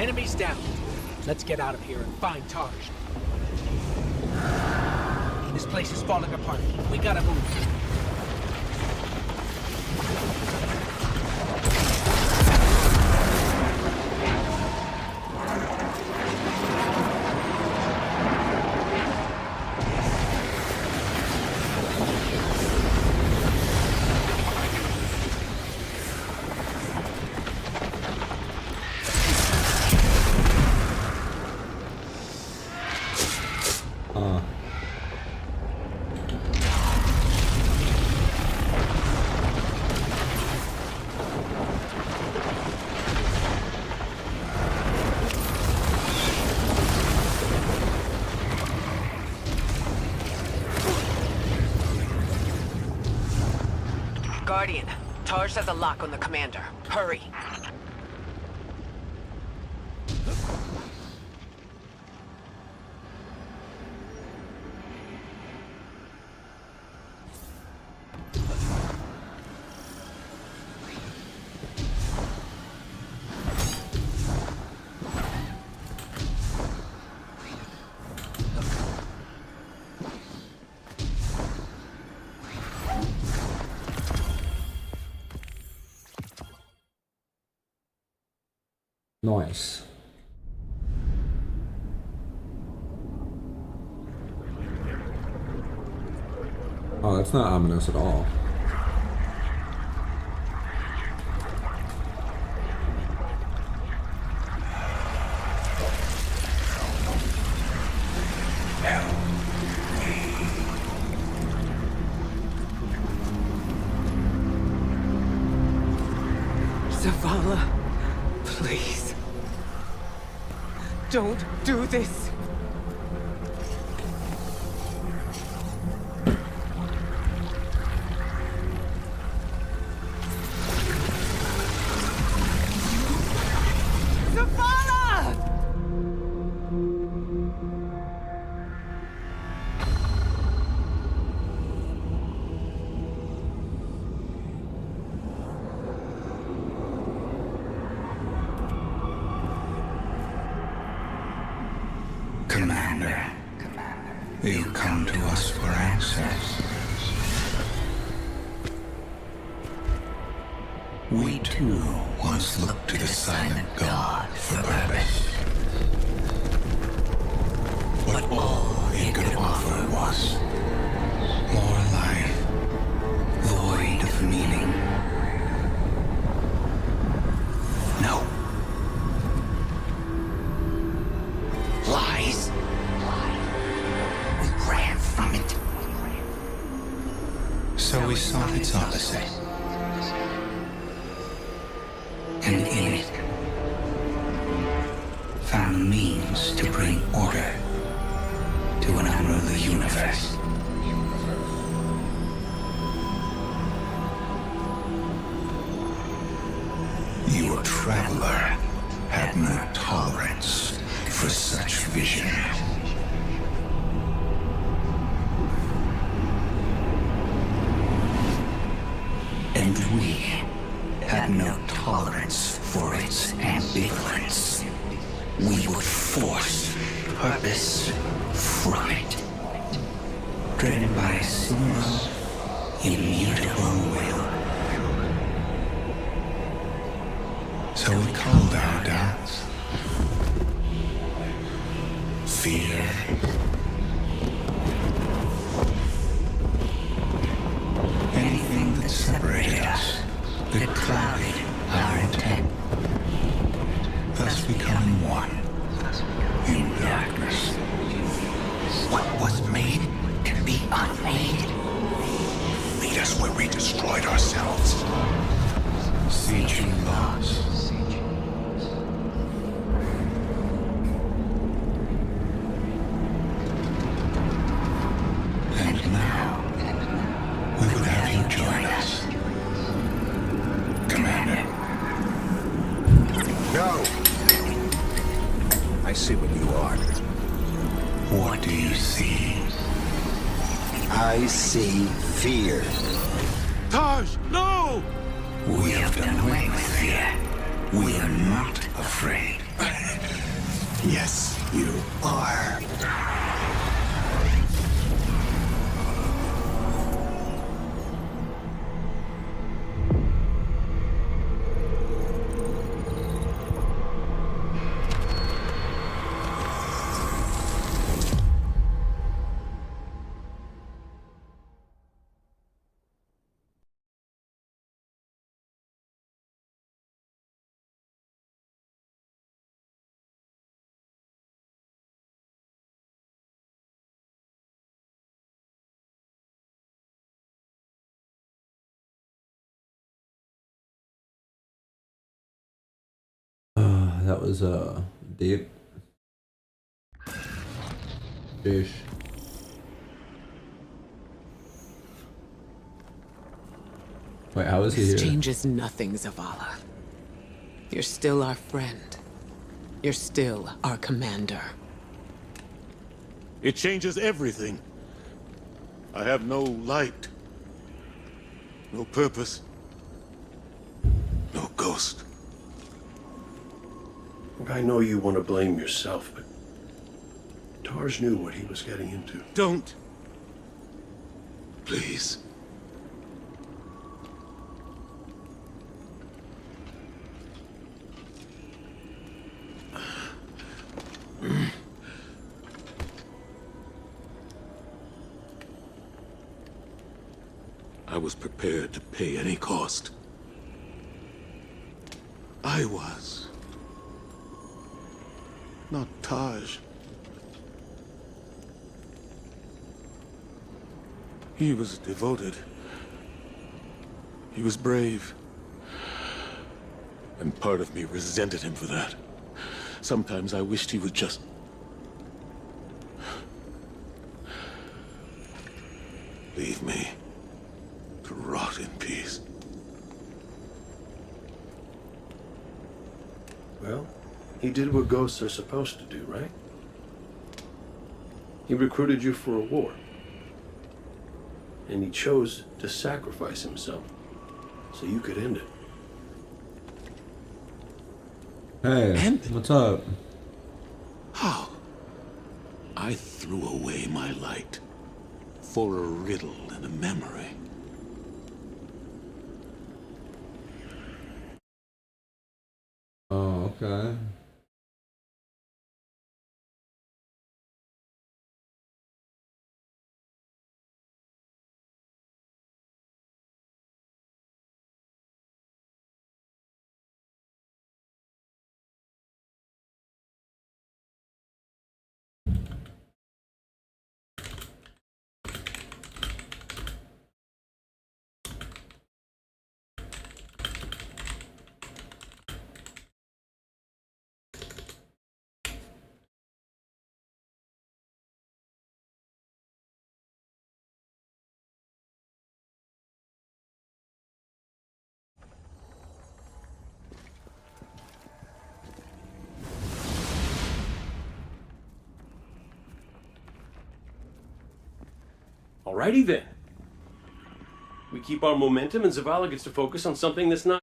Enemies down. Let's get out of here and find Taj. This place is falling apart. We gotta move. Guardian, Taj has a lock on the commander. Hurry. Nice. Oh, that's not ominous at all. Zavala, please. Don't do this. Zavala! Commander, you come to us for answers. We too once looked to the silent god for purpose. But all he could offer was more life, void of meaning. No. Lies. We ran from it. So we sought its opposite. And in it, found a means to bring order to an unruly universe. Your traveler had no tolerance for such vision. And we had no tolerance for its ambivalence. We would force purpose from it, driven by a single, immutable will. So we called our doubts fear. Anything that separated us, that clouded our intent, thus becoming one in darkness. What was made can be unmade. Lead us where we destroyed ourselves. Sieging lost. And now, we would have you join us. Commander. No! I see what you are. What do you see? I see fear. Taj, no! We have done away with fear. We are not afraid. Yes, you are. That was deep. Fish. Wait, how is he This here? changes nothing, Zavala. You're still our friend. You're still our commander. It changes everything. I have no light. No purpose. No ghost. I know you want to blame yourself, but Tars knew what he was getting into. Don't. Please. I was prepared to pay any cost. I was. Not Taj. He was devoted. He was brave. And part of me resented him for that. Sometimes I wished he would just... leave me to rot in peace. Well, he did what ghosts are supposed to do, right? He recruited you for a war. And he chose to sacrifice himself so you could end it. Hey, what's up? How? I threw away my light for a riddle and a memory. Oh, okay. Alrighty then. We keep our momentum and Zavala gets to focus on something that's not...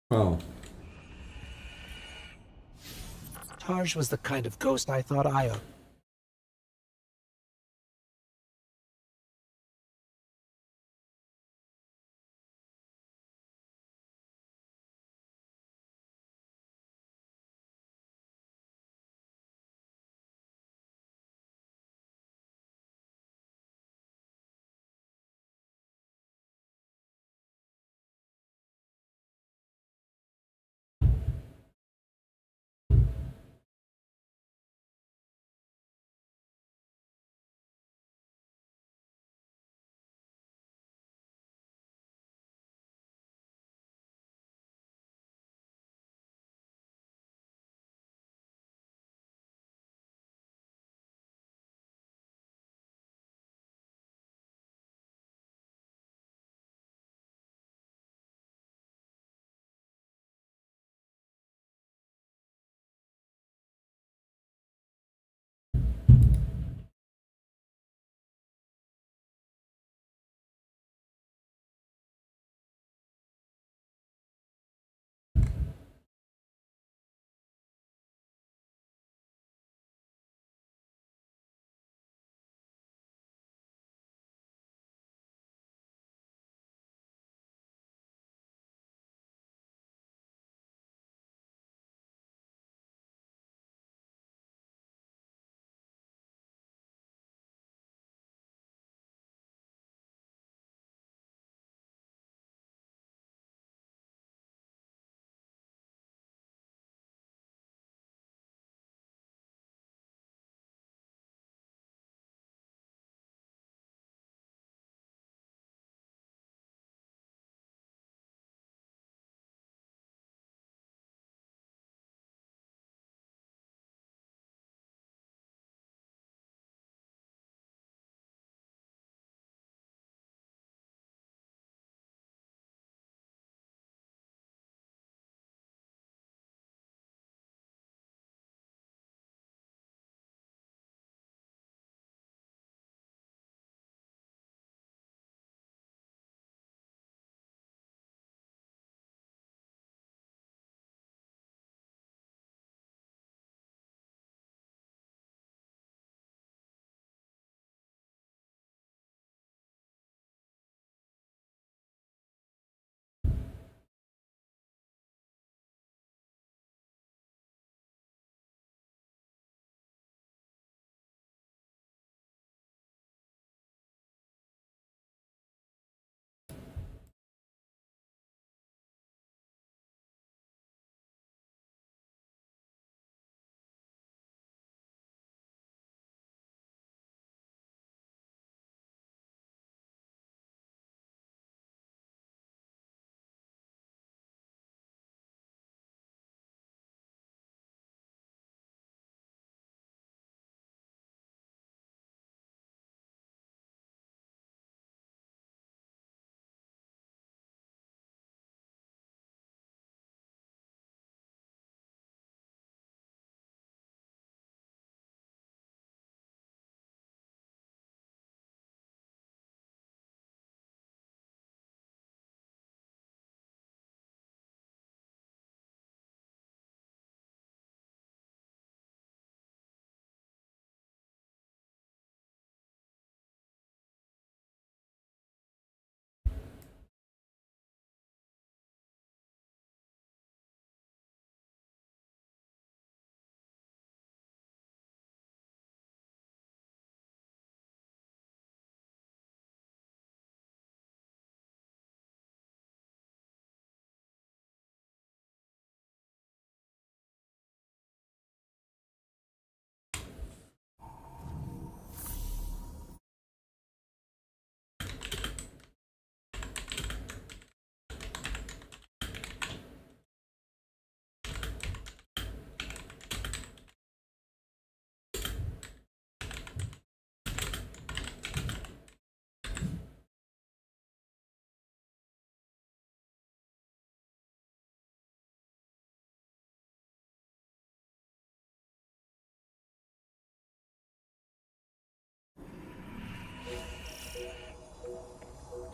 Oh. Tarj was the kind of ghost I thought I ought.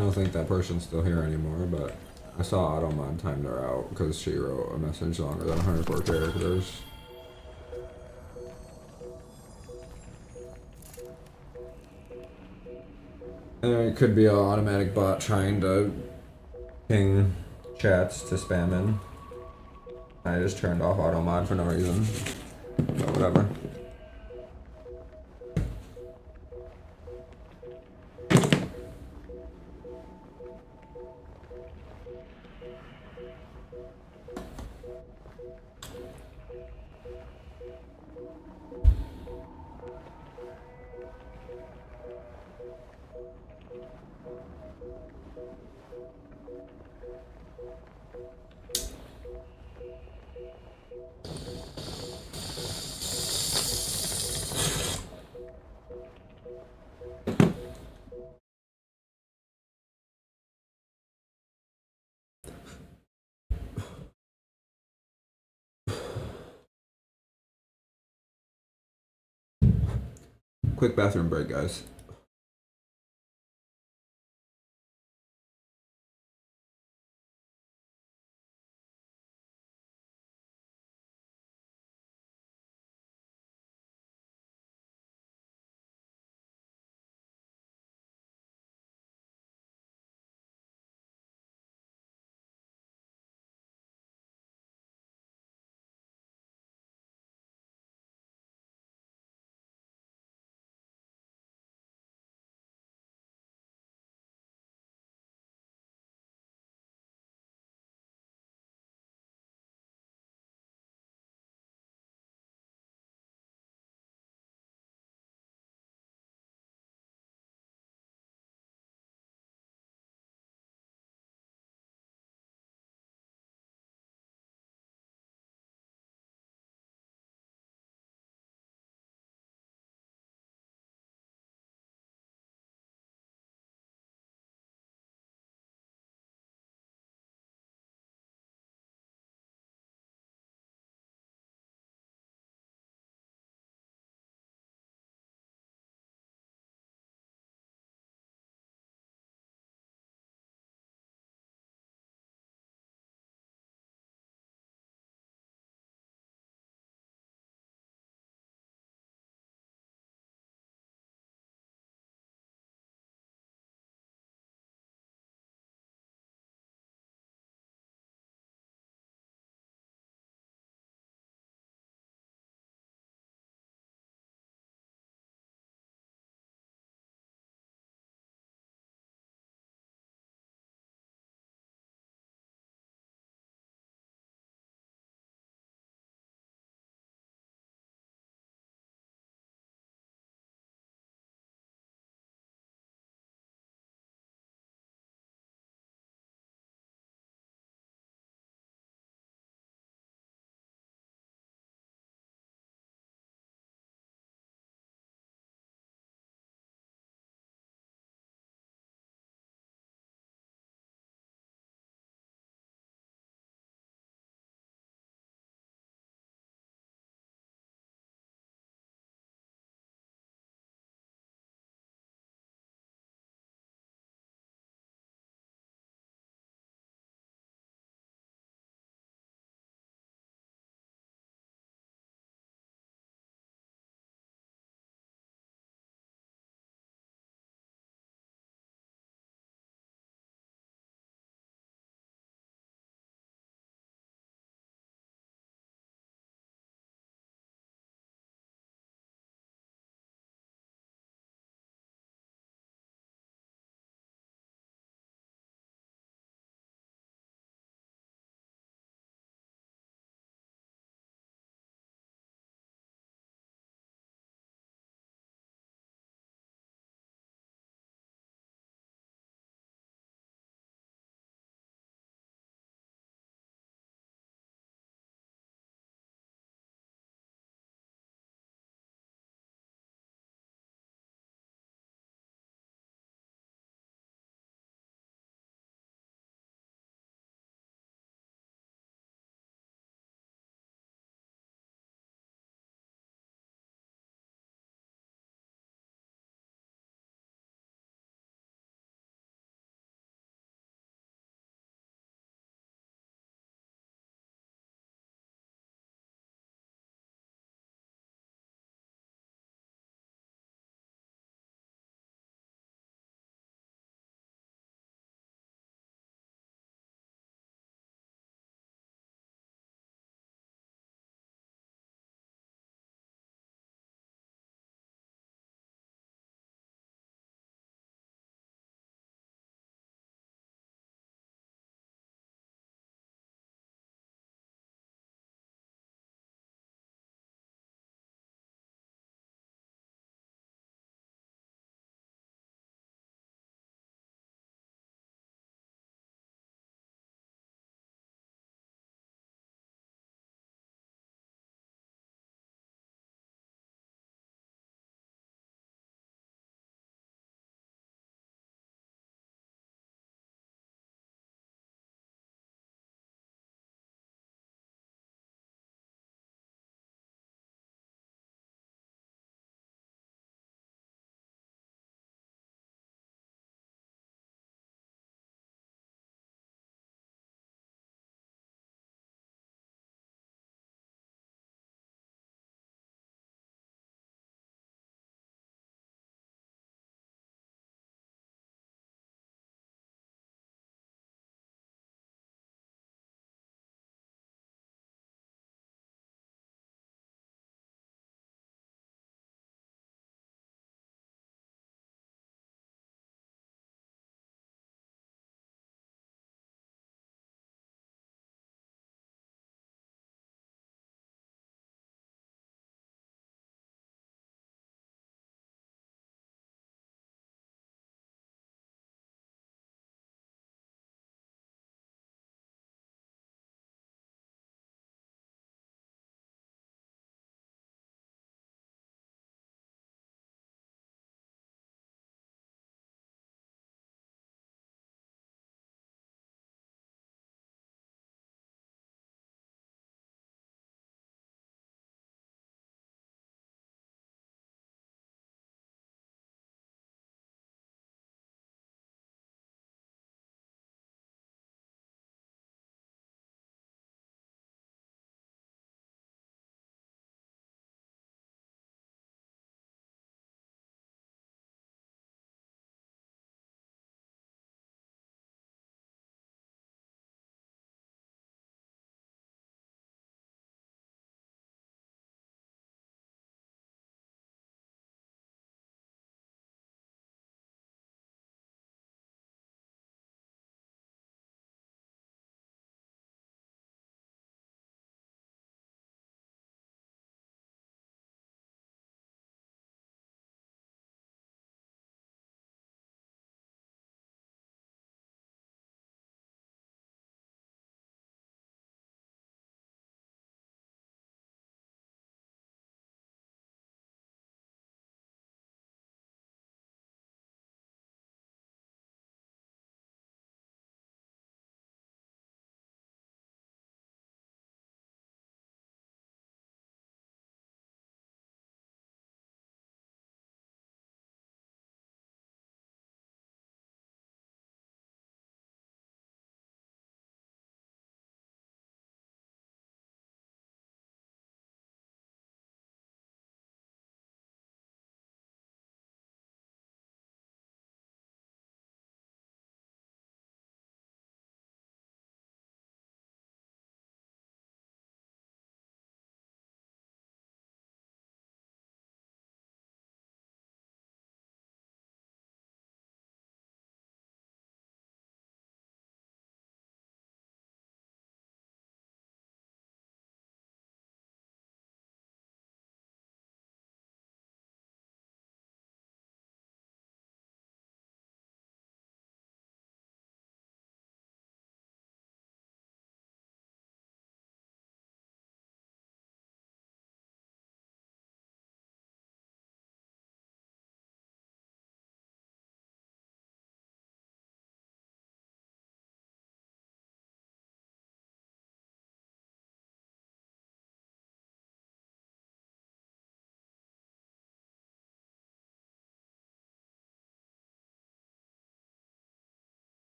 I don't think that person's still here anymore, but I saw Automod timed her out because she wrote a message longer than 104 characters. And it could be an automatic bot trying to ping chats to spam in. I just turned off Automod for no reason. But whatever. Quick bathroom break, guys.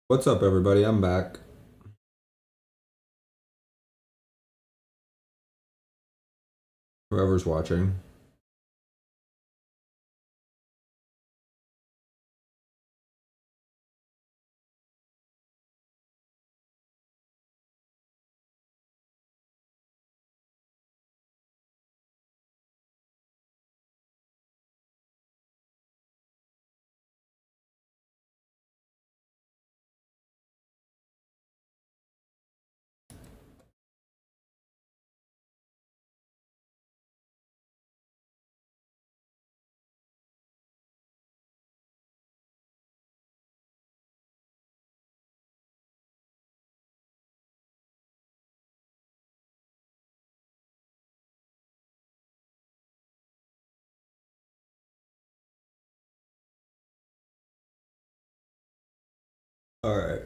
What's up, everybody? I'm back. Whoever's watching. All right.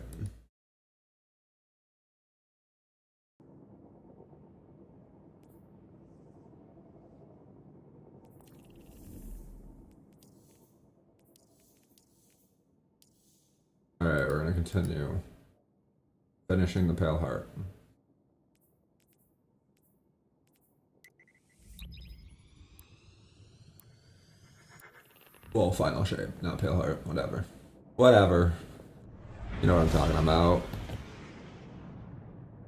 All right, we're gonna continue. Finishing the Pale Heart. Well, Final Shape, not Pale Heart. Whatever. Whatever. You know what I'm talking about.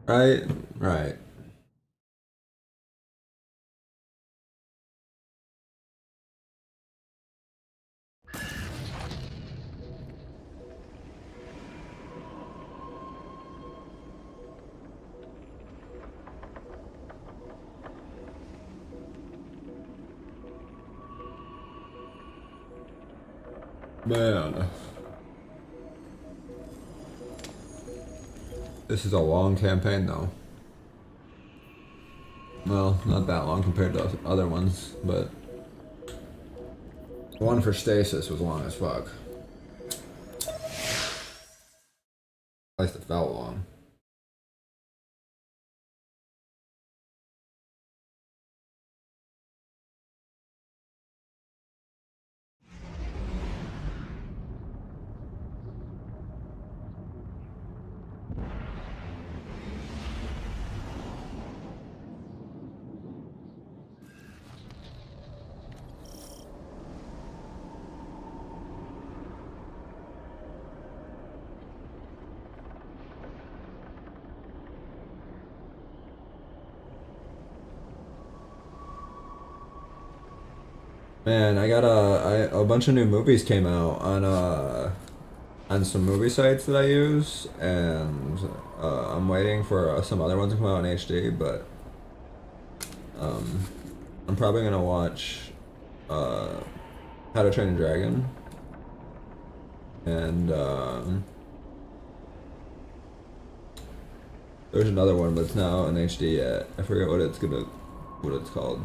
Right? Right. Man. This is a long campaign, though. Well, not that long compared to other ones, but the one for Stasis was long as fuck. At least it felt long. Man, I got a bunch of new movies came out on some movie sites that I use, and I'm waiting for some other ones to come out in HD, but I'm probably gonna watch How to Train a Dragon, and there's another one, but it's not in HD yet. I forget what it's called.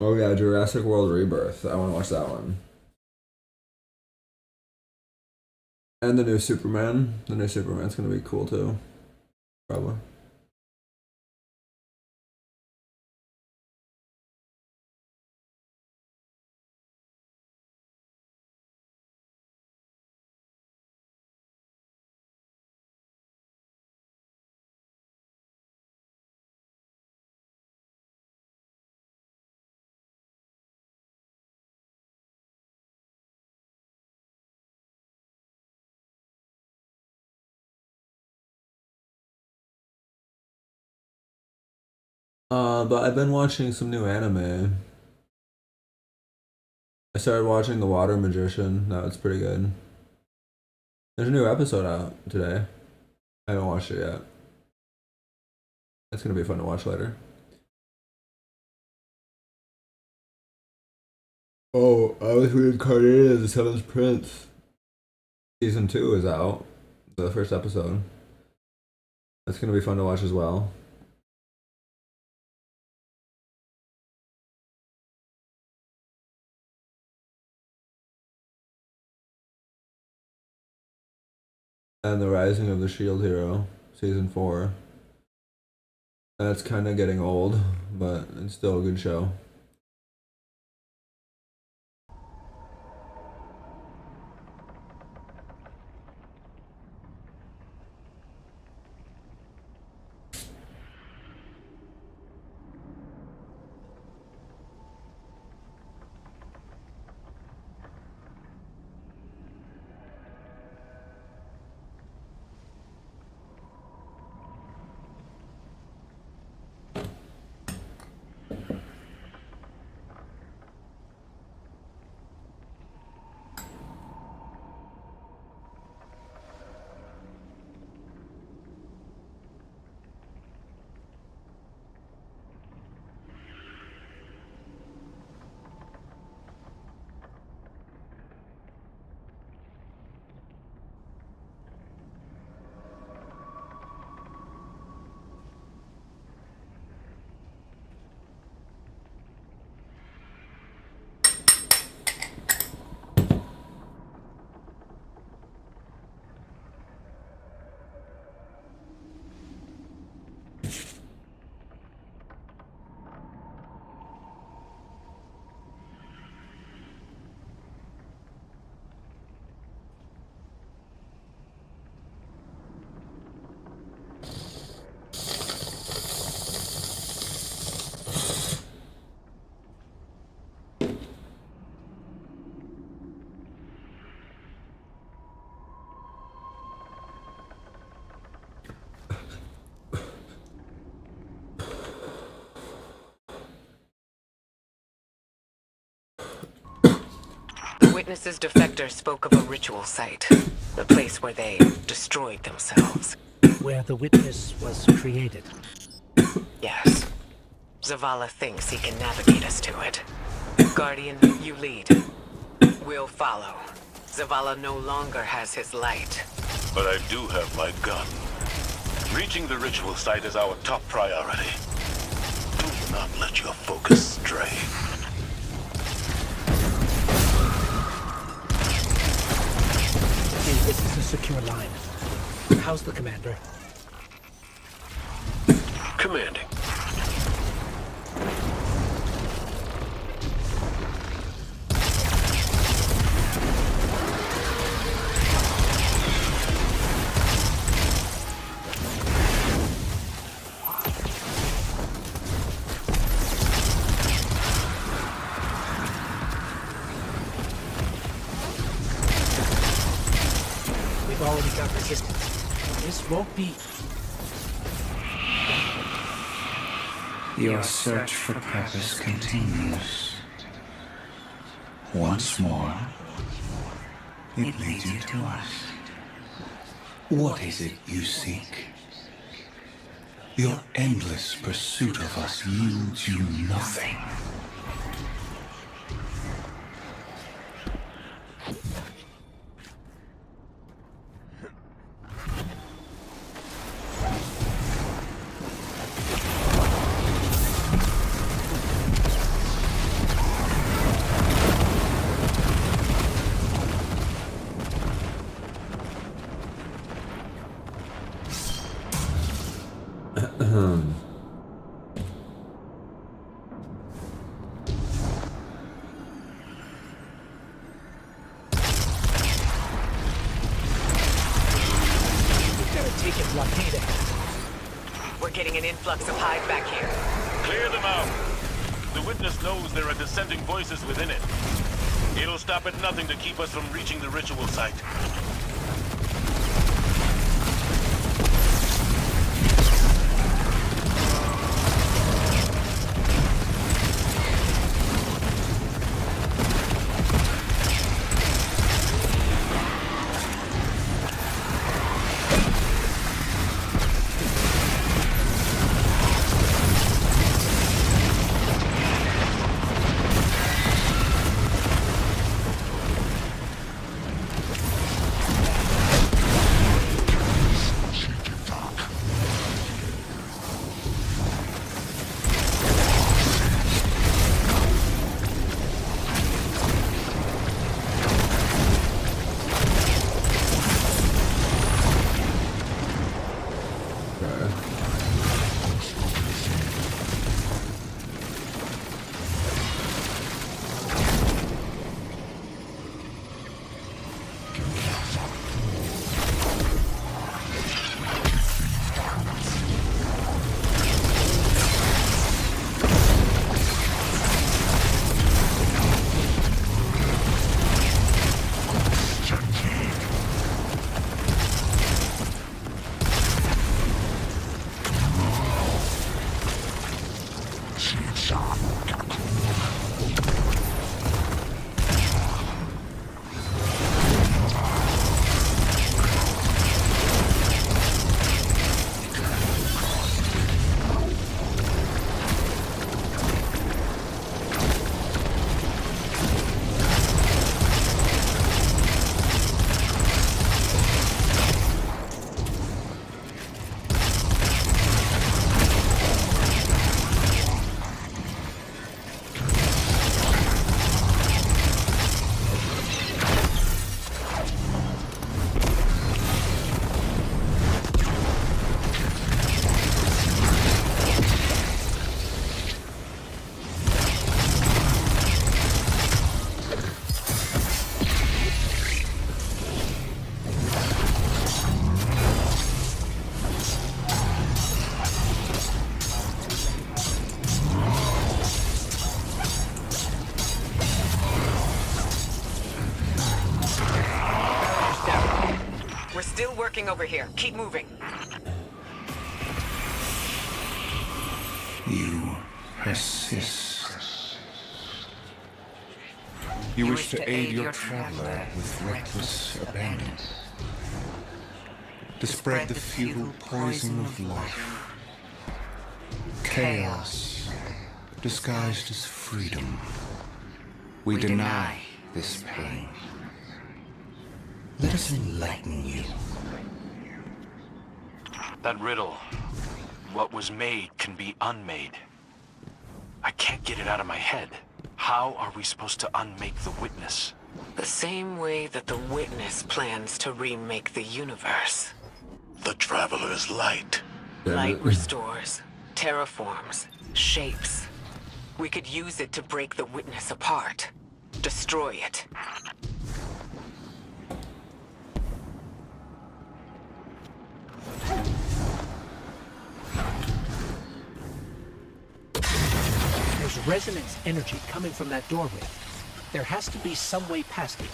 Oh yeah, Jurassic World Rebirth. I want to watch that one. And the new Superman. The new Superman's gonna be cool too. Probably. But I've been watching some new anime. I started watching The Water Magician. That was pretty good. There's a new episode out today. I haven't watched it yet. It's gonna be fun to watch later. Oh, I was reincarnated as the Seventh Prince. Season 2 is out. The first episode. That's gonna be fun to watch as well. And The Rising of the Shield Hero, Season 4. That's kind of getting old, but it's still a good show. The witness's defector spoke of a ritual site, the place where they destroyed themselves. Where the witness was created. Yes. Zavala thinks he can navigate us to it. Guardian, you lead. We'll follow. Zavala no longer has his light. But I do have my gun. Reaching the ritual site is our top priority. Do not let your focus stray. Hey, this is a secure line. How's the commander? Commanding. We've already got resistance. This won't be... Your search for purpose continues. Once more, it leads you to us. What is it you seek? Your endless pursuit of us yields you nothing. We're getting an influx of hive back here. Clear them out. The witness knows there are dissenting voices within it. It'll stop at nothing to keep us from reaching the ritual site. Still working over here. Keep moving. You persist. You wish to aid your traveler with reckless abandon. To spread the futile poison of life. Chaos disguised as freedom. We deny this pain. Let us enlighten you. That riddle, what was made can be unmade. I can't get it out of my head. How are we supposed to unmake the Witness? The same way that the Witness plans to remake the universe. The Traveler's light. Light restores, terraforms, shapes. We could use it to break the Witness apart. Destroy it. There's resonance energy coming from that doorway. There has to be some way past it.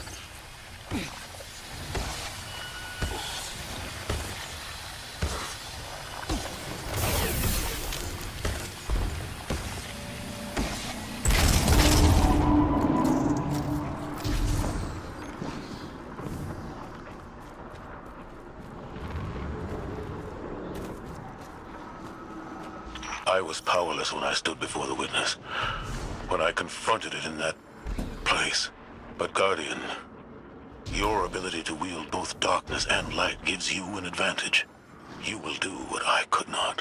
I was powerless when I stood before the Witness, when I confronted it in that place. But Guardian, your ability to wield both darkness and light gives you an advantage. You will do what I could not.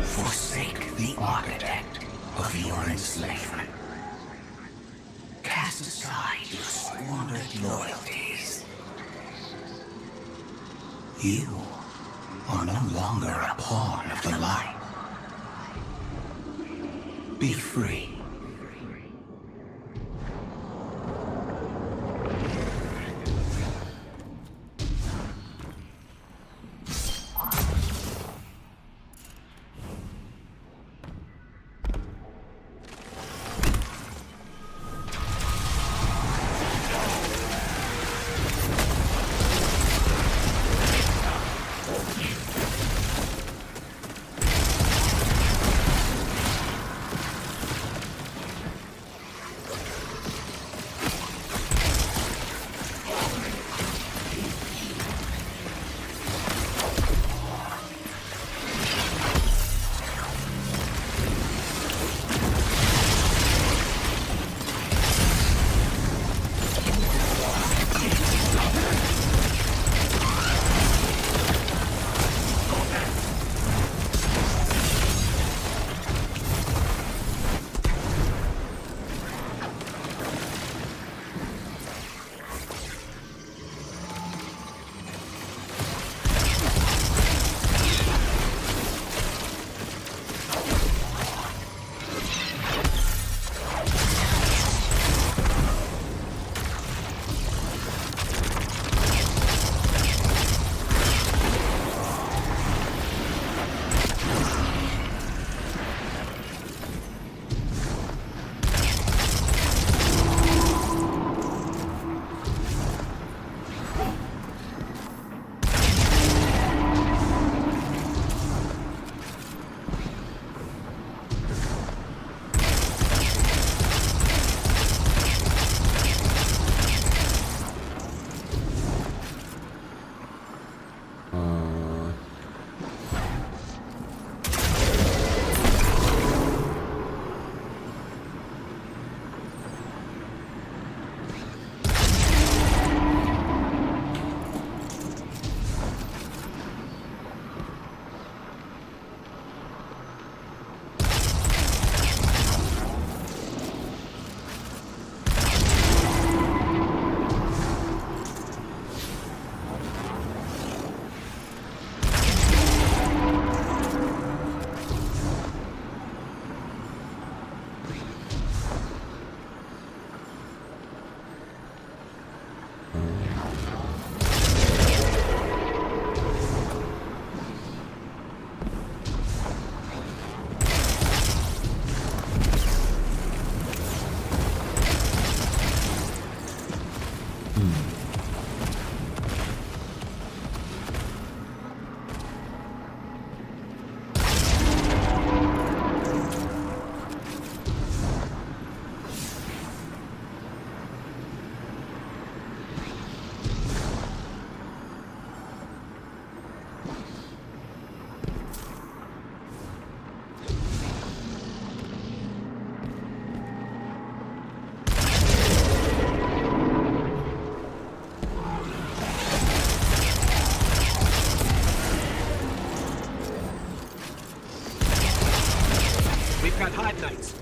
Forsake the architect of your enslavement. Cast aside your squandered loyalties. You are no longer a pawn of the light. Be free.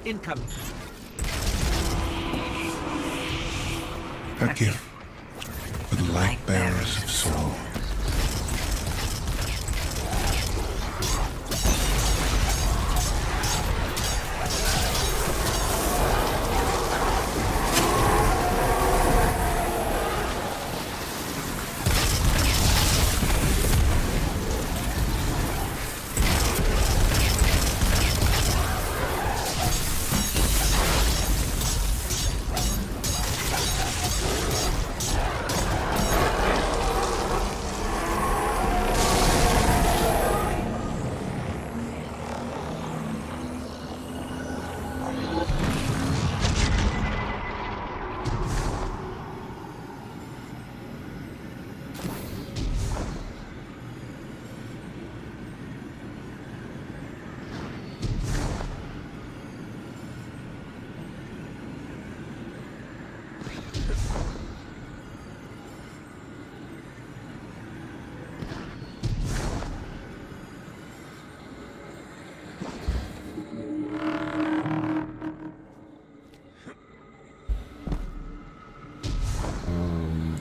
Incoming. A gift for the light bearers of soul.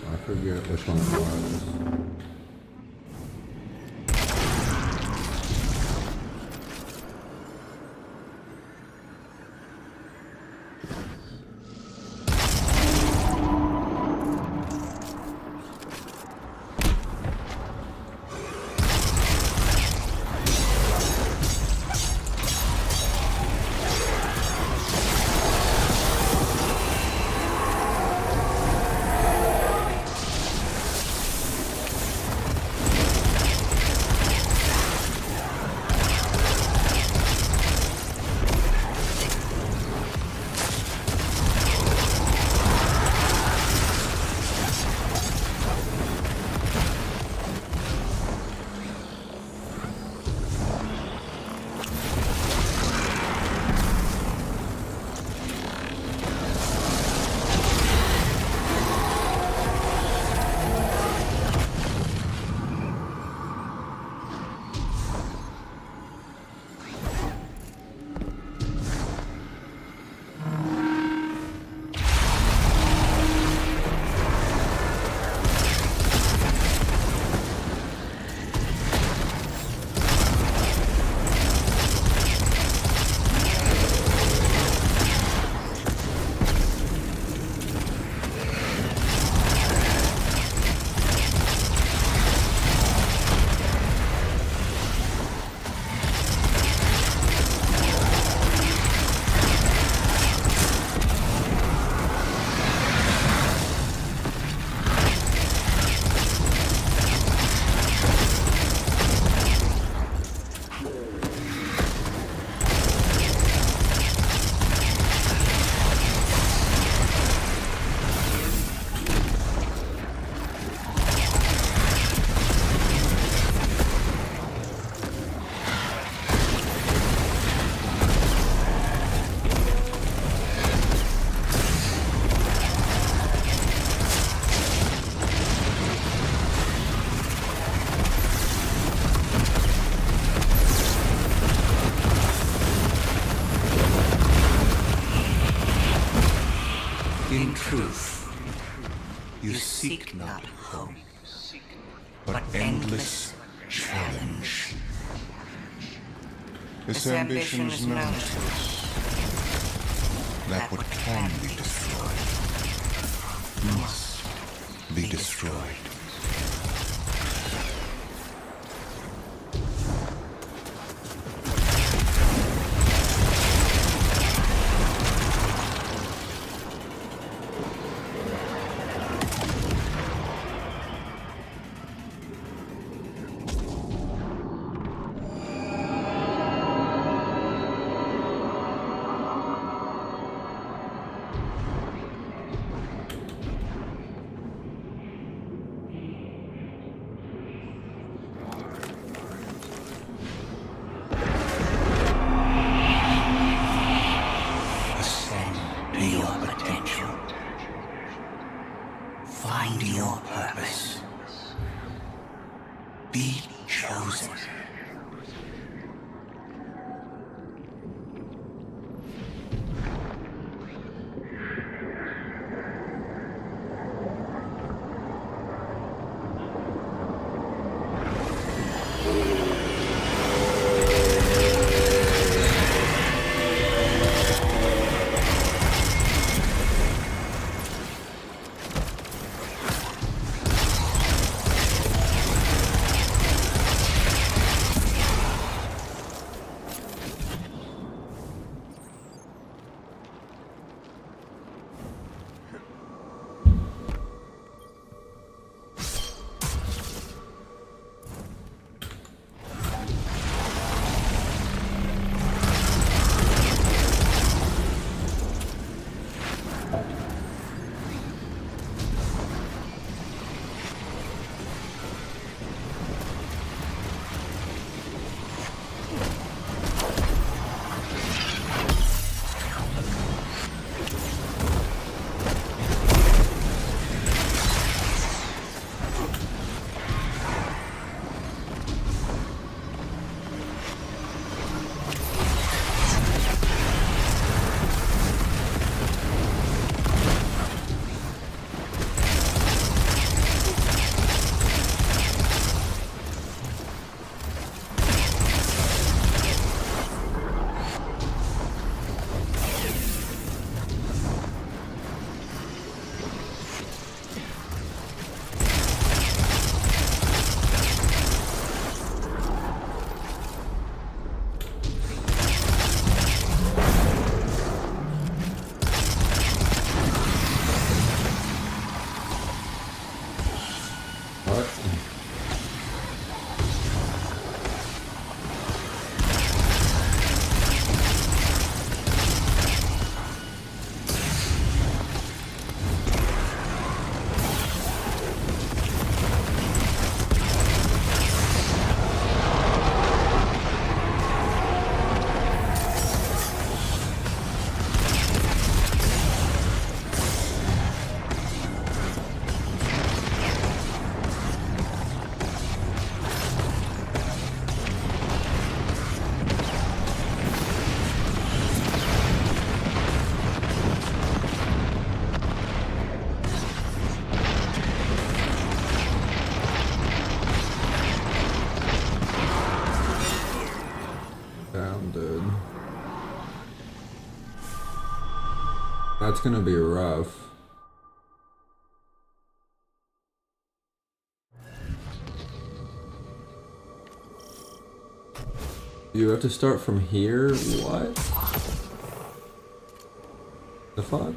I forget which one it was. In truth, you seek not hope, but endless challenge. This ambition is known to us. That what can be destroyed must be destroyed. Find your purpose. Be chosen. Damn, dude. That's gonna be rough. You have to start from here? What? The fuck?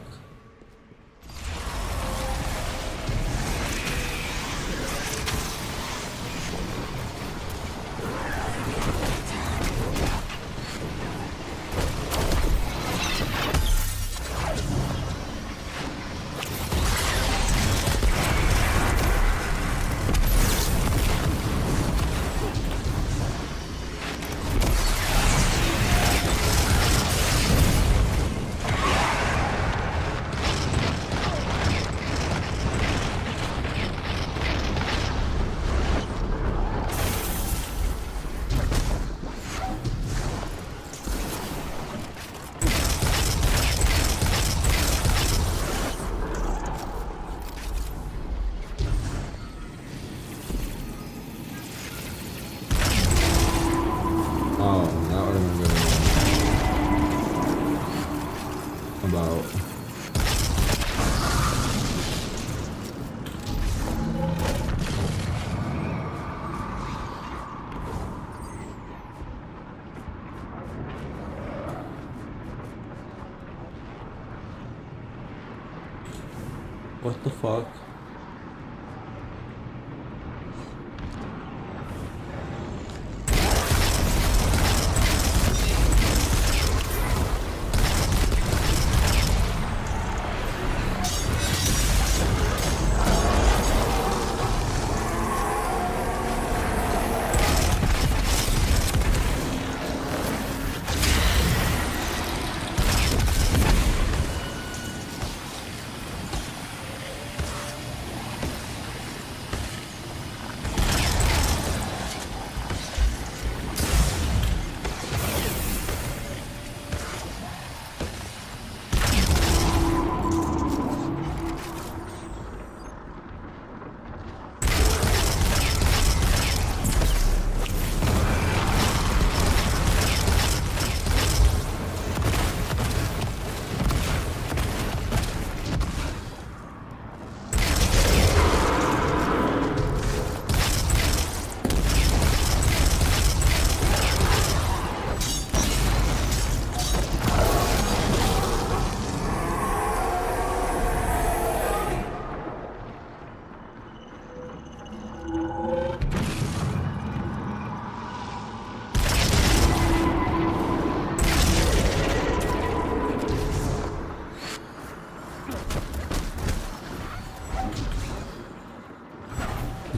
What the fuck?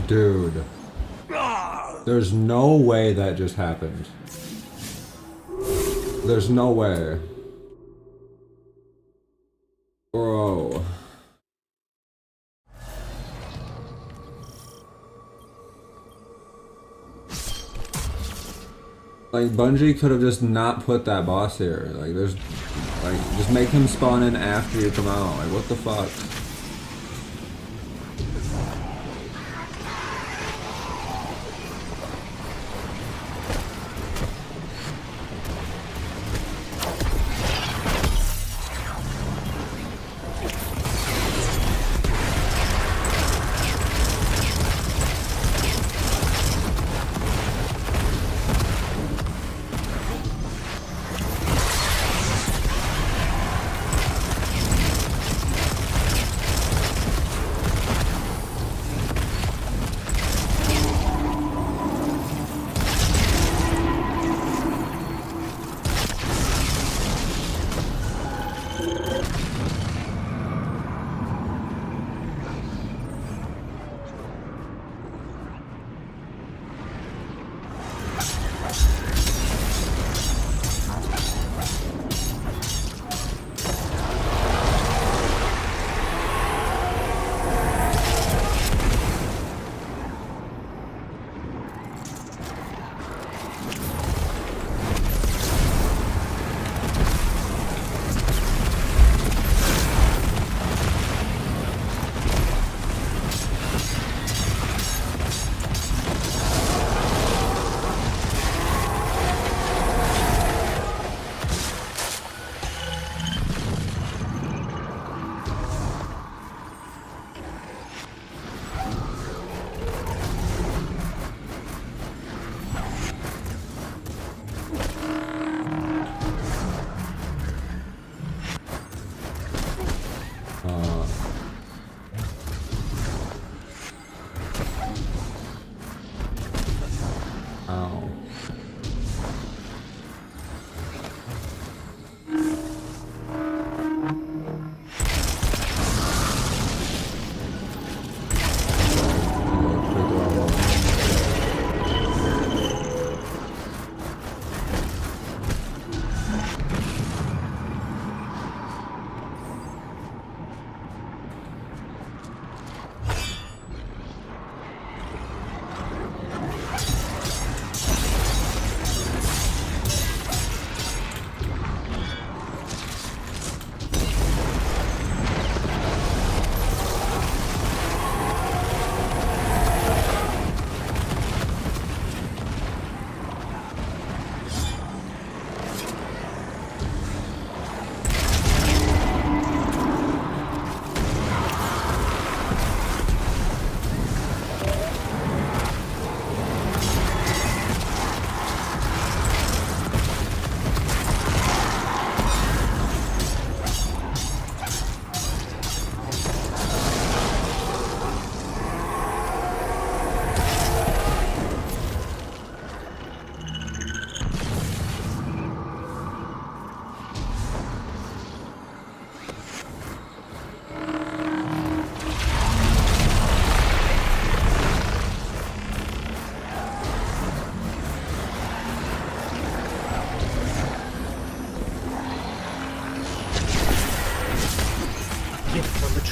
Dude. There's no way that just happened. There's no way. Bro. Like, Bungie could have just not put that boss here. Like, there's... Like, just make him spawn in after you come out. Like, what the fuck?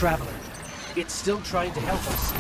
Traveler. It's still trying to help us.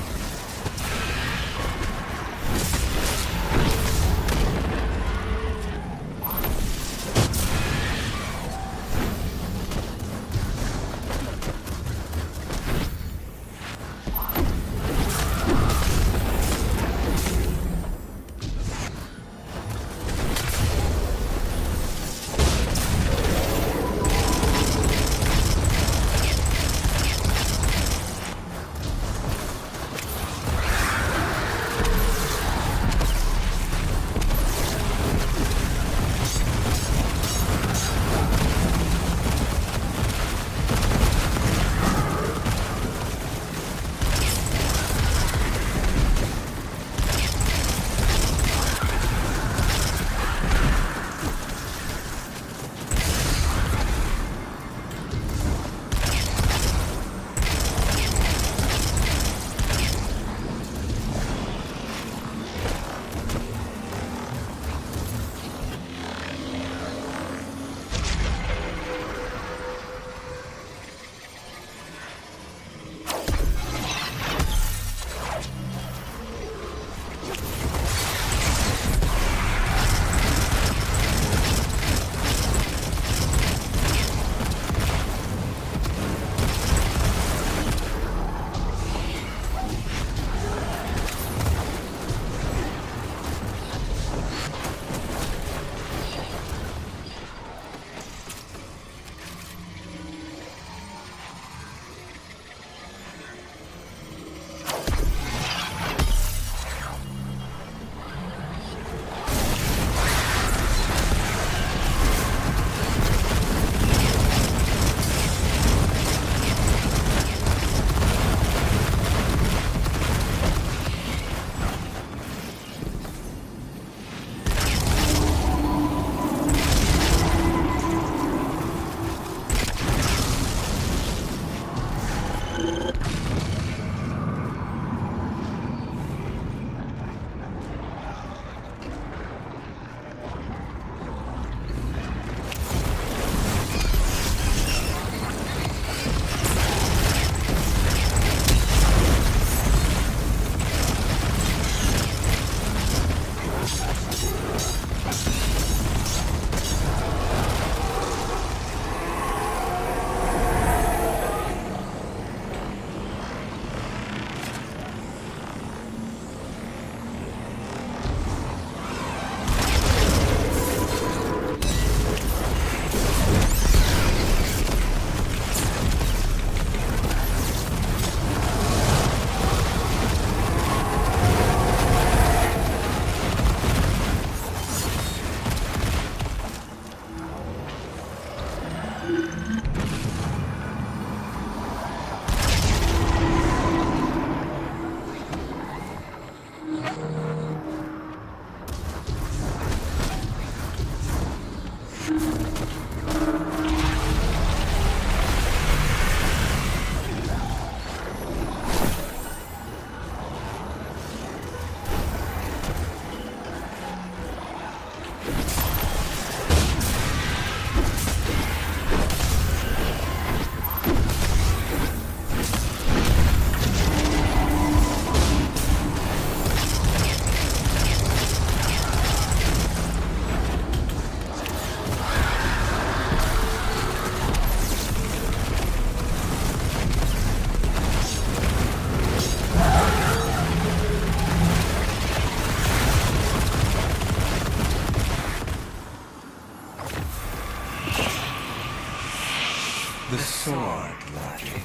The sword logic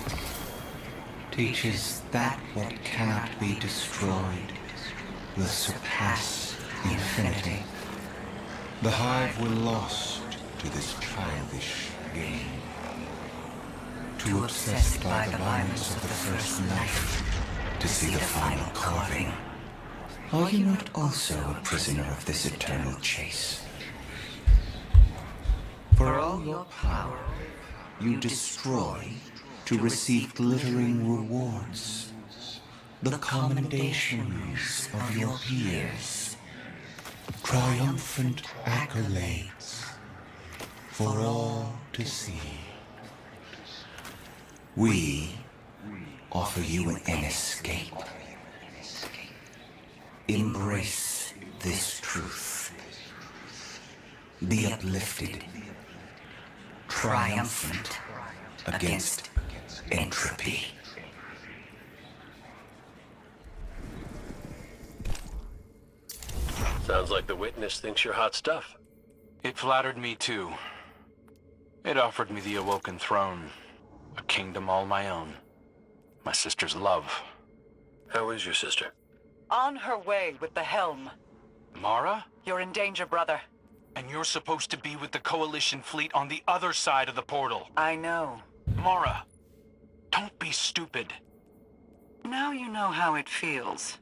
teaches that what cannot be destroyed will surpass infinity. The Hive were lost to this childish game. Too obsessed by the violence of the first knife to see the final carving. Are you not also a prisoner of this eternal chase? For all your power, you destroy to receive glittering rewards, the commendations of your peers, triumphant accolades for all to see. We offer you an escape. Embrace this truth. Be uplifted, triumphant against entropy. Sounds like the witness thinks you're hot stuff. It flattered me too. It offered me the Awoken Throne, a kingdom all my own, my sister's love. How is your sister? On her way with the helm. Mara? You're in danger, brother. And you're supposed to be with the Coalition fleet on the other side of the portal. I know. Mara, don't be stupid. Now you know how it feels.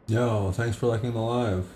Yo, thanks for liking the live.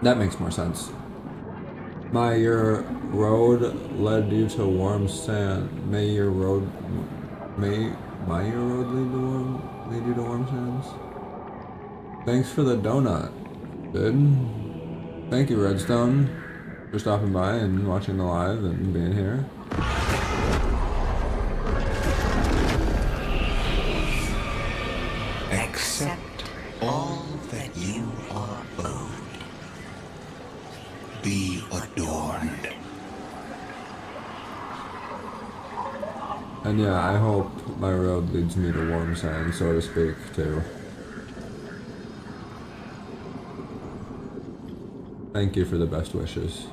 That makes more sense. Your road led you to warm sand. May your road lead you to warm sands. Thanks for the donut, dude. Thank you, Redstone, for stopping by and watching the live and being here. Accept all that you are owed. Be adorned. And yeah, I hope my road leads me to Wormsand, so to speak, too. Thank you for the best wishes.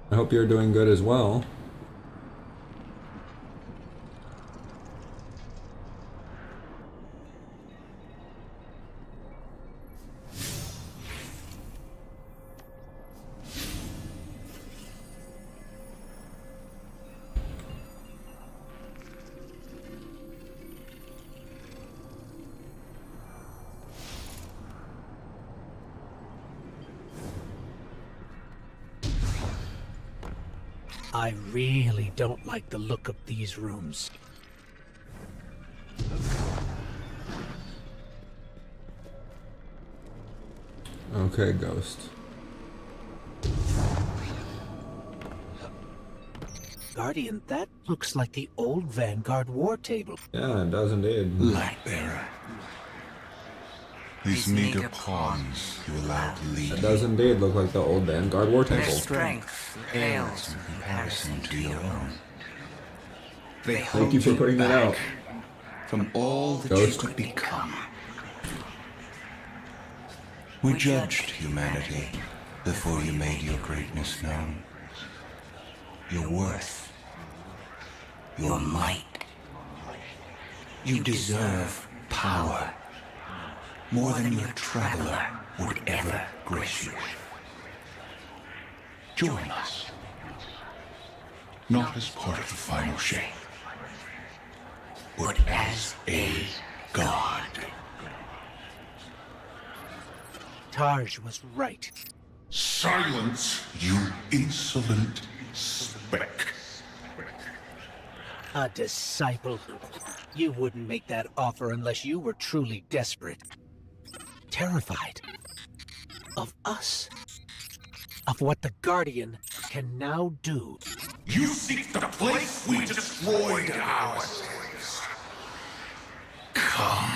I hope you're doing good as well. I really don't like the look of these rooms. Okay, Ghost. Guardian, that looks like the old Vanguard war table. Yeah, it does indeed. Lightbearer. These meager pawns you allow to lead. It does indeed look like the old Vanguard war table. Their strength pales in comparison to your own. They Thank you for putting that out. From all that Ghost. you could become. We judged humanity before you made your greatness known. Your worth. Your might. You deserve power. More than your traveler would ever grace you. Join us. Not as part of the final shape, but as a god. Tarj was right. Silence, you insolent speck. A disciple. You wouldn't make that offer unless you were truly desperate. Terrified. Of us. Of what the Guardian can now do. You seek the place we destroyed ourselves. Come.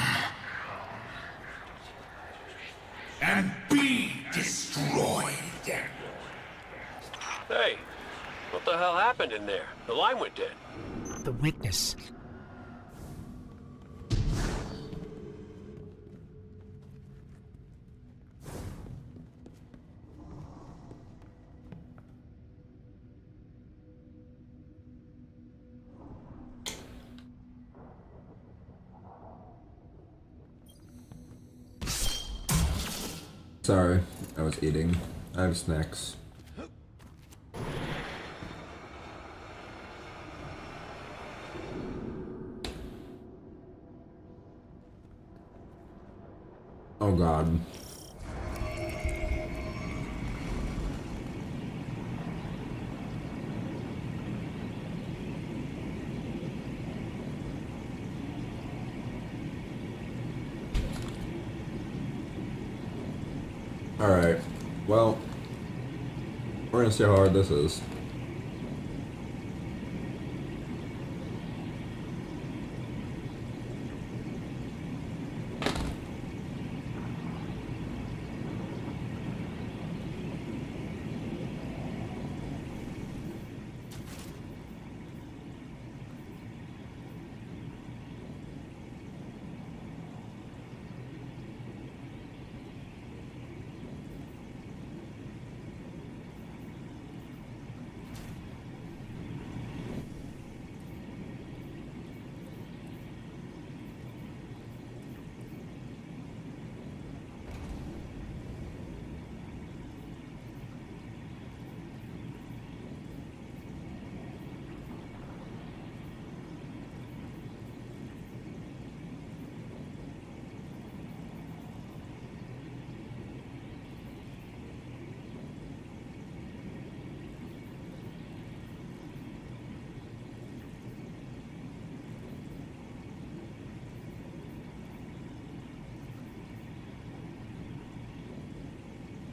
And be destroyed. Hey, what the hell happened in there? The line went dead. The witness. Sorry, I was eating. I have snacks. Oh God. Alright, well, we're gonna see how hard this is.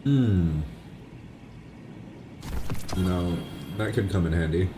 Hmm. No, that could come in handy.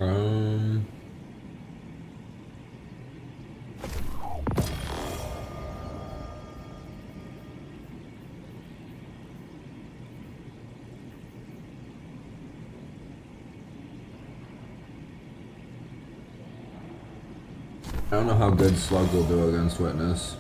Um. I don't know how good Slug will do against Witness.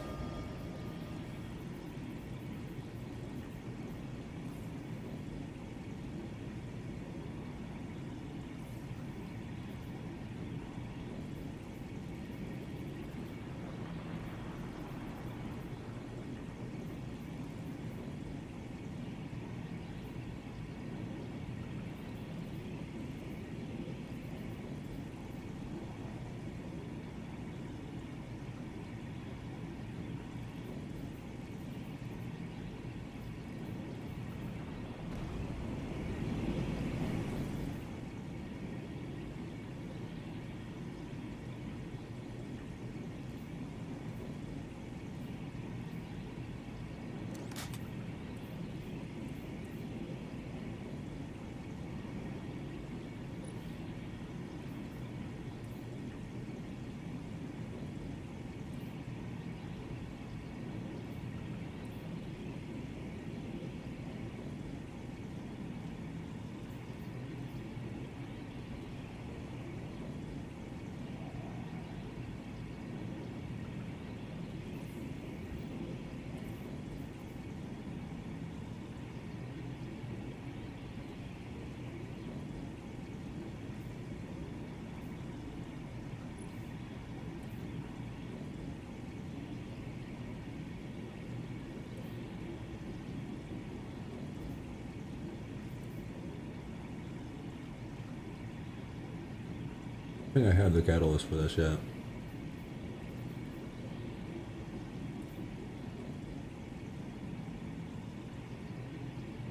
I think I have the catalyst for this yet.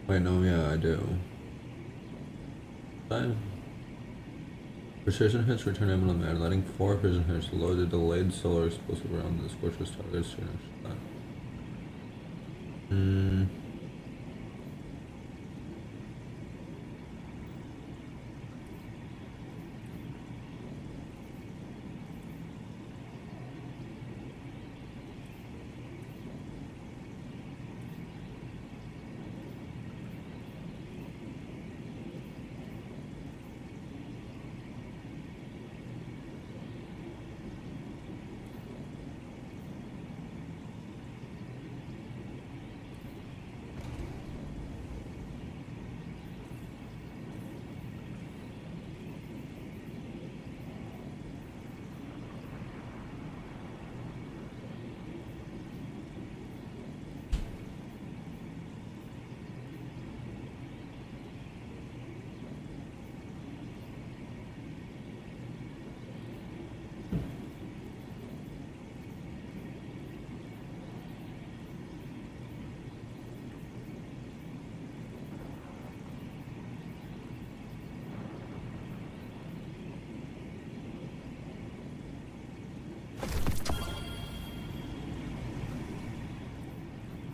Wait, no, yeah, I do. Fine. Precision hits return ammo to the man, letting 4 precision hits load a delayed solar explosive around the scorcher's target as soon as shot.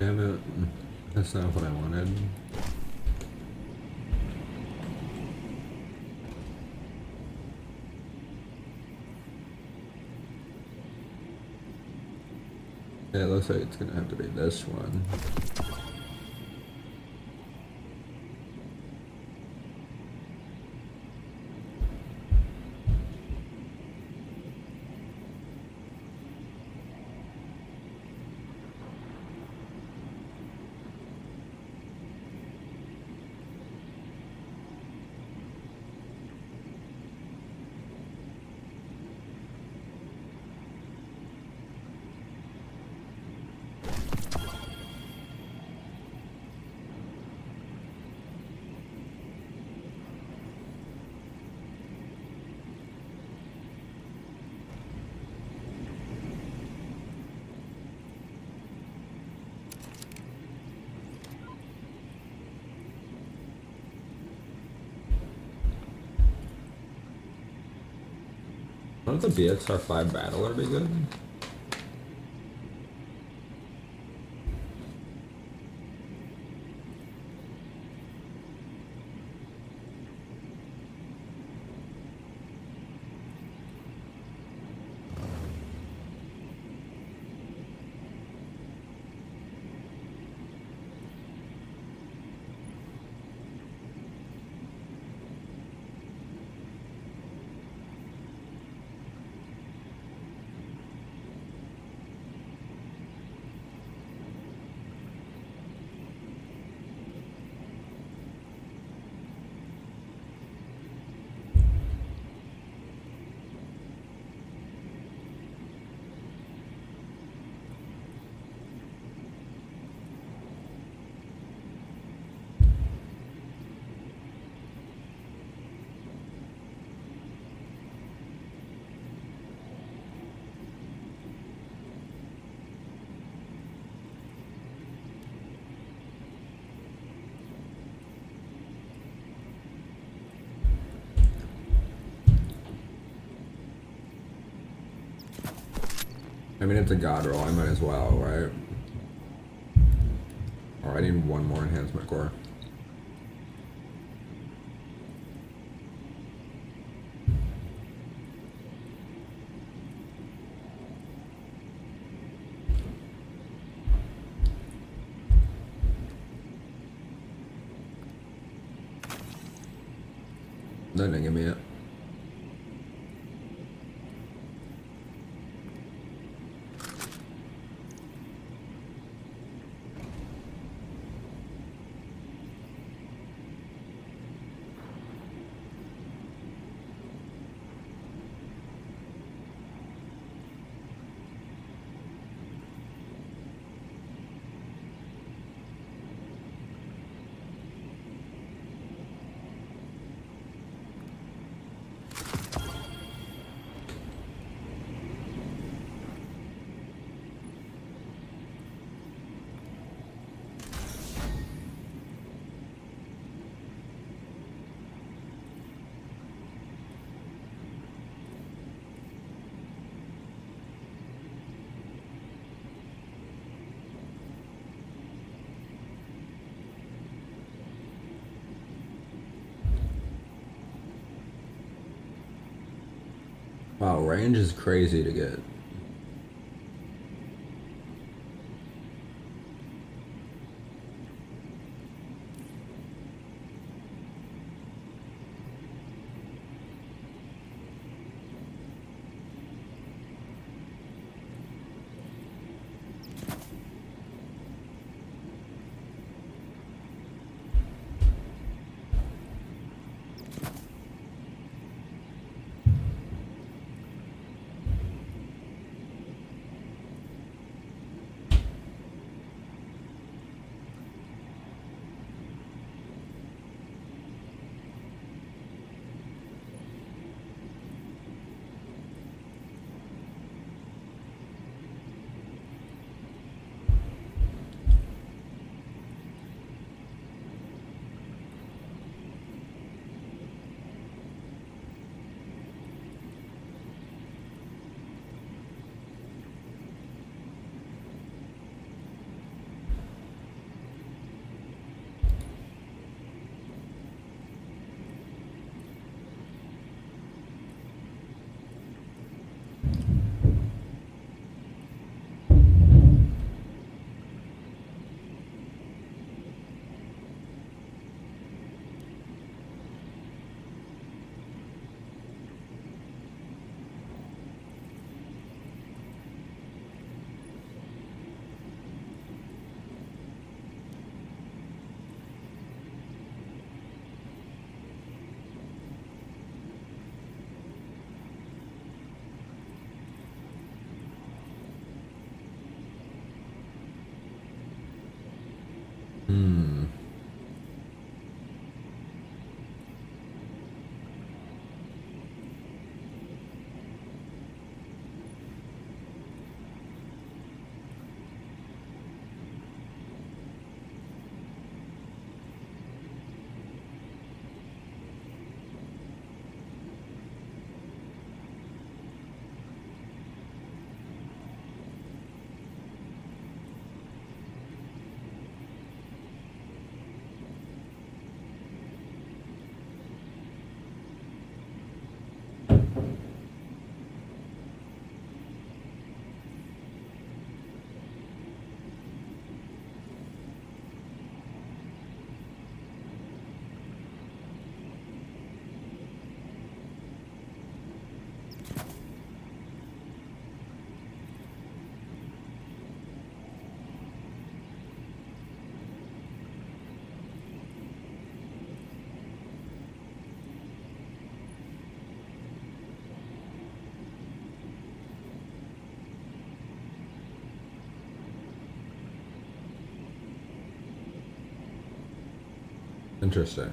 Damn it. That's not what I wanted. Yeah, it looks like it's gonna have to be this one. Wouldn't the BXR5 Battler be good? I mean, it's a god roll, I might as well, right? Or I need one more enhancement core. That didn't give me it. Wow, range is crazy to get. Hmm. Interesting.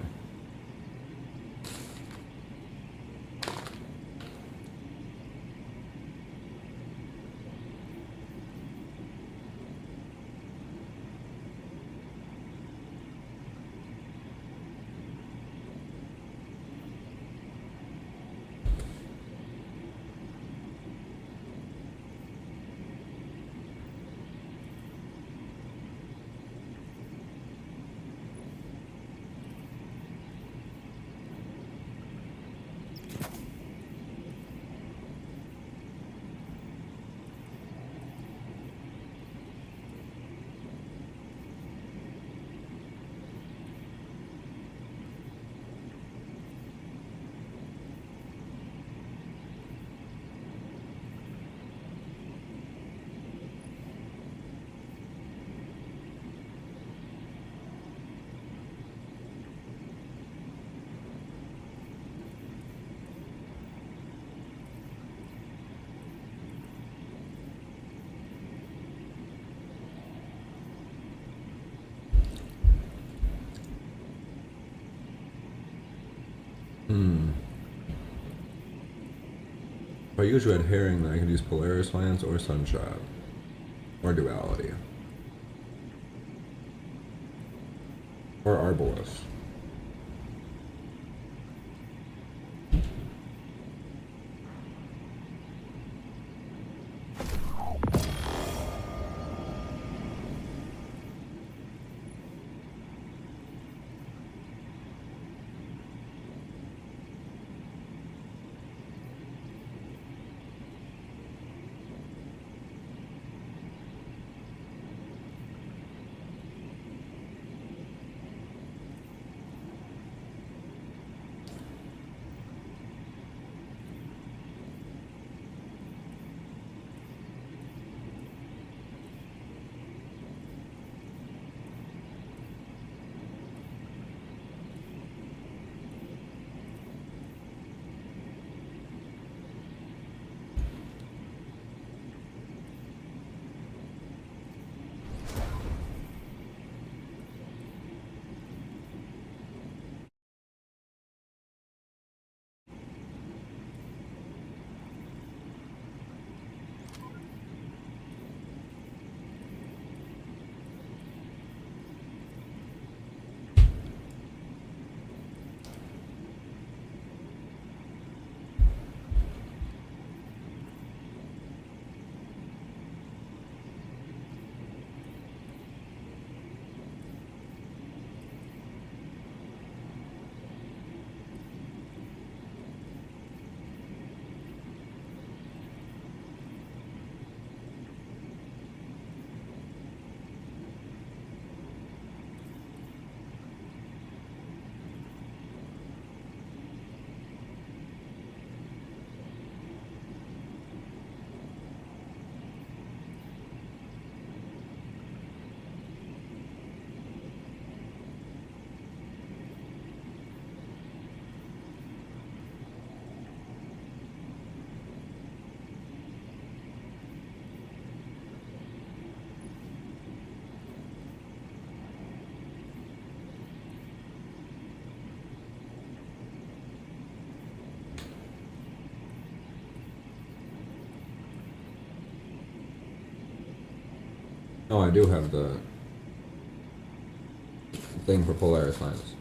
Hmm. If I use red herring, then I can use Polaris lance or sunshot. Or duality. Or Arbalest. Oh, I do have the thing for Polaris lines.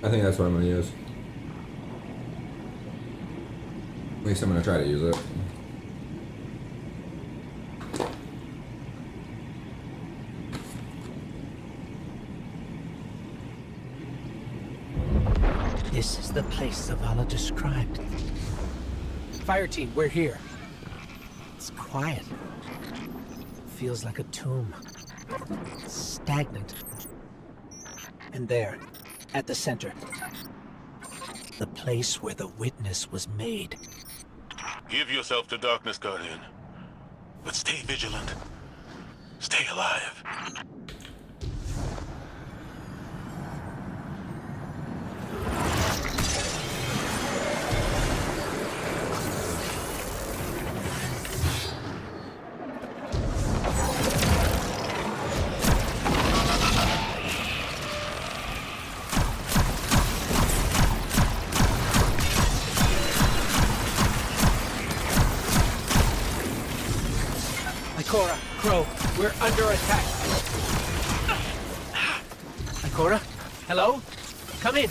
I think that's what I'm gonna use. At least I'm gonna try to use it. This is the place Zavala described. Fire team, we're here. It's quiet. Feels like a tomb. Stagnant. And there, at the center, the place where the witness was made. Give yourself to darkness, Guardian. But stay vigilant. Stay alive. Ikora, Crow, we're under attack. Ikora, hello? Come in.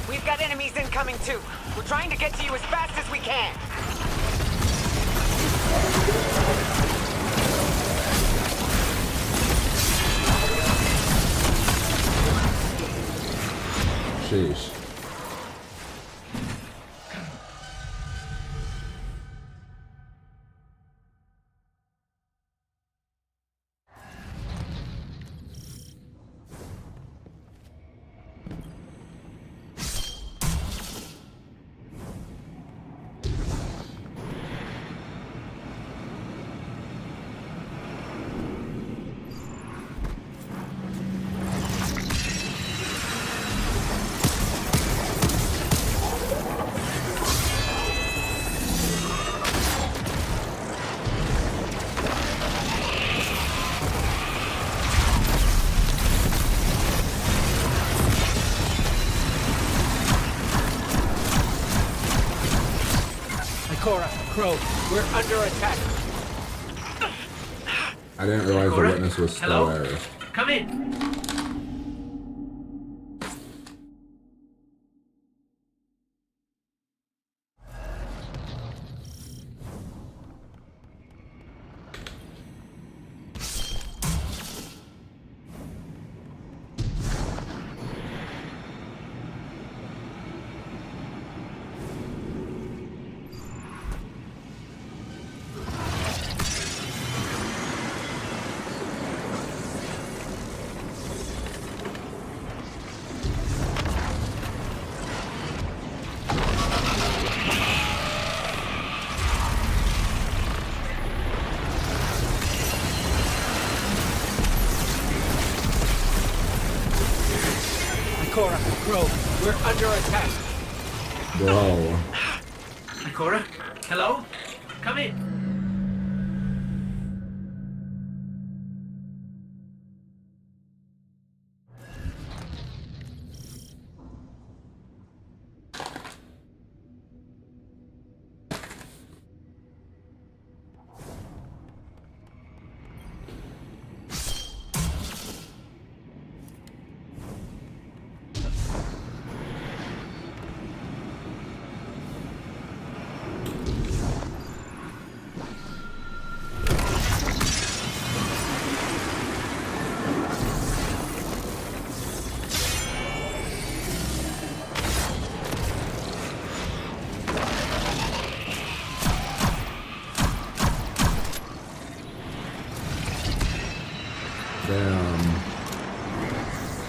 We've got enemies incoming too. We're trying to get to you as fast as we can. Sheesh. Ikora, Crow, we're under attack. I didn't realize the witness was still there. Come in. Ikora, Crow, we're under attack. Bro. Ikora, hello? Come in. Damn.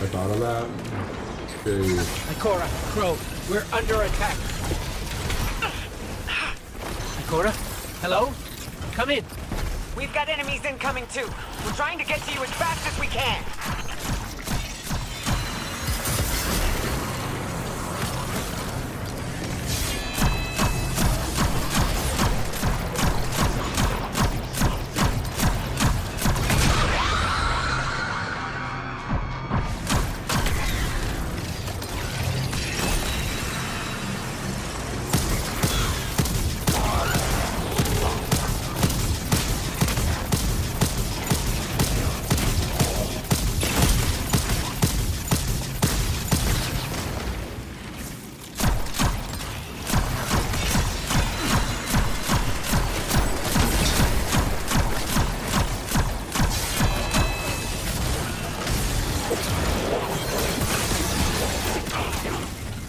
I thought of that. Jeez. Ikora, Crow, we're under attack. Ikora, hello? Come in. We've got enemies incoming too. We're trying to get to you as fast as we can.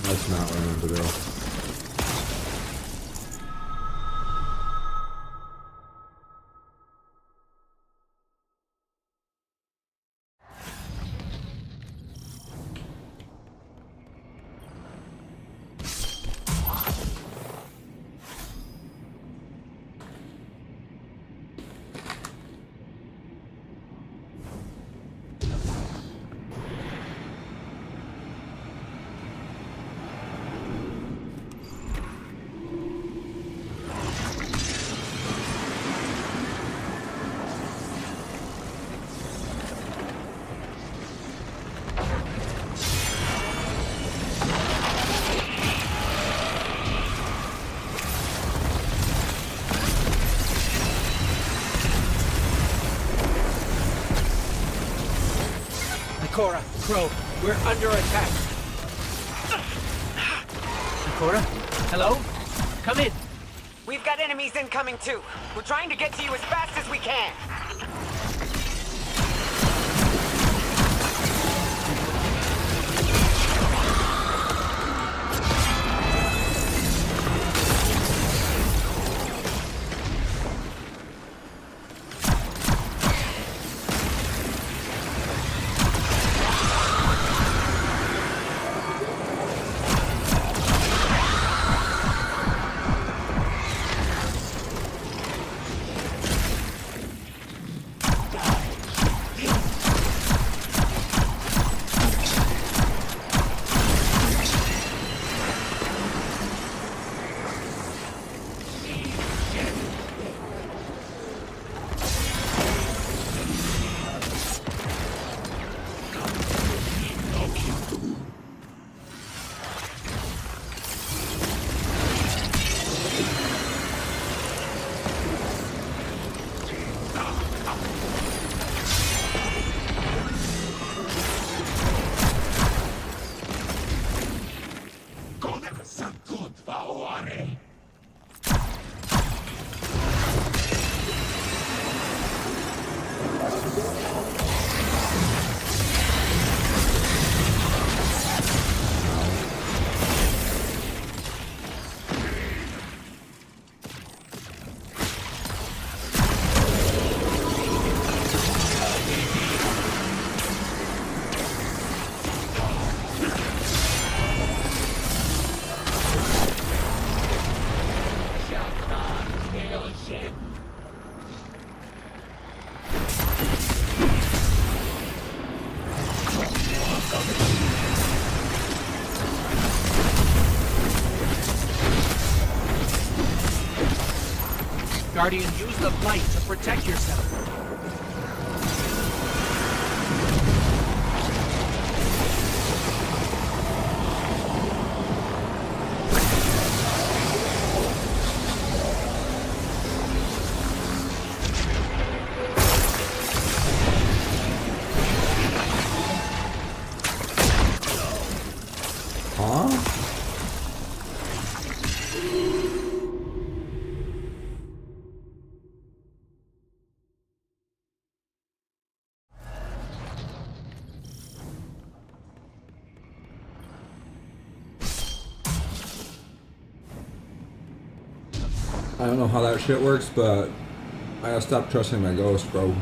That's not what I meant to do. Ikora, Crow, we're under attack. Ikora, hello? Come in. We've got enemies incoming too. We're trying to get to you as fast as we can. Guardian, use the light to protect yourself. I don't know how that shit works, but I gotta stop trusting my ghost, bro.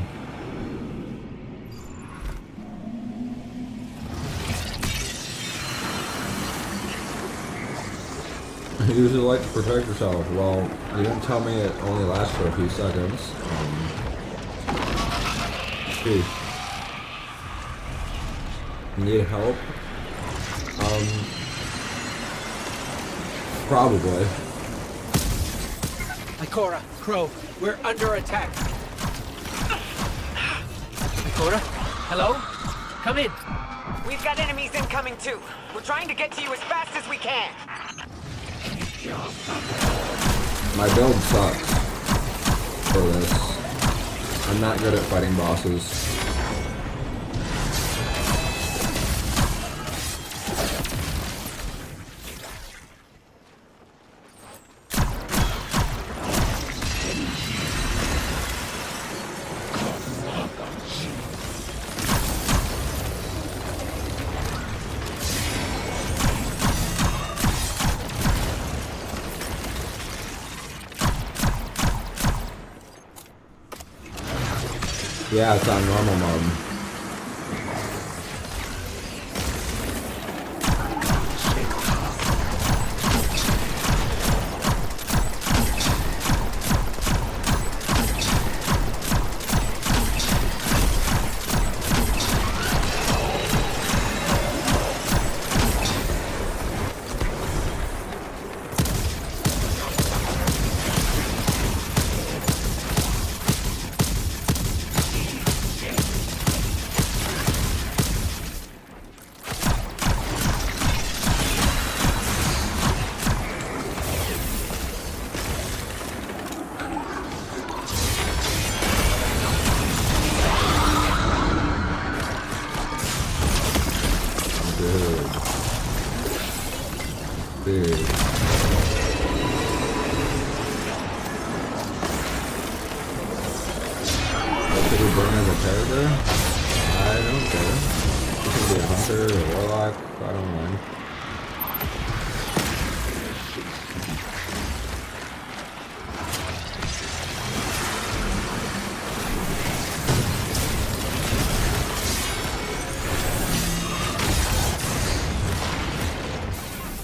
Use the light to protect yourself. Well, you didn't tell me it only lasts for a few seconds. Geez. Need help? Probably. Ikora, Crow, we're under attack. Ikora, hello? Come in. We've got enemies incoming too. We're trying to get to you as fast as we can. My build sucks for this. I'm not good at fighting bosses. Yeah, it's on normal mode.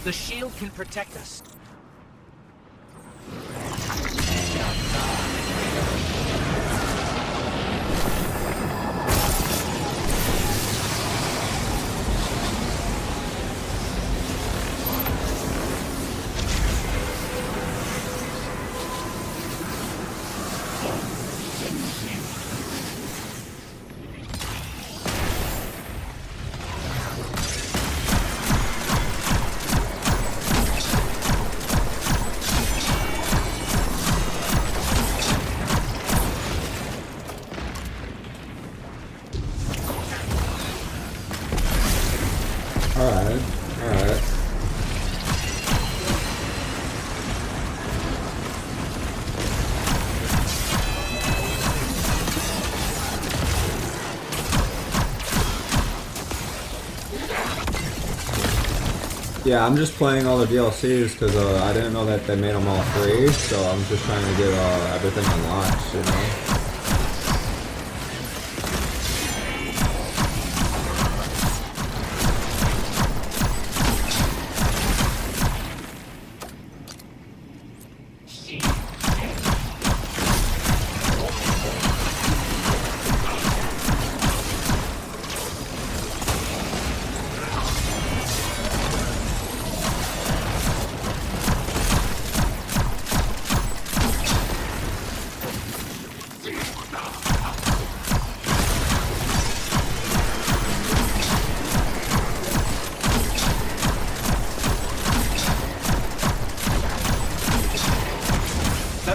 The shield can protect us. Yeah, I'm just playing all the DLCs because I didn't know that they made them all free, so I'm just trying to get everything unlocked, you know?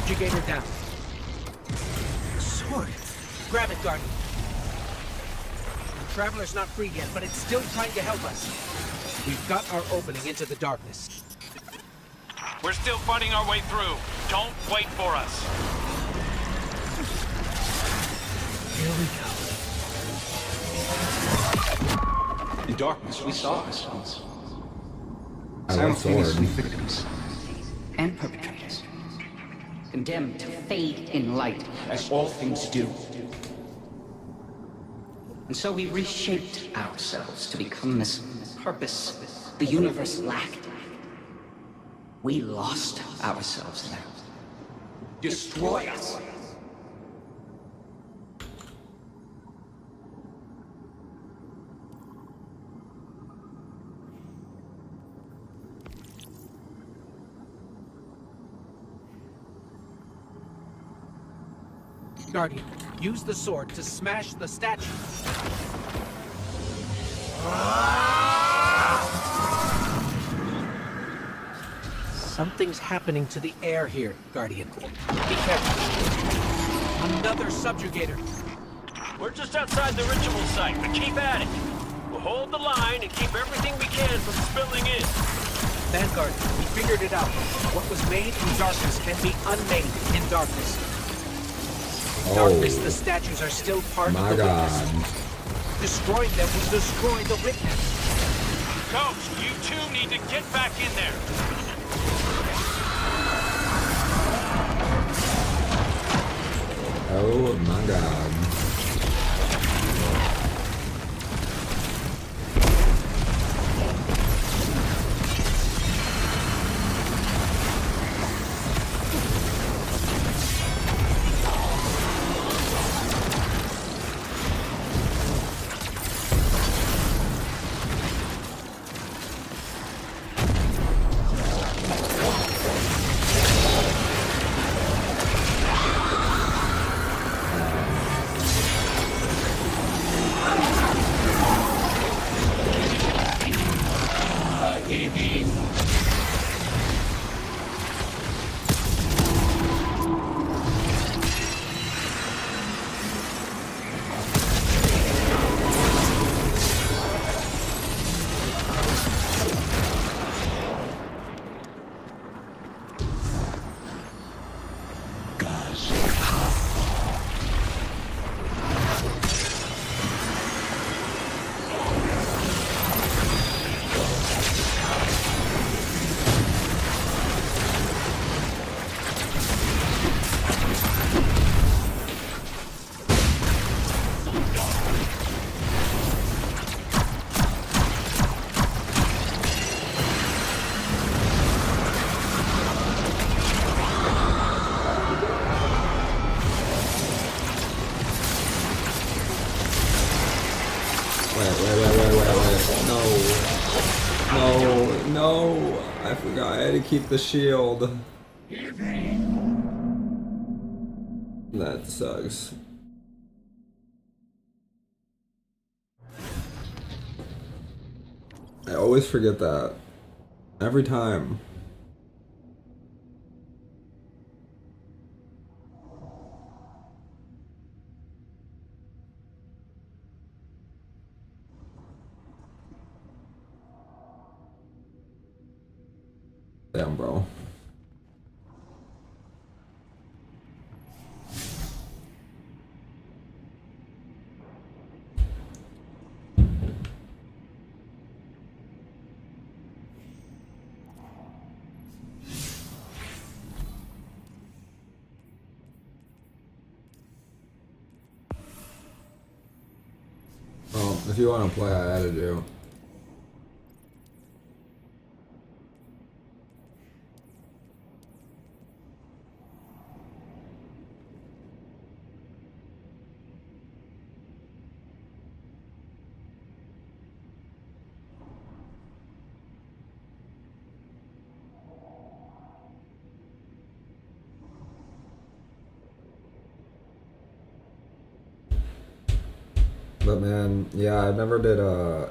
subjugator down. Sword. Grab it, Guardian. The Traveler's not free yet, but it's still trying to help us. We've got our opening into the darkness. We're still fighting our way through. Don't wait for us. Here we go. In darkness, we saw ourselves. I want Simultaneously sword. victims and perpetrators. Condemned to fade in light, as all things do. And so we reshaped ourselves to become this purpose the universe lacked. We lost ourselves there. Destroy us. Guardian, use the sword to smash the statue. Something's happening to the air here, Guardian. Be careful. Another subjugator. We're just outside the ritual site, but keep at it. We'll hold the line and keep everything we can from spilling in. Vanguard, we figured it out. What was made in darkness can be unmade in darkness. In darkness, the statues are still part of the witness. Destroying them will destroy the witness. Coach, you two need to get back in there. Oh my god. No, I forgot I had to keep the shield. That sucks. I always forget that. Every time. Damn, bro. Well, if you want to play, I added you. But man, yeah, I never did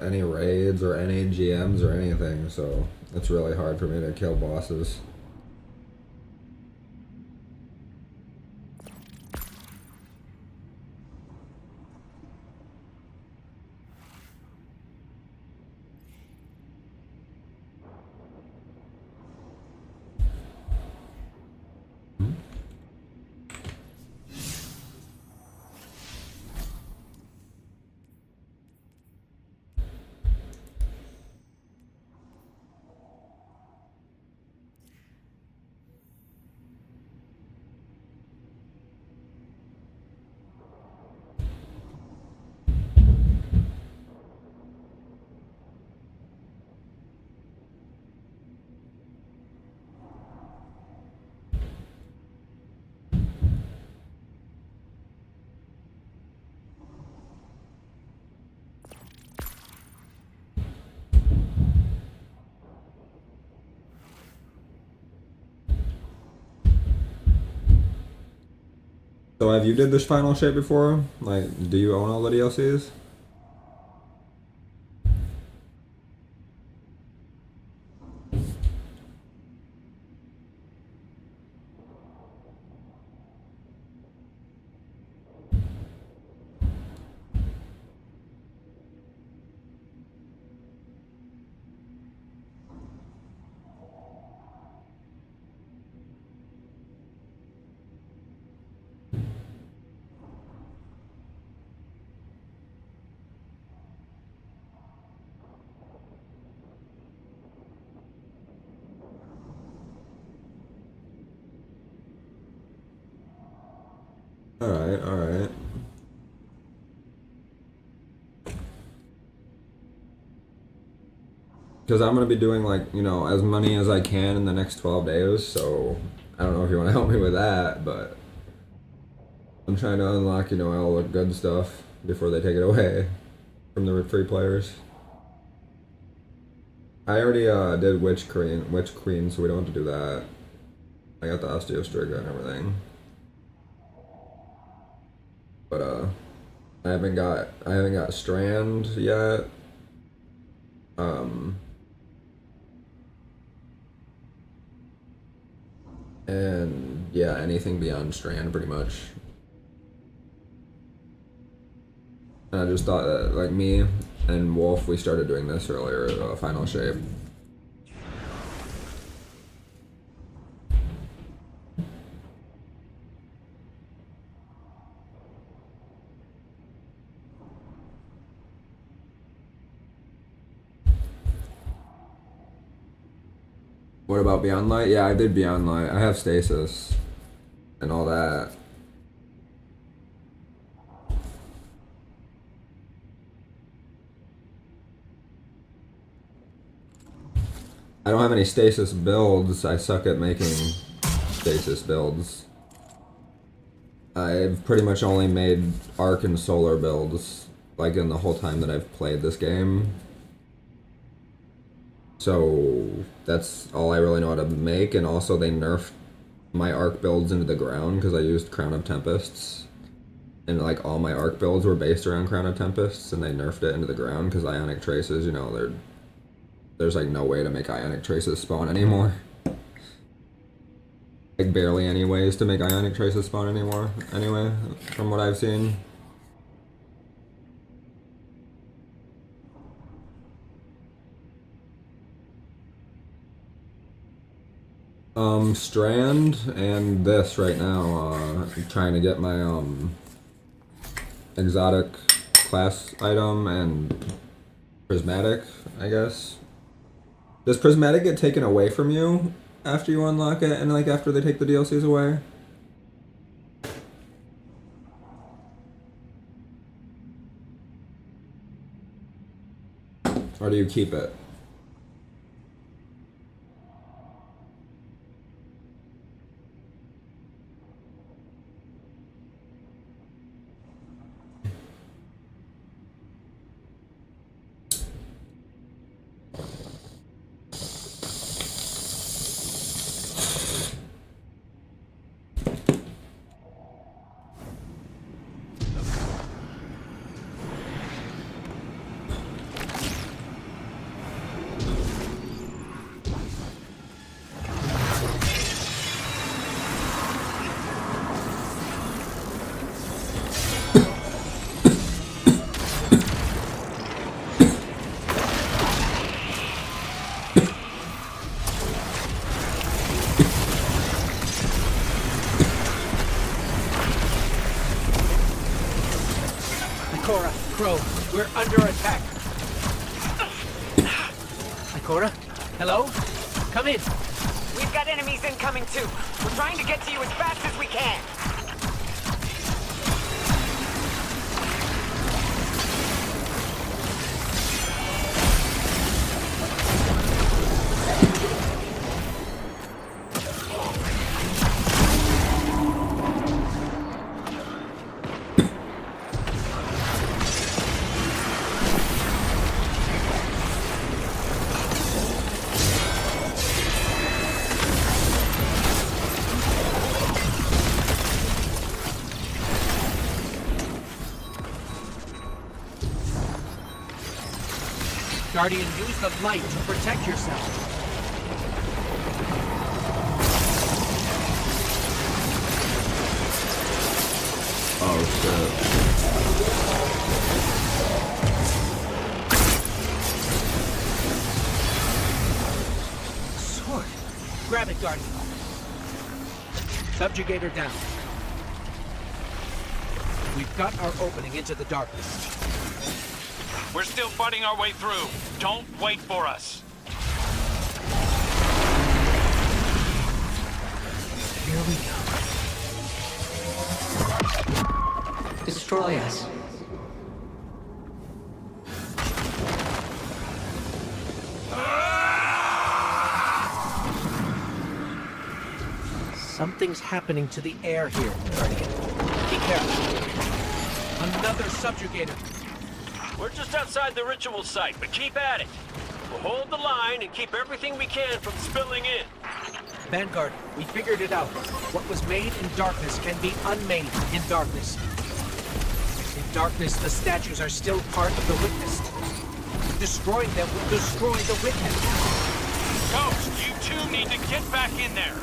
any raids or any GMs or anything, so it's really hard for me to kill bosses. So have you did this final shape before? Like, do you own all the DLCs? Alright, alright. Because I'm going to be doing, like, you know, as many as I can in the next 12 days, so I don't know if you want to help me with that, but I'm trying to unlock, you know, all the good stuff before they take it away from the free players. I already did Witch Queen, so we don't have to do that. I got the Osteostriga and everything. But I haven't got Strand yet. And yeah, anything beyond Strand pretty much. And I just thought that, like, me and Wolf, we started doing this earlier, final shape. What about Beyond Light? Yeah, I did Beyond Light. I have Stasis and all that. I don't have any Stasis builds. I suck at making Stasis builds. I've pretty much only made Arc and Solar builds, like, in the whole time that I've played this game. So that's all I really know how to make, and also they nerfed my Arc builds into the ground because I used Crown of Tempests. And, like, all my Arc builds were based around Crown of Tempests, and they nerfed it into the ground because Ionic Traces, you know, there's, like, no way to make Ionic Traces spawn anymore. Like, barely any ways to make Ionic Traces spawn anymore, anyway, from what I've seen. Strand and this right now, trying to get my, exotic class item and prismatic, I guess. Does prismatic get taken away from you after you unlock it and, like, after they take the DLCs away? Or do you keep it? We're under attack. Ikora? Hello? Come in. We've got enemies incoming too. We're trying to get to you as fast as we can. Guardian, use the light to protect yourself. Oh shit. Sword. Grab it, Guardian. Subjugator down. We've got our opening into the darkness. We're still fighting our way through. Don't wait for us. Here we go. Destroy us. Something's happening to the air here, Guardian. Be careful. Another subjugator. We're just outside the ritual site, but keep at it. We'll hold the line and keep everything we can from spilling in. Vanguard, we figured it out. What was made in darkness can be unmade in darkness. In darkness, the statues are still part of the witness. Destroying them will destroy the witness. Ghost, you two need to get back in there.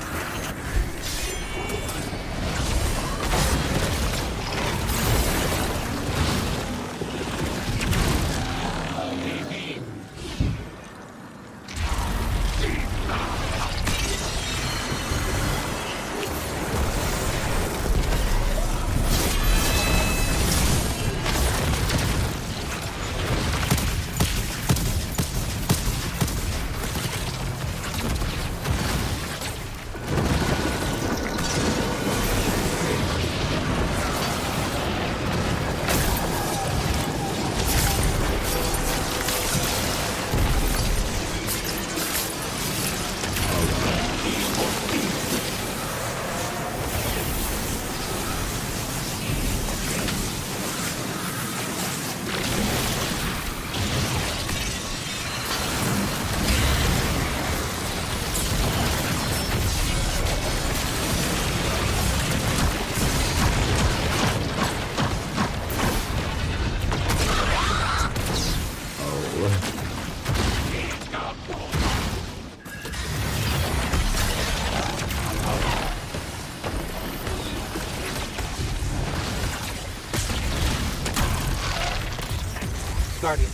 Guardian,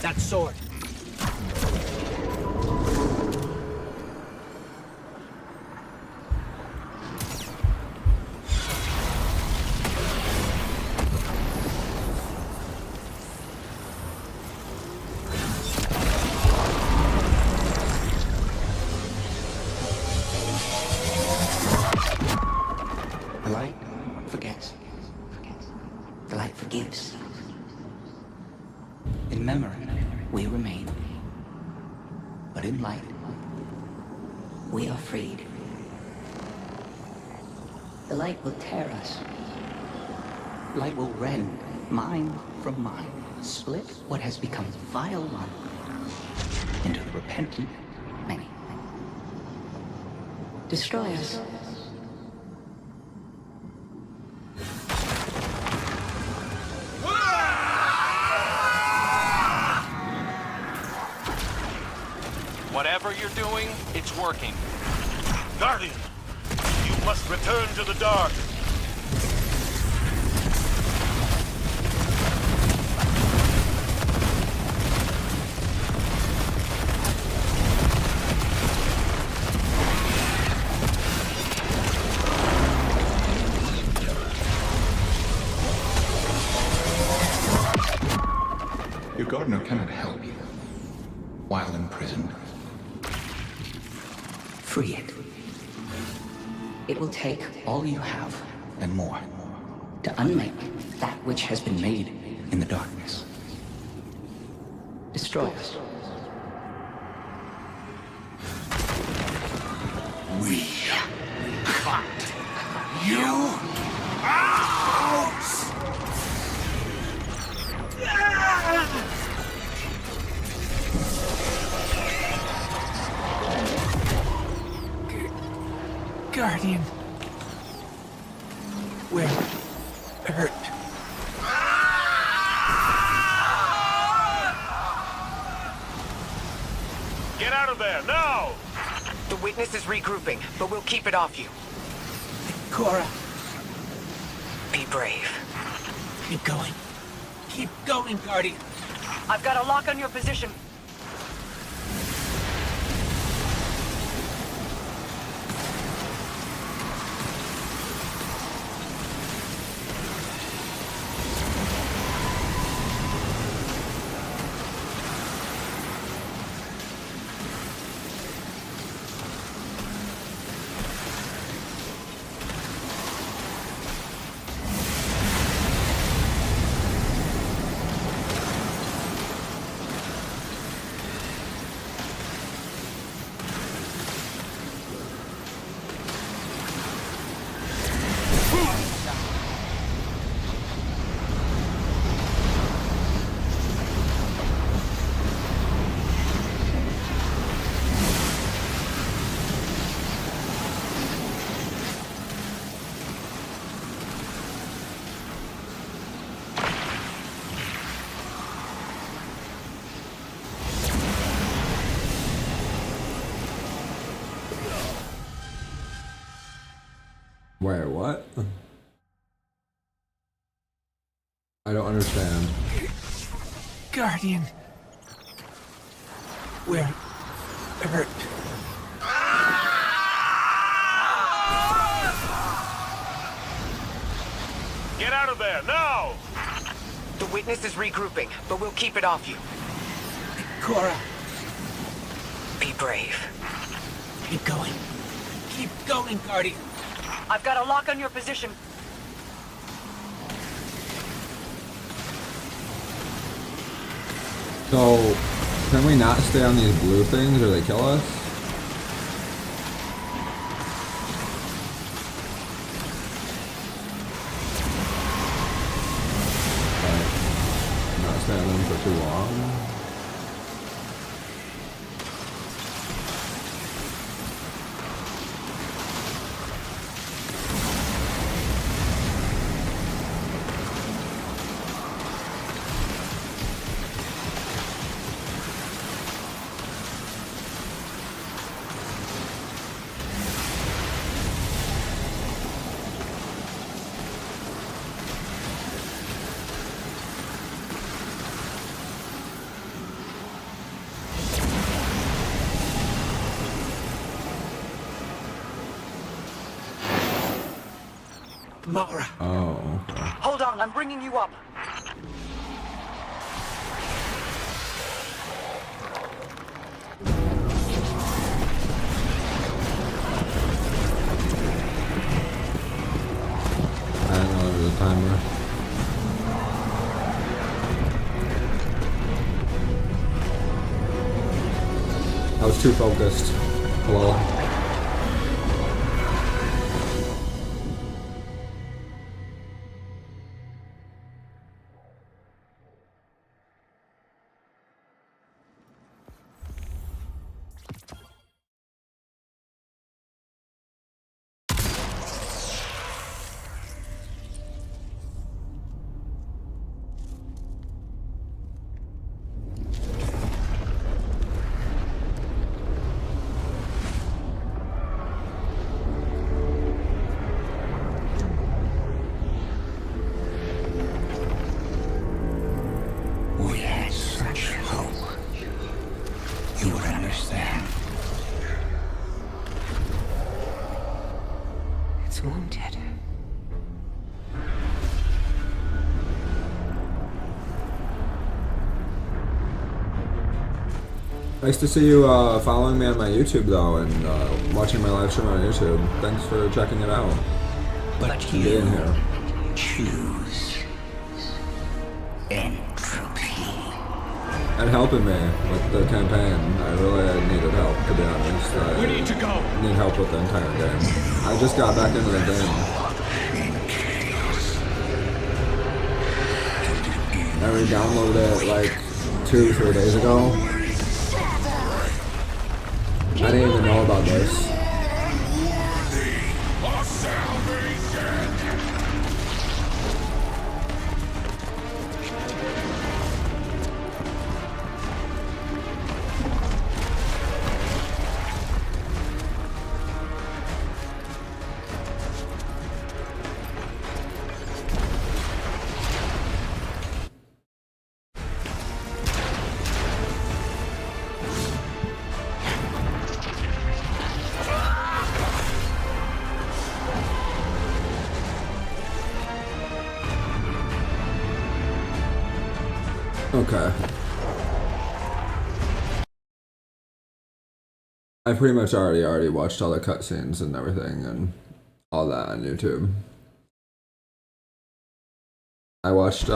that sword. The light forgets. The light forgives. In memory, we remain. But in light, we are freed. The light will tear us. Light will rend mind from mind, split what has become vile one into the repentant many. Destroy us. Whatever you're doing, it's working. Guardian, you must return to the dark. Your gardener cannot help you while imprisoned. Free it. It will take all you have and more to unmake that which has been made in the darkness. Destroy us. We cut you out! Guardian. We're hurt. Get out of there, now! The witness is regrouping, but we'll keep it off you. Cora, Be brave. keep going. Keep going, Guardian. I've got a lock on your position. Wait, what? I don't understand. Guardian. We're hurt. Get out of there, now! The witness is regrouping, but we'll keep it off you. Cora, Be brave. keep going. Keep going, Guardian. I've got a lock on your position. So, can we not stay on these blue things or they kill us? Like, not stay on them for too long? Mara. Oh, okay. Hold on, I'm bringing you up. I didn't know there was a timer. I was too focused. Hello. We had such hope. You would understand. It's wounded. Nice to see you following me on my YouTube though, and watching my live stream on YouTube. Thanks for checking it out. But And you being here. choose entropy. And helping me with the campaign. I really needed help, to be honest. We need to go. Need help with the entire game. I just got back into the game. I re-downloaded it like 2-3 days ago. I didn't even know about this. Okay. I pretty much already watched all the cutscenes and everything and all that on YouTube. I watched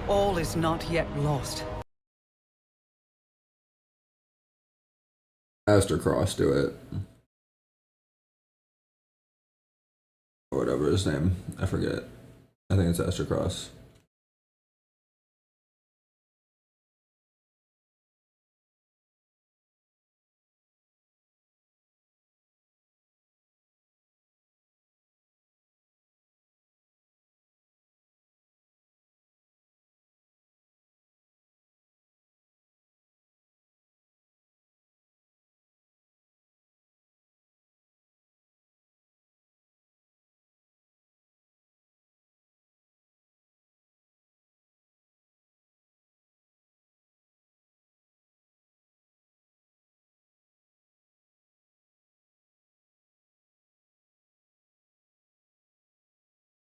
All is not yet lost. Aster Cross do it. Or whatever his name. I forget. I think it's Aster Cross.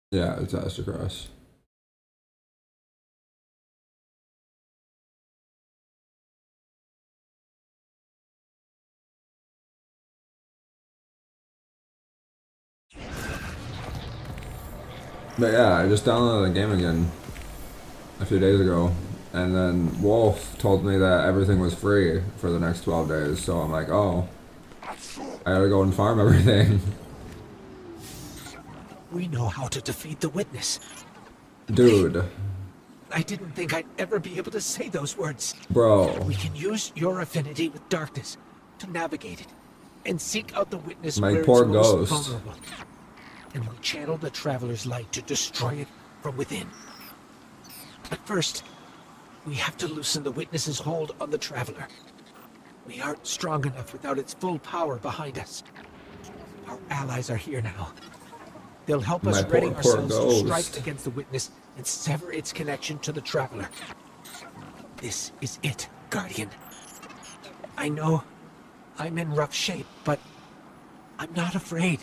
Yeah, it's Aster Cross. But yeah, I just downloaded the game again a few days ago, and then Wolf told me that everything was free for the next 12 days, so I'm like, oh, I gotta go and farm everything. We know how to defeat the Witness. Dude. I didn't think I'd ever be able to say those words. Bro. We can use your affinity with darkness to navigate it and seek out the Witness My where poor it's most ghost. vulnerable. And we channel the Traveler's light to destroy it from within. But first, we have to loosen the Witness's hold on the Traveler. We aren't strong enough without its full power behind us. Our allies are here now. They'll help us ready ourselves to strike against the Witness and sever its connection to the Traveler. This is it, Guardian. I know I'm in rough shape, but I'm not afraid.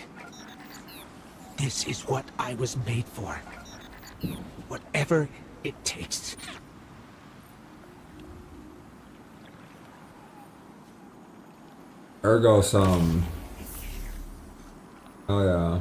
This is what I was made for. Whatever it takes. Ergo some. Oh yeah.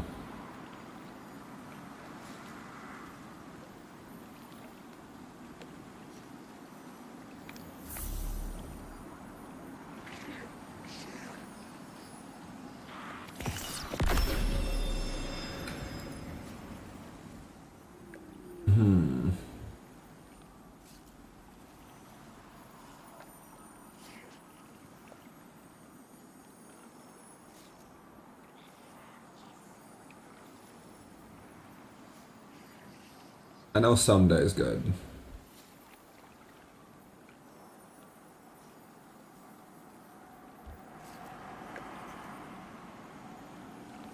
I know someday's good.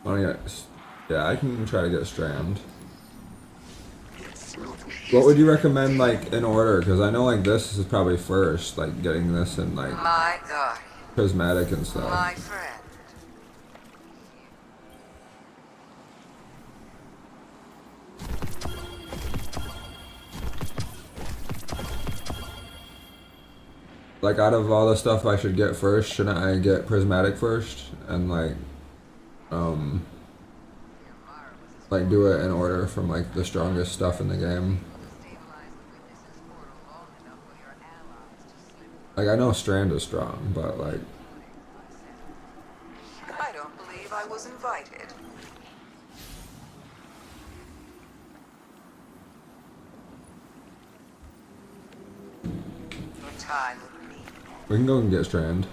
Wanna get, yeah, I can try to get Strand. What would you recommend, like, in order? Because I know, like, this is probably first, like, getting this and, like, My God. prismatic and stuff. My friend. Like, out of all the stuff I should get first, shouldn't I get prismatic first? And, like do it in order from, like, the strongest stuff in the game. Like, I know Strand is strong, but, like... I don't believe I was invited. Your time with me. We can go and get Strand.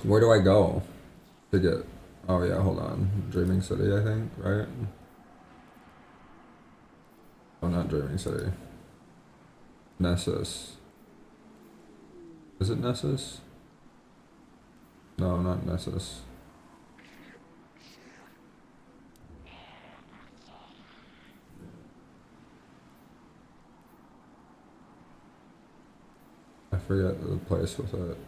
Where do I go to get? Oh yeah, hold on. Dreaming City, I think, right? Oh, not Dreaming City. Nessus. Is it Nessus? No, not Nessus. I forget the place with it.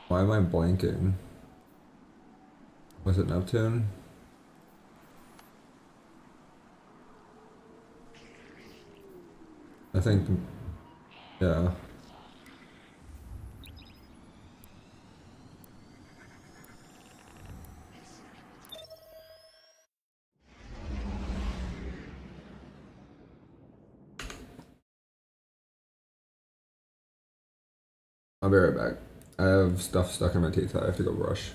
Why am I blanking? Was it Neptune? I think, yeah. I'll be right back. I have stuff stuck in my teeth. I have to go brush.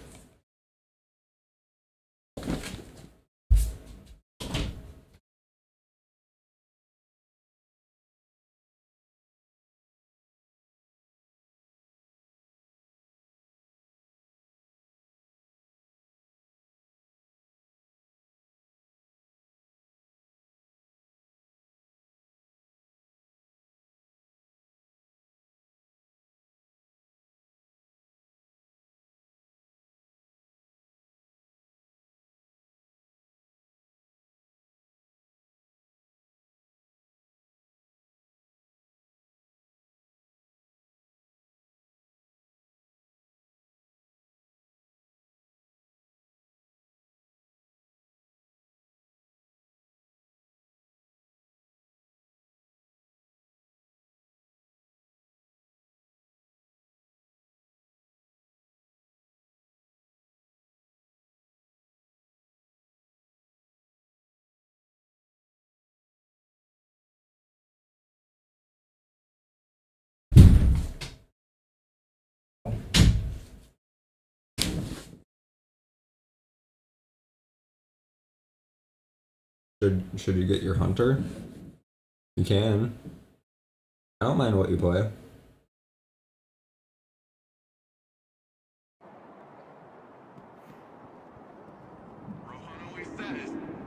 Should you get your hunter? You can. I don't mind what you play.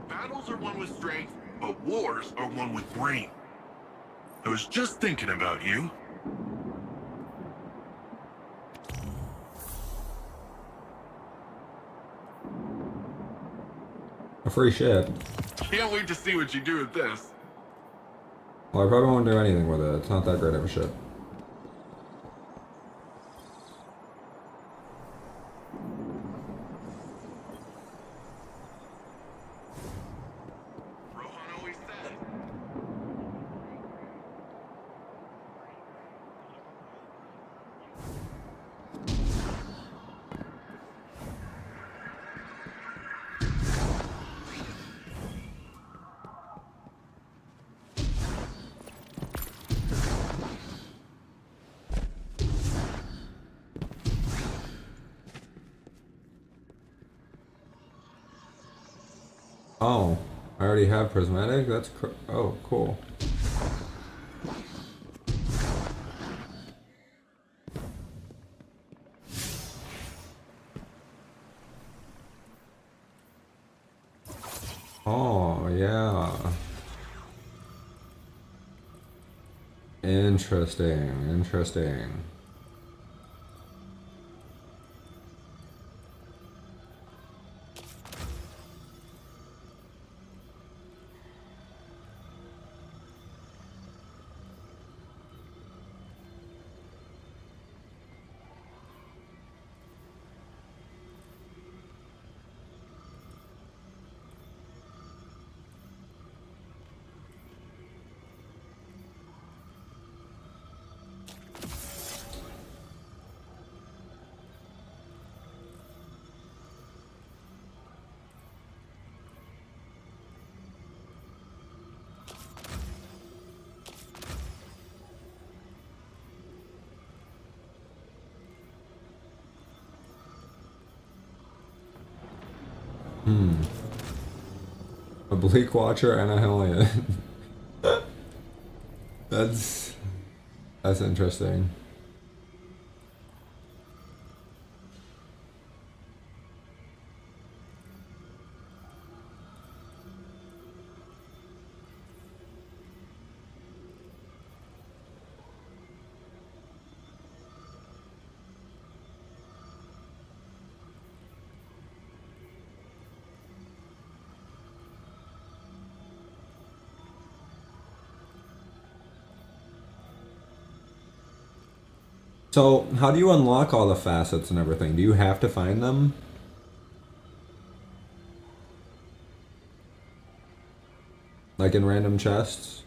Battles are won with strength, but wars are won with brain. I was just thinking about you. A free ship. Can't wait to see what you do with this. Well, I probably won't do anything with it. It's not that great of a ship. Oh, I already have prismatic? That's oh, cool. Oh, yeah. Interesting, interesting. A Bleak Watcher and a Hellion. That's interesting. So, how do you unlock all the facets and everything? Do you have to find them? Like in random chests?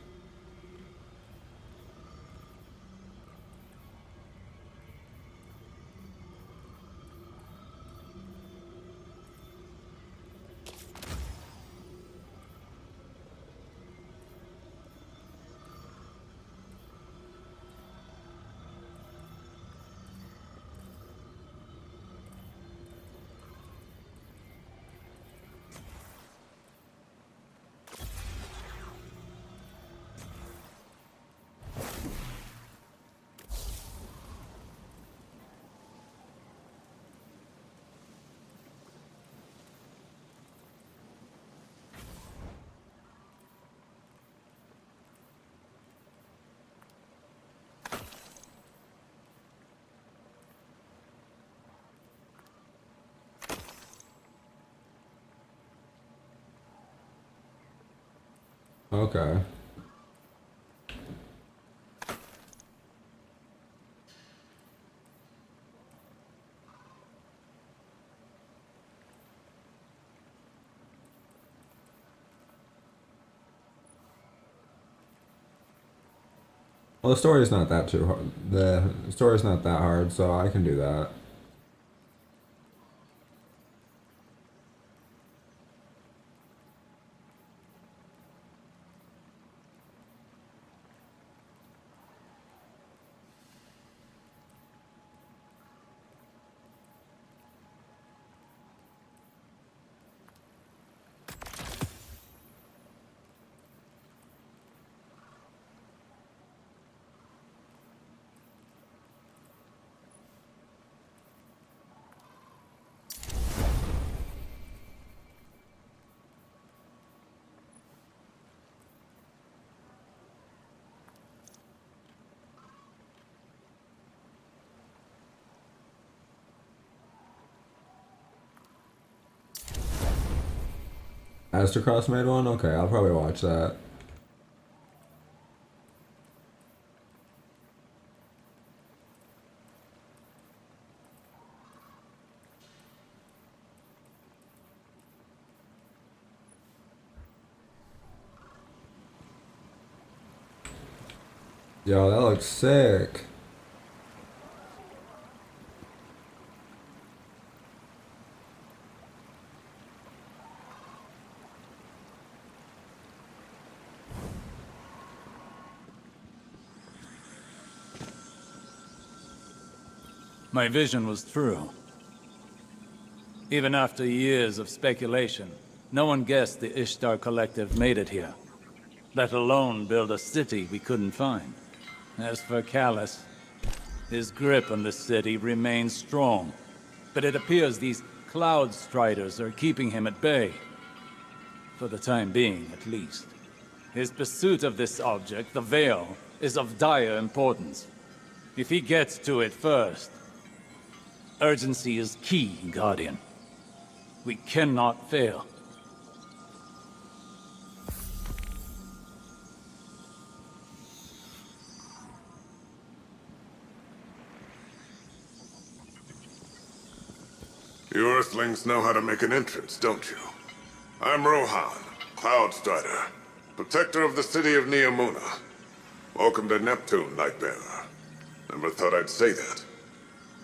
Okay. Well, the story's not that too hard. The story's not that hard, so I can do that. Astrocross made one? Okay, I'll probably watch that. Yo, that looks sick. My vision was true. Even after years of speculation, no one guessed the Ishtar Collective made it here, let alone build a city we couldn't find. As for Callus, his grip on the city remains strong, but it appears these Cloud Striders are keeping him at bay. For the time being, at least. His pursuit of this object, the Veil, is of dire importance. If he gets to it first, urgency is key, Guardian. We cannot fail. You Earthlings know how to make an entrance, don't you? I'm Rohan, Cloud Strider, protector of the city of Neomuna. Welcome to Neptune, Lightbearer. Never thought I'd say that.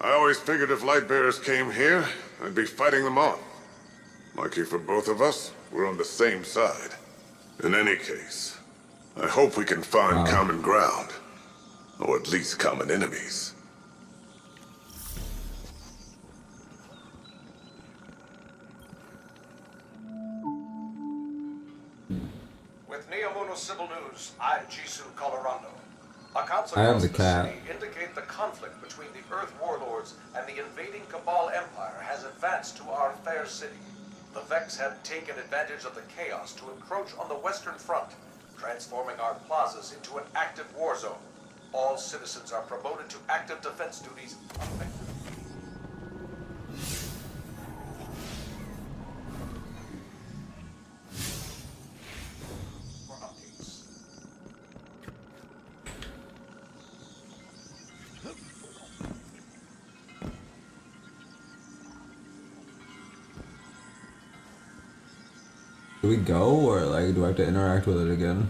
I always figured if Lightbearers came here, I'd be fighting them off. Lucky for both of us, we're on the same side. In any case, I hope we can find common ground. Or at least common enemies. With Neomuna Civil News, I'm Jisoo Colorado. Accounts I have across the the cat. city indicate the conflict between the Earth Warlords and the invading Cabal Empire has advanced to our fair city. The Vex have taken advantage of the chaos to encroach on the Western Front, transforming our plazas into an active war zone. All citizens are promoted to active defense duties. Do we go, or like do I have to interact with it again?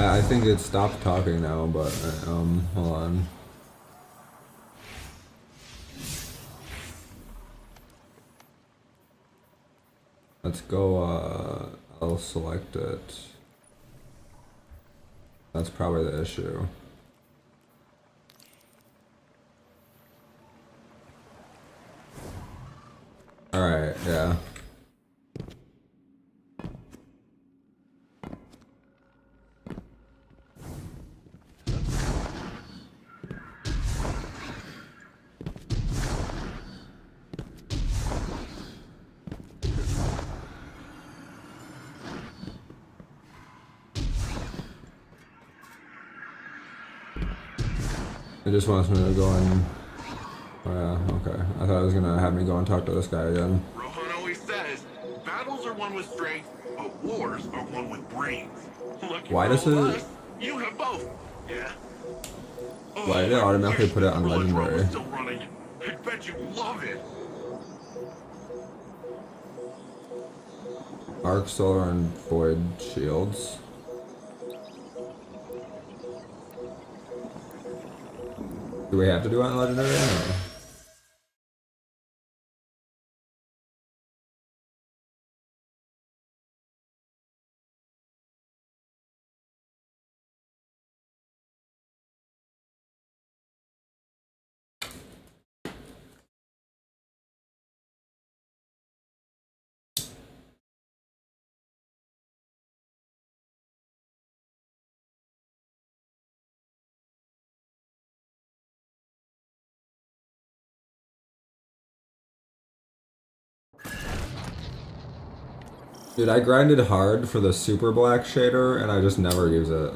I think it stopped talking now, but hold on. Let's go, I'll select it. That's probably the issue. Alright, yeah. It just wants me to go and... Oh yeah, okay. I thought it was gonna have me go and talk to this guy again. Rohan always says, battles are won with strength, but wars are won with brains. Lucky Why for does all of it... us, you have both. Yeah. Why did it automatically put it on legendary? Still running. I bet you love it. Arc, solar, and void shields. Do we have to do it on legendary? No. Dude, I grinded hard for the super black shader and I just never use it.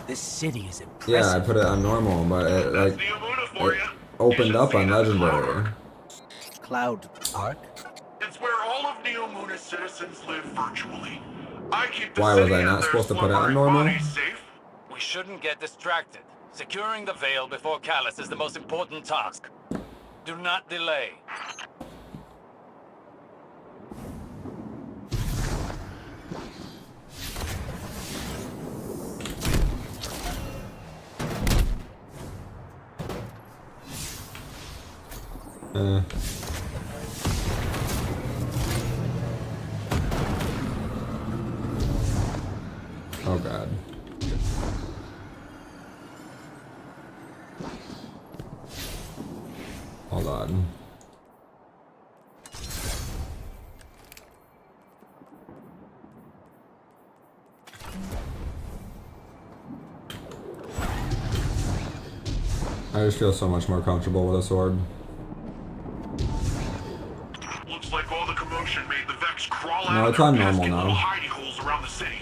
This city is impressive. Yeah, I put it on normal, but it like it opened up on legendary. Cloud Park? It's where all of Neomuna's citizens live virtually. I keep the Why was city I and not their supposed to put it on slumbering normal? bodies safe. We shouldn't get distracted. Securing the Veil before Callus is the most important task. Do not delay. Oh god. Hold on. I just feel so much more comfortable with a sword. Looks like all the commotion made the Vex crawl out No, of it's their on normal pesky little now. hidey holes around the city.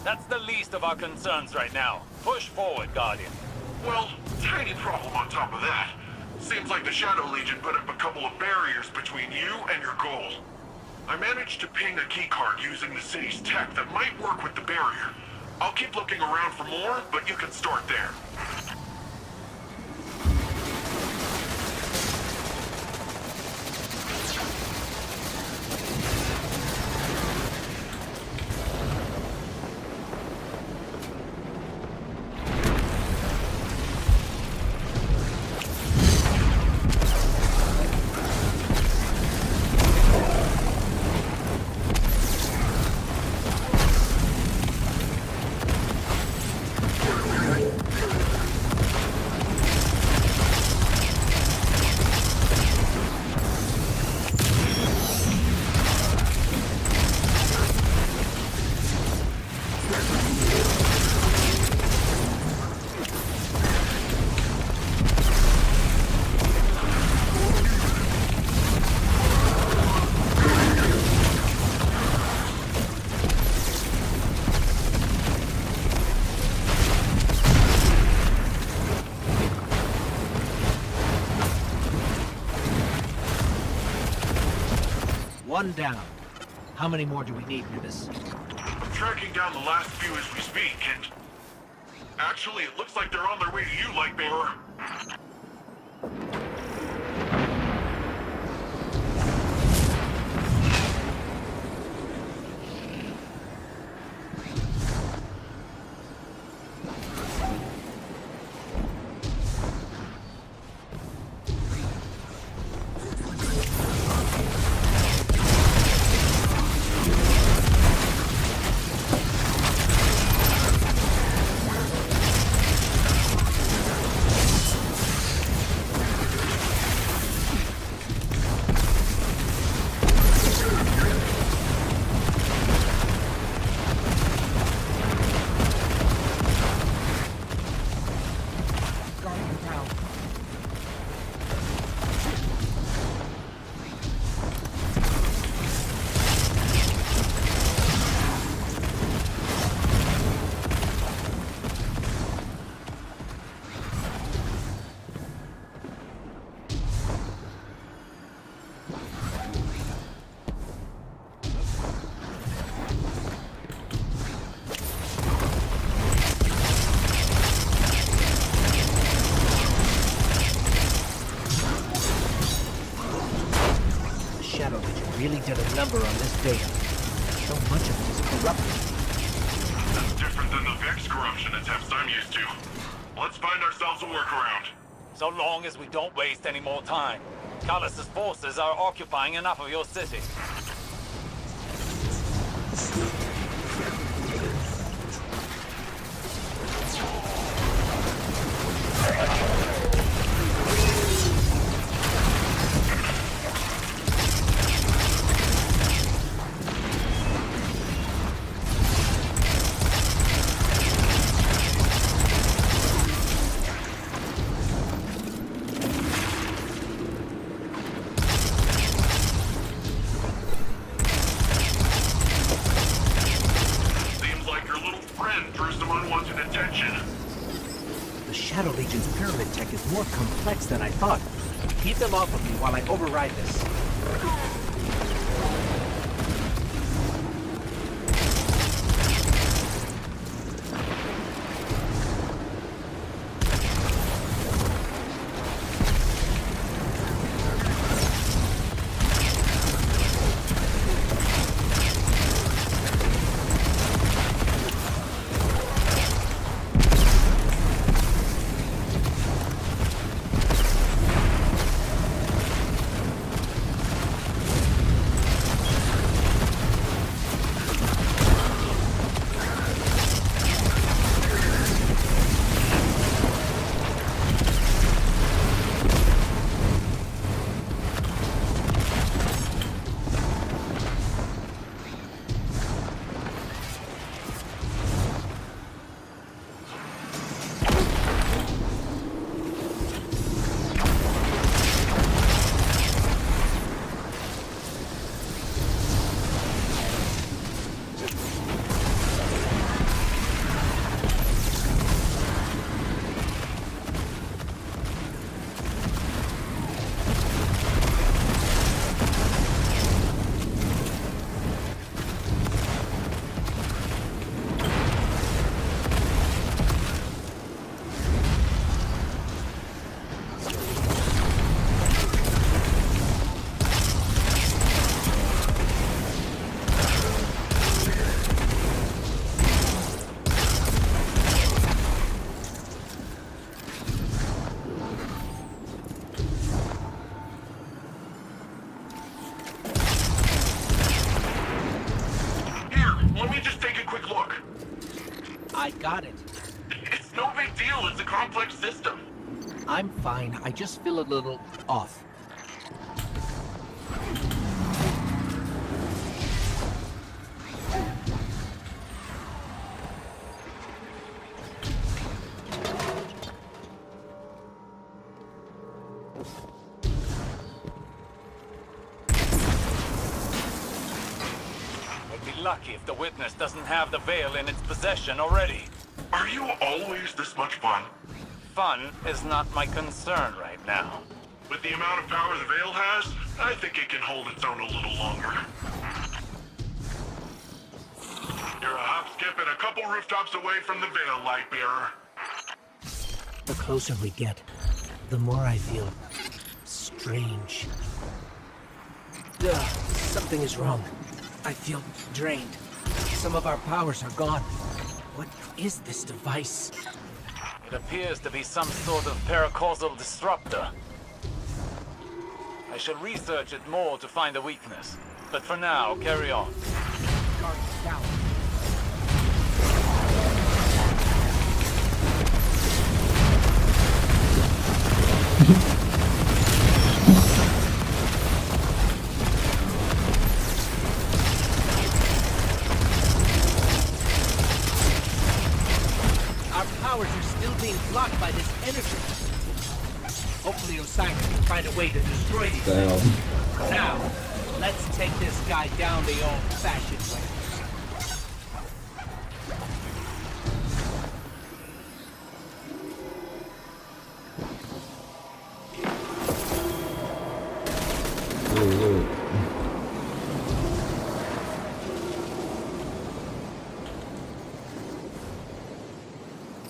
That's the least of our concerns right now. Push forward, Guardian. Well, tiny problem on top of that. Seems like the Shadow Legion put up a couple of barriers between you and your goal. I managed to ping a keycard using the city's tech that might work with the barrier. I'll keep looking around for more, but you can start there. One down. How many more do we need for this? I'm tracking down the last few as we speak, and... Actually, it looks like they're on their way to you, Lightbearer. Really did a number on this data. So much of it is corrupted. That's different than the Vex corruption attempts I'm used to. Let's find ourselves a workaround. So long as we don't waste any more time. Callus's forces are occupying enough of your city. Shadow Legion's pyramid tech is more complex than I thought. Keep them off of me while I override this. I got it. It's no big deal. It's a complex system. I'm fine. I just feel a little off. Lucky if the witness doesn't have the veil in its possession already. Are you always this much fun? Fun is not my concern right now. With the amount of power the veil has, I think it can hold its own a little longer. You're a hop, skip, and a couple rooftops away from the Veil, Lightbearer. The closer we get, the more I feel strange. Ugh, something is wrong. I feel drained. Some of our powers are gone. What is this device? It appears to be some sort of paracausal disruptor. I shall research it more to find a weakness. But for now, carry on. Guard down. Our powers are still being blocked by this energy. Hopefully Osiris can find a way to destroy these things. Now, let's take this guy down the old-fashioned way.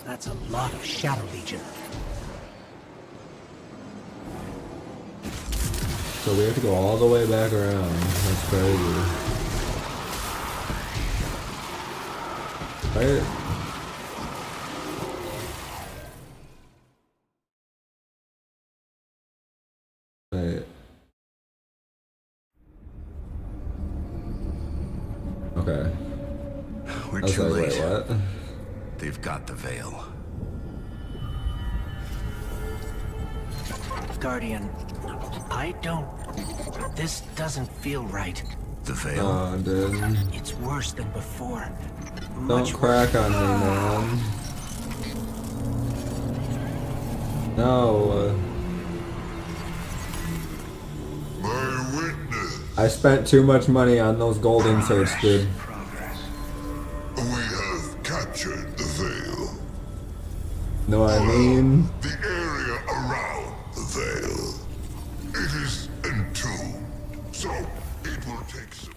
That's a lot of Shadow Legion. So we have to go all the way back around. That's crazy. Right? Wait. Okay. We're I was too like, late. wait, what? They've got the veil. Guardian, I don't... This doesn't feel right. The veil? Oh, dude. It's worse than before. Don't crack on me, man. No. My witness. I spent too much money on those gold inserts, dude. We have captured the veil. Know what I mean? The area around the veil. It is entombed, so it will take some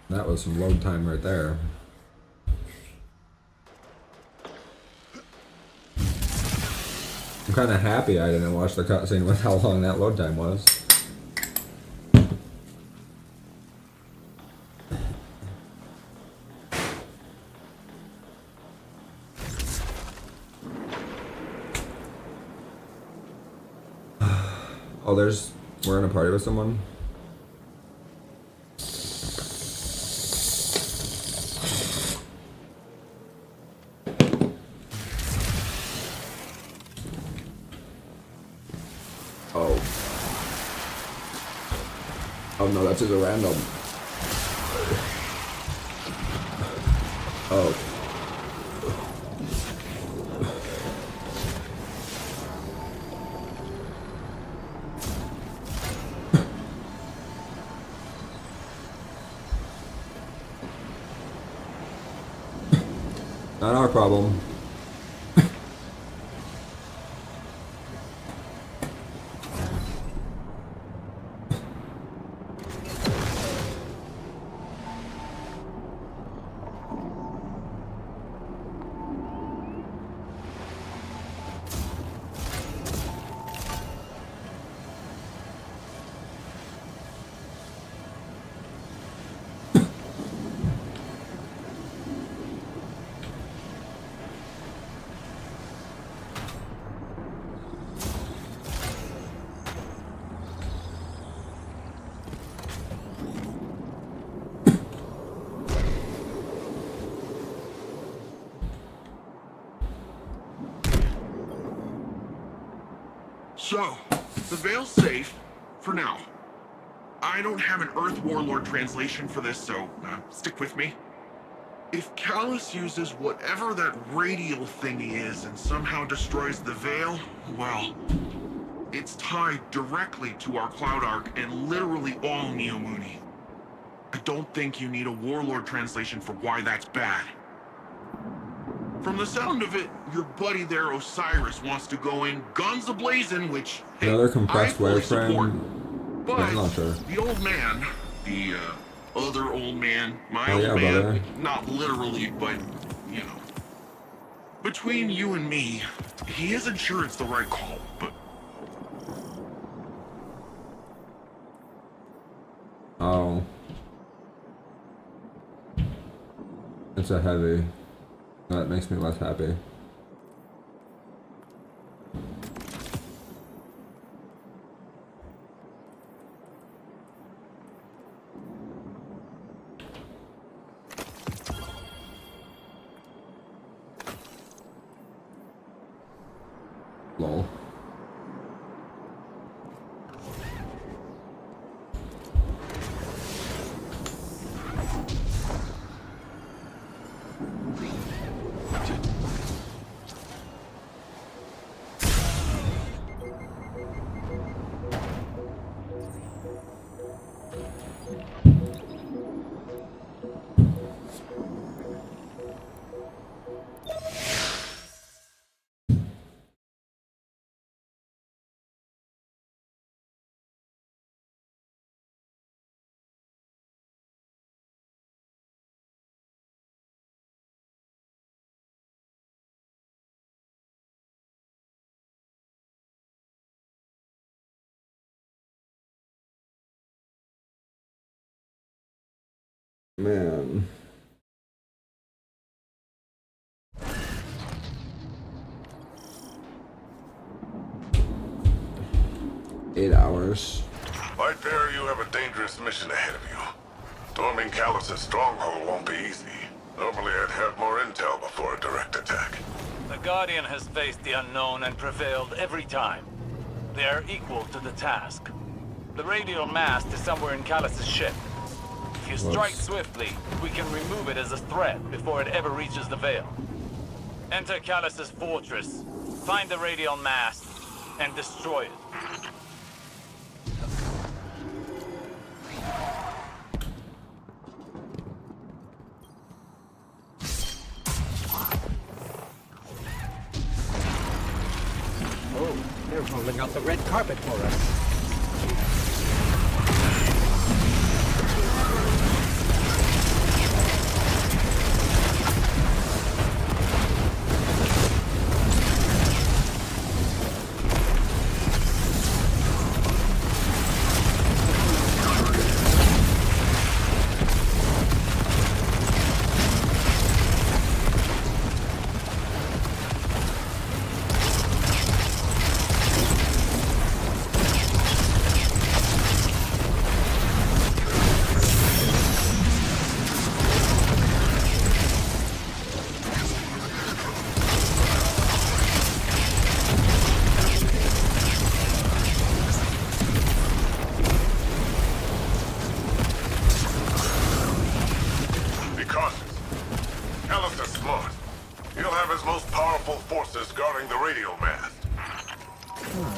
That was some load time right there. I'm kind of happy I didn't watch the cutscene with how long that load time was. Oh, we're in a party with someone? Oh no, that's just a random. Oh. Not our problem. So, the Veil's safe, for now. I don't have an Earth Warlord translation for this, so stick with me. If Callus uses whatever that radial thingy is and somehow destroys the Veil, well, it's tied directly to our Cloud Arc and literally all Neomuni. I don't think you need a Warlord translation for why that's bad. From the sound of it, your buddy there, Osiris, wants to go in guns a-blazing, which, hey, Another I compressed fully support. wireframe. But I'm not sure. the old man, the other old man, my Oh, old yeah, man, brother. not literally, but, you know. Between you and me, he isn't sure it's the right call, but... Oh. It's a heavy. That makes me less happy. Lol. Man. Eight hours. Lightbearer, you have a dangerous mission ahead of you. Storming Callus's stronghold won't be easy. Normally I'd have more intel before a direct attack. The Guardian has faced the unknown and prevailed every time. They are equal to the task. The radial mast is somewhere in Callus's ship. If you strike swiftly, we can remove it as a threat before it ever reaches the Veil. Enter Callus's fortress, find the radial mast, and destroy it. Oh, they're rolling out the red carpet for us. Be cautious. Callus is smart. He'll have his most powerful forces guarding the radial mast.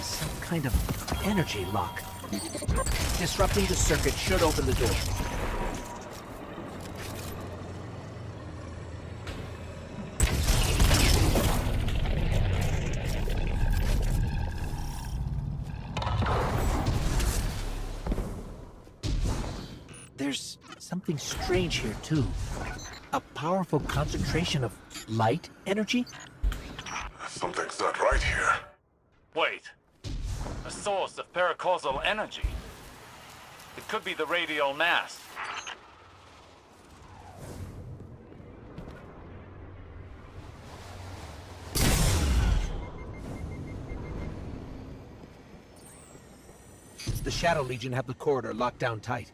Some kind of energy lock. Disrupting the circuit should open the door. There's something strange here, too. A powerful concentration of light energy? Something's not right here. Wait. A source of paracausal energy. It could be the radial mast. The Shadow Legion have the corridor locked down tight.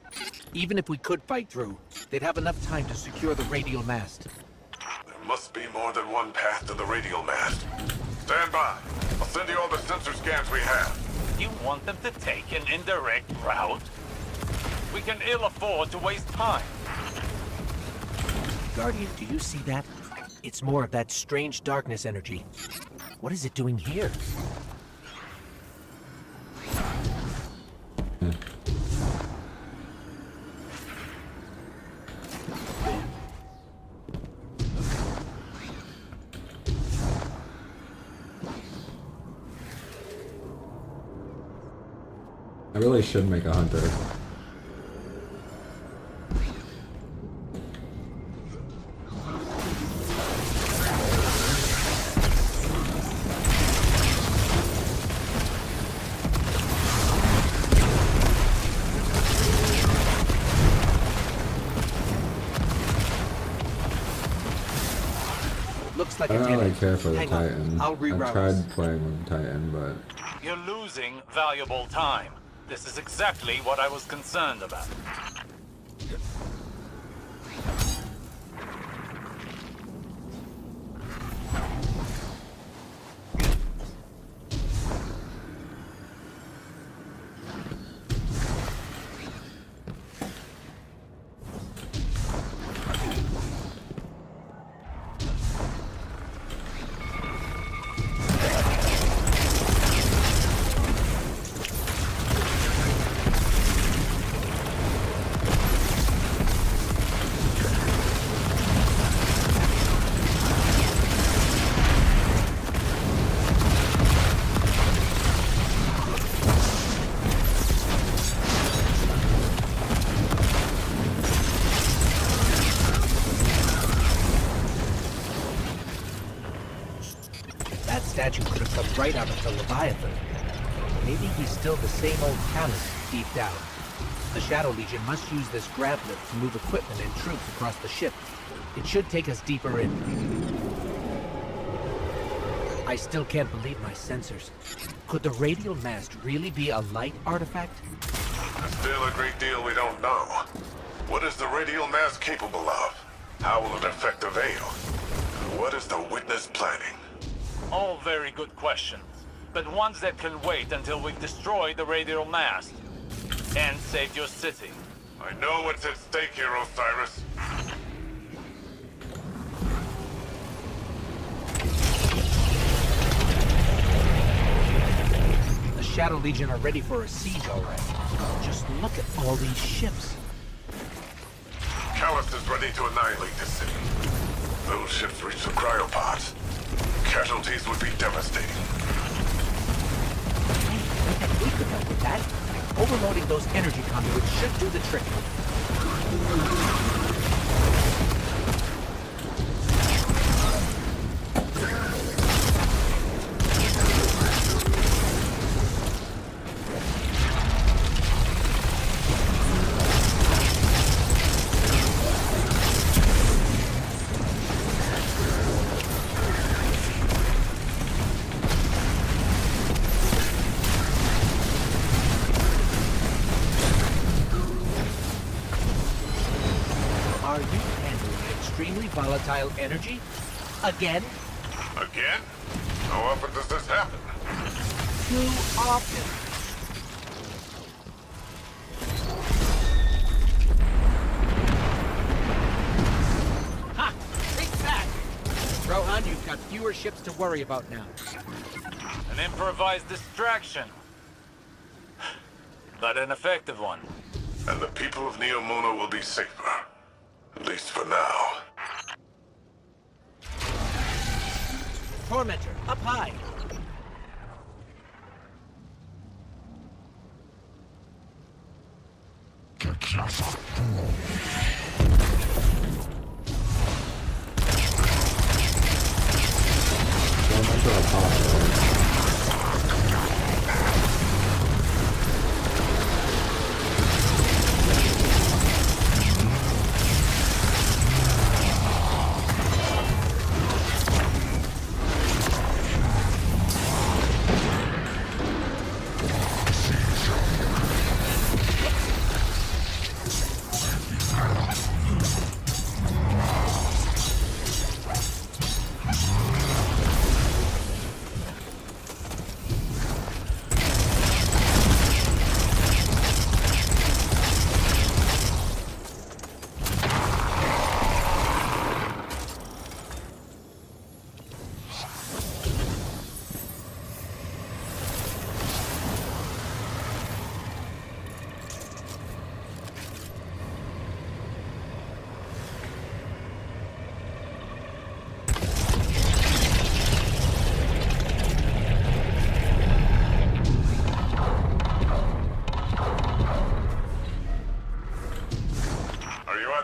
Even if we could fight through, they'd have enough time to secure the radial mast. There must be more than one path to the radial mast. Stand by. I'll send you all the sensor scans we have. You want them to take an indirect route? We can ill afford to waste time. Guardian, do you see that? It's more of that strange darkness energy. What is it doing here? I really should make a hunter. Looks like I a don't really minute. care for the Hang on, Titan. I'll I've reroute tried us. playing with the Titan, but You're losing valuable time. This is exactly what I was concerned about. That statue could have come right out of the Leviathan. Maybe he's still the same old Callus deep down. The Shadow Legion must use this grab lift to move equipment and troops across the ship. It should take us deeper in. I still can't believe my sensors. Could the radial mast really be a light artifact? There's still a great deal we don't know. What is the radial mass capable of? How will it affect the Veil? What is the Witness planning? All very good questions, but ones that can wait until we've destroyed the radial mast and saved your city. I know what's at stake here, Osiris. The Shadow Legion are ready for a siege, all right. Just look at all these ships. Callus is ready to annihilate the city. Those ships reach the cryopods. Casualties would be devastating. We could help with that. Overloading those energy conduits should do the trick. Are you handling extremely volatile energy? Again? Again? How often does this happen? Too often. Ha! Take that! Rohan, you've got fewer ships to worry about now. An improvised distraction, but an effective one. And the people of Neomuna will be safer. At least for now. Tormentor, up high!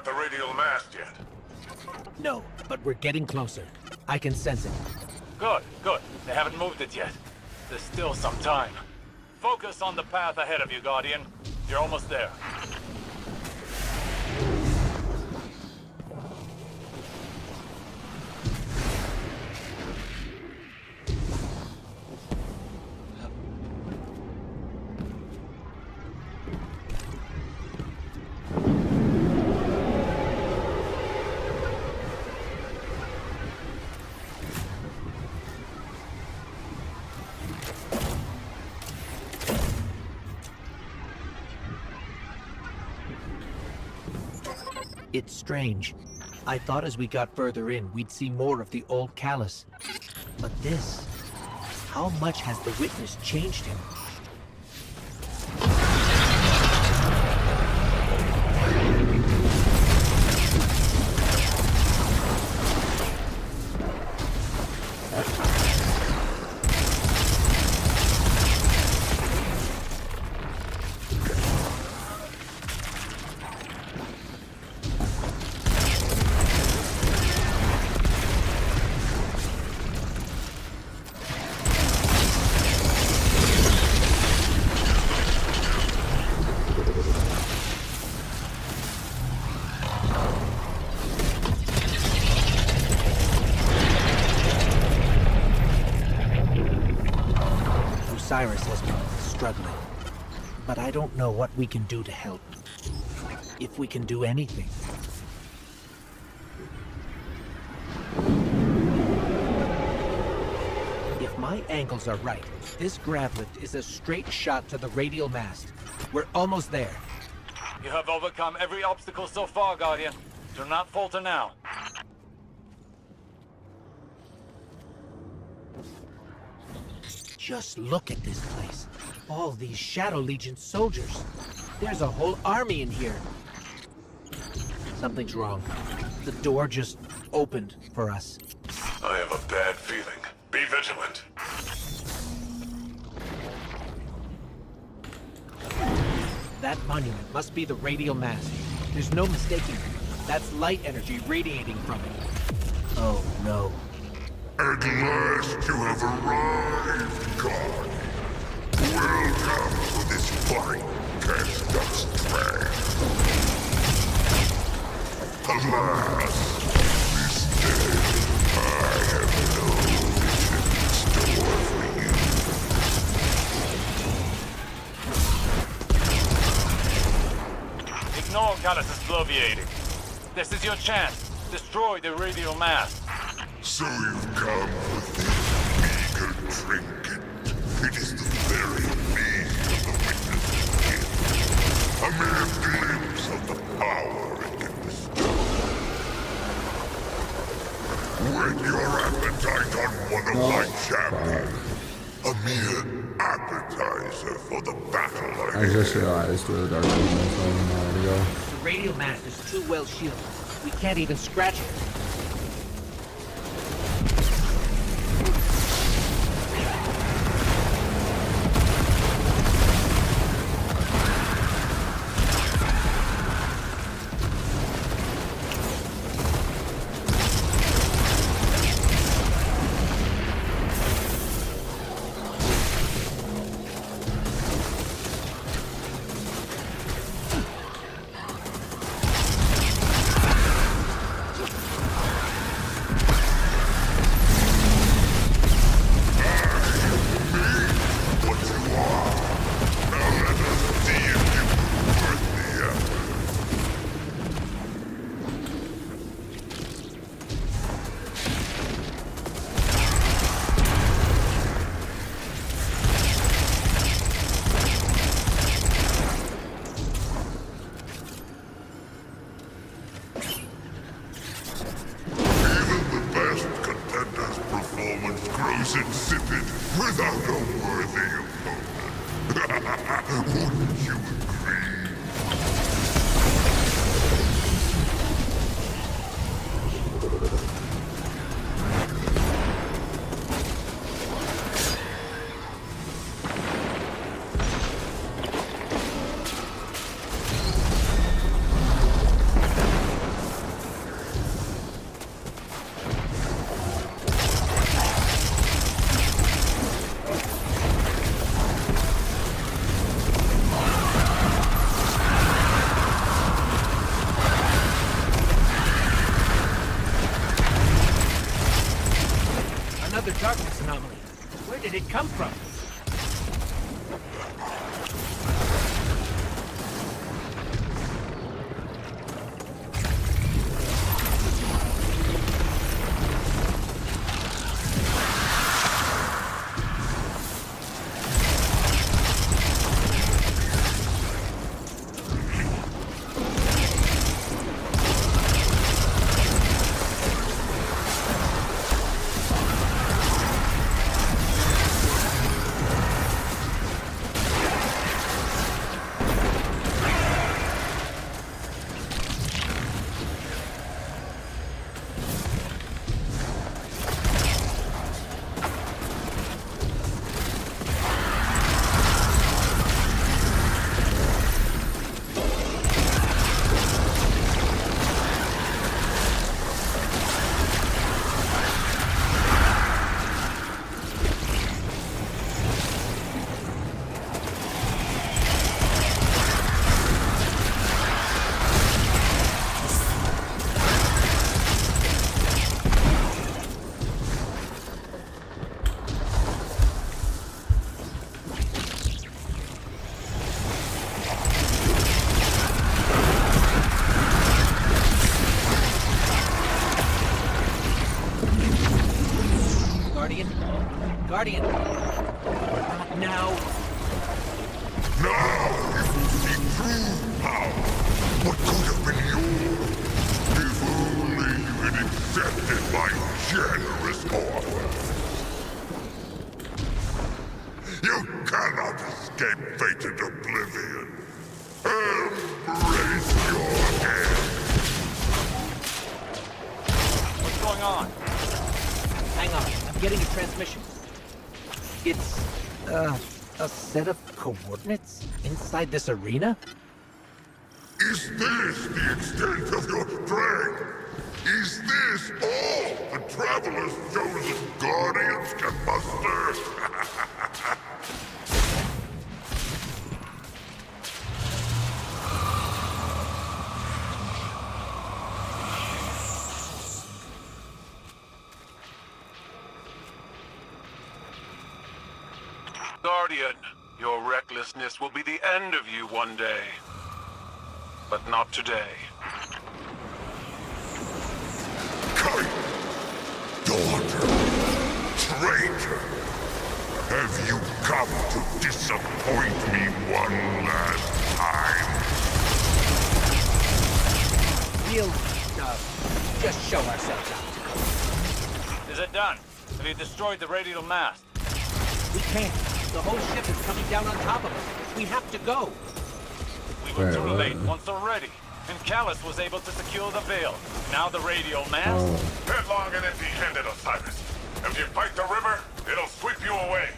at the radial mast yet? No, but we're getting closer. I can sense it. Good, good. They haven't moved it yet. There's still some time. Focus on the path ahead of you, Guardian. You're almost there. It's strange. I thought as we got further in, we'd see more of the old Callus. But this... How much has the Witness changed him? Cyrus has been struggling, but I don't know what we can do to help. If we can do anything. If my angles are right, this grav lift is a straight shot to the radial mast. We're almost there. You have overcome every obstacle so far, Guardian. Do not falter now. Just look at this place. All these Shadow Legion soldiers. There's a whole army in here. Something's wrong. The door just opened for us. I have a bad feeling. Be vigilant. That monument must be the radial mast. There's no mistaking it. That's light energy radiating from it. Oh no. At last you have arrived, God. Welcome to this fine cast of strength. Alas, this day I have no vision in store for you. Ignore Callus's bloviating. This is your chance. Destroy the radial mast. So you've come for this meager trinket. It is the very need of the Witness's gift. A mere glimpse of the power it can bestow. Whet your appetite on one of my champions. A mere appetizer for the battle ahead. I just realized where the dark room is a minute ago. The radial mast is too well shielded. We can't even scratch it. Insipid without a worthy opponent. Wouldn't you agree? did it come from? Guardian. Not now. Now you will see true power. What could have been yours if only you had accepted my generous offer. You cannot escape fated oblivion. Embrace your end. What's going on? Hang on, I'm getting a transmission. It's, a set of coordinates inside this arena? Is this the extent of your strength? Is this all the Traveler's chosen guardians can muster? Guardian, your recklessness will be the end of you one day. But not today. Kite! Daughter! Traitor! Have you come to disappoint me one last time? We'll, just show ourselves out. Is it done? Have you destroyed the radial mast? We can't. The whole ship is coming down on top of us. We have to go. We were too late once already. And Callus was able to secure the veil. Now the radial mast? Headlong and empty-handed, Osiris. If you fight the river, it'll sweep you away.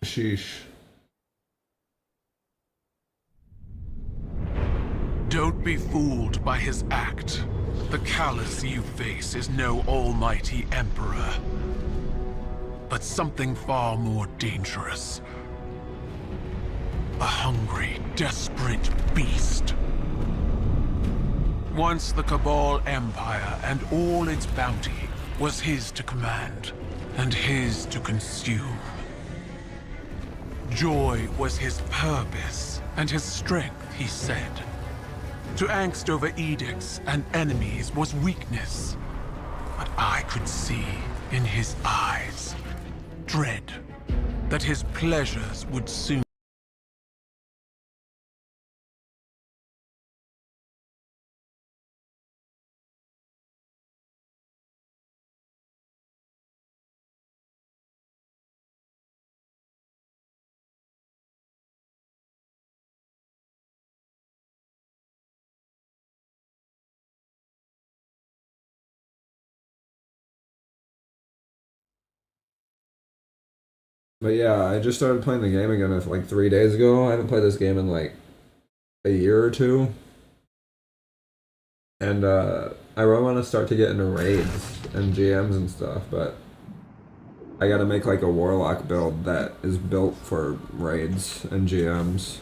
Sheesh. Don't be fooled by his act. The Callus you face is no almighty emperor, but something far more dangerous. A hungry, desperate beast. Once the Cabal Empire and all its bounty was his to command, and his to consume. Joy was his purpose, and his strength, he said. To angst over edicts and enemies was weakness. But I could see in his eyes dread that his pleasures would soon But yeah, I just started playing the game again like 3 days ago. I haven't played this game in like a year or two. And I really want to start to get into raids and GMs and stuff, but I gotta make like a warlock build that is built for raids and GMs.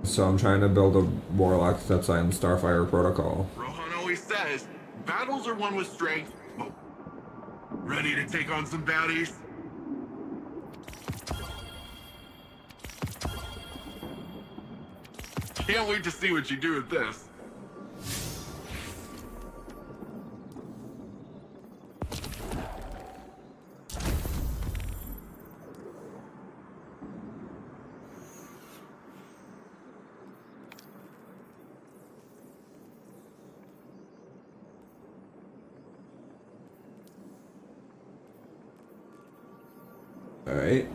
So I'm trying to build a warlock that's on Starfire Protocol. Rohan always says, battles are won with strength. Oh. Ready to take on some baddies? Can't wait to see what you do with this. Alright.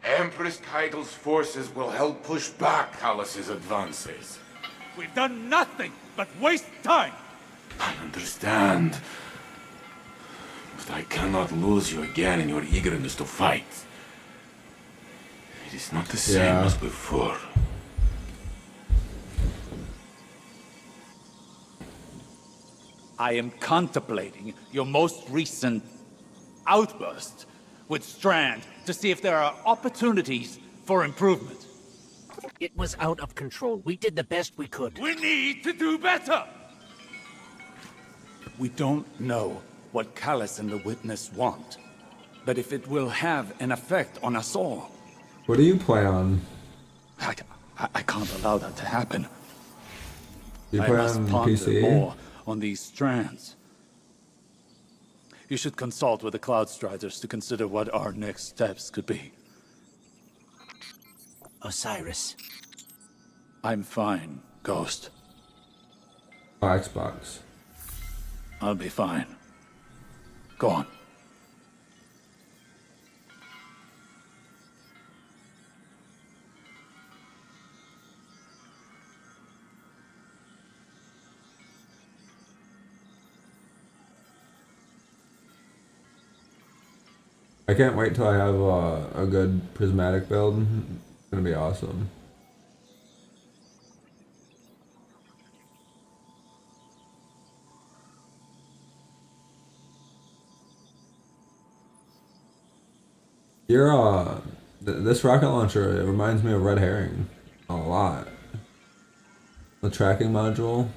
Empress Title's forces will help push back Callus's advances. We've done nothing but waste time! I understand. But I cannot lose you again in your eagerness to fight. It is not the same as before. I am contemplating your most recent outburst with Strand to see if there are opportunities for improvement. It was out of control. We did the best we could. We need to do better! We don't know what Callus and the Witness want, but if it will have an effect on us all... What do you play on? I can't allow that to happen. You I play must on ponder PC? more on these strands. You should consult with the Cloud Striders to consider what our next steps could be. Osiris. I'm fine, Ghost. Xbox. I'll be fine. Go on. I can't wait till I have a good prismatic build. It's gonna be awesome. Your this rocket launcher, it reminds me of Red Herring a lot. The tracking module.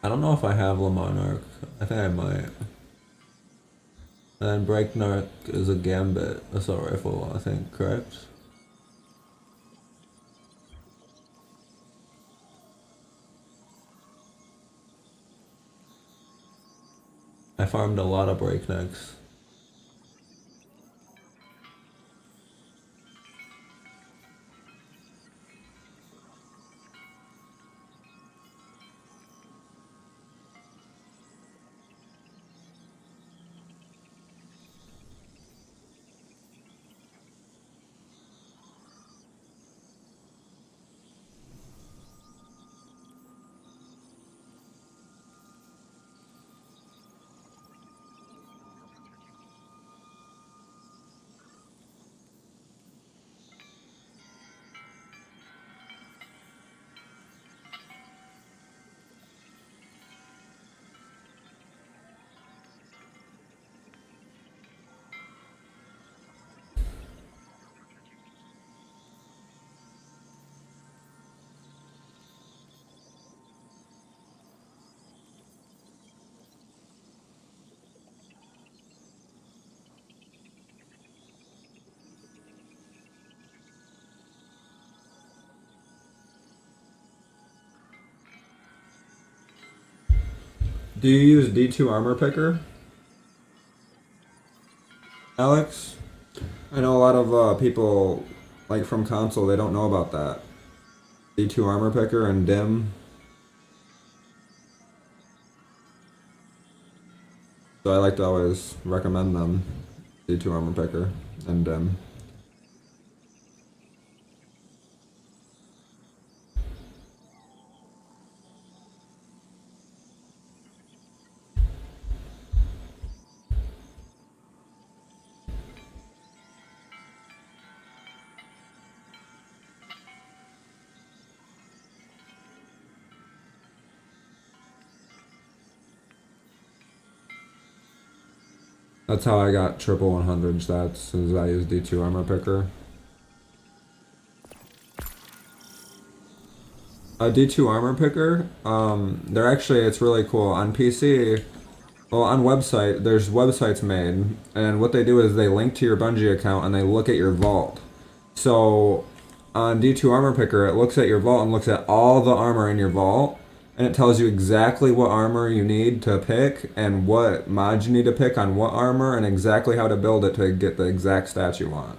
I don't know if I have Le Monarch. I think I might. And then Breaknark is a Gambit assault rifle, I think, correct? I farmed a lot of Breaknecks. Do you use D2 armor picker, Alex? I know a lot of people, like from console, they don't know about that. D2 armor picker and dim. So I like to always recommend them. D2 armor picker and dim. That's how I got triple 100 stats, is I use D2 armor picker. A D2 armor picker, they're actually, it's really cool. On PC, well, on website, there's websites made, and what they do is they link to your Bungie account and they look at your vault. So on D2 armor picker, it looks at your vault and looks at all the armor in your vault, and it tells you exactly what armor you need to pick and what mods you need to pick on what armor and exactly how to build it to get the exact stats you want.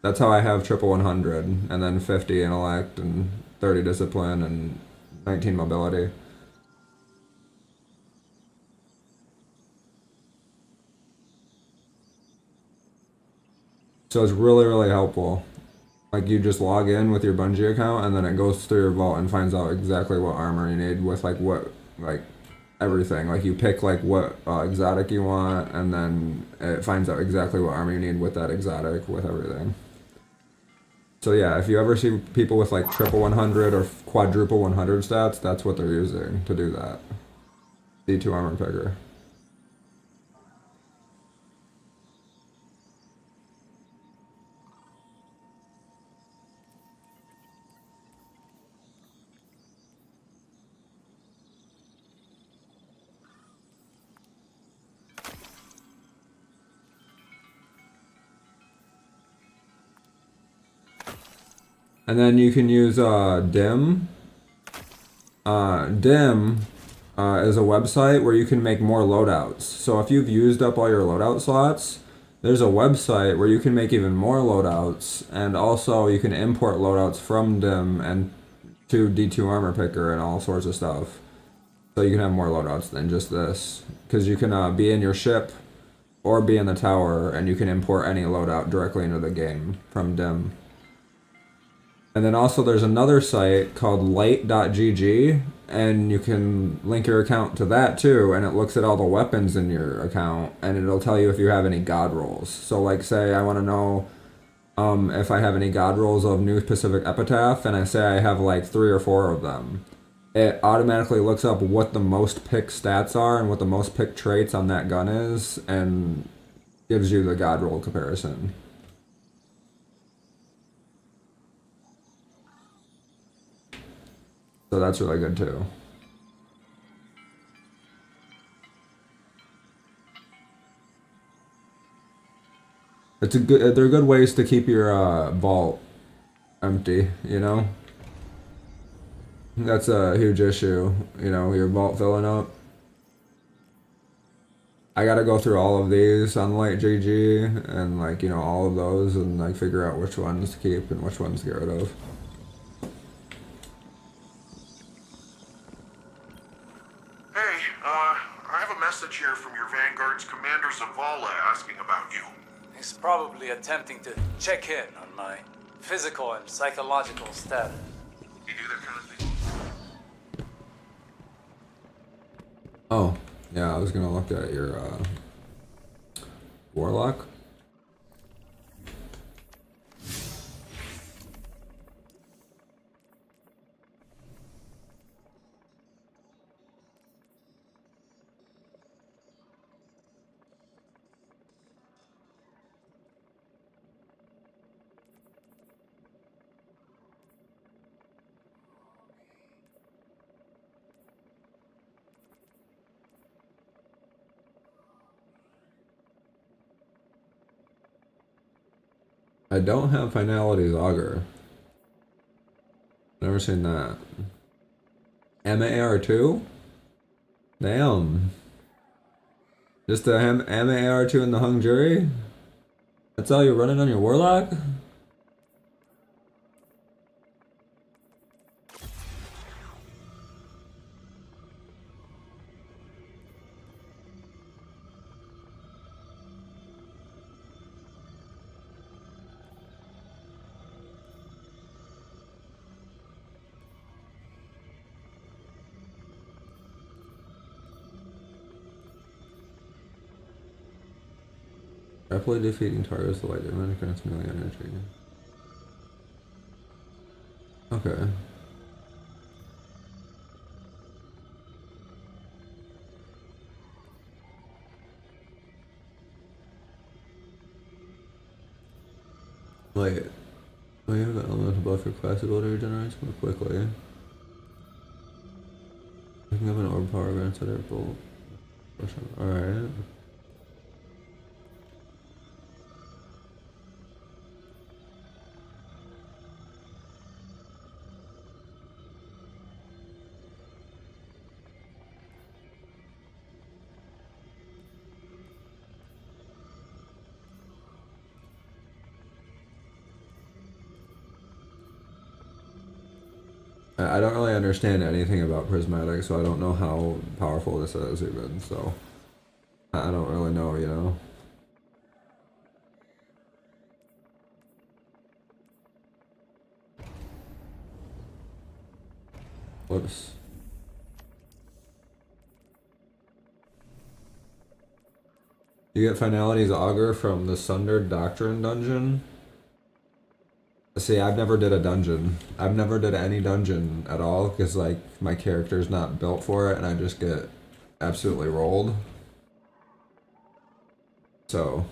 That's how I have triple 100 and then 50 intellect and 30 discipline and 19 mobility. So it's really, really helpful. Like, you just log in with your Bungie account and then it goes through your vault and finds out exactly what armor you need with like what, like everything. Like you pick like what exotic you want and then it finds out exactly what armor you need with that exotic, with everything. So yeah, if you ever see people with like triple 100 or quadruple 100 stats, that's what they're using to do that. D2 armor picker. And then you can use dim. Dim is a website where you can make more loadouts. So if you've used up all your loadout slots, there's a website where you can make even more loadouts, and also you can import loadouts from dim and to D2 armor picker and all sorts of stuff. So you can have more loadouts than just this, because you can be in your ship or be in the tower, and you can import any loadout directly into the game from dim. And then also there's another site called light.gg, and you can link your account to that too, and it looks at all the weapons in your account, and it'll tell you if you have any god rolls. So like say I want to know if I have any god rolls of New Pacific Epitaph, and I say I have like 3 or 4 of them. It automatically looks up what the most picked stats are and what the most picked traits on that gun is, and gives you the god roll comparison. So that's really good too. It's a good. They're good ways to keep your vault empty. You know. That's a huge issue. You know, your vault filling up. I gotta go through all of these on Light GG and like, you know, all of those and like figure out which ones to keep and which ones to get rid of. I have a message here from your Vanguard's Commander Zavala asking about you. He's probably attempting to check in on my physical and psychological status. You do that kind of thing? Oh, yeah, I was gonna look at your Warlock. I don't have Finality's Augur. Never seen that. MAR2? Damn. Just the AR2 and the hung jury? That's all you're running on your warlock? Rapidly defeating targets the light damage grants melee energy. Okay. Wait. We have an elemental buff for class ability regenerates more quickly. Picking up an orb power grants at air bolt. Alright. I don't really understand anything about prismatic, so I don't know how powerful this is even, so I don't really know, you know? Whoops. You get Finality's Augur from the Sundered Doctrine dungeon? See, I've never did a dungeon. I've never did any dungeon at all, because, like, my character's not built for it, and I just get absolutely rolled. So...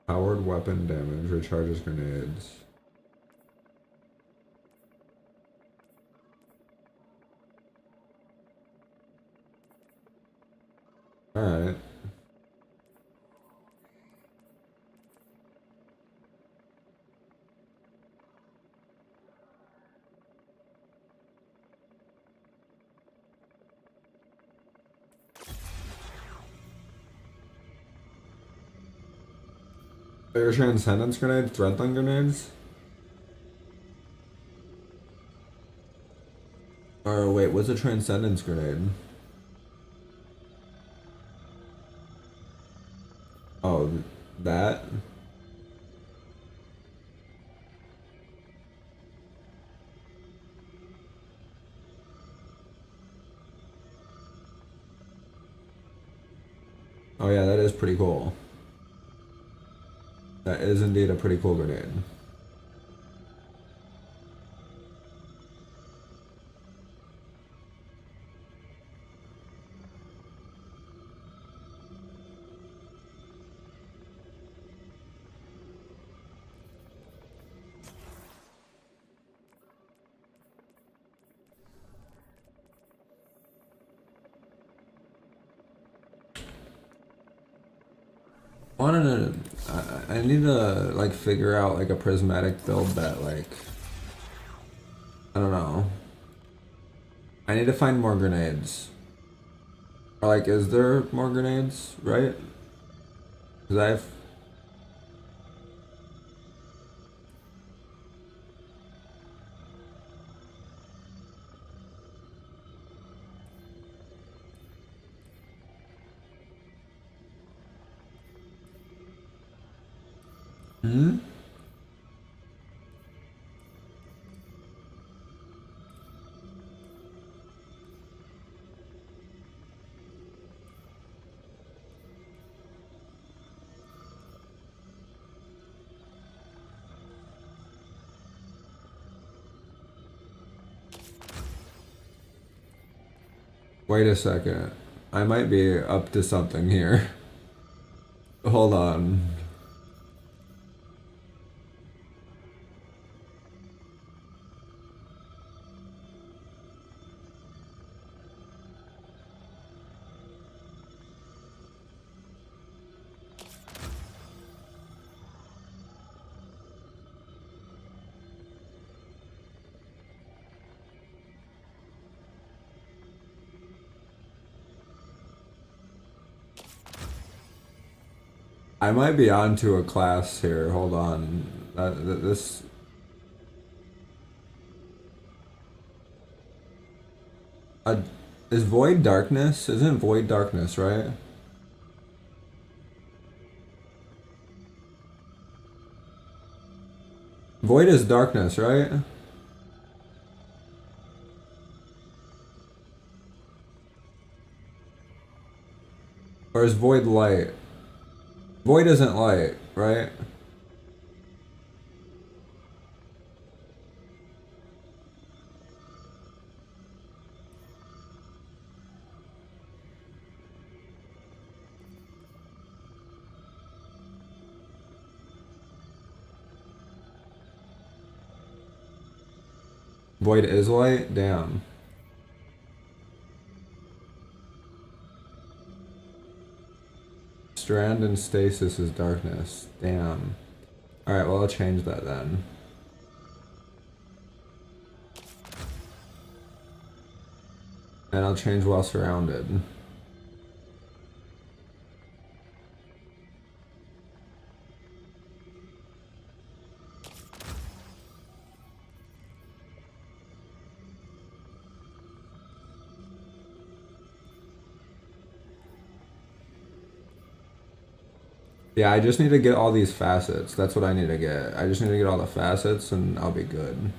Powered weapon damage recharges grenades. Alright. Your Transcendence grenades? Threadling grenades? Or wait, what's a Transcendence grenade? Oh, that? Oh yeah, that is pretty cool. That is indeed a pretty cool grenade. I need to like figure out like a prismatic build that like I don't know. I need to find more grenades. Or like, is there more grenades, right? Cause I've Hmm? Wait a second. I might be up to something here. Hold on. I might be onto a class here. Hold on. This. Is Void Darkness? Isn't Void Darkness, right? Void is darkness, right? Or is Void light? Void isn't light, right? Void is light? Damn. Strand and stasis is darkness. Damn. Alright, well I'll change that then. And I'll change while surrounded. Yeah, I just need to get all these facets. That's what I need to get. I just need to get all the facets and I'll be good.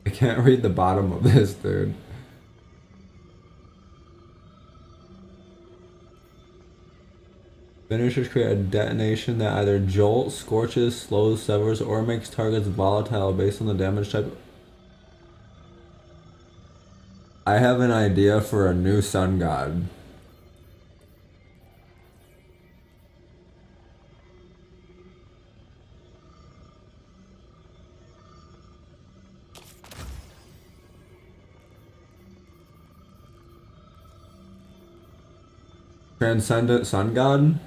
I can't read the bottom of this, dude. Finishers create a detonation that either jolts, scorches, slows, severs, or makes targets volatile based on the damage type. I have an idea for a new sun god. Transcendent sun god?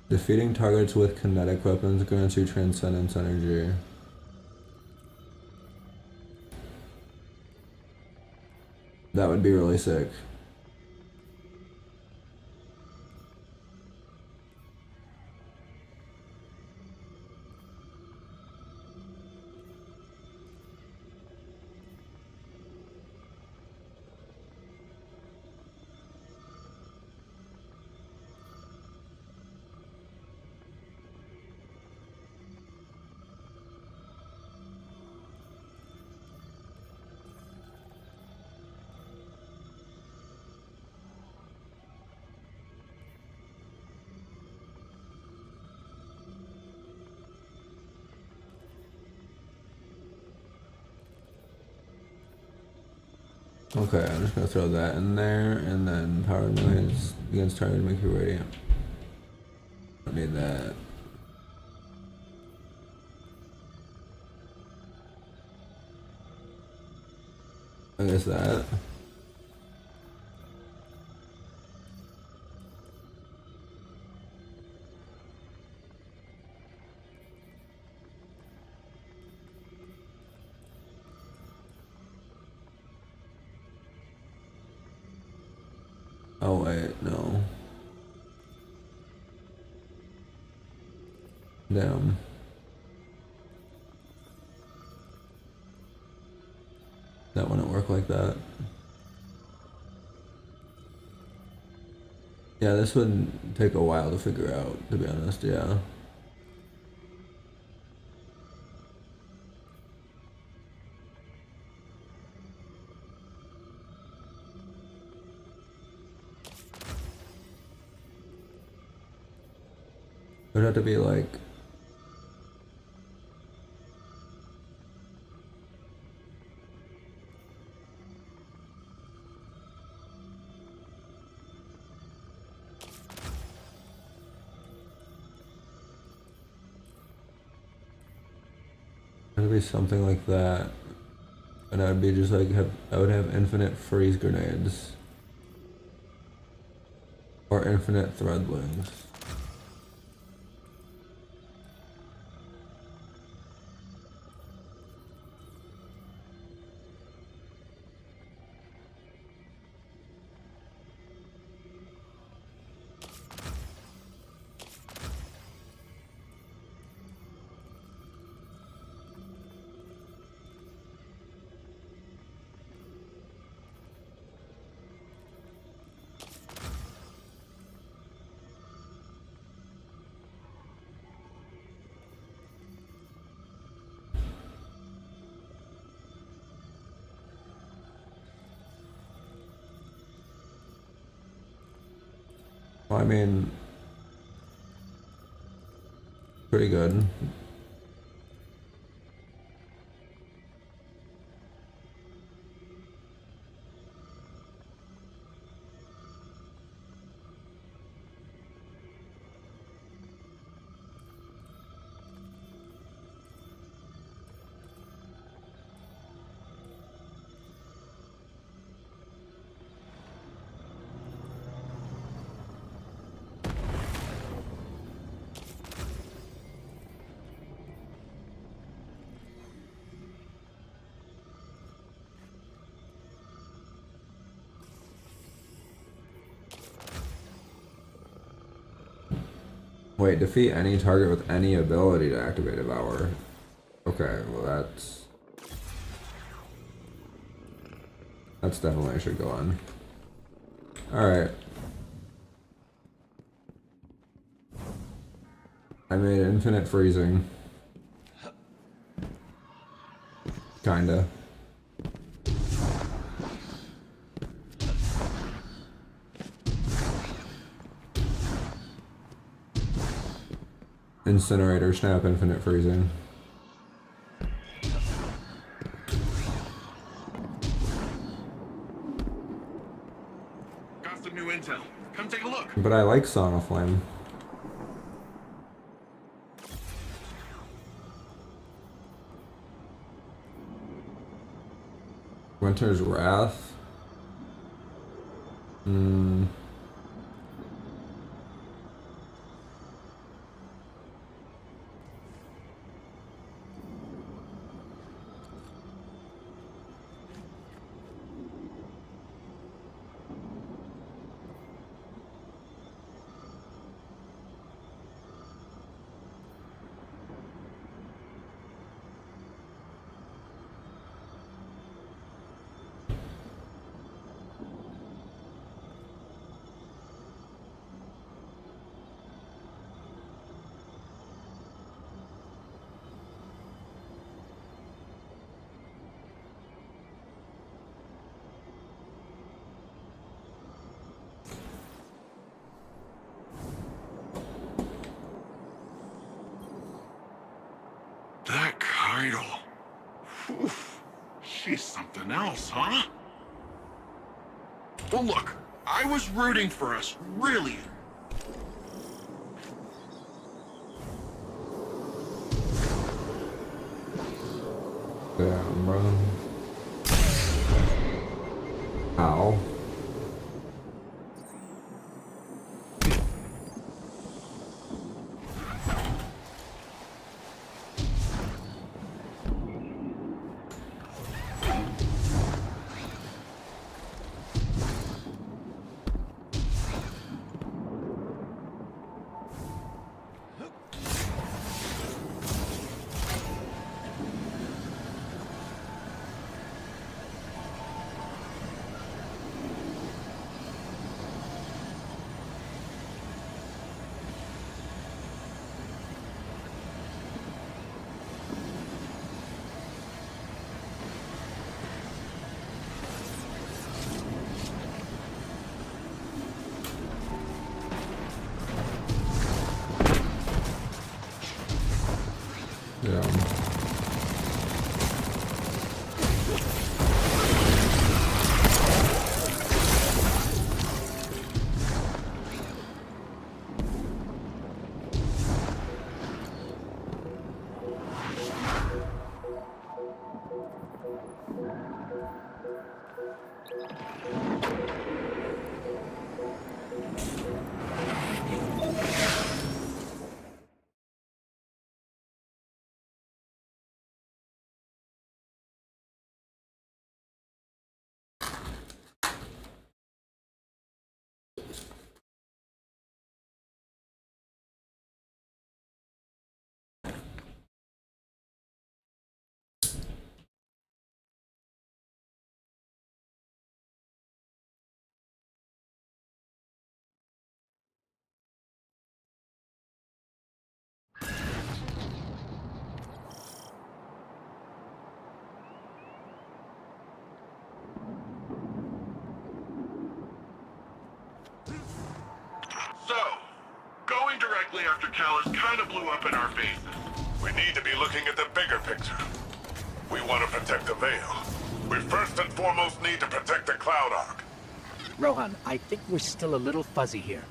Defeating targets with kinetic weapons grants you transcendence energy. That would be really sick. Okay, I'm just gonna throw that in there, and then power noise against target to make you radiant. Don't need that. I guess that. Oh wait, no. Damn. That wouldn't work like that. Yeah, this would take a while to figure out, to be honest, yeah. It would have to be like... It would be something like that. And I would be just like, I would have infinite freeze grenades. Or infinite threadlings. Well, I mean, pretty good. Wait, defeat any target with any ability to activate Devour. Okay, well that's definitely should go on. Alright. I made infinite freezing. Kinda. Incinerator, snap, infinite freezing. Got some new intel. Come take a look. But I like Song of Flame. Winter's Wrath. That Kyle. Oof. She's something else, huh? Well, look, I was rooting for us, really. Damn, bro. Ow. So, going directly after Callus kind of blew up in our faces. We need to be looking at the bigger picture. We want to protect the Veil. We first and foremost need to protect the Cloud Ark. Rohan, I think we're still a little fuzzy here.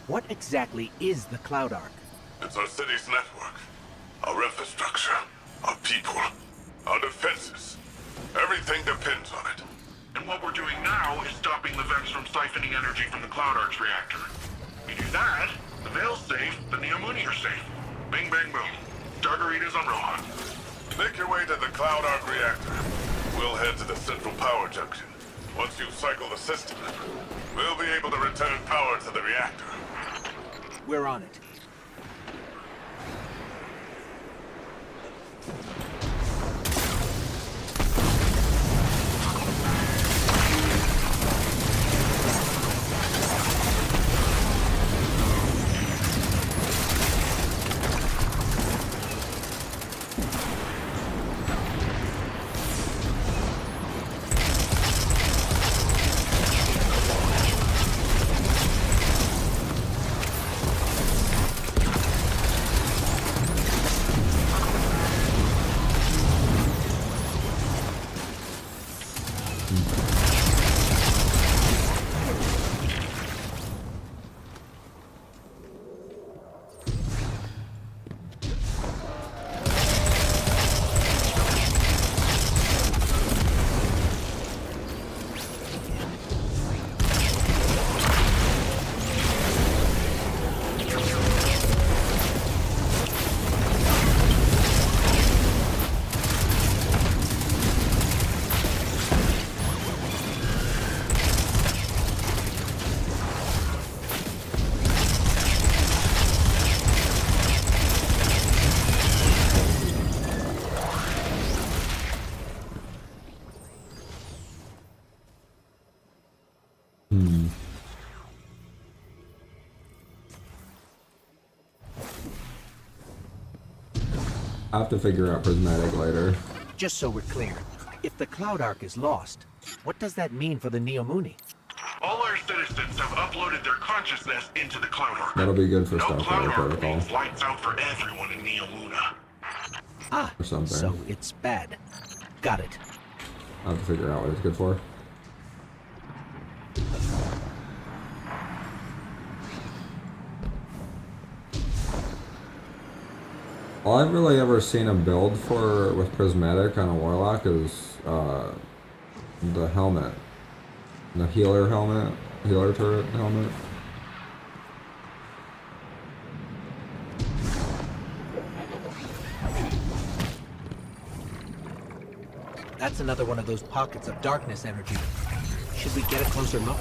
What exactly is the Cloud Ark? It's our city's network, our infrastructure, our people, our defenses. Everything depends on it. And what we're doing now is stopping the Vex from siphoning energy from the Cloud Ark's reactor. We do that, the Veil's safe, the Neomuni are safe. Bing, bang, boom. Dargaritas on Rohan. Make your way to the Cloud Ark reactor. We'll head to the central power junction. Once you cycle the system, we'll be able to return power to the reactor. We're on it. I'll have to figure out Prismatic later. Just so we're clear, if the Cloud Ark is lost, what does that mean for the Neomuni? All our citizens have uploaded their consciousness into the Cloud Ark. That'll be good for No Starfire Cloud Ark Protocol. means lights out for everyone in Neomuna. Ah, or something. so it's bad. Got it. I'll have to figure out what it's good for. All I've really ever seen a build for with Prismatic on a Warlock is the helmet. The healer helmet. Healer turret helmet. That's another one of those pockets of darkness energy. Should we get a closer look?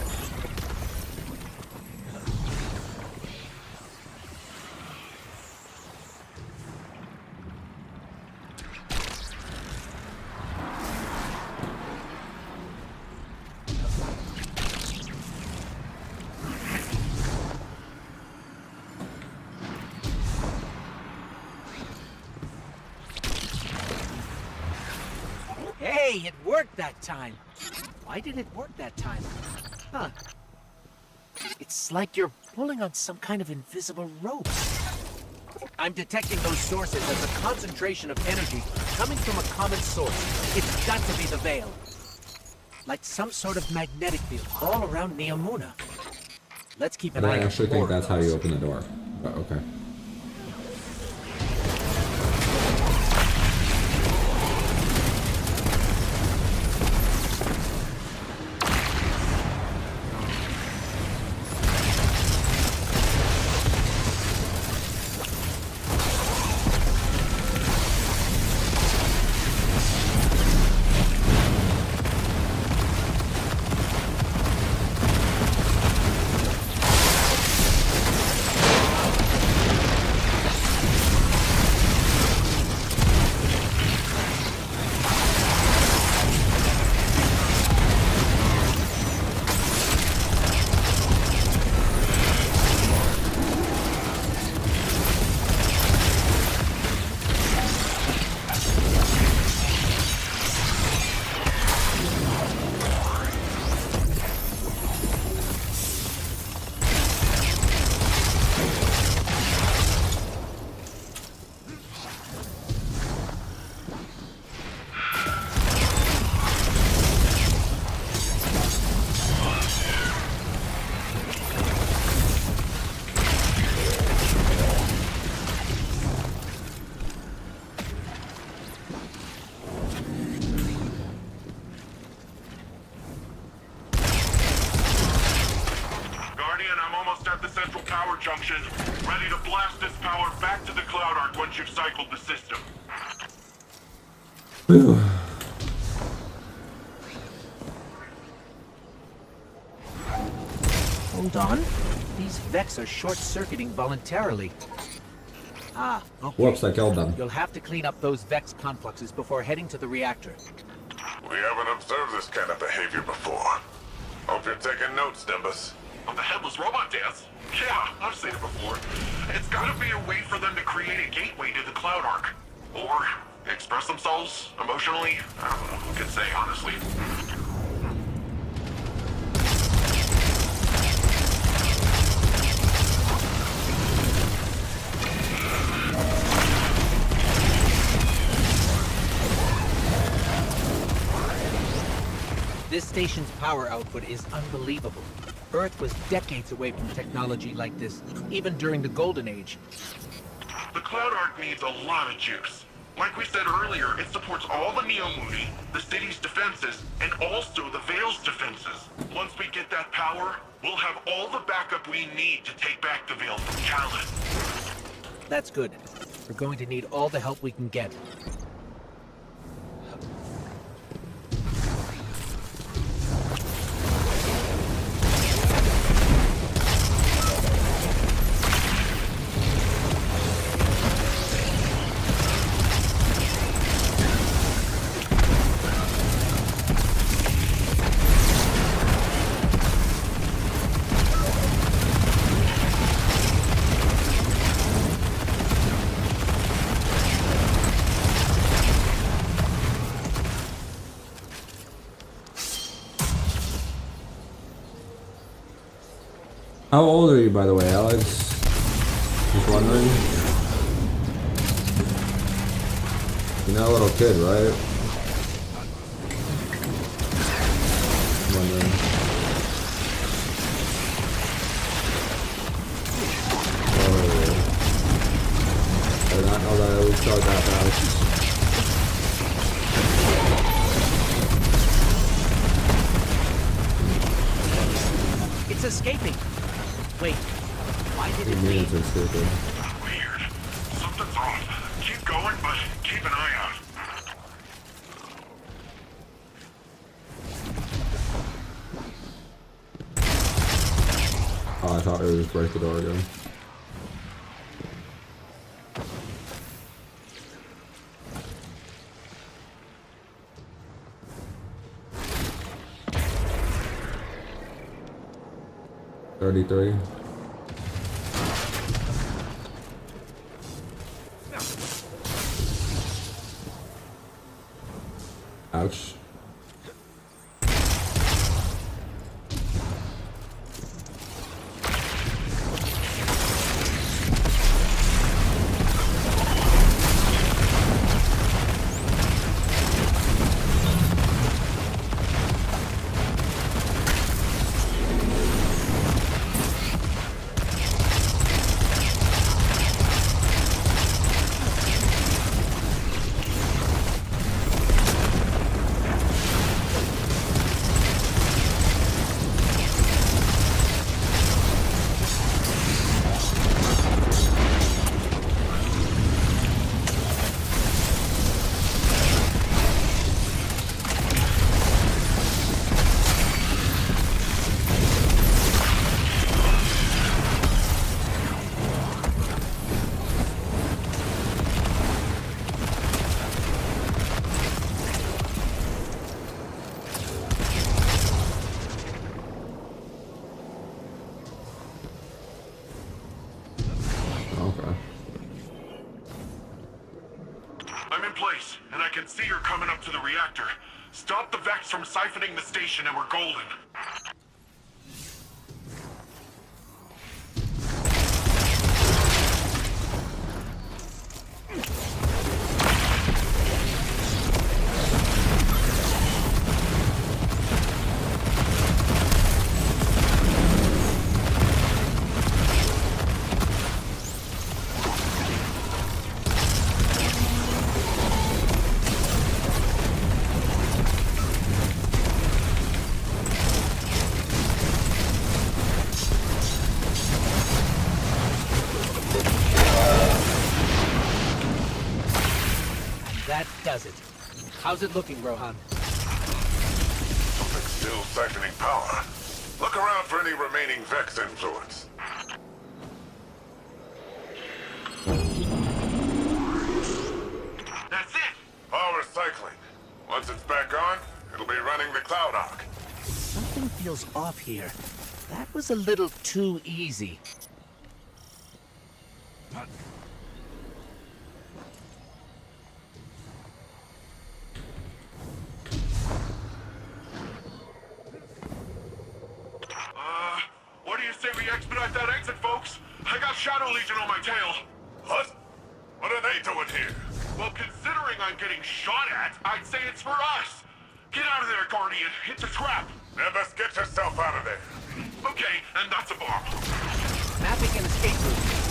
Hey, it worked that time. Why did it work that time? Huh. It's like you're pulling on some kind of invisible rope. I'm detecting those sources as a concentration of energy coming from a common source. It's got to be the Veil. Like some sort of magnetic field all around Neomuna. Let's keep I an don't eye on actually more think of that's how those. you open the door. But okay. central power junction, ready to blast this power back to the Cloud Arc once you've cycled the system. Hold on. These Vex are short-circuiting voluntarily. Ah, okay. Whoops, I killed them. You'll have to clean up those Vex complexes before heading to the reactor. We haven't observed this kind of behavior before. Hope you're taking notes, Nimbus. On the headless robot dance? Yeah, I've seen it before. It's gotta be a way for them to create a gateway to the Cloud Arc. Or express themselves emotionally. I don't know who can say, honestly. This station's power output is unbelievable. Earth was decades away from technology like this, even during the Golden Age. The Cloud Arc needs a lot of juice. Like we said earlier, it supports all the Neomuni, the city's defenses, and also the Veil's defenses. Once we get that power, we'll have all the backup we need to take back the Veil from Callus. That's good. We're going to need all the help we can get. How old are you, by the way, Alex? Just wondering. You're not a little kid, right? Wondering. Oh. I did not know that it would start that fast. It's escaping. Wait, why did it leave? Weird. Something's off. Keep going, but keep an eye out. Oh, I thought it was break the door again. $33. Ouch. I'm in place, and I can see you're coming up to the reactor. Stop the Vex from siphoning the station and we're golden. does it. How's it looking, Rohan? Something's still siphoning power. Look around for any remaining Vex influence. That's it! Power cycling. Once it's back on, it'll be running the Cloud Arc. Something feels off here. That was a little too easy. What do you say we expedite that exit, folks? I got Shadow Legion on my tail. What? What are they doing here? Well, considering I'm getting shot at, I'd say it's for us. Get out of there, Guardian. It's a trap. Never get yourself out of there. Okay, and that's a bomb. Mapping an escape route.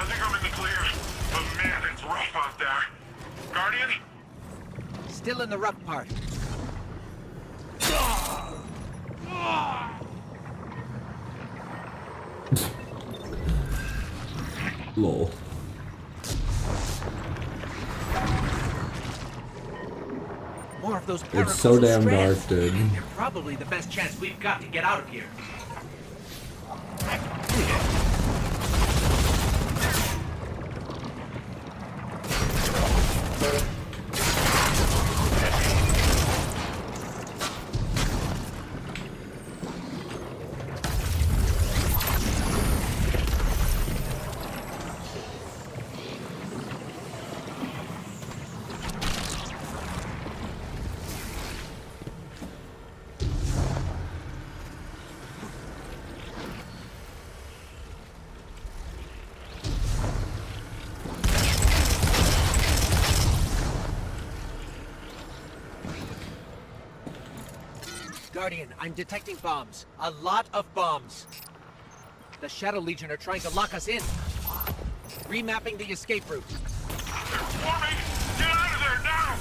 I think I'm in the clear. But man, it's rough out there. Guardian? Still in the rough part. Lol. More of those It's so damn strands. dark, dude. They're probably the best chance we've got to get out of here. Guardian, I'm detecting bombs. A lot of bombs. The Shadow Legion are trying to lock us in. Remapping the escape route. Swarming! Get out of there now!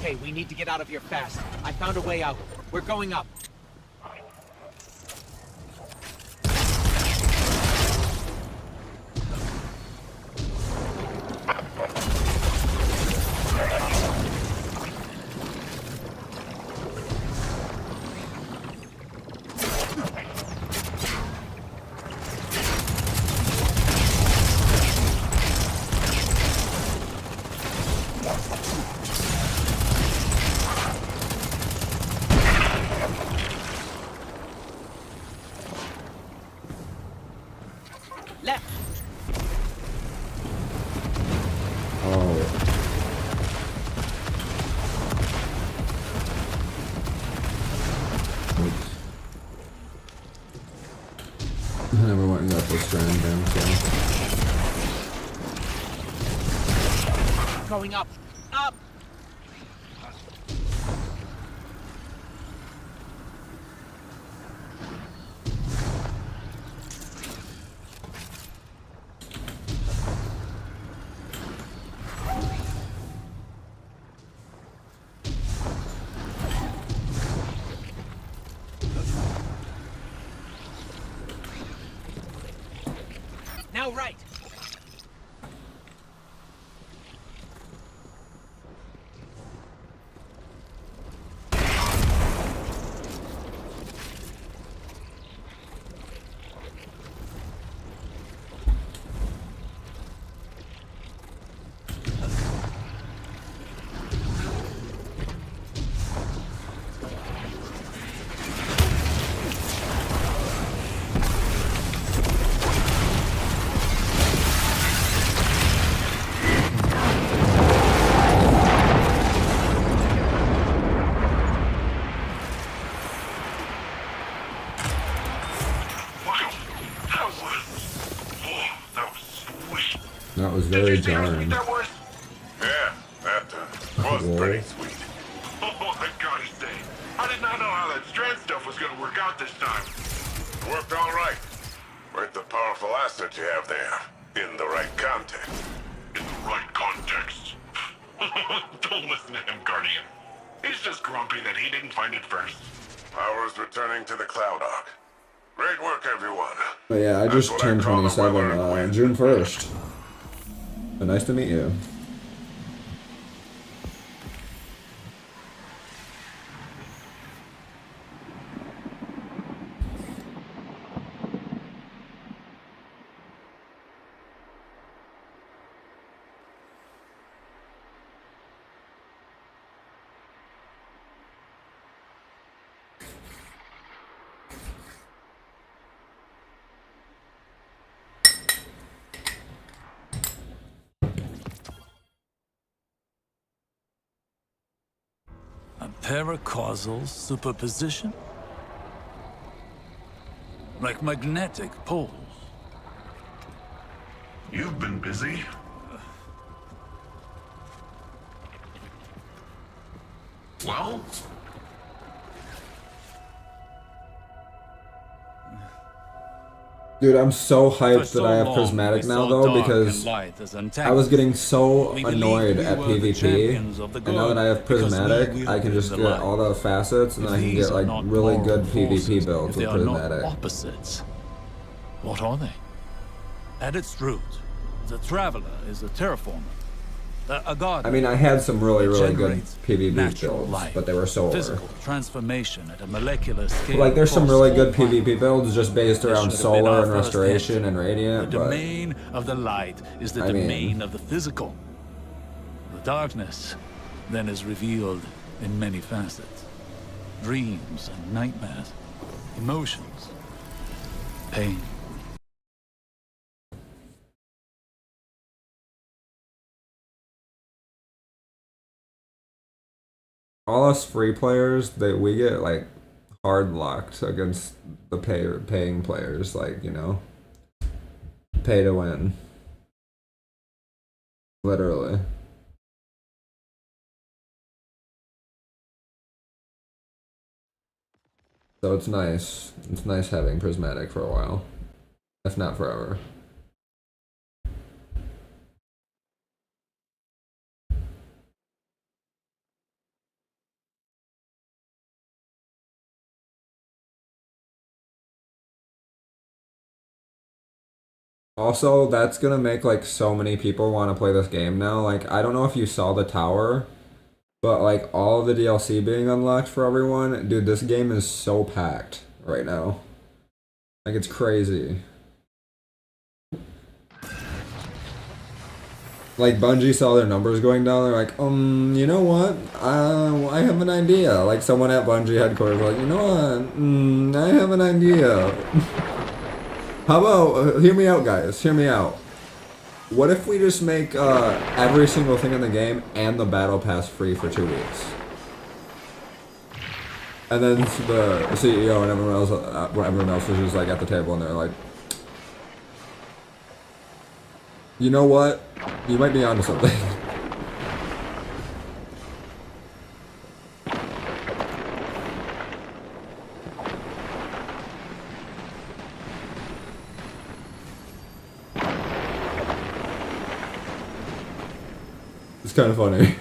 Okay, we need to get out of here fast. I found a way out. We're going up. I never went and got this Grand Dam, so. Going up. Up! Now right. That was very jarring. Yeah, that was pretty sweet. Oh, I gotta say, I did not know how that strand stuff was gonna work out this time. It worked all right. With the powerful asset you have there. In the right context. In the right context. Don't listen to him, Guardian. He's just grumpy that he didn't find it first. Power's returning to the Cloud Ark. Great work, everyone. But yeah, I just turned 27 June 1st. But nice to meet you. A paracausal superposition? Like magnetic poles. You've been busy. Well? Dude, I'm so hyped that I have Prismatic now, though, because I was getting so annoyed at PvP, and now that I have Prismatic, I can just get all the facets, and I can get, like, really good PvP builds with Prismatic. Opposites. What are they? At its root, the Traveler is a terraformer. A god. I mean, I had some really good PvP builds, but they were solar. Physical transformation at a molecular scale. Like, there's some really good PvP builds just based around solar and restoration and radiant, The but domain of the light is the domain of the physical. The darkness then is revealed in many facets. Dreams and nightmares, emotions, pain. all us free players, we get like hard locked against the paying players, like, you know, pay to win. Literally. So it's nice. It's nice having Prismatic for a while. If not forever. Also, that's gonna make like so many people want to play this game now. Like, I don't know if you saw the tower, but like all of the DLC being unlocked for everyone, dude, this game is so packed right now. Like, it's crazy. Like, Bungie saw their numbers going down, they're like, you know what? I have an idea. Like, someone at Bungie headquarters was like, you know what? I have an idea. How about, hear me out, guys, hear me out. What if we just make every single thing in the game and the battle pass free for 2 weeks? And then the CEO and everyone else was just like at the table and they're like, You know what? You might be onto something. It's kind of funny.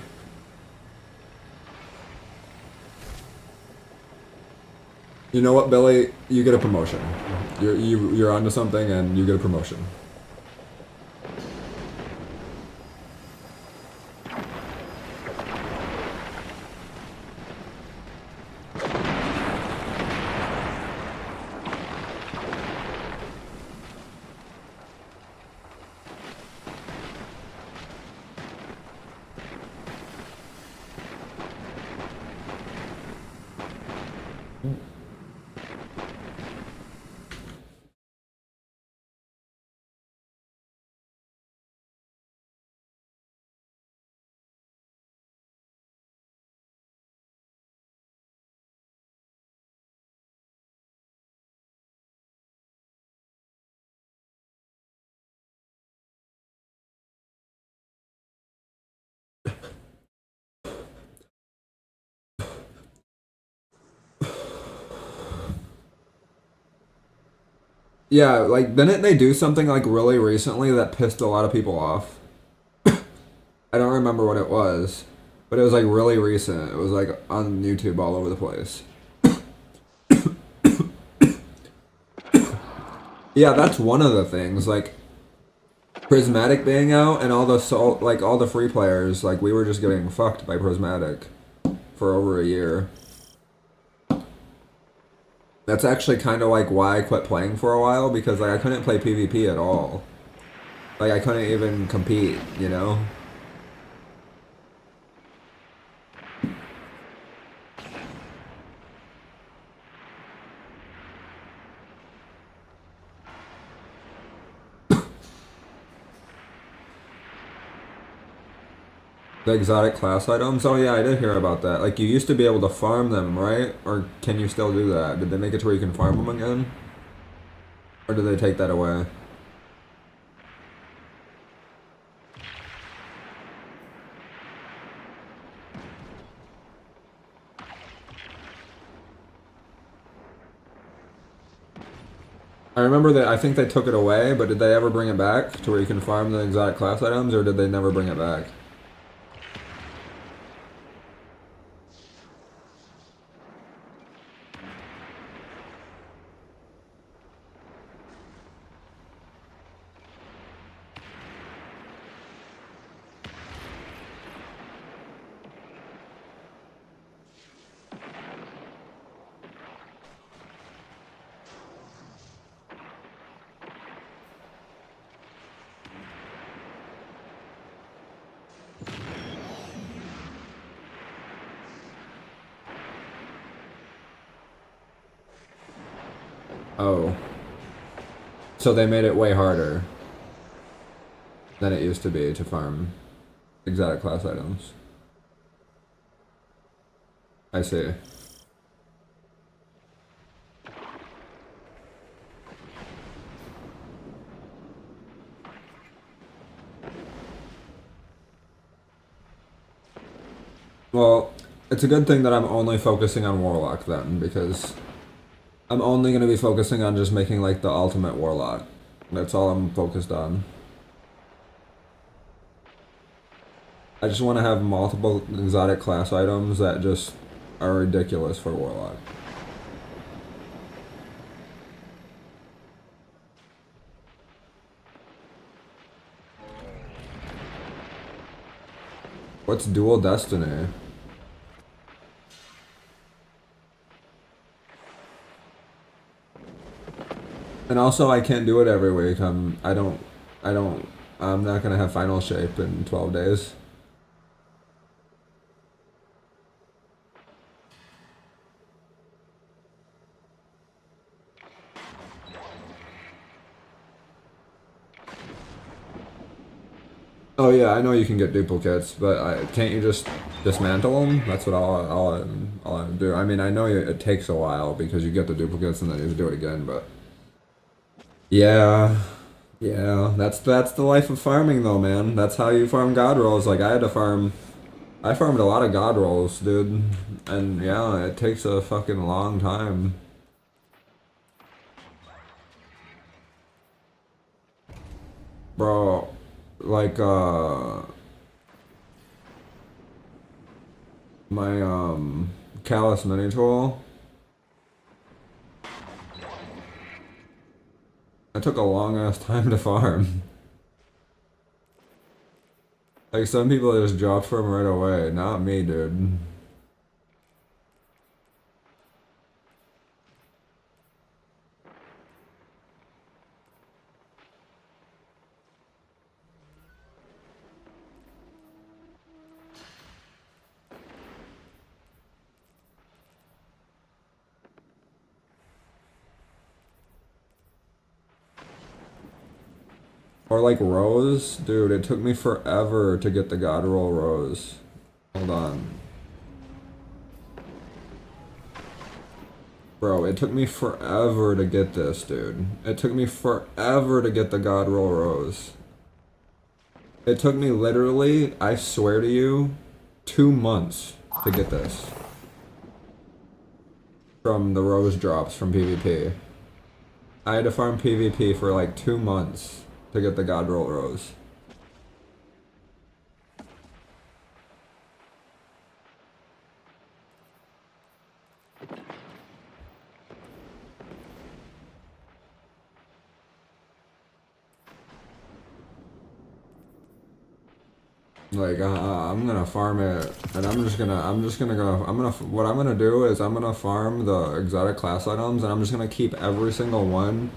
You know what, Billy? You get a promotion. You're onto something, and you get a promotion. Yeah, like, didn't they do something, like, really recently that pissed a lot of people off? I don't remember what it was, but it was, like, really recent. It was, like, on YouTube all over the place. Yeah, that's one of the things, like, Prismatic being out and all the all the free players, like, we were just getting fucked by Prismatic for over a year. That's actually kind of like why I quit playing for a while, because like I couldn't play PvP at all. Like I couldn't even compete, you know? The exotic class items? Oh yeah, I did hear about that. Like you used to be able to farm them, right? Or can you still do that? Did they make it to where you can farm them again? Or did they take that away? I remember that I think they took it away, but did they ever bring it back to where you can farm the exotic class items, or did they never bring it back? Oh. So they made it way harder than it used to be to farm exotic class items. I see. Well, it's a good thing that I'm only focusing on Warlock then, because I'm only going to be focusing on just making like the ultimate Warlock. That's all I'm focused on. I just want to have multiple exotic class items that just are ridiculous for Warlock. What's Dual Destiny? And also, I can't do it every week. I'm not gonna have final shape in 12 days. Oh yeah, I know you can get duplicates, but can't you just dismantle them? That's what I'll do. I mean, I know it takes a while because you get the duplicates and then you have to do it again, but yeah, Yeah, that's the life of farming though, man. That's how you farm god rolls. Like I farmed a lot of god rolls, dude. And yeah, it takes a fucking long time. Bro, like my callus mini tool. It took a long ass time to farm. Like some people just dropped from right away, not me, dude. Or like Rose, dude, it took me forever to get the God Roll Rose. Hold on. Bro, it took me forever to get this, dude. It took me forever to get the God Roll Rose. It took me literally, I swear to you, 2 months to get this. From the Rose drops from PvP. I had to farm PvP for like 2 months to get the God Roll Rose. Like, I'm gonna farm it, and what I'm gonna do is I'm gonna farm the exotic class items, and I'm just gonna keep every single one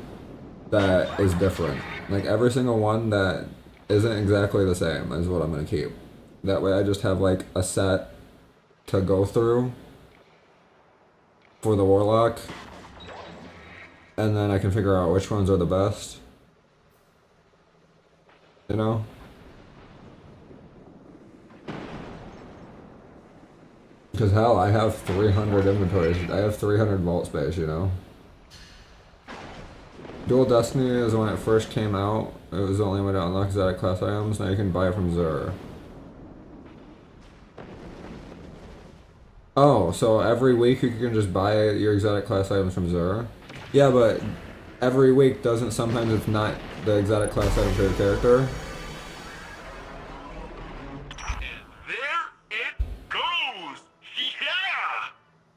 that is different. Like, every single one that isn't exactly the same is what I'm gonna keep. That way I just have, like, a set to go through for the Warlock, and then I can figure out which ones are the best. You know? Because hell, I have 300 inventories. I have 300 vault space, you know? Dual Destiny is when it first came out. It was the only way to unlock exotic class items. Now you can buy it from Zur. Oh, so every week you can just buy your exotic class items from Zur? Yeah, but every week doesn't sometimes it's not the exotic class item for your character?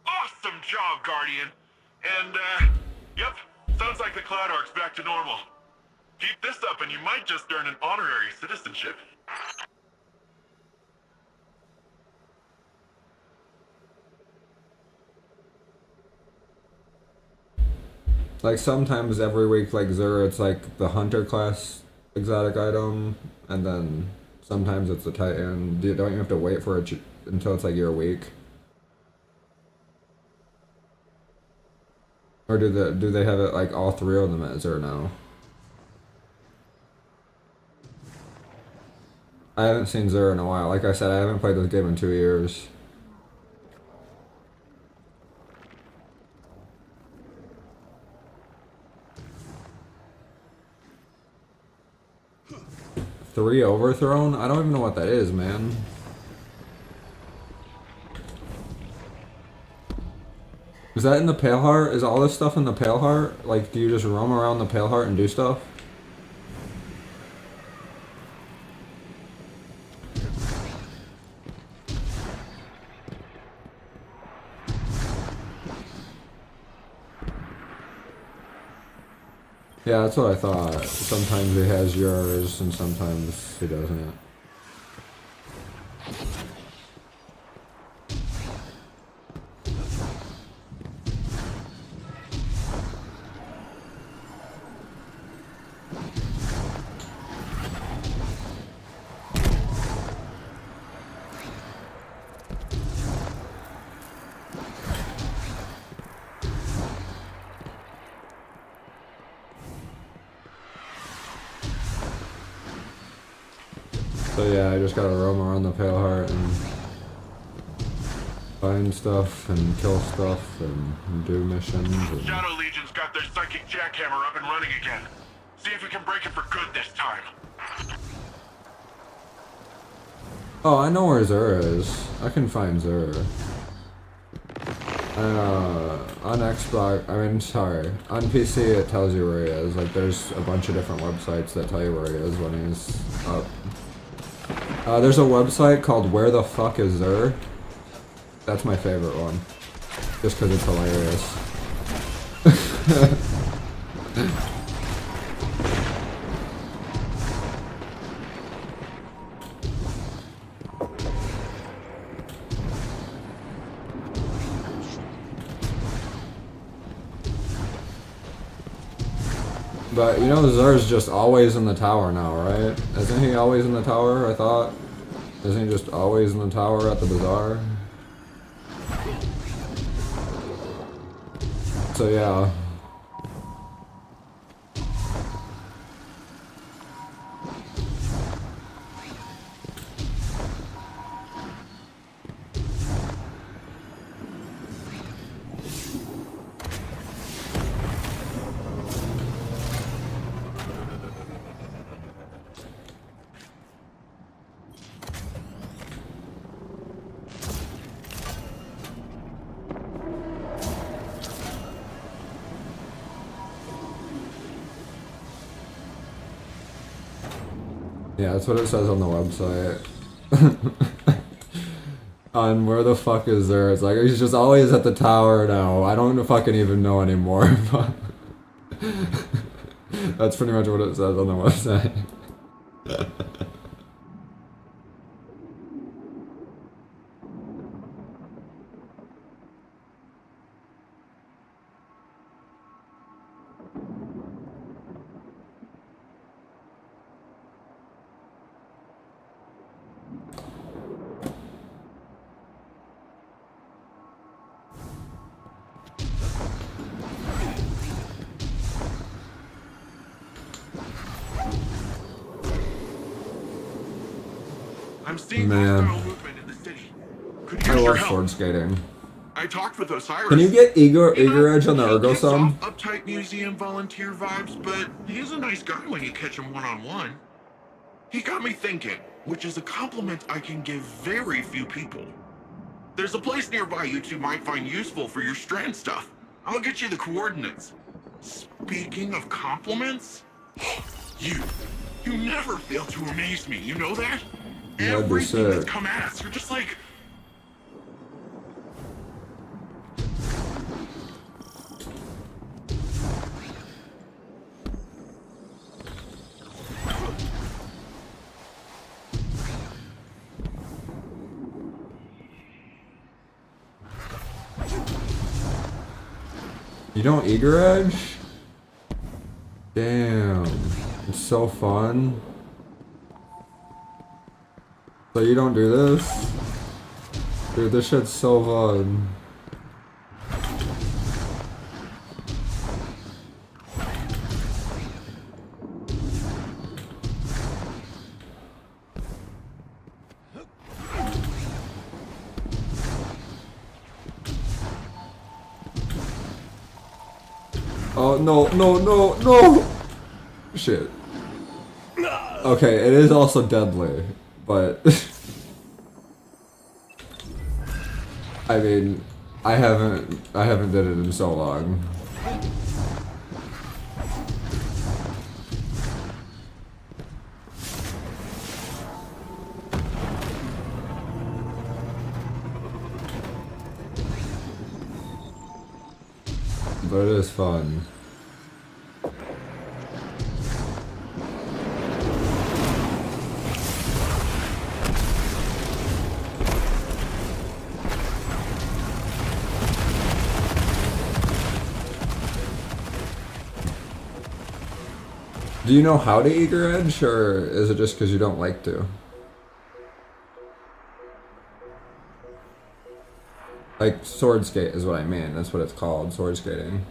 Awesome job, Guardian. And, yep, sounds like the Cloud Arc's back to normal. Keep this up and you might just earn an honorary citizenship. Like sometimes every week, like Zur, it's like the Hunter class exotic item, and then sometimes it's the Titan. Don't you have to wait for it until it's like your week? Or do they have it like all 3 of them at Zur now? I haven't seen Zur in a while. Like I said, I haven't played this game in 2 years. Three overthrown? I don't even know what that is, man. Is that in the Pale Heart? Is all this stuff in the Pale Heart? Like, do you just roam around the Pale Heart and do stuff? Yeah, that's what I thought. Sometimes he has yours and sometimes he doesn't. So yeah, I just gotta roam around the Pale Heart and find stuff and kill stuff and do missions. And... Shadow Legion's got their psychic jackhammer up and running again. See if you can break it for good this time. Oh, I know where Zur is. I can find Zur. On Xbox, on PC it tells you where he is. Like, there's a bunch of different websites that tell you where he is when he's up. There's a website called Where the Fuck Is Zur? That's my favorite one. Just because it's hilarious. But, you know, Zur's just always in the tower now, right? Isn't he always in the tower, I thought? Isn't he just always in the tower at the bazaar? So, yeah. Yeah, that's what it says on the website. On Where the Fuck Is There? It's like, he's just always at the tower now. I don't fucking even know anymore. But that's pretty much what it says on the website. I'm seeing Man. hostile movement in the city. Could I use your love help. sword skating. I talked with Osiris. Can you get Eager Edge on the He Ergo gives Sum? off uptight museum volunteer vibes, but he's a nice guy when you catch him one-on-one. He got me thinking, which is a compliment I can give very few people. There's a place nearby you two might find useful for your strand stuff. I'll get you the coordinates. Speaking of compliments, you never fail to amaze me, you know that? That'd be Everything that's sick. come at us, you're just like... You don't Eager Edge? Damn. It's so fun. So you don't do this? Dude, this shit's so fun. Oh, no! Shit. Okay, it is also deadly, but... I mean, I haven't did it in so long. But it is fun. Do you know how to Eager Edge, or is it just because you don't like to? Like, sword skate is what I mean. That's what it's called, sword skating.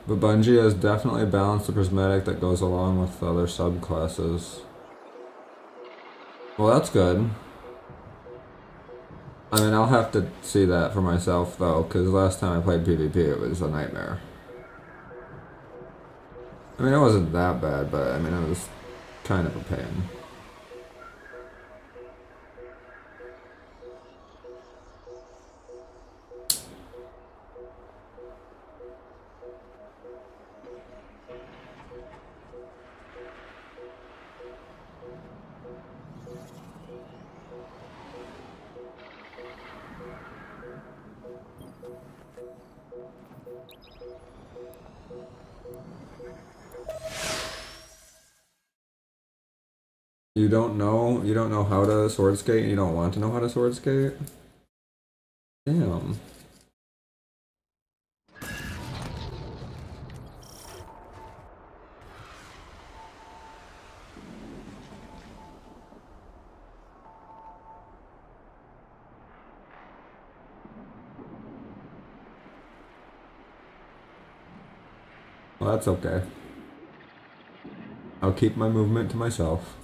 But Bungie has definitely balanced the prismatic that goes along with the other subclasses. Well, that's good. I mean, I'll have to see that for myself, though, because last time I played PvP, it was a nightmare. I mean, it wasn't that bad, but I mean, it was kind of a pain. You don't know how to sword skate, and you don't want to know how to sword skate? Damn. Well, that's okay. I'll keep my movement to myself.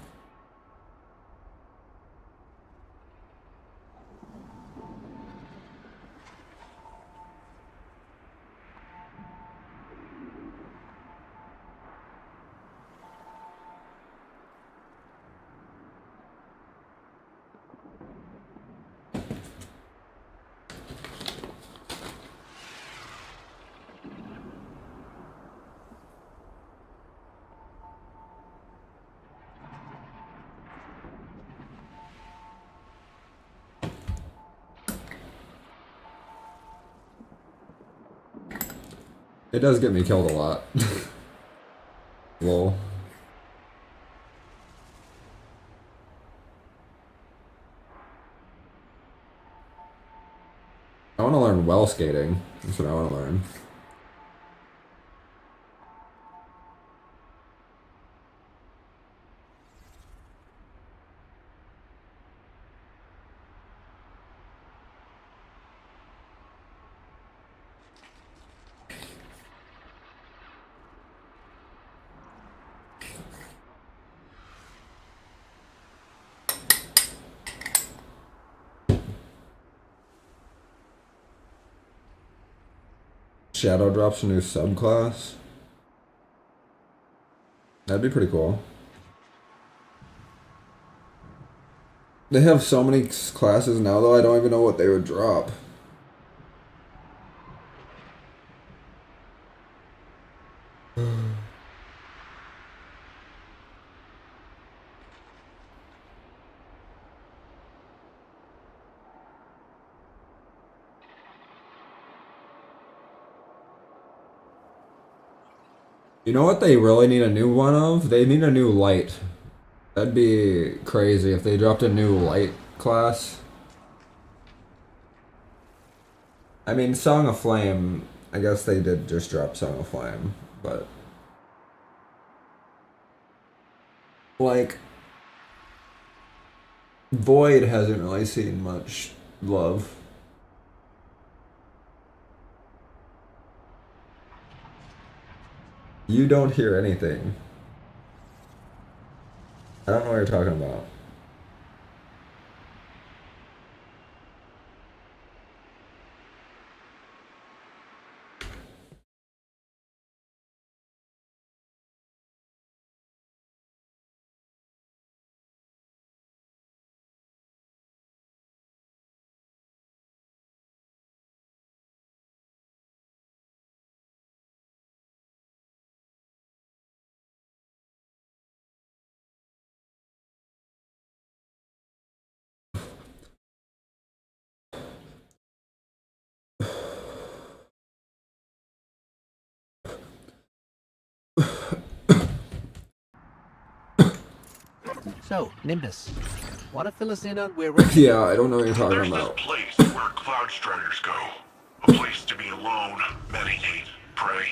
It does get me killed a lot. Lol. I want to learn well skating. That's what I want to learn. Shadow drops a new subclass. That'd be pretty cool. They have so many classes now, though, I don't even know what they would drop. You know what they really need a new one of? They need a new light. That'd be crazy if they dropped a new light class. I mean, Song of Flame, I guess they did just drop Song of Flame, but... like... Void hasn't really seen much love. You don't hear anything. I don't know what you're talking about. So, Nimbus, want to fill us in on where we're... Yeah, I don't know what you're talking There's about. this place where Cloud Striders go. A place to be alone, meditate, pray.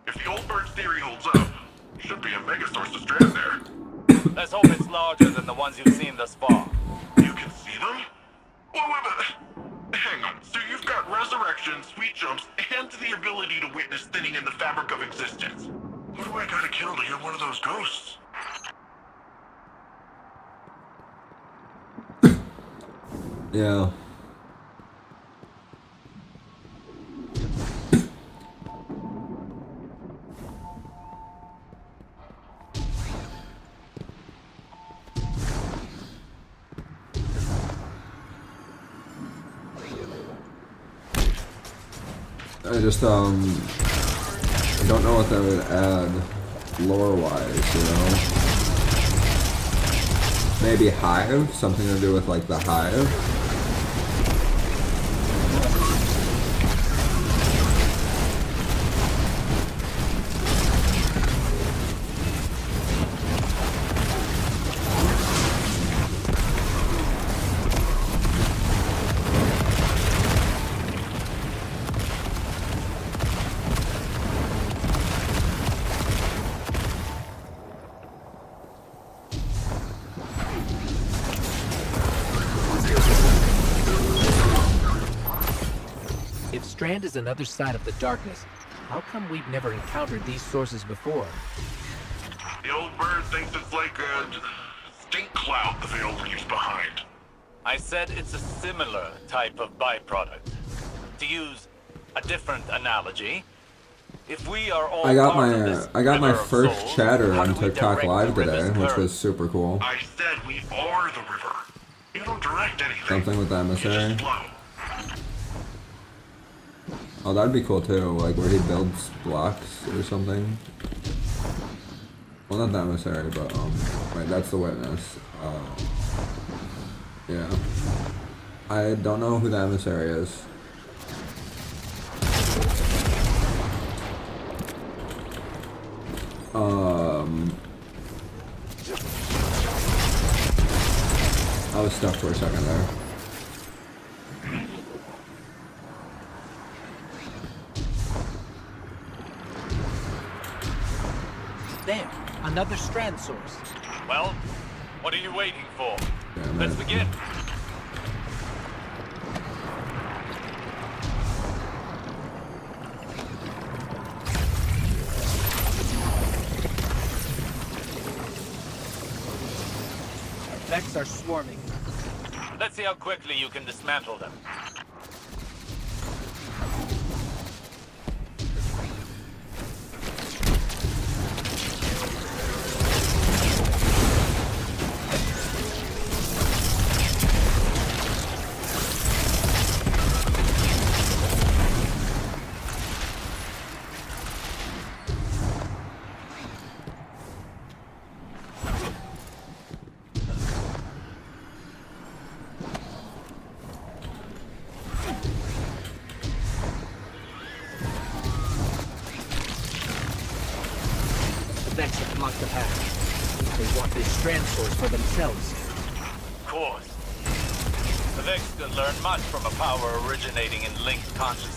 If the old bird's theory holds up, should be a mega source of strand there. Let's hope it's larger than the ones you've seen thus far. You can see them? Well, wait a minute. Hang on. So you've got resurrection, sweet jumps, and the ability to witness thinning in the fabric of existence. Who do I gotta kill to get one of those ghosts? Yeah. I just I don't know what that would add lore-wise, you know? Maybe Hive? Something to do with like the Hive? If Strand is another side of the darkness, how come we've never encountered these sources before? The old bird thinks it's like a stink cloud the Veil leaves behind. I said it's a similar type of byproduct. To use a different analogy, if we are all I got part of this my river of first souls, chatter how on do we TikTok direct Live the river's today, which current? was super cool. I said we are the river. You don't direct anything. Something with the emissary. You just flow. Oh, that'd be cool too, like where he builds blocks or something. Well, not the emissary, but wait, that's the witness. Yeah. I don't know who the emissary is. I was stuck for a second there. There, another Strand source. Well, what are you waiting for? Yeah, Let's begin. Vex are swarming. Let's see how quickly you can dismantle them. Vex have blocked the path. They want this Strand source for themselves. Of course. The Vex could learn much from a power originating in linked consciousness.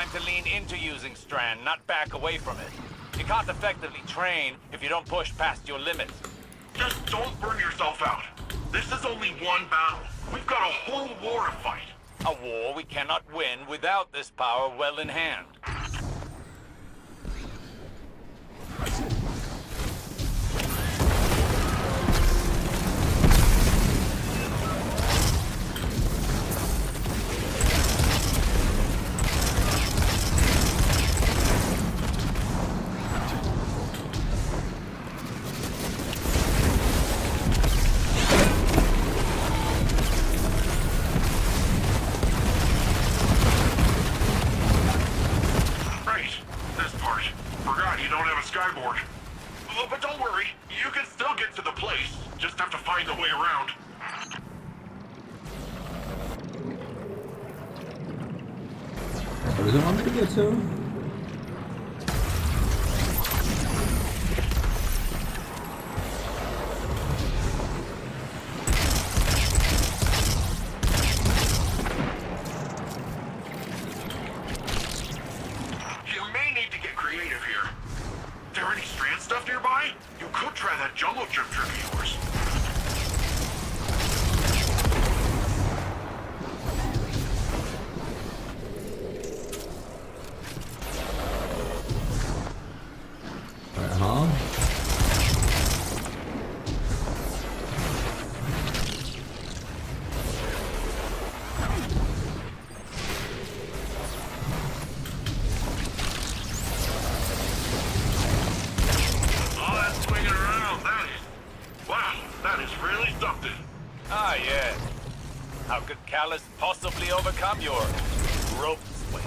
time to lean into using Strand, not back away from it. You can't effectively train if you don't push past your limits. Just don't burn yourself out. This is only one battle. We've got a whole war to fight. A war we cannot win without this power well in hand. What does it want me to get to? You may need to get creative here. There any Strand stuff nearby? You could try that jungle gym trick of yours. Possibly overcome your rope swing.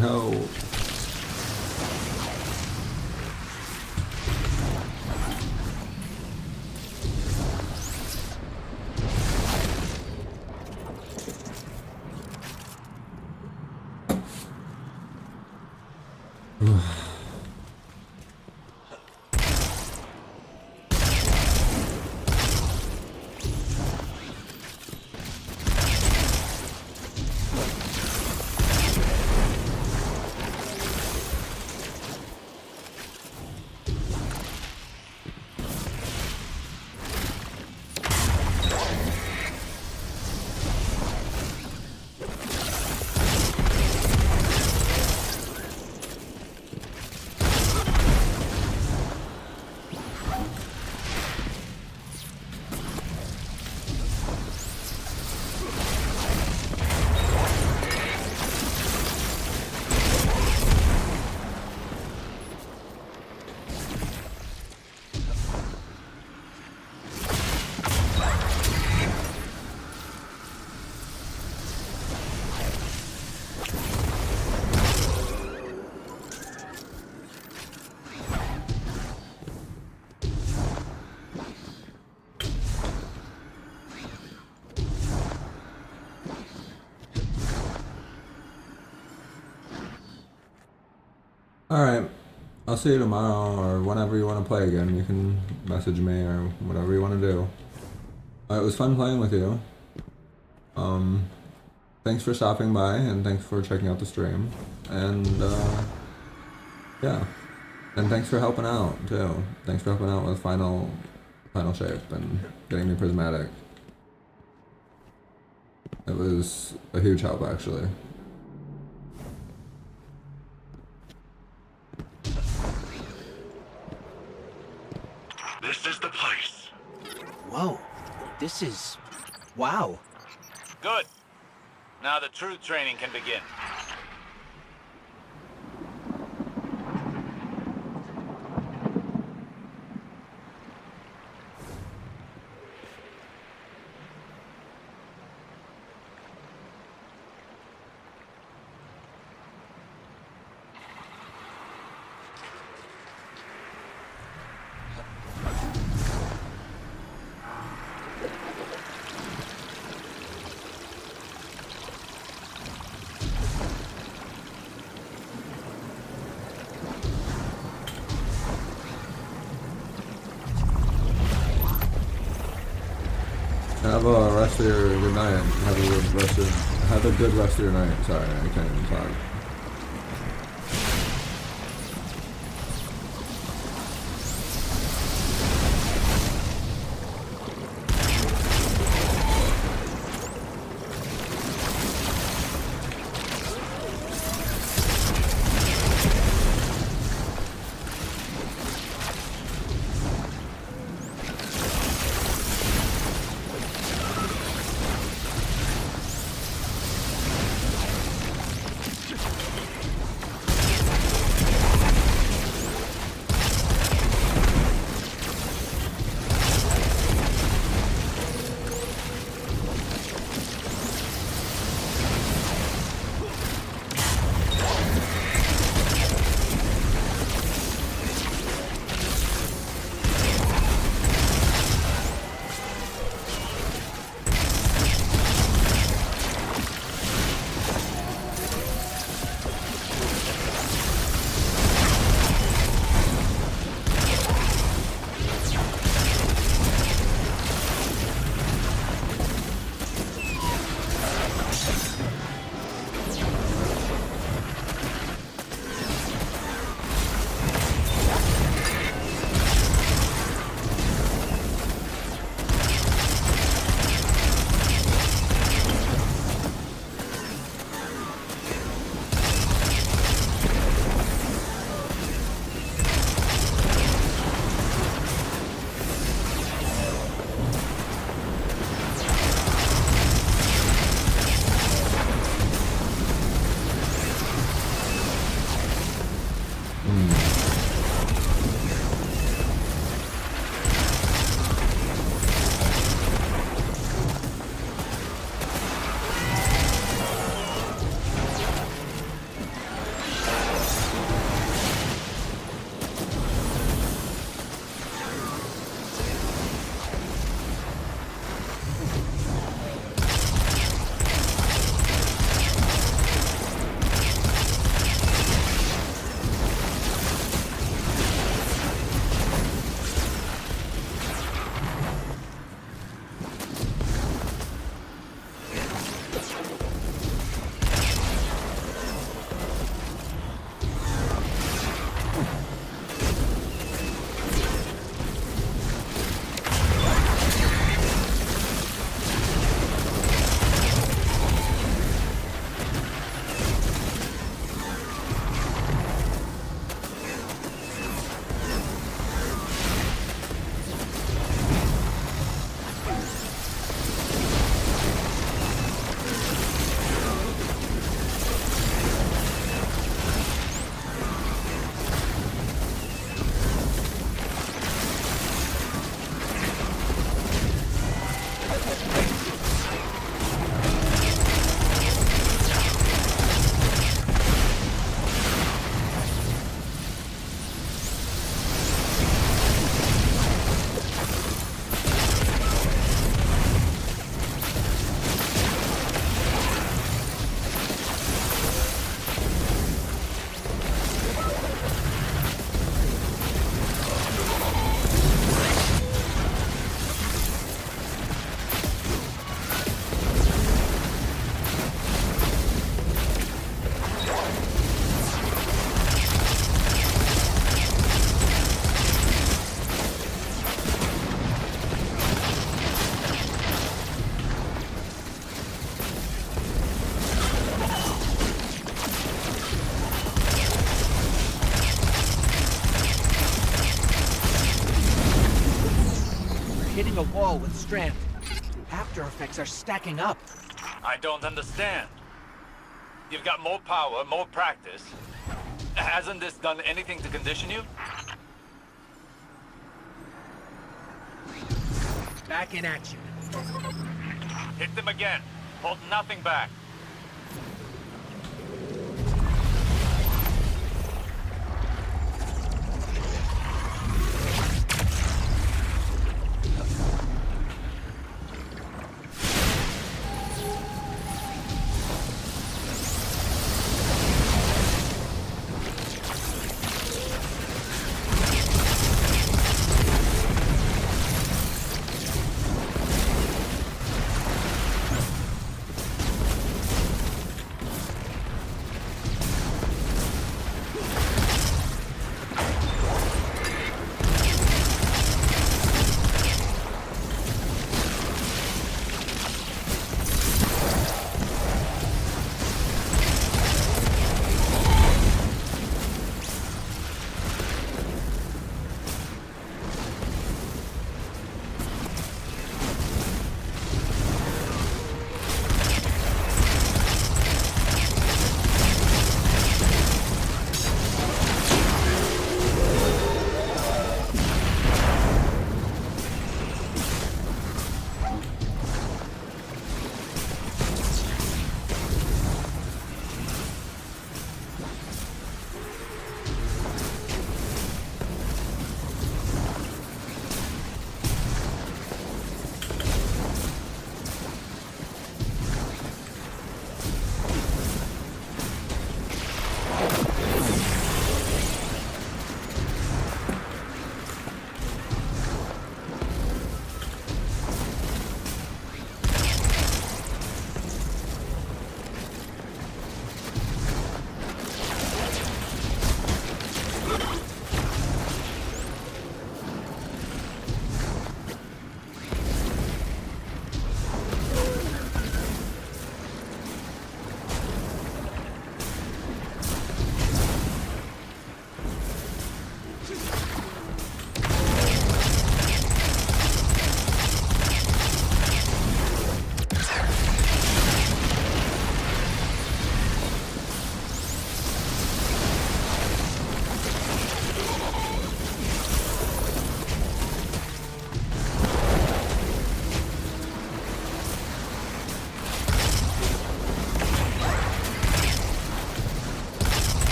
No. Alright, I'll see you tomorrow or whenever you want to play again. You can message me or whatever you want to do. It was fun playing with you. Thanks for stopping by and thanks for checking out the stream. And yeah, and thanks for helping out too. Thanks for helping out with final shape and getting me prismatic. It was a huge help actually. This is the place. Whoa, this is... wow. Good. Now the true training can begin. Have a rest of your good night. Have a good rest of your night. Sorry, I can't even talk. hitting a wall with strength. After effects are stacking up. I don't understand. You've got more power, more practice. Hasn't this done anything to condition you? Back in action. Hit them again. Hold nothing back.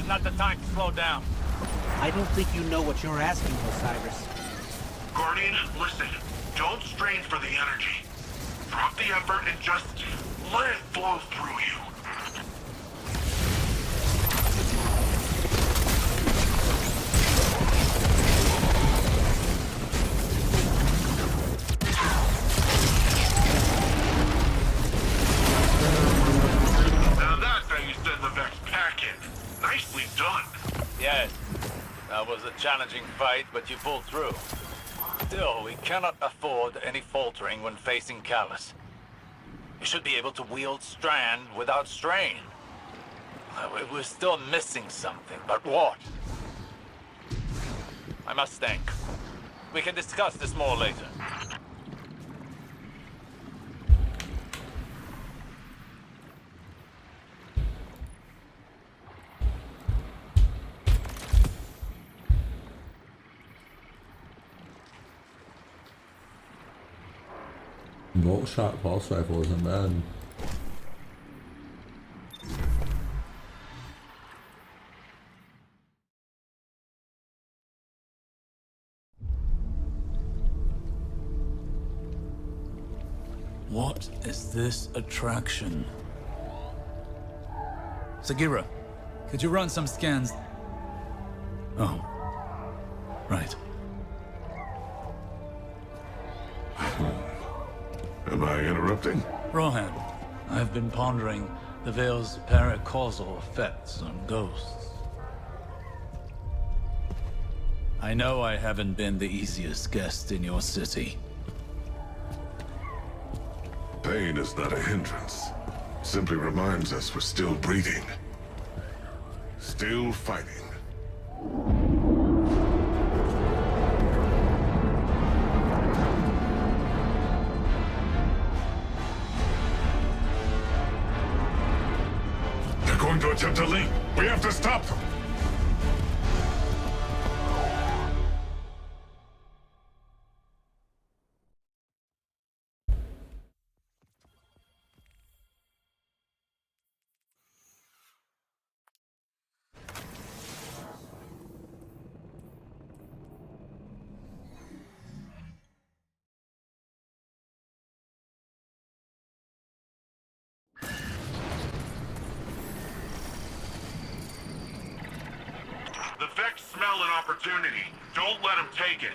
is not the time to slow down. I don't think you know what you're asking, Osiris. Guardian, listen. Don't strain for the energy. Drop the effort and just let it flow through you. Now that's how you send the Vex packing. Nicely done. Yes, that was a challenging fight, but you pulled through. Still, we cannot afford any faltering when facing Callus. You should be able to wield Strand without strain. We're still missing something, but what? I must think. We can discuss this more later. Bolt shot pulse rifle isn't bad. What is this attraction? Sagira, could you run some scans? Oh. Right. Am I interrupting? Rohan, I've been pondering the Veil's paracausal effects on ghosts. I know I haven't been the easiest guest in your city. Pain is not a hindrance. Simply reminds us we're still breathing. Still fighting. They're going to attempt to leap. We have to stop them. The Vex smell an opportunity. Don't let them take it.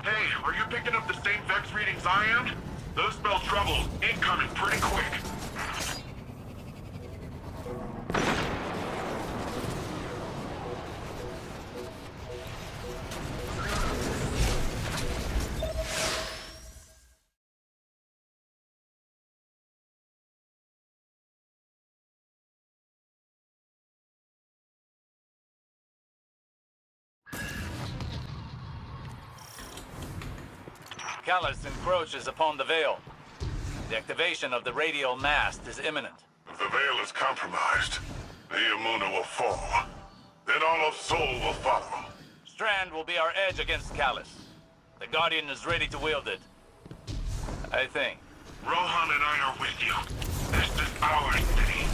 Hey, are you picking up the same Vex readings I am? Those spell trouble incoming pretty quick. Callus encroaches upon the Veil. The activation of the radial mast is imminent. If the Veil is compromised, Neomuna will fall. Then all of Sol will follow. Strand will be our edge against Callus. The Guardian is ready to wield it. I think. Rohan and I are with you. This is our city.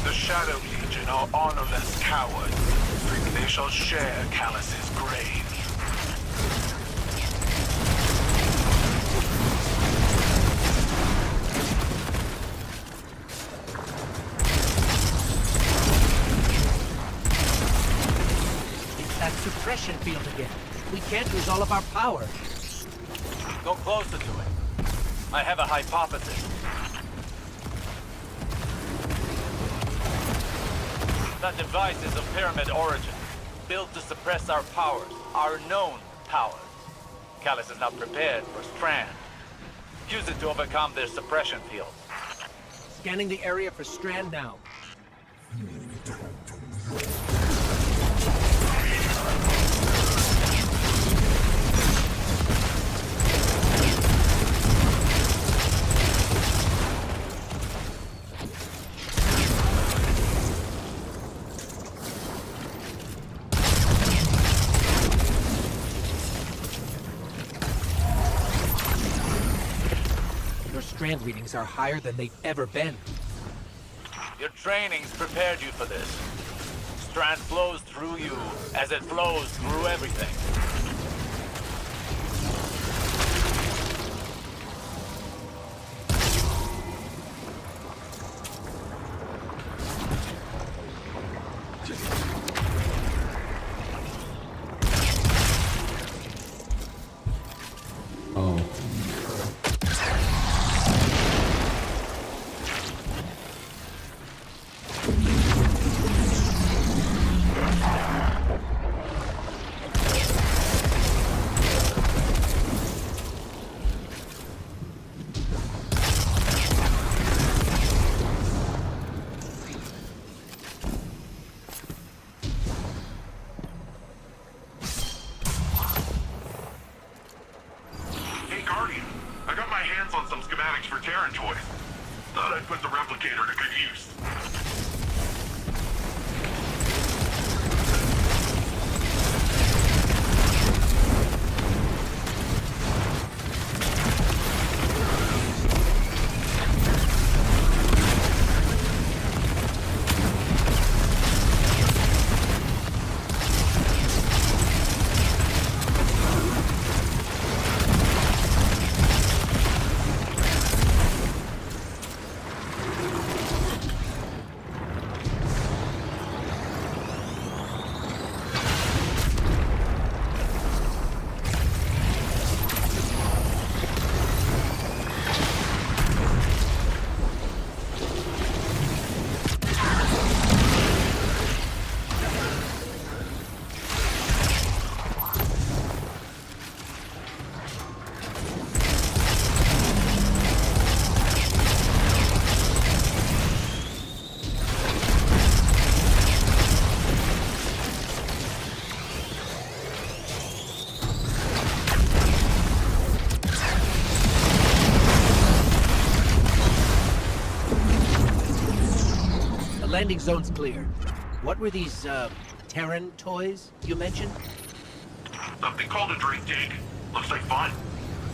The Shadow Legion are honorless cowards. They shall share Callus's grave. That suppression field again. We can't use all of our power. Go closer to it. I have a hypothesis. That device is of pyramid origin, built to suppress our powers, our known powers. Callus is not prepared for Strand. Use it to overcome their suppression field. Scanning the area for Strand now. Your Strand readings are higher than they've ever been. Your training's prepared you for this. Strand flows through you as it flows through everything. Oh. Hey, Guardian. I got my hands on some schematics for Terran toys. Thought I'd put the replicator to good use. The landing zone's clear. What were these, Terran toys you mentioned? Something called a drink tank. Looks like fun.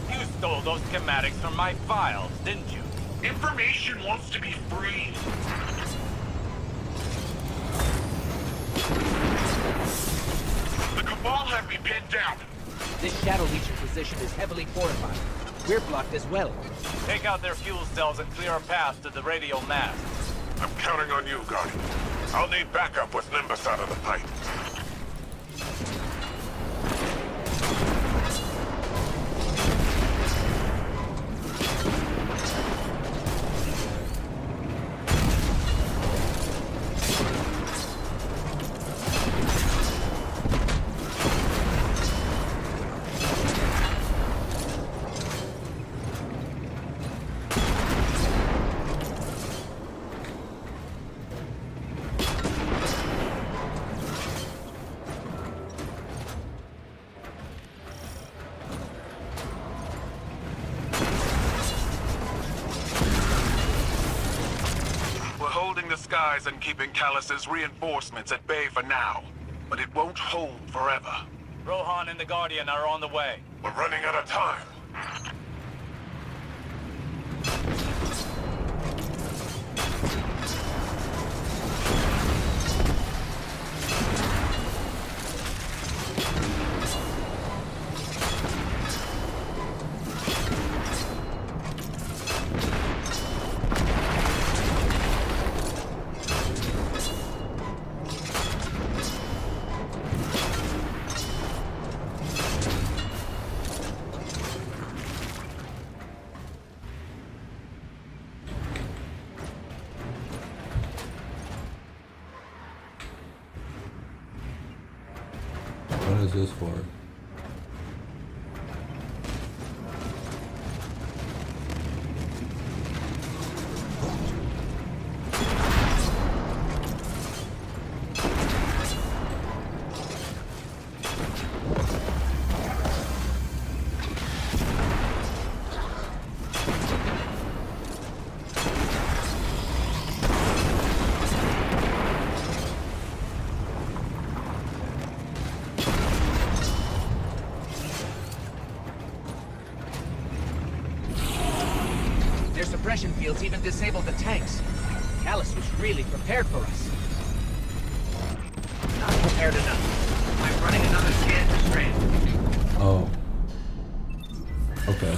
You stole those schematics from my files, didn't you? Information wants to be free. The Cabal have me pinned down. This Shadow Legion position is heavily fortified. We're blocked as well. Take out their fuel cells and clear a path to the radial mast. I'm counting on you, Guardian. I'll need backup with Nimbus out of the pipe. Skies and keeping Callus's reinforcements at bay for now. But it won't hold forever. Rohan and the Guardian are on the way. We're running out of time. What is this for? Their suppression fields even disabled the tanks. Callus was really prepared for us. Not prepared enough. I'm running another scan for Strand. Oh. Okay.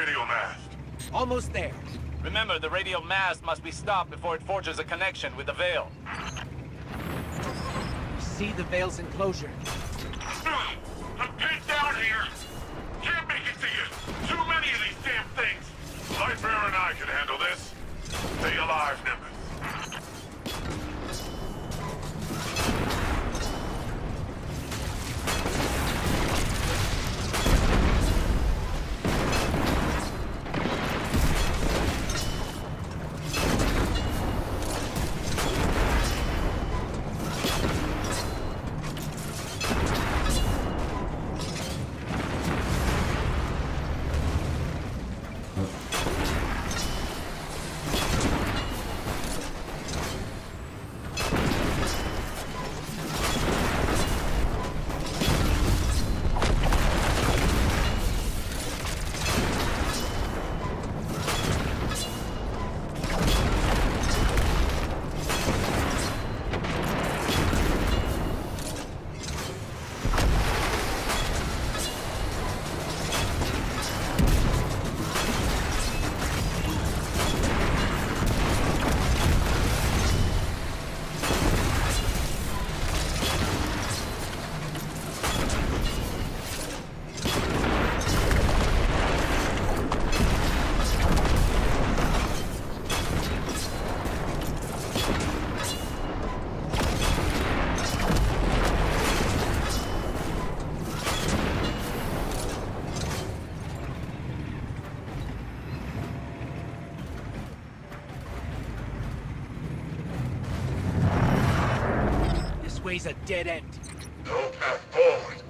radio mast. Almost there. Remember, the radio mast must be stopped before it forges a connection with the Veil. See the Veil's enclosure. I'm pinned down here. Can't make it to you. Too many of these damn things. Lightbearer and I can handle this. Stay alive, Nimbus. Way's a dead end. No path forward.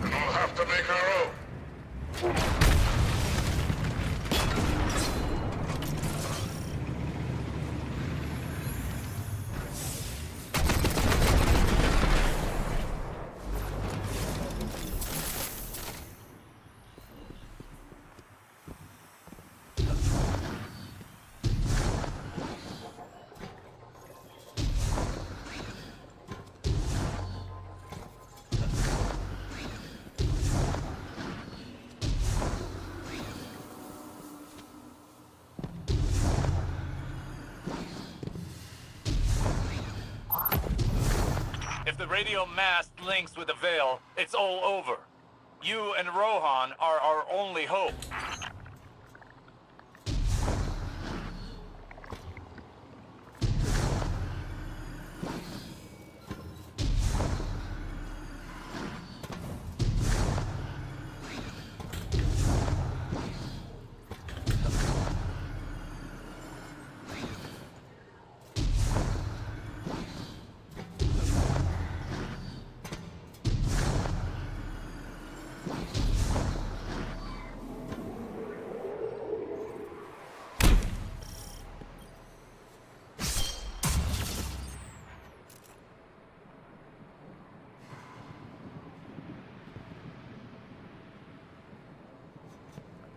We'll have to make our own. If the radio mast links with the Veil, it's all over. You and Rohan are our only hope.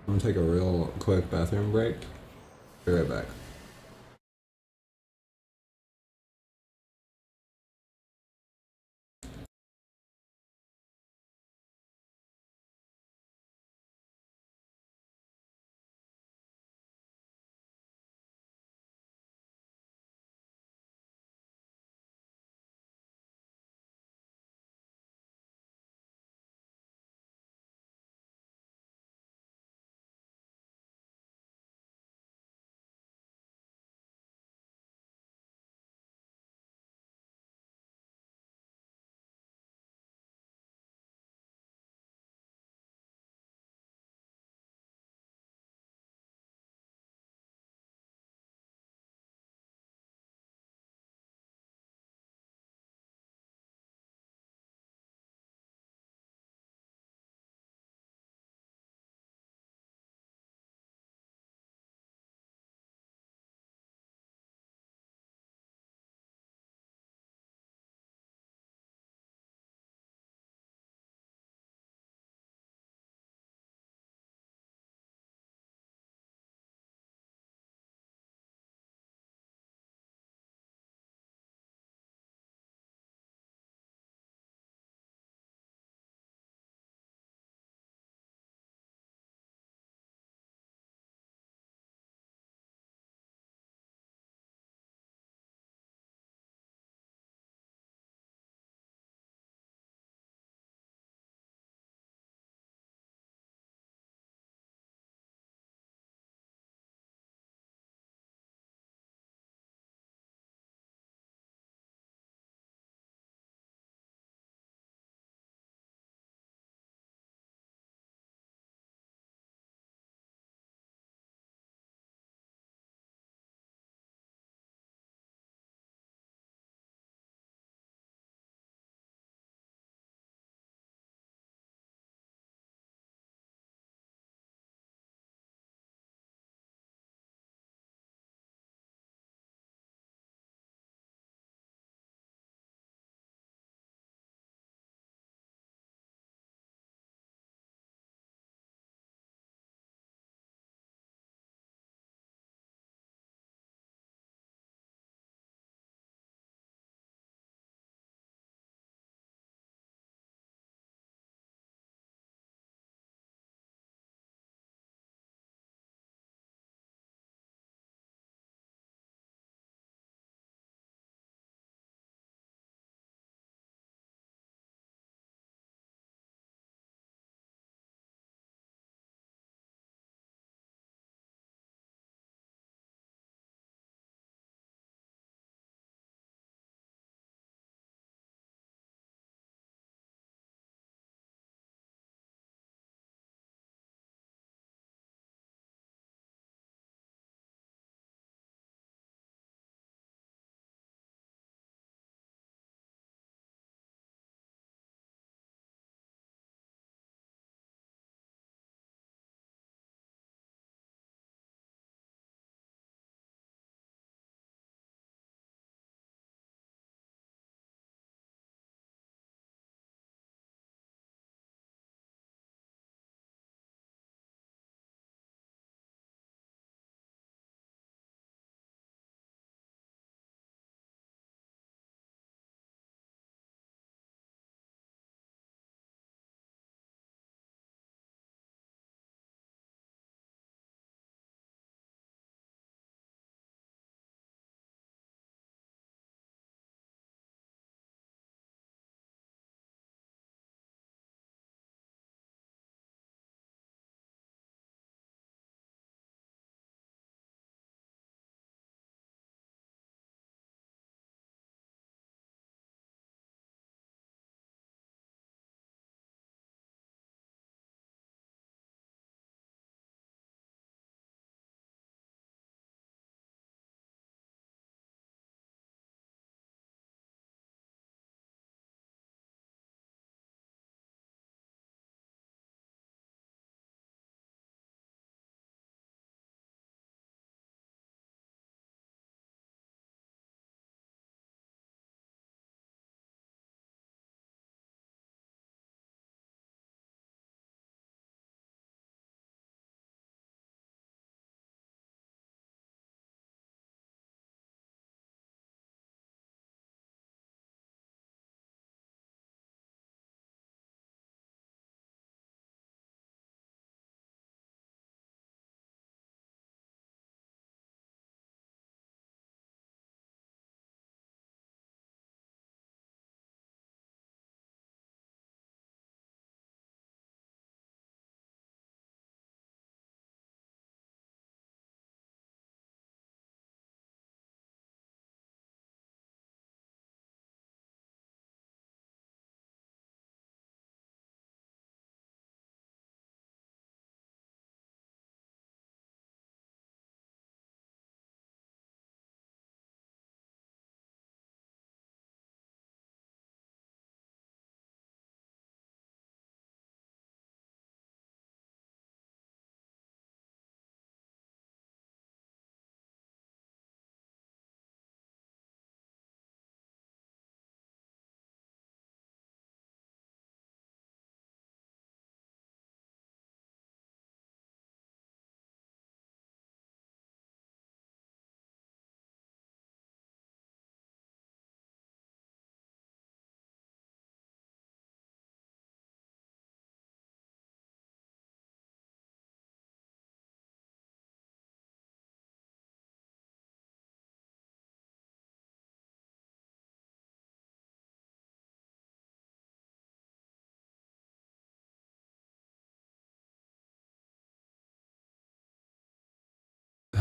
I'm gonna take a real quick bathroom break. Be right back.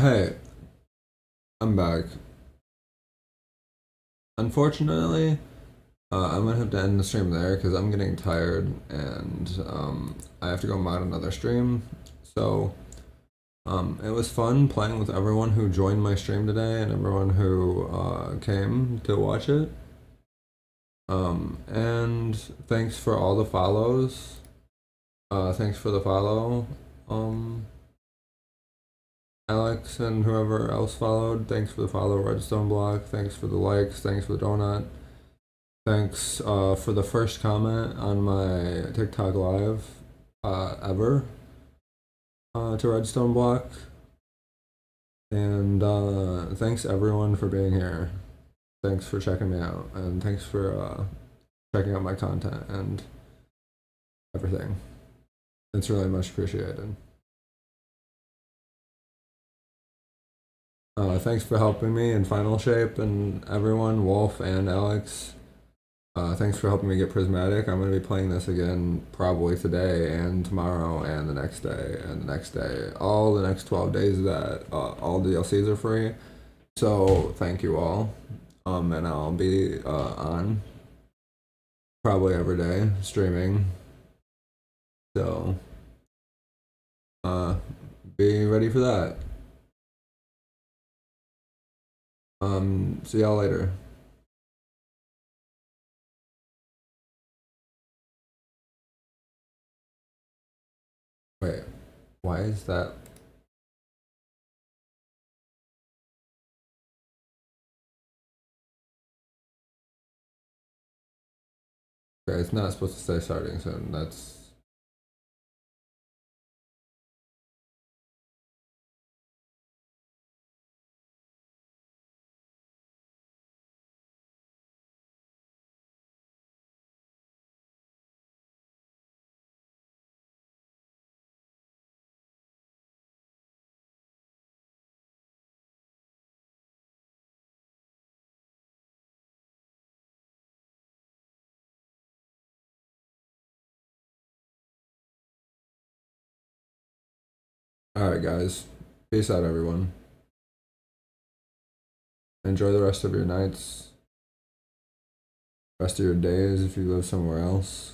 Hey, I'm back. Unfortunately, I'm gonna have to end the stream there because I'm getting tired and I have to go mod another stream. So, it was fun playing with everyone who joined my stream today and everyone who came to watch it. And thanks for all the follows. Thanks for the follow. Alex and whoever else followed, thanks for the follow, Redstone Block, thanks for the likes, thanks for the donut, thanks for the first comment on my TikTok live ever to Redstone Block, and thanks everyone for being here, thanks for checking me out, and thanks for checking out my content and everything. It's really much appreciated. Thanks for helping me in Final Shape and everyone, Wolf and Alex. Thanks for helping me get Prismatic. I'm going to be playing this again probably today and tomorrow and the next day and the next day. All the next 12 days that all DLCs are free. So thank you all. And I'll be on probably every day streaming. So be ready for that. See y'all later. Wait, why is that? Okay, it's not supposed to say starting soon. That's... Alright guys, peace out everyone. Enjoy the rest of your nights, rest of your days if you live somewhere else.